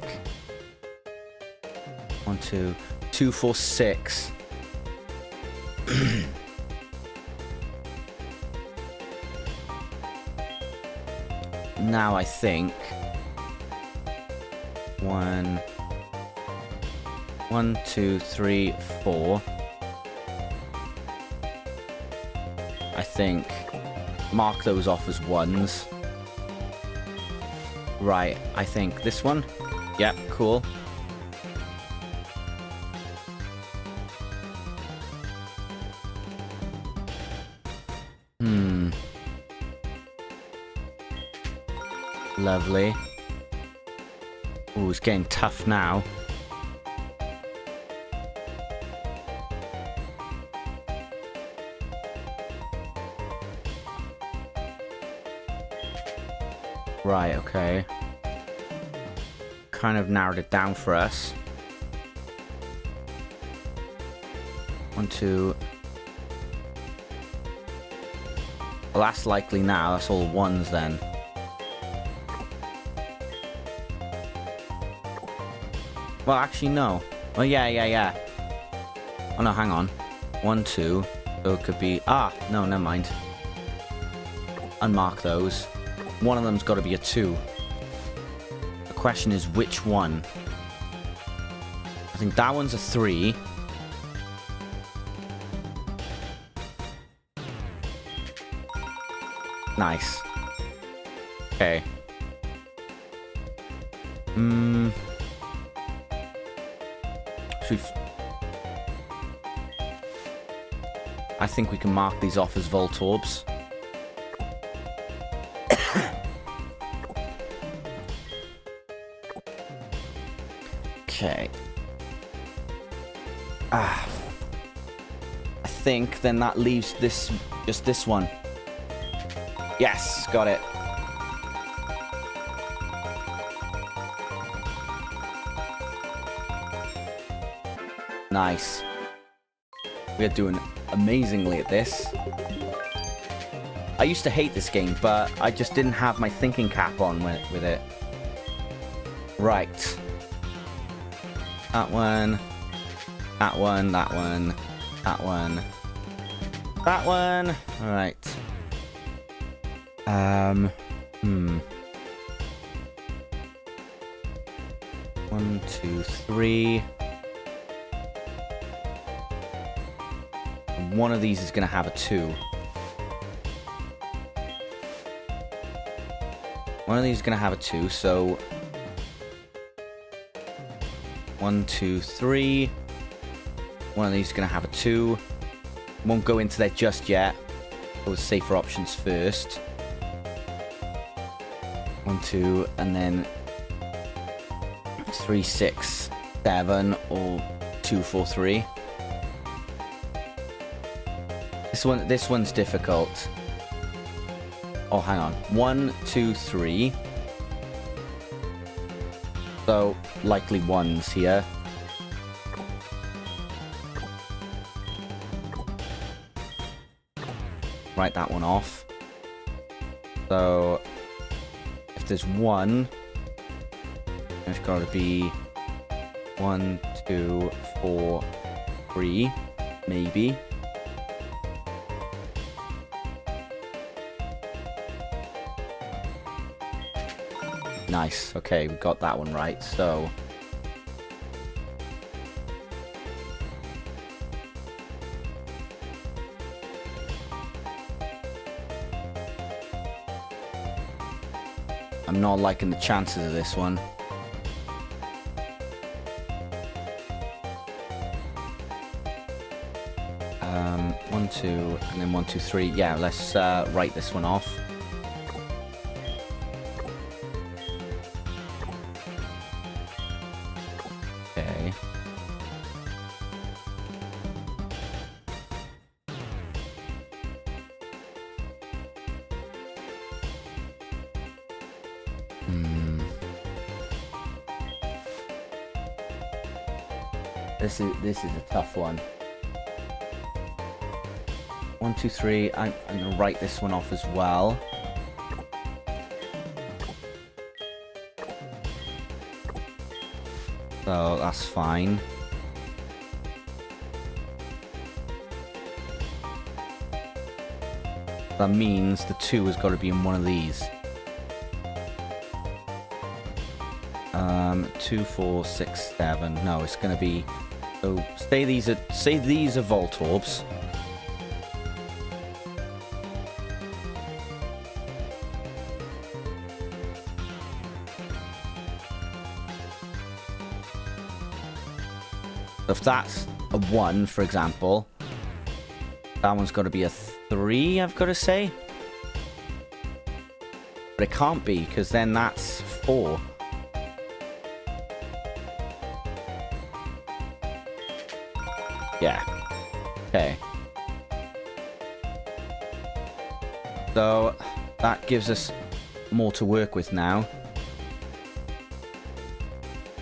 1, 2, 2, 4, 6. Now I think 1, 2, 3, 4. I think mark those off as ones. Right, I think this one. Yep, cool. Lovely. Ooh, it's getting tough now. Right, okay. Kind of narrowed it down for us. 1, 2. Well, that's likely now. That's all ones then. Well, actually, no. Oh, yeah. Oh, no, hang on. 1, 2. So it could be... Ah, no, never mind. Unmark those. One of them's got to be a 2. The question is, which one? I think that one's a 3. Nice. Okay. I think we can mark these off as Voltorbs. Okay. I think then that leaves this, just this one. Yes, got it. Nice. We are doing amazingly at this. I used to hate this game, but I just didn't have my thinking cap on with it. Right. That one. That one. That one. That one. That one. Alright. 1, 2, 3. One of these is going to have a 2. One of these is going to have a 2, so 1, 2, 3. One of these is going to have a 2. Won't go into there just yet. Go with safer options first. 1, 2, and then 3, 6, 7, or 2, 4, 3. This one's difficult. Oh, hang on. 1, 2, 3. So, likely ones here. Write that one off. So, if there's 1, there's got to be 1, 2, 4, 3, maybe. Nice. Okay, we got that one right. So I'm not liking the chances of this one. One, 2, and then 1, 2, 3. Yeah, let's write this one off. This is a tough one. 1, 2, 3. I'm gonna write this one off as well. So that's fine. That means the 2 has got to be in one of these. 2, 4, 6, 7. No, it's going to be. So say these are Voltorbs. If that's a 1, for example, that one's got to be a 3, I've got to say. But it can't be, because then that's 4. Yeah. Okay. So that gives us more to work with now.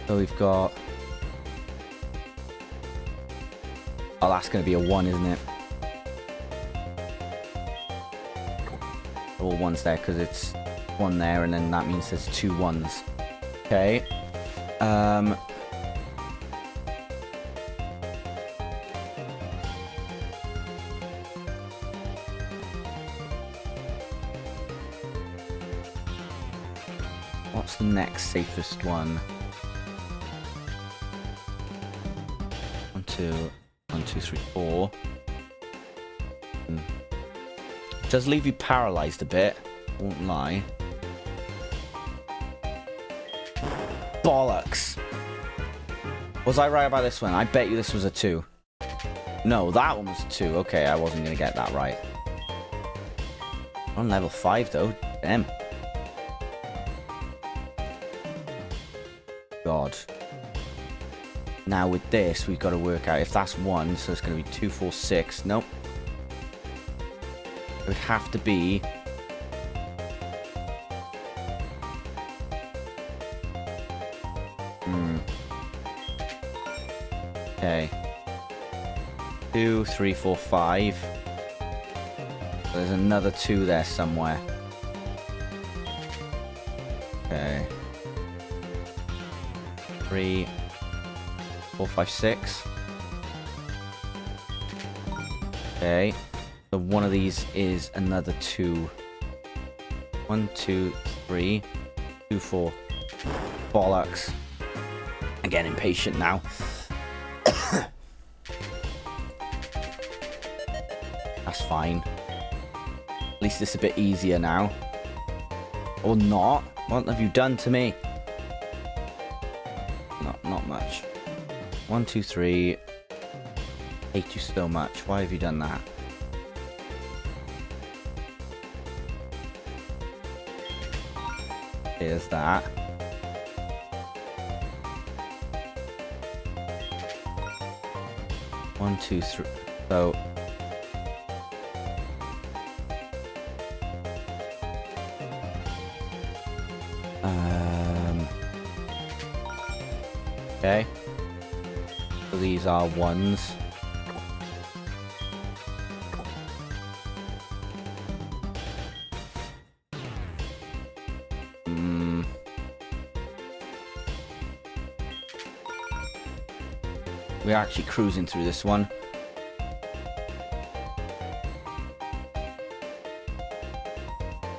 So we've got... Oh, that's going to be a 1, isn't it? All 1s there, because it's 1 there, and then that means there's 2 1s. Okay. What's the next safest one? 1, 2, 1, 2, 3, 4. It does leave you paralyzed a bit, won't lie. Bollocks! Was I right about this one? I bet you this was a 2. No, that one was a 2. Okay, I wasn't going to get that right. On level 5 though. Damn. God. Now with this, we've got to work out if that's 1, so it's going to be 2, 4, 6. Nope. It would have to be... Okay. 2, 3, 4, 5. There's another 2 there somewhere. Okay. 3, 4, 5, 6. Okay. So one of these is another 2. 1, 2, 3, 2, 4. Bollocks. I'm getting impatient now. That's fine. At least it's a bit easier now. Or not. What have you done to me? Not much. 1, 2, 3. Hate you so much. Why have you done that? Here's that. One, 2, 3. So okay. So these are 1s. We're actually cruising through this one.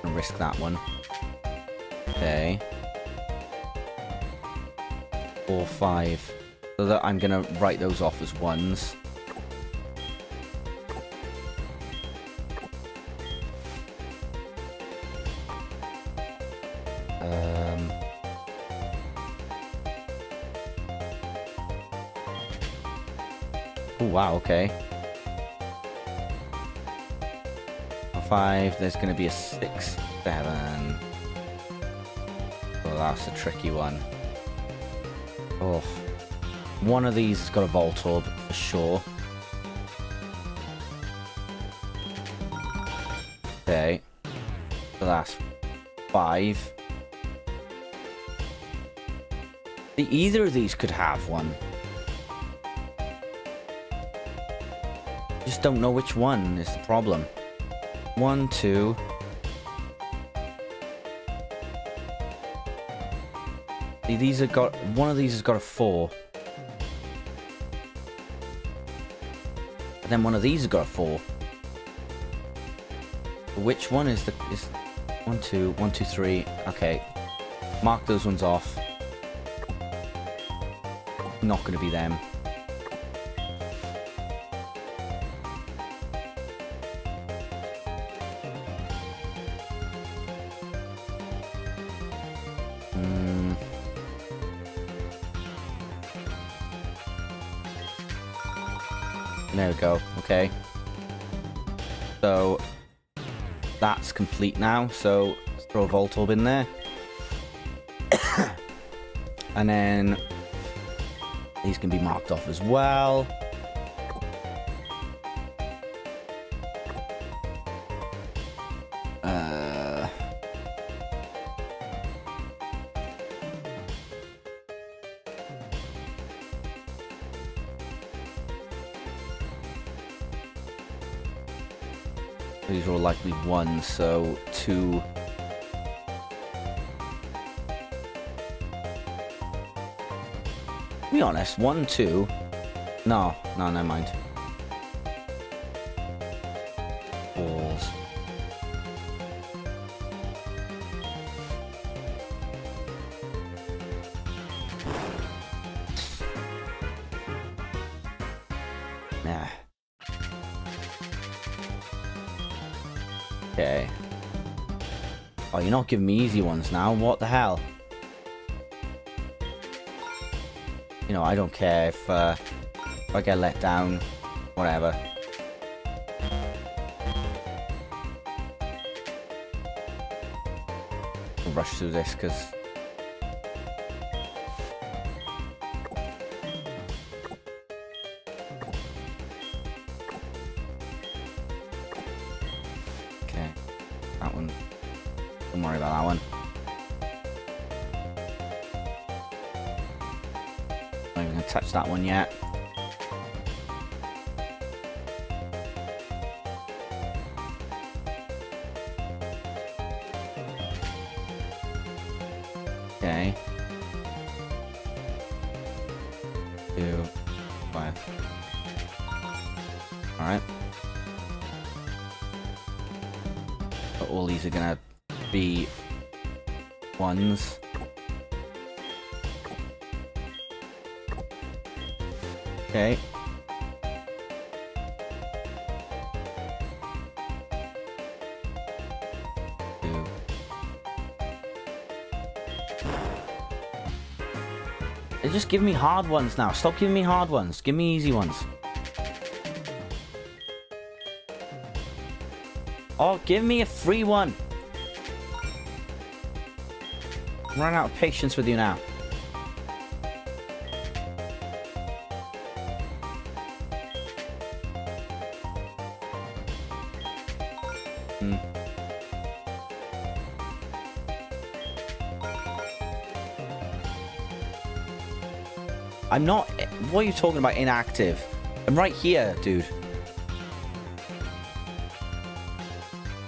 Gonna risk that one. Okay. 4, 5. So that I'm gonna write those off as 1s. Oh wow, okay. 5, there's gonna be a 6, 7. Oh, that's a tricky one. Oh. One of these has got a Voltorb for sure. Okay. So that's 5. Either of these could have one. Just don't know which one is the problem. 1, 2. See, these have got, one of these has got a 4. And then one of these has got a 4. Which one is the, is 1, 2, 1, 2, 3. Okay. Mark those ones off. Not gonna be them. There we go. Okay. So that's complete now. So let's throw a Voltorb in there. And then these can be marked off as well. These are all likely 1, so 2. Be honest, 1, 2. No, never mind. Balls. Nah. Okay. Oh, you're not giving me easy ones now. What the hell? You know, I don't care if I get let down. Whatever. I'll rush through this because... Okay. That one. Don't worry about that one. Not even gonna touch that one yet. Okay. 2, 5. Alright. But all these are gonna be 1s. Okay. Just give me hard ones now. Stop giving me hard ones. Give me easy ones. Oh, give me a free one. I'm running out of patience with you now. I'm not... What are you talking about, inactive? I'm right here, dude.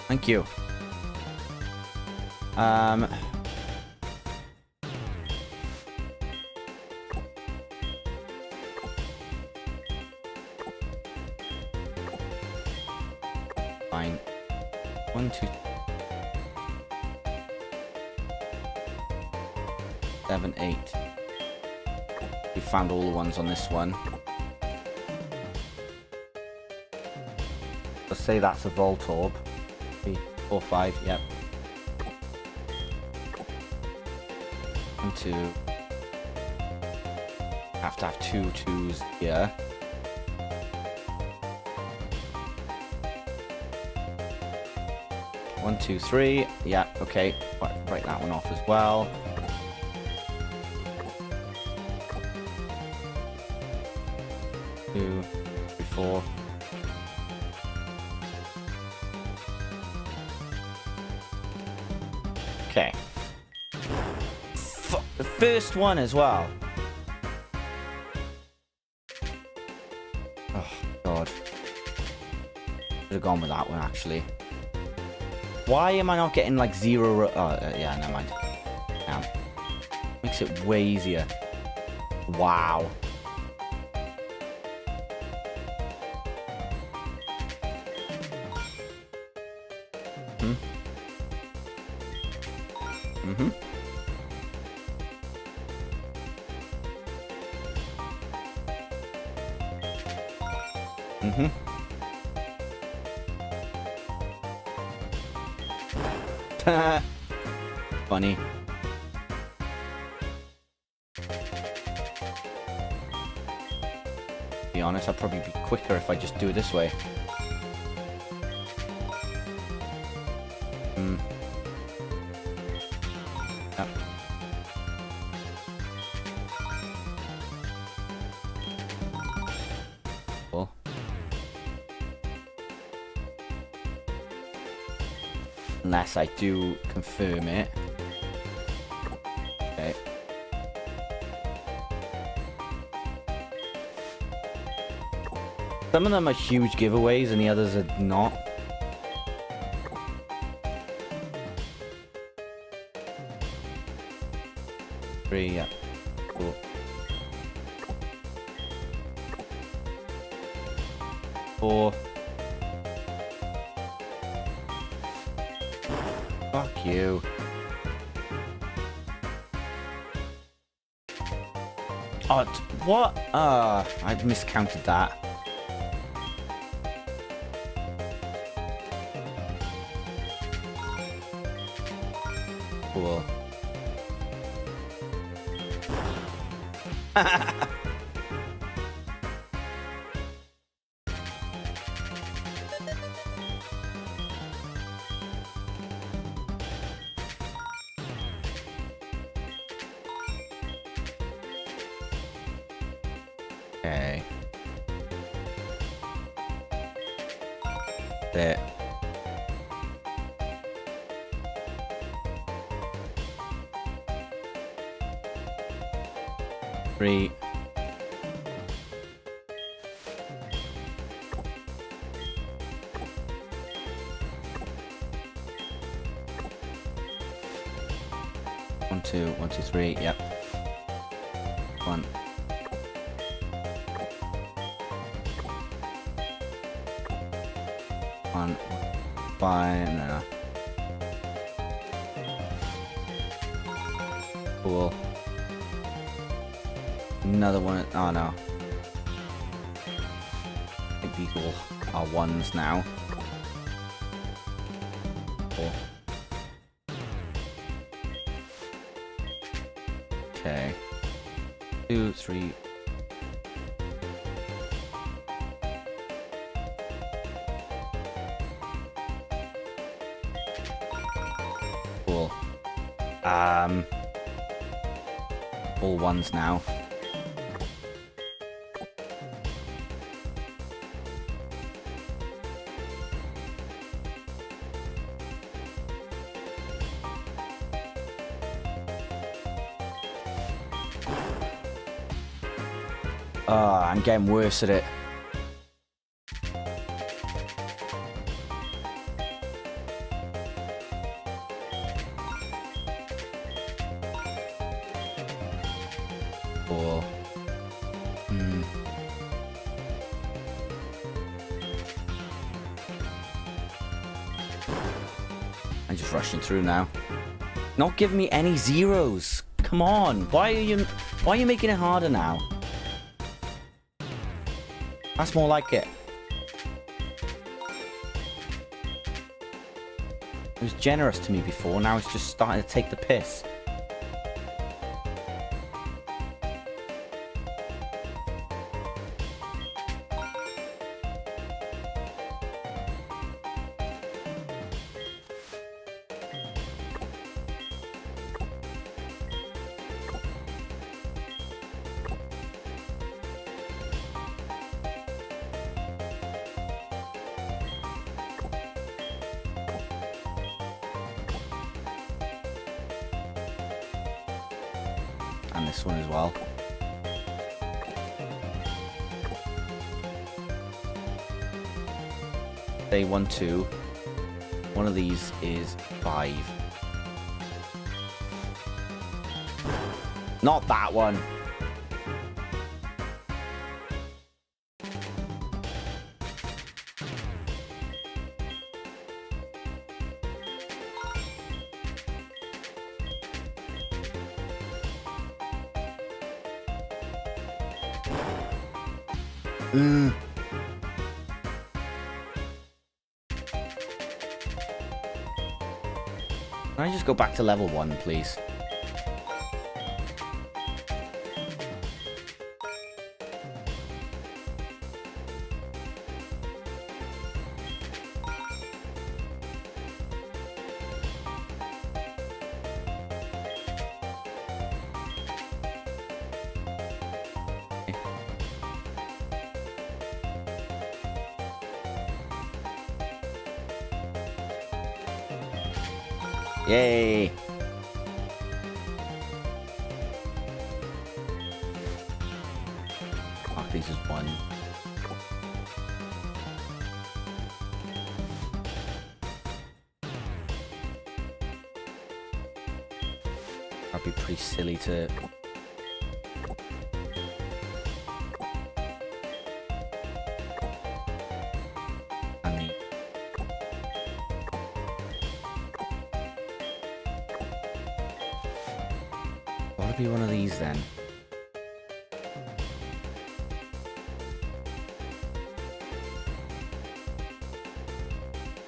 Thank you. Fine. 1, 2... 7, 8. We found all the ones on this one. Let's say that's a Voltorb. 3, 4, 5, yep. 1, 2. Have to have 2 2s here. One, 2, 3. Yeah, okay. Break that one off as well. Two, 3, 4. Okay. The first one as well. Oh, God. Should have gone with that one, actually. Why am I not getting, like, 0... yeah, never mind. Damn. Makes it way easier. Wow. Mm-hmm. Mm-hmm. Funny. To be honest, I'd probably be quicker if I just do it this way. Yep. Cool. Unless I do confirm it. Okay. Some of them are huge giveaways and the others are not. Three, yeah. Cool. 4. Fuck you. Oh, what? I miscounted that. Cool. Okay. There. Three. One, two, 1, 2, 3. Yep. 1. One. Fine. No. Cool. Another one. Oh no. I think these all are 1s now. Cool. Okay. 2, 3. Cool. All 1s now. I'm getting worse at it. Cool. I'm just rushing through now. Not giving me any zeros. Come on. Why are you making it harder now? That's more like it. It was generous to me before, now it's just starting to take the piss. And this one as well. say 1, 2. One of these is 5. Not that one. Can I just go back to level 1, please? Yay! Mark these as 1. That'd be pretty silly to... Be one of these then.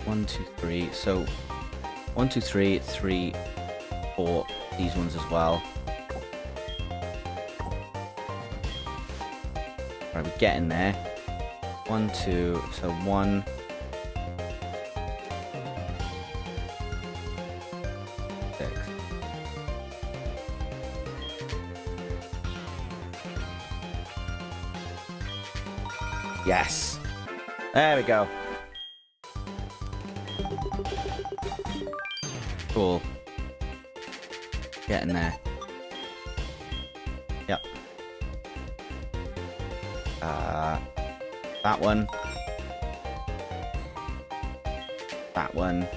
One, 2, 3. So 1, 2, 3, 3, 4. These ones as well. Right, we're getting there. 1, 2. So 1. Yes. There we go. Cool. Getting there. Yep. That one. That one.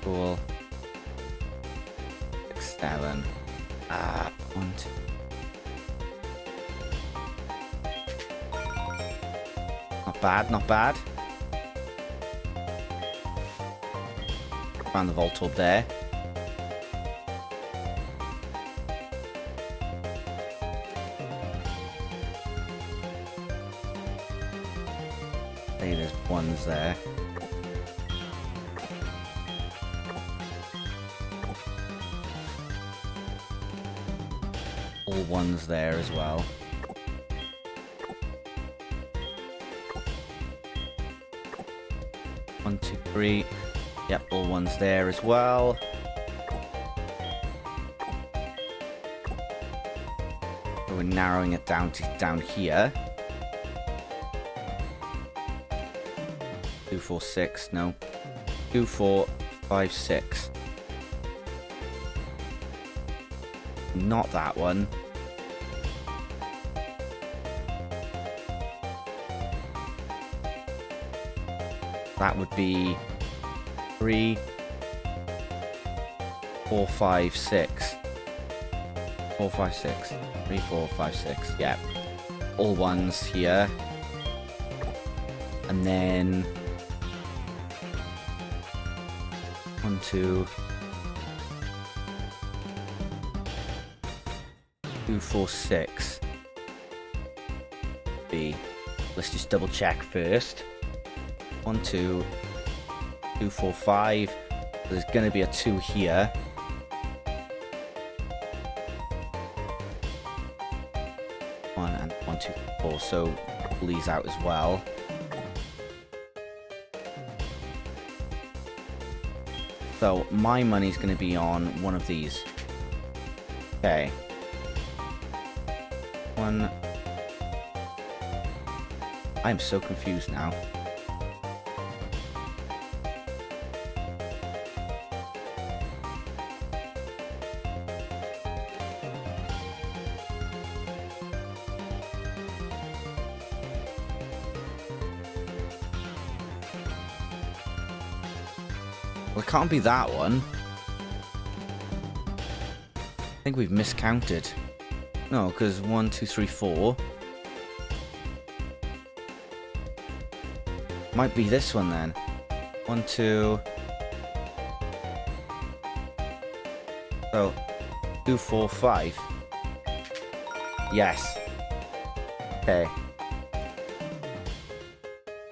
Cool. 7. 1, 2. Not bad, not bad. Found the vault up there. Hey, there's ones there. All ones there as well. One, 2, 3. Yep, all ones there as well. So we're narrowing it down to down here. 2, 4, 6. No. 2, 4, 5, 6. Not that one. That would be 3, 4, 5, 6. 4, 5, 6. 3, 4, 5, 6. Yeah. All ones here. And then 1, 2, 2, 4, 6. B. Let's just double check first. 1, 2, 2, 4, 5. There's going to be a 2 here. And 1, 2, 4. So pull these out as well. So my money's going to be on one of these. Okay. 1. I'm so confused now. Well, it can't be that one. I think we've miscounted. No, because 1, 2, 3, 4. Might be this one then. 1, 2. So, 2, 4, 5. Yes. Okay.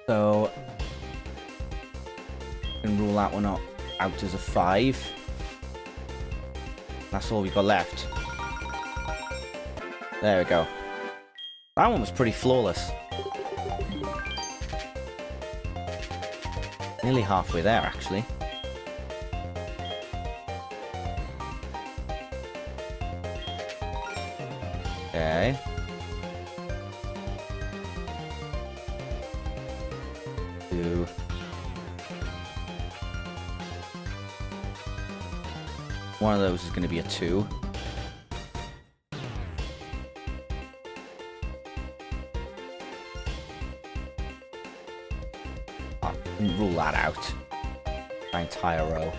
So, we can rule that one out as a 5. That's all we've got left. There we go. That one was pretty flawless. Nearly halfway there, actually. Okay. Two. One of those is going to be a 2. Rule that out. My entire row.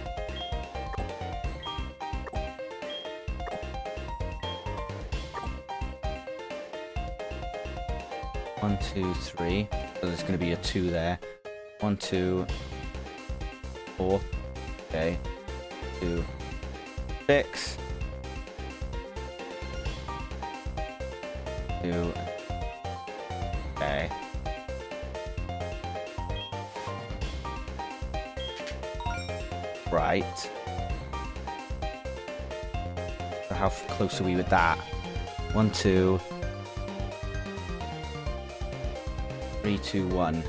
One, 2, 3. So there's going to be a 2 there. 1, 2, 4. Okay. 2, 6. 2. Okay. Right. So how close are we with that? 1, 2, 3, 2, 1.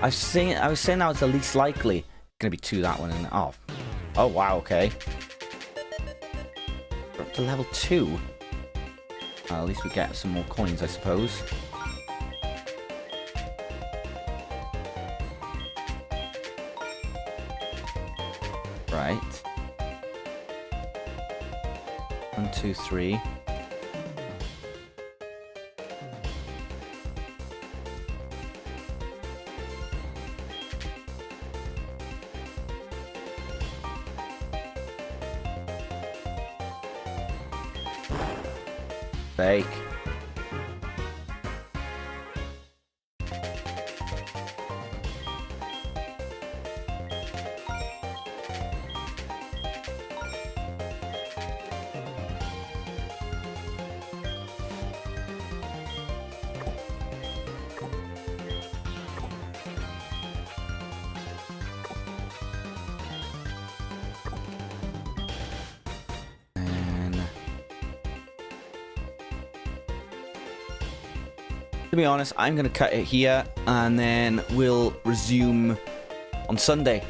I was saying that was the least likely. It's gonna be 2 that one and oh wow, okay. We're up to level 2. At least we get some more coins, I suppose. Right. 1, 2, 3. Fake. To be honest, I'm going to cut it here, and then we'll resume on Sunday.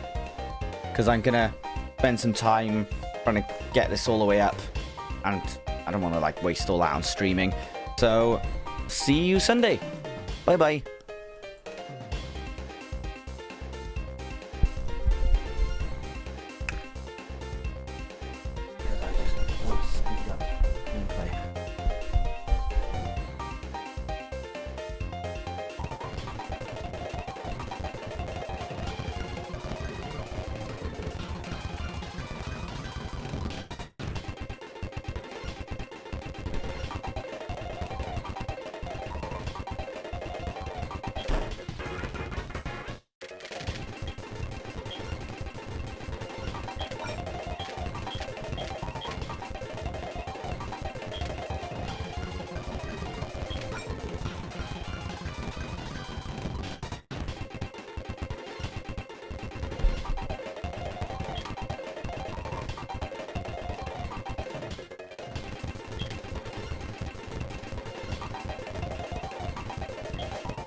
Because I'm going to spend some time trying to get this all the way up. And I don't want to, waste all that on streaming. So, see you Sunday. Bye-bye.